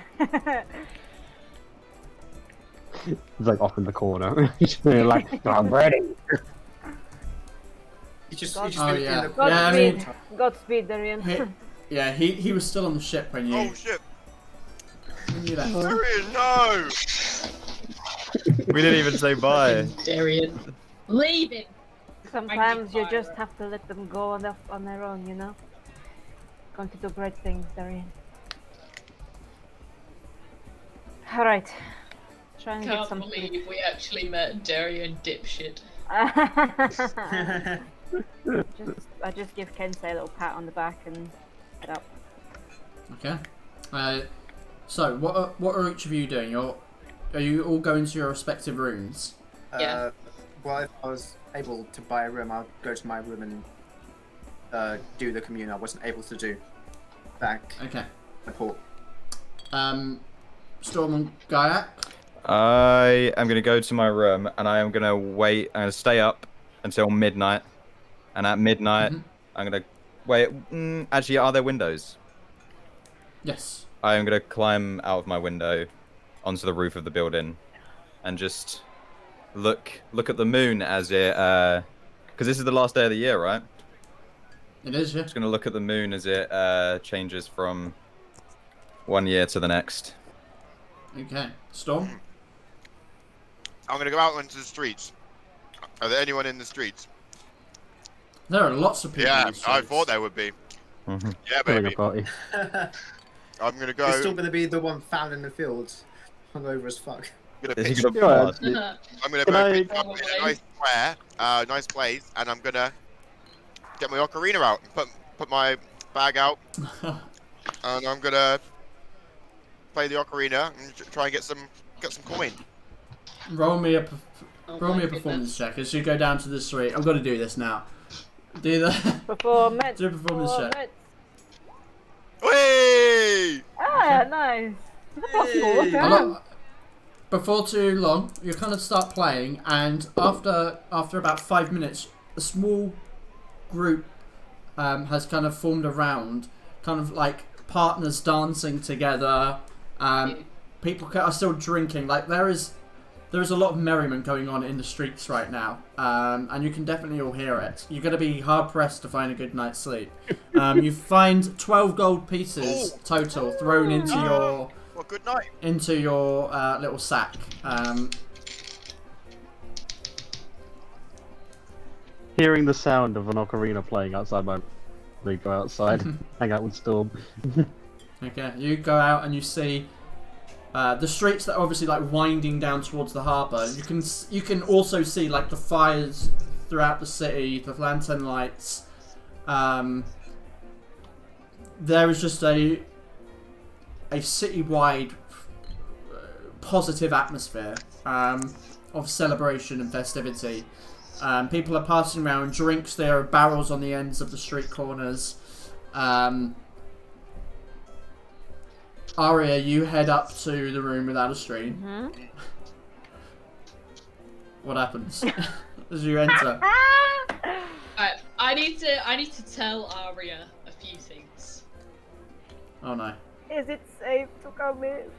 Speaker 9: He's like off in the corner. He's like, I'm ready.
Speaker 4: Godspeed, Darian.
Speaker 1: He was still on the ship when you.
Speaker 2: Oh shit!
Speaker 1: When you left.
Speaker 2: Darian, no!
Speaker 5: We didn't even say bye.
Speaker 3: Darian, leave it.
Speaker 4: Sometimes you just have to let them go on their own, you know? Going to do great things, Darian. Alright. Try and get some.
Speaker 3: Can't believe we actually met Darian dipshit.
Speaker 4: I just give Kensei a little pat on the back and head up.
Speaker 1: Okay. So what are each of you doing? Are you all going to your respective rooms?
Speaker 3: Yeah.
Speaker 6: Well, if I was able to buy a room, I'd go to my room and do the commune. I wasn't able to do back.
Speaker 1: Okay.
Speaker 6: At port.
Speaker 1: Storm and Gaiak?
Speaker 5: I am going to go to my room and I am going to wait. I'm going to stay up until midnight. And at midnight, I'm going to wait. Actually, are there windows?
Speaker 1: Yes.
Speaker 5: I am going to climb out of my window onto the roof of the building and just look at the moon as it, because this is the last day of the year, right?
Speaker 1: It is, yeah.
Speaker 5: Just going to look at the moon as it changes from one year to the next.
Speaker 1: Okay. Storm?
Speaker 2: I'm gonna go out into the streets. Are there anyone in the streets?
Speaker 1: There are lots of people.
Speaker 2: Yeah,
Speaker 1: in the
Speaker 2: I
Speaker 1: streets.
Speaker 2: thought there would be. Yeah, baby. I'm gonna go.
Speaker 6: He's still gonna be the one found in the fields, hungover as fuck.
Speaker 2: I'm gonna
Speaker 5: Is
Speaker 2: pitch.
Speaker 5: he gonna fast?
Speaker 2: I'm gonna pitch up in a nice square, nice place, and I'm gonna get my ocarina out and put my bag out, and I'm gonna play the ocarina and try and get some coin.
Speaker 1: Roll me a performance check as you go down to the street. I'm gonna do this now. Do the
Speaker 4: Performance.
Speaker 1: do a performance check.
Speaker 2: Whee!
Speaker 4: Ah, nice. Possible.
Speaker 1: Before too long, you kind of start playing, and after about 5 minutes, a small group has kind of formed around, kind of like partners dancing together. People are still drinking. Like there is a lot of merriment going on in the streets right now, and you can definitely all hear it. You're going to be hard pressed to find a good night's sleep. You find 12 gold pieces total thrown into your
Speaker 2: good night.
Speaker 1: Into your little sack.
Speaker 9: Hearing the sound of an ocarina playing outside my, we go outside, hang out with Storm.
Speaker 1: Okay, you go out and you see the streets that are obviously like winding down towards the harbour. You can also see like the fires throughout the city, the lantern lights. There is just a citywide positive atmosphere of celebration and festivity. People are passing around drinks. There are barrels on the ends of the street corners. Aria, you head up to the room without a stream. What happens as you enter?
Speaker 3: I need to tell Aria a few things.
Speaker 1: Oh no.
Speaker 4: Is it safe to come in?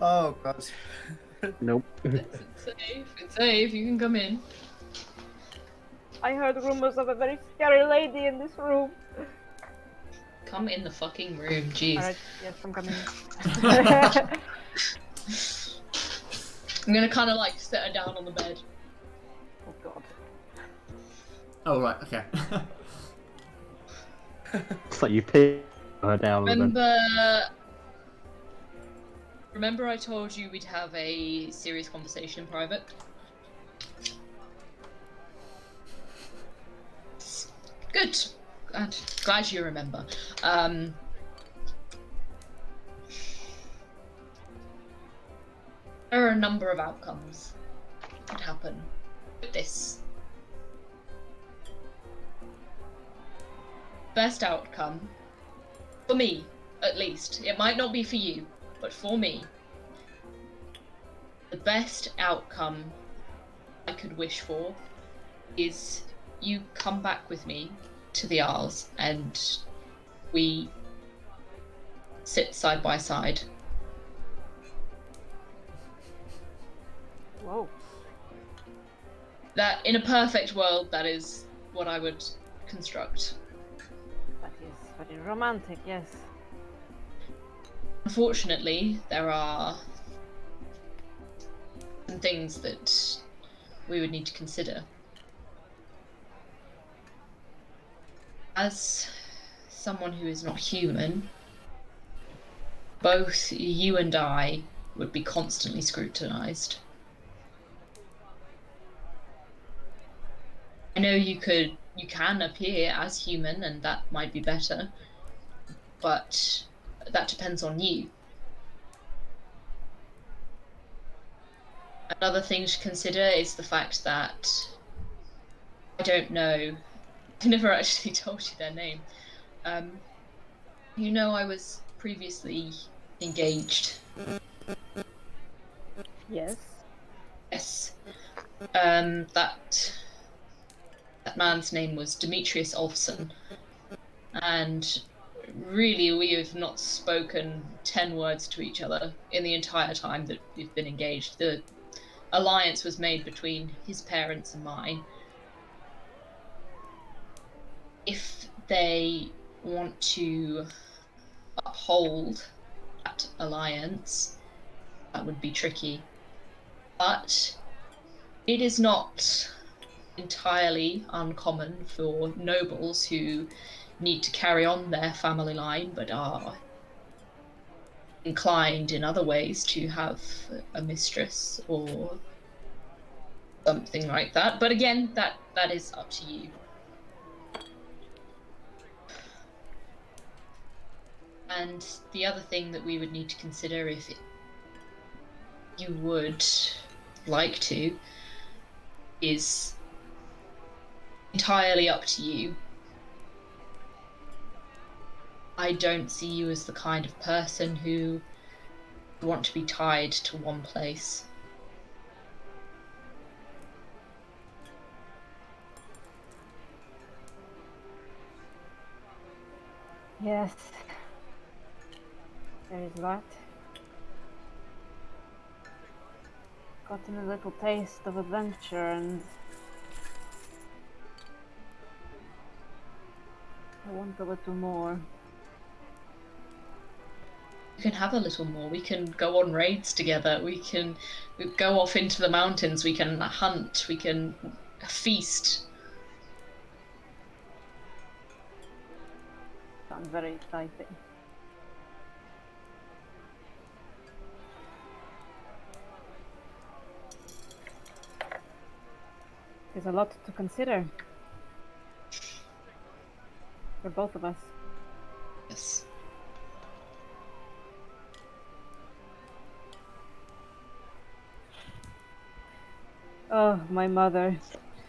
Speaker 6: Oh god.
Speaker 9: Nope.
Speaker 3: It's safe. It's safe. You can come in.
Speaker 4: I heard rumors of a very scary lady in this room.
Speaker 3: Come in the fucking room, jeez.
Speaker 4: Alright, yes, I'm coming.
Speaker 3: I'm gonna kind of like set her down on the bed.
Speaker 4: Oh god.
Speaker 1: Oh right, okay.
Speaker 9: It's like you pin her down on the bed.
Speaker 3: Remember I told you we'd have a serious conversation in private? Good. Glad you remember. There are a number of outcomes that could happen with this. best outcome, for me, at least, it might not be for you, but for me, the best outcome I could wish for is you come back with me to the Isles and we sit side by side.
Speaker 4: Whoa.
Speaker 3: That, in a perfect world, that is what I would construct.
Speaker 4: That is very romantic, yes.
Speaker 3: Unfortunately, there are some things that we would need to consider. As someone who is not human, both you and I would be constantly scrutinized. I know you can appear as human, and that might be better, but that depends on you. Another thing to consider is the fact that I don't know, I never actually told you their name. You know, I was previously engaged.
Speaker 4: Yes.
Speaker 3: Yes. That man's name was Demetrius Olfson, and really we have not spoken 10 words to each other in the entire time that we've been engaged. The alliance was made between his parents and mine. If they want to uphold that alliance, that would be tricky. But it is not entirely uncommon for nobles who need to carry on their family line but are inclined in other ways to have a mistress or something like that. But again, that is up to you. And the other thing that we would need to consider, if you would like to, is entirely up to you. I don't see you as the kind of person who would want to be tied to one place.
Speaker 4: Yes. There is that. Gotten a little taste of adventure and I want a little more.
Speaker 3: We can have a little more. We can go on raids together. We can go off into the mountains. We can hunt. We can feast.
Speaker 4: Sounds very exciting. There's a lot to consider for both of us.
Speaker 3: Yes.
Speaker 4: Oh, my mother.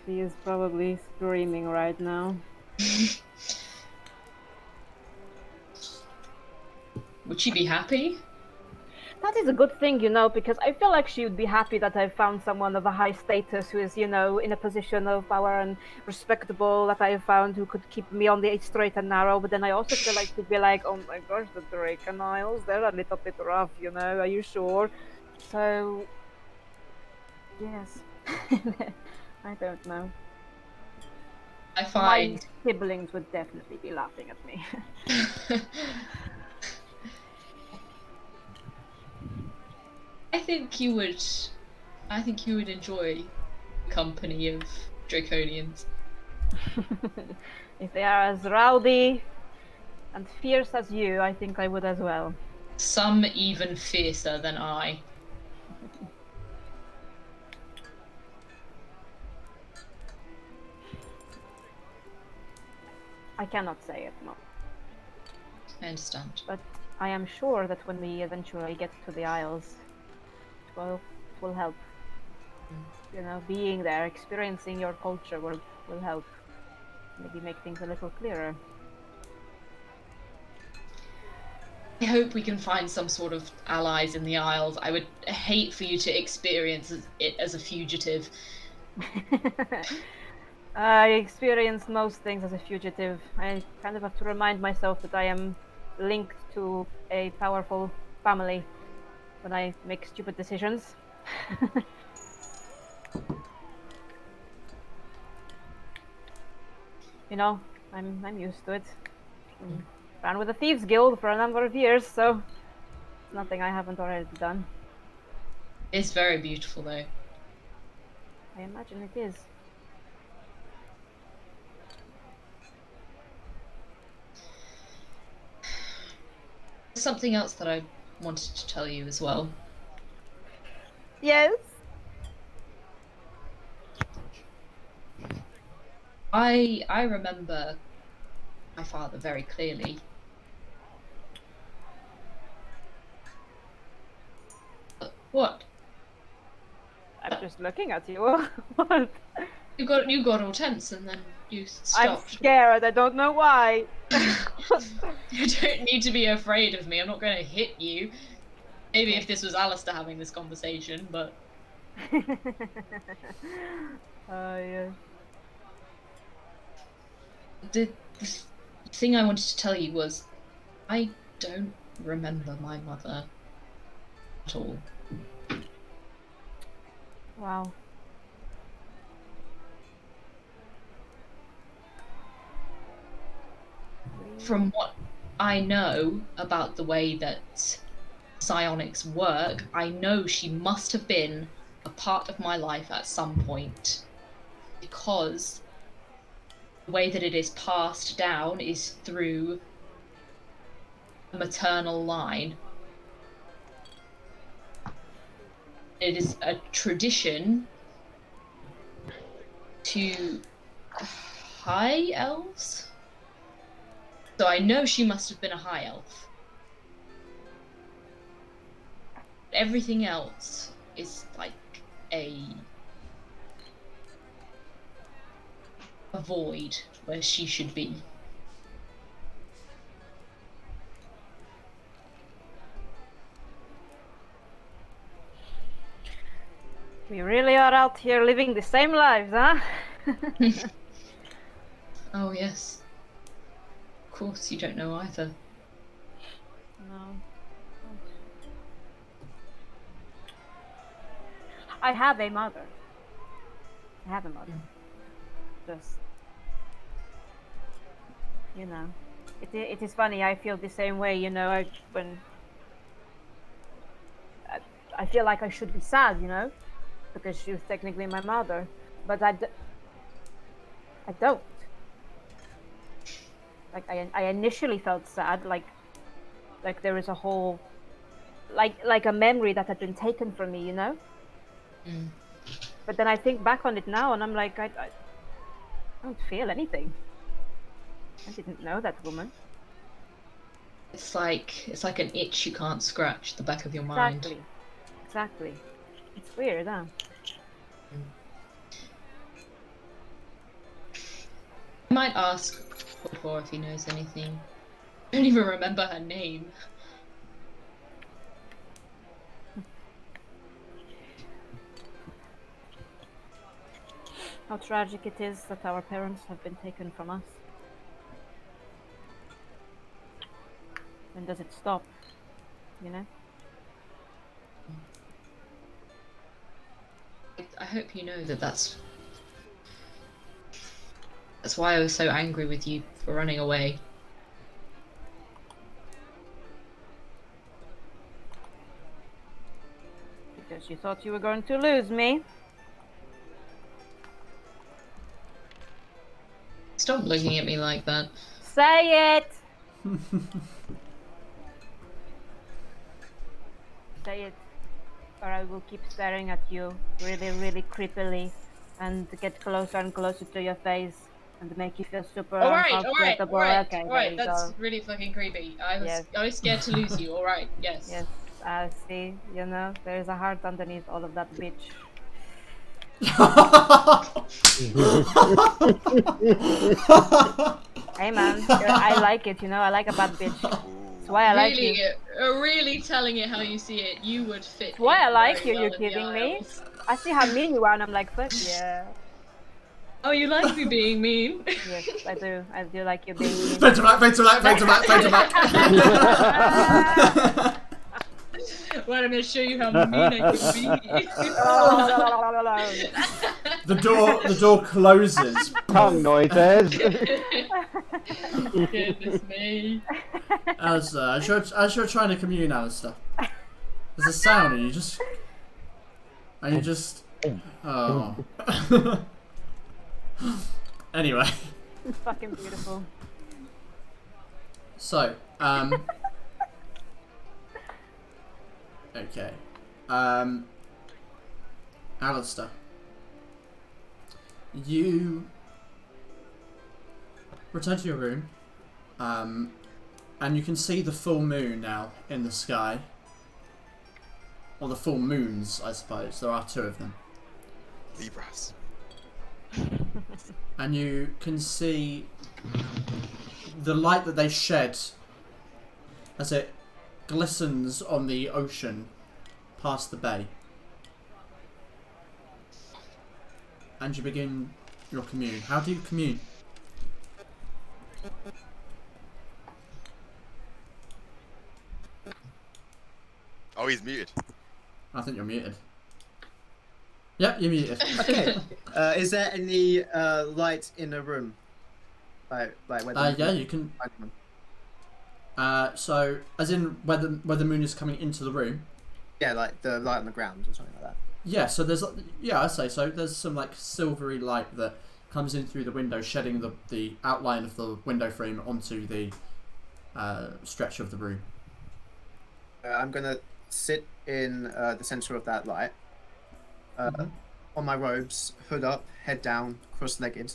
Speaker 4: She is probably screaming right now.
Speaker 3: Would she be happy?
Speaker 4: That is a good thing, you know, because I feel like she would be happy that I found someone of a high status who is, you know, in a position of power and respectable, that I found who could keep me on the straight and narrow. But then I also feel like she'd be like, oh my gosh, the Drake and Isles, they're a little bit rough, you know, are you sure? So, yes. I don't know.
Speaker 3: I find
Speaker 4: my siblings would definitely be laughing at me.
Speaker 3: I think you would enjoy the company of Draconians.
Speaker 4: If they are as rowdy and fierce as you, I think I would as well.
Speaker 3: Some even fiercer than I.
Speaker 4: I cannot say it, no.
Speaker 3: I understand.
Speaker 4: But I am sure that when we eventually get to the Isles, it will help. You know, being there, experiencing your culture will help. Maybe make things a little clearer.
Speaker 3: I hope we can find some sort of allies in the Isles. I would hate for you to experience it as a fugitive.
Speaker 4: I experience most things as a fugitive. I kind of have to remind myself that I am linked to a powerful family when I make stupid decisions. You know, I'm used to it. Ran with the Thieves Guild for a number of years, so it's nothing I haven't already done.
Speaker 3: It's very beautiful, though.
Speaker 4: I imagine it is.
Speaker 3: Something else that I wanted to tell you as well.
Speaker 4: Yes.
Speaker 3: I remember my father very clearly. What?
Speaker 4: I'm just looking at you. What?
Speaker 3: You got all tense and then you stopped.
Speaker 4: I'm scared. I don't know why.
Speaker 3: You don't need to be afraid of me. I'm not going to hit you. Maybe if this was Alistair having this conversation, but...
Speaker 4: Yeah.
Speaker 3: The thing I wanted to tell you was, I don't remember my mother at all.
Speaker 4: Wow.
Speaker 3: From what I know about the way that psionics work, I know she must have been a part of my life at some point, because the way that it is passed down is through a maternal line. It is a tradition to high elves. So I know she must have been a high elf. Everything else is like a void where she should be.
Speaker 4: We really are out here living the same lives, huh?
Speaker 3: Oh yes. Of course, you don't know either.
Speaker 4: No. I have a mother. Just, you know, it is funny. I feel the same way. You know, I feel like I should be sad. You know, because she was technically my mother, but I don't. Like I initially felt sad, like there is a whole, like a memory that had been taken from me, you know.
Speaker 3: Mm.
Speaker 4: But then I think back on it now, and I'm like, I don't feel anything. I didn't know that woman.
Speaker 3: It's like an itch you can't scratch, the back of your mind.
Speaker 4: Exactly. It's weird, huh?
Speaker 3: I might ask before if he knows anything. I don't even remember her name.
Speaker 4: How tragic it is that our parents have been taken from us. When does it stop? You know?
Speaker 3: I hope you know that that's why I was so angry with you for running away.
Speaker 4: Because you thought you were going to lose me.
Speaker 3: Stop looking at me like that.
Speaker 4: Say it! Say it, or I will keep staring at you really, really creepily and get closer and closer to your face and make you feel super uncomfortable.
Speaker 3: Alright, that's really fucking creepy. I was scared to lose you, alright, yes.
Speaker 4: Yes, see, you know, there's a heart underneath all of that bitch. Hey man, I like it, you know, I like a bad bitch. That's why I like you.
Speaker 3: Really telling it how you see it, you would fit.
Speaker 4: That's why I like
Speaker 3: very
Speaker 4: you.
Speaker 3: well
Speaker 4: You're
Speaker 3: in the
Speaker 4: kidding me?
Speaker 3: aisles.
Speaker 4: I see how mean you are, and I'm like, fuck yeah.
Speaker 3: Oh, you like me being mean?
Speaker 4: Yes, I do. I do like you being mean.
Speaker 1: Fade to black, fade to black, fade to black, fade to black.
Speaker 3: Well, I'm going to show you how mean I can be.
Speaker 1: The door closes.
Speaker 9: Tongue noises.
Speaker 3: Goodness me.
Speaker 1: Alistair, as you're trying to commune, Alistair, there's a sound and you just oh. Anyway.
Speaker 4: It's fucking beautiful.
Speaker 1: So, okay. Alistair, you return to your room, and you can see the full moon now in the sky. Or the full moons, I suppose. There are two of them.
Speaker 2: Libras.
Speaker 1: And you can see the light that they shed as it glistens on the ocean past the bay. And you begin your commune. How do you commune?
Speaker 2: Oh, he's muted.
Speaker 1: I think you're muted. Yep, you're muted.
Speaker 6: Okay. Is there any light in the room? Like where
Speaker 1: Yeah, you can. So, as in where the moon is coming into the room.
Speaker 6: Yeah, like the light on the ground or something like that.
Speaker 1: Yeah, so there's I say so. There's some like silvery light that comes in through the window, shedding the outline of the window frame onto the stretch of the room.
Speaker 6: I'm gonna sit in the center of that light. On my robes, hood up, head down, cross-legged.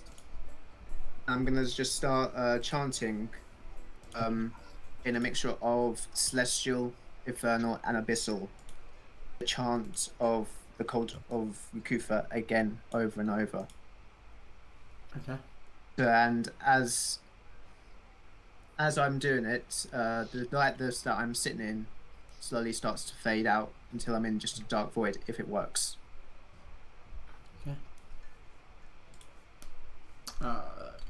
Speaker 6: I'm gonna just start chanting in a mixture of celestial, infernal, and abyssal. The chant of the cult of Yakufa again, over and over.
Speaker 1: Okay.
Speaker 6: And as I'm doing it, the light that I'm sitting in slowly starts to fade out until I'm in just a dark void, if it works.
Speaker 1: Okay.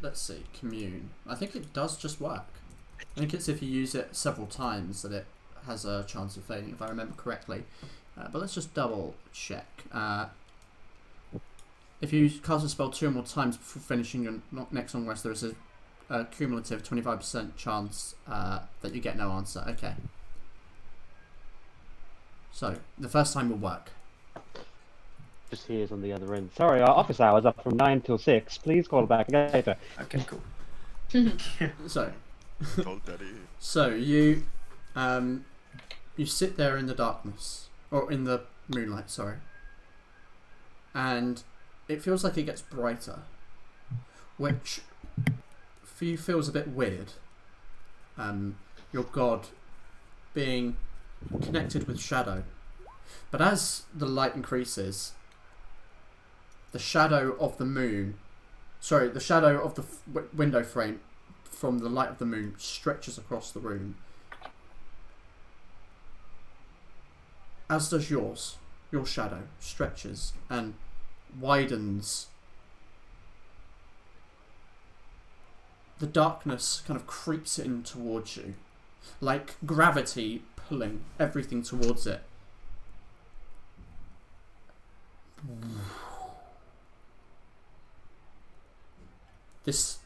Speaker 1: Let's see, commune. I think it does just work. I think it's if you use it several times that it has a chance of fading, if I remember correctly. But let's just double check. If you cast a spell 2 or more times before finishing your next long rest, there is a cumulative 25% chance that you get no answer. Okay. So, the first time will work.
Speaker 9: Just hears on the other end. Sorry, our office hours are from 9 till 6. Please call back later.
Speaker 6: Okay, cool.
Speaker 1: So,
Speaker 2: Told Daddy.
Speaker 1: so you sit there in the darkness, or in the moonlight, sorry, and it feels like it gets brighter, which for you feels a bit weird. Your god being connected with shadow, but as the light increases, the shadow of the moon, sorry, the shadow of the window frame from the light of the moon stretches across the room, as does yours. Your shadow stretches and widens. The darkness kind of creeps in towards you, like gravity pulling everything towards it. This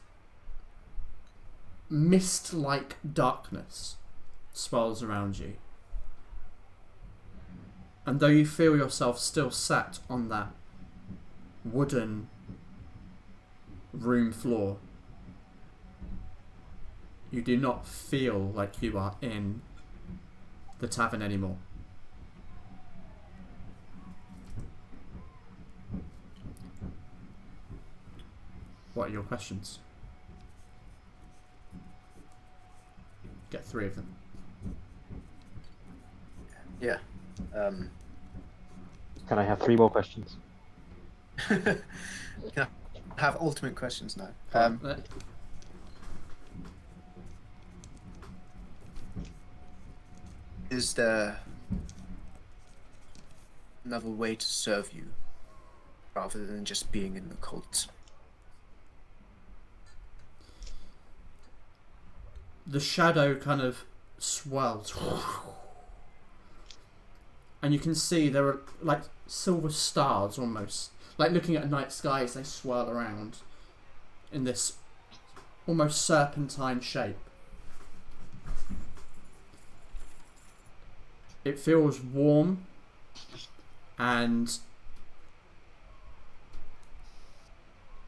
Speaker 1: mist-like darkness swirls around you. And though you feel yourself still sat on that wooden room floor, you do not feel like you are in the tavern anymore. What are your questions? Get 3 of them.
Speaker 6: Yeah.
Speaker 9: Can I have 3 more questions?
Speaker 6: Can I have ultimate questions now? Is there another way to serve you rather than just being in the cult?
Speaker 1: The shadow kind of swells. And you can see there are like silver stars almost. Like looking at a night sky as they swirl around in this almost serpentine shape. It feels warm and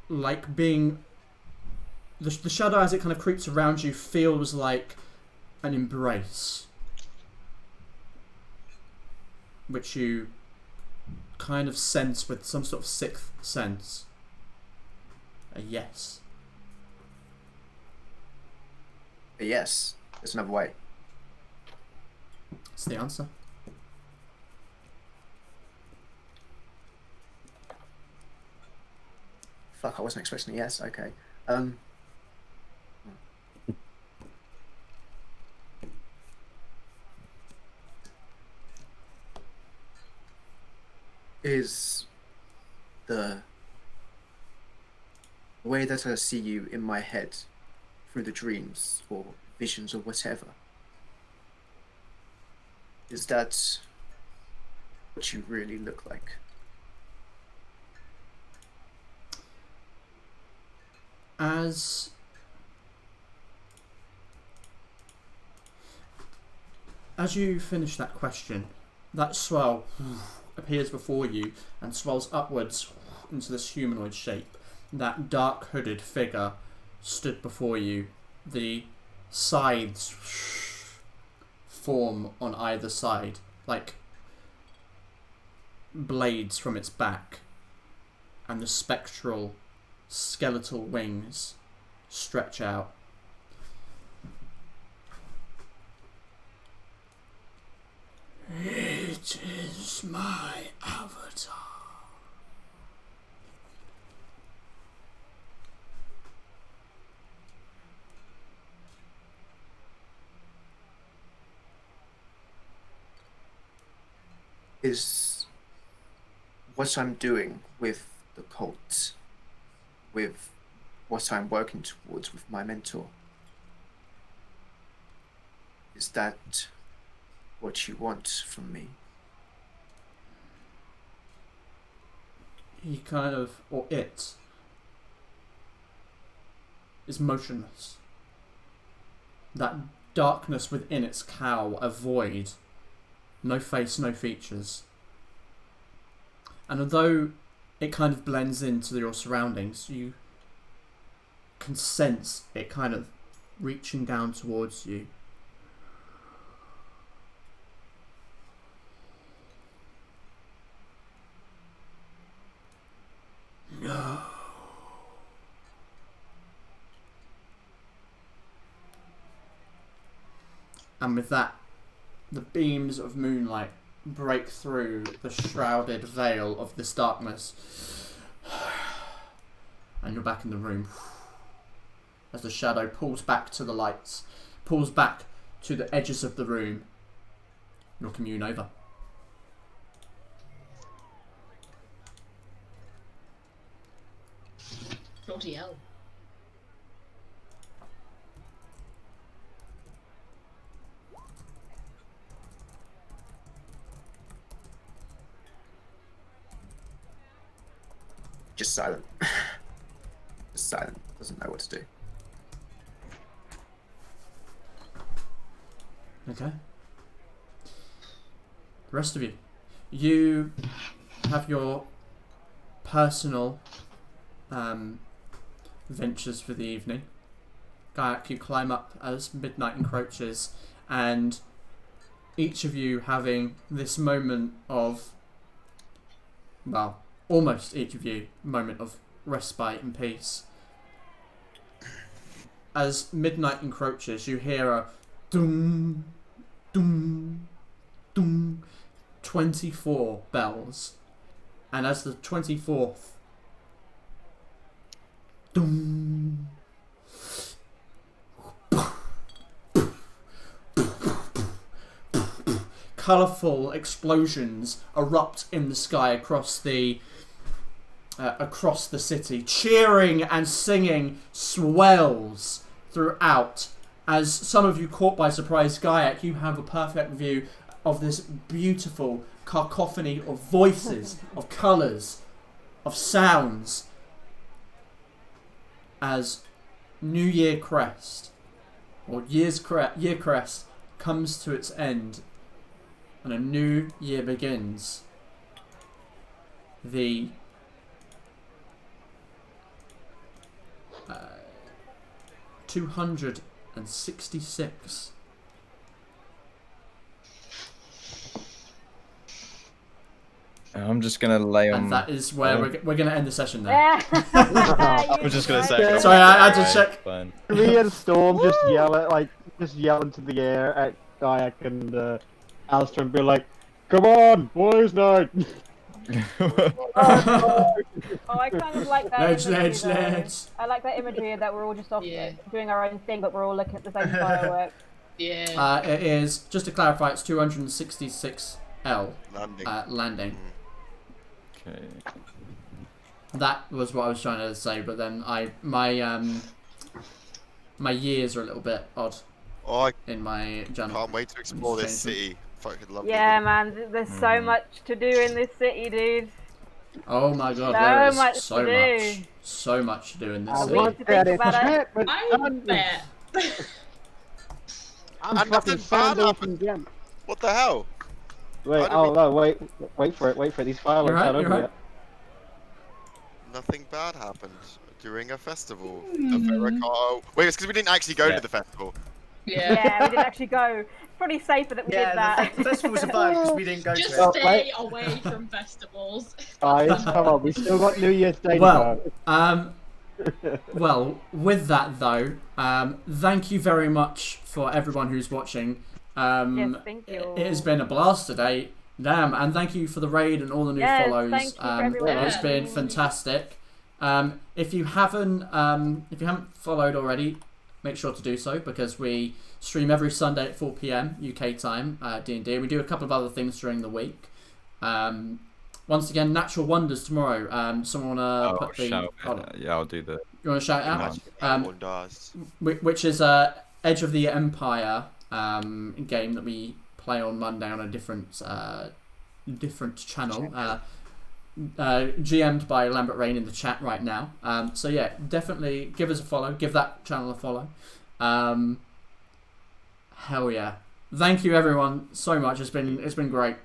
Speaker 1: like being... The shadow as it kind of creeps around you feels like an embrace, which you kind of sense with some sort of sixth sense. A yes.
Speaker 6: A yes. There's another way.
Speaker 1: That's the answer.
Speaker 6: Fuck, I wasn't expecting a yes. Okay. Is the way that I see you in my head through the dreams or visions or whatever, is that what you really look like?
Speaker 1: As you finish that question, that swell appears before you and swells upwards into this humanoid shape. That dark hooded figure stood before you. The sides form on either side, like blades from its back, and the spectral skeletal wings stretch out. It is my avatar.
Speaker 6: Is what I'm doing with the cult, with what I'm working towards with my mentor, is that what you want from me?
Speaker 1: He kind of, or it, is motionless. That darkness within its cowl, a void. No face, no features. And although it kind of blends into your surroundings, you can sense it kind of reaching down towards you. No. And with that, the beams of moonlight break through the shrouded veil of this darkness. And you're back in the room. As the shadow pulls back to the lights, pulls back to the edges of the room, you'll commune over.
Speaker 3: Bloody hell.
Speaker 6: Just silent. Just silent. Doesn't know what to do.
Speaker 1: Okay. The rest of you. You have your personal ventures for the evening. Kayak, you climb up as midnight encroaches, and each of you having this moment of, well, almost each of you, moment of respite and peace. As midnight encroaches, you hear a dum, dum, dum, 24 bells. And as the 24th dum, colourful explosions erupt in the sky across the city. Cheering and singing swells throughout. As some of you caught by surprise, Gaiak, you have a perfect view of this beautiful cacophony of voices, of colours, of sounds, as New Year Crest, or year crest, comes to its end, and a new year begins. The 266.
Speaker 5: I'm just gonna lay on.
Speaker 1: And that is where we're gonna end the session there.
Speaker 5: I'm just gonna say.
Speaker 1: Sorry, I had to check.
Speaker 5: Fine.
Speaker 9: Me and Storm just yell into the air at Gaiak and Alistair and be like, "Come on, boys' night!"
Speaker 4: Oh, I kind of like that
Speaker 1: Let's.
Speaker 4: I like that imagery that we're all just off doing our own thing, but we're all looking at the same fireworks.
Speaker 3: Yeah.
Speaker 1: It is, just to clarify, it's 266 L landing.
Speaker 5: Okay.
Speaker 1: That was what I was trying to say, but then my years are a little bit odd in my journal.
Speaker 2: Can't wait to explore this city. Fucking love
Speaker 4: Yeah, man, there's so much to do in this city, dude.
Speaker 1: Oh my god, there is so much to do in this city.
Speaker 4: Want to think about it?
Speaker 3: I bet.
Speaker 2: And nothing bad happened. What the hell?
Speaker 9: Wait, wait for it. These fireworks aren't over yet.
Speaker 2: Nothing bad happened during a festival. A Fera Carta. Wait, it's because we didn't actually go to the festival.
Speaker 4: Yeah, we didn't actually go. It's probably safer that we did that.
Speaker 6: The festival survived because we didn't go
Speaker 3: Just
Speaker 6: to it.
Speaker 3: stay away from festivals.
Speaker 9: Guys, come on, we still got New Year's Day.
Speaker 1: Well, with that though, thank you very much for everyone who's watching.
Speaker 4: Yes, thank you.
Speaker 1: It has been a blast today. Damn, and thank you for the raid and all the new follows.
Speaker 4: Thank you for everyone.
Speaker 1: It's been fantastic. If you haven't followed already, make sure to do so, because we stream every Sunday at 4 PM UK time, D&D. We do a couple of other things during the week. Once again, Natural Wonders tomorrow. Someone put the...
Speaker 5: Yeah, I'll do that.
Speaker 1: You want to shout out? Which is Edge of the Empire game that we play on Monday on a different channel. GM'd by Lambert Rain in the chat right now. So yeah, definitely give us a follow. Give that channel a follow. Hell yeah! Thank you everyone so much. It's been great.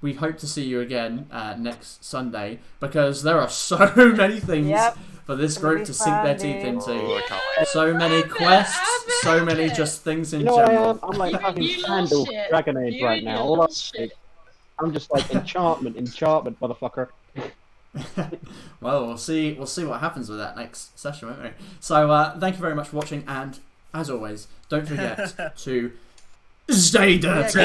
Speaker 1: We hope to see you again next Sunday, because there are so many things for this group to sink their teeth into. So many quests, so many just things in general.
Speaker 9: I'm like fucking Sandal Dragon Age right now. All I'm just like enchantment, motherfucker.
Speaker 1: Well, we'll see what happens with that next session, won't we? So thank you very much for watching, and as always, don't forget to stay dirty.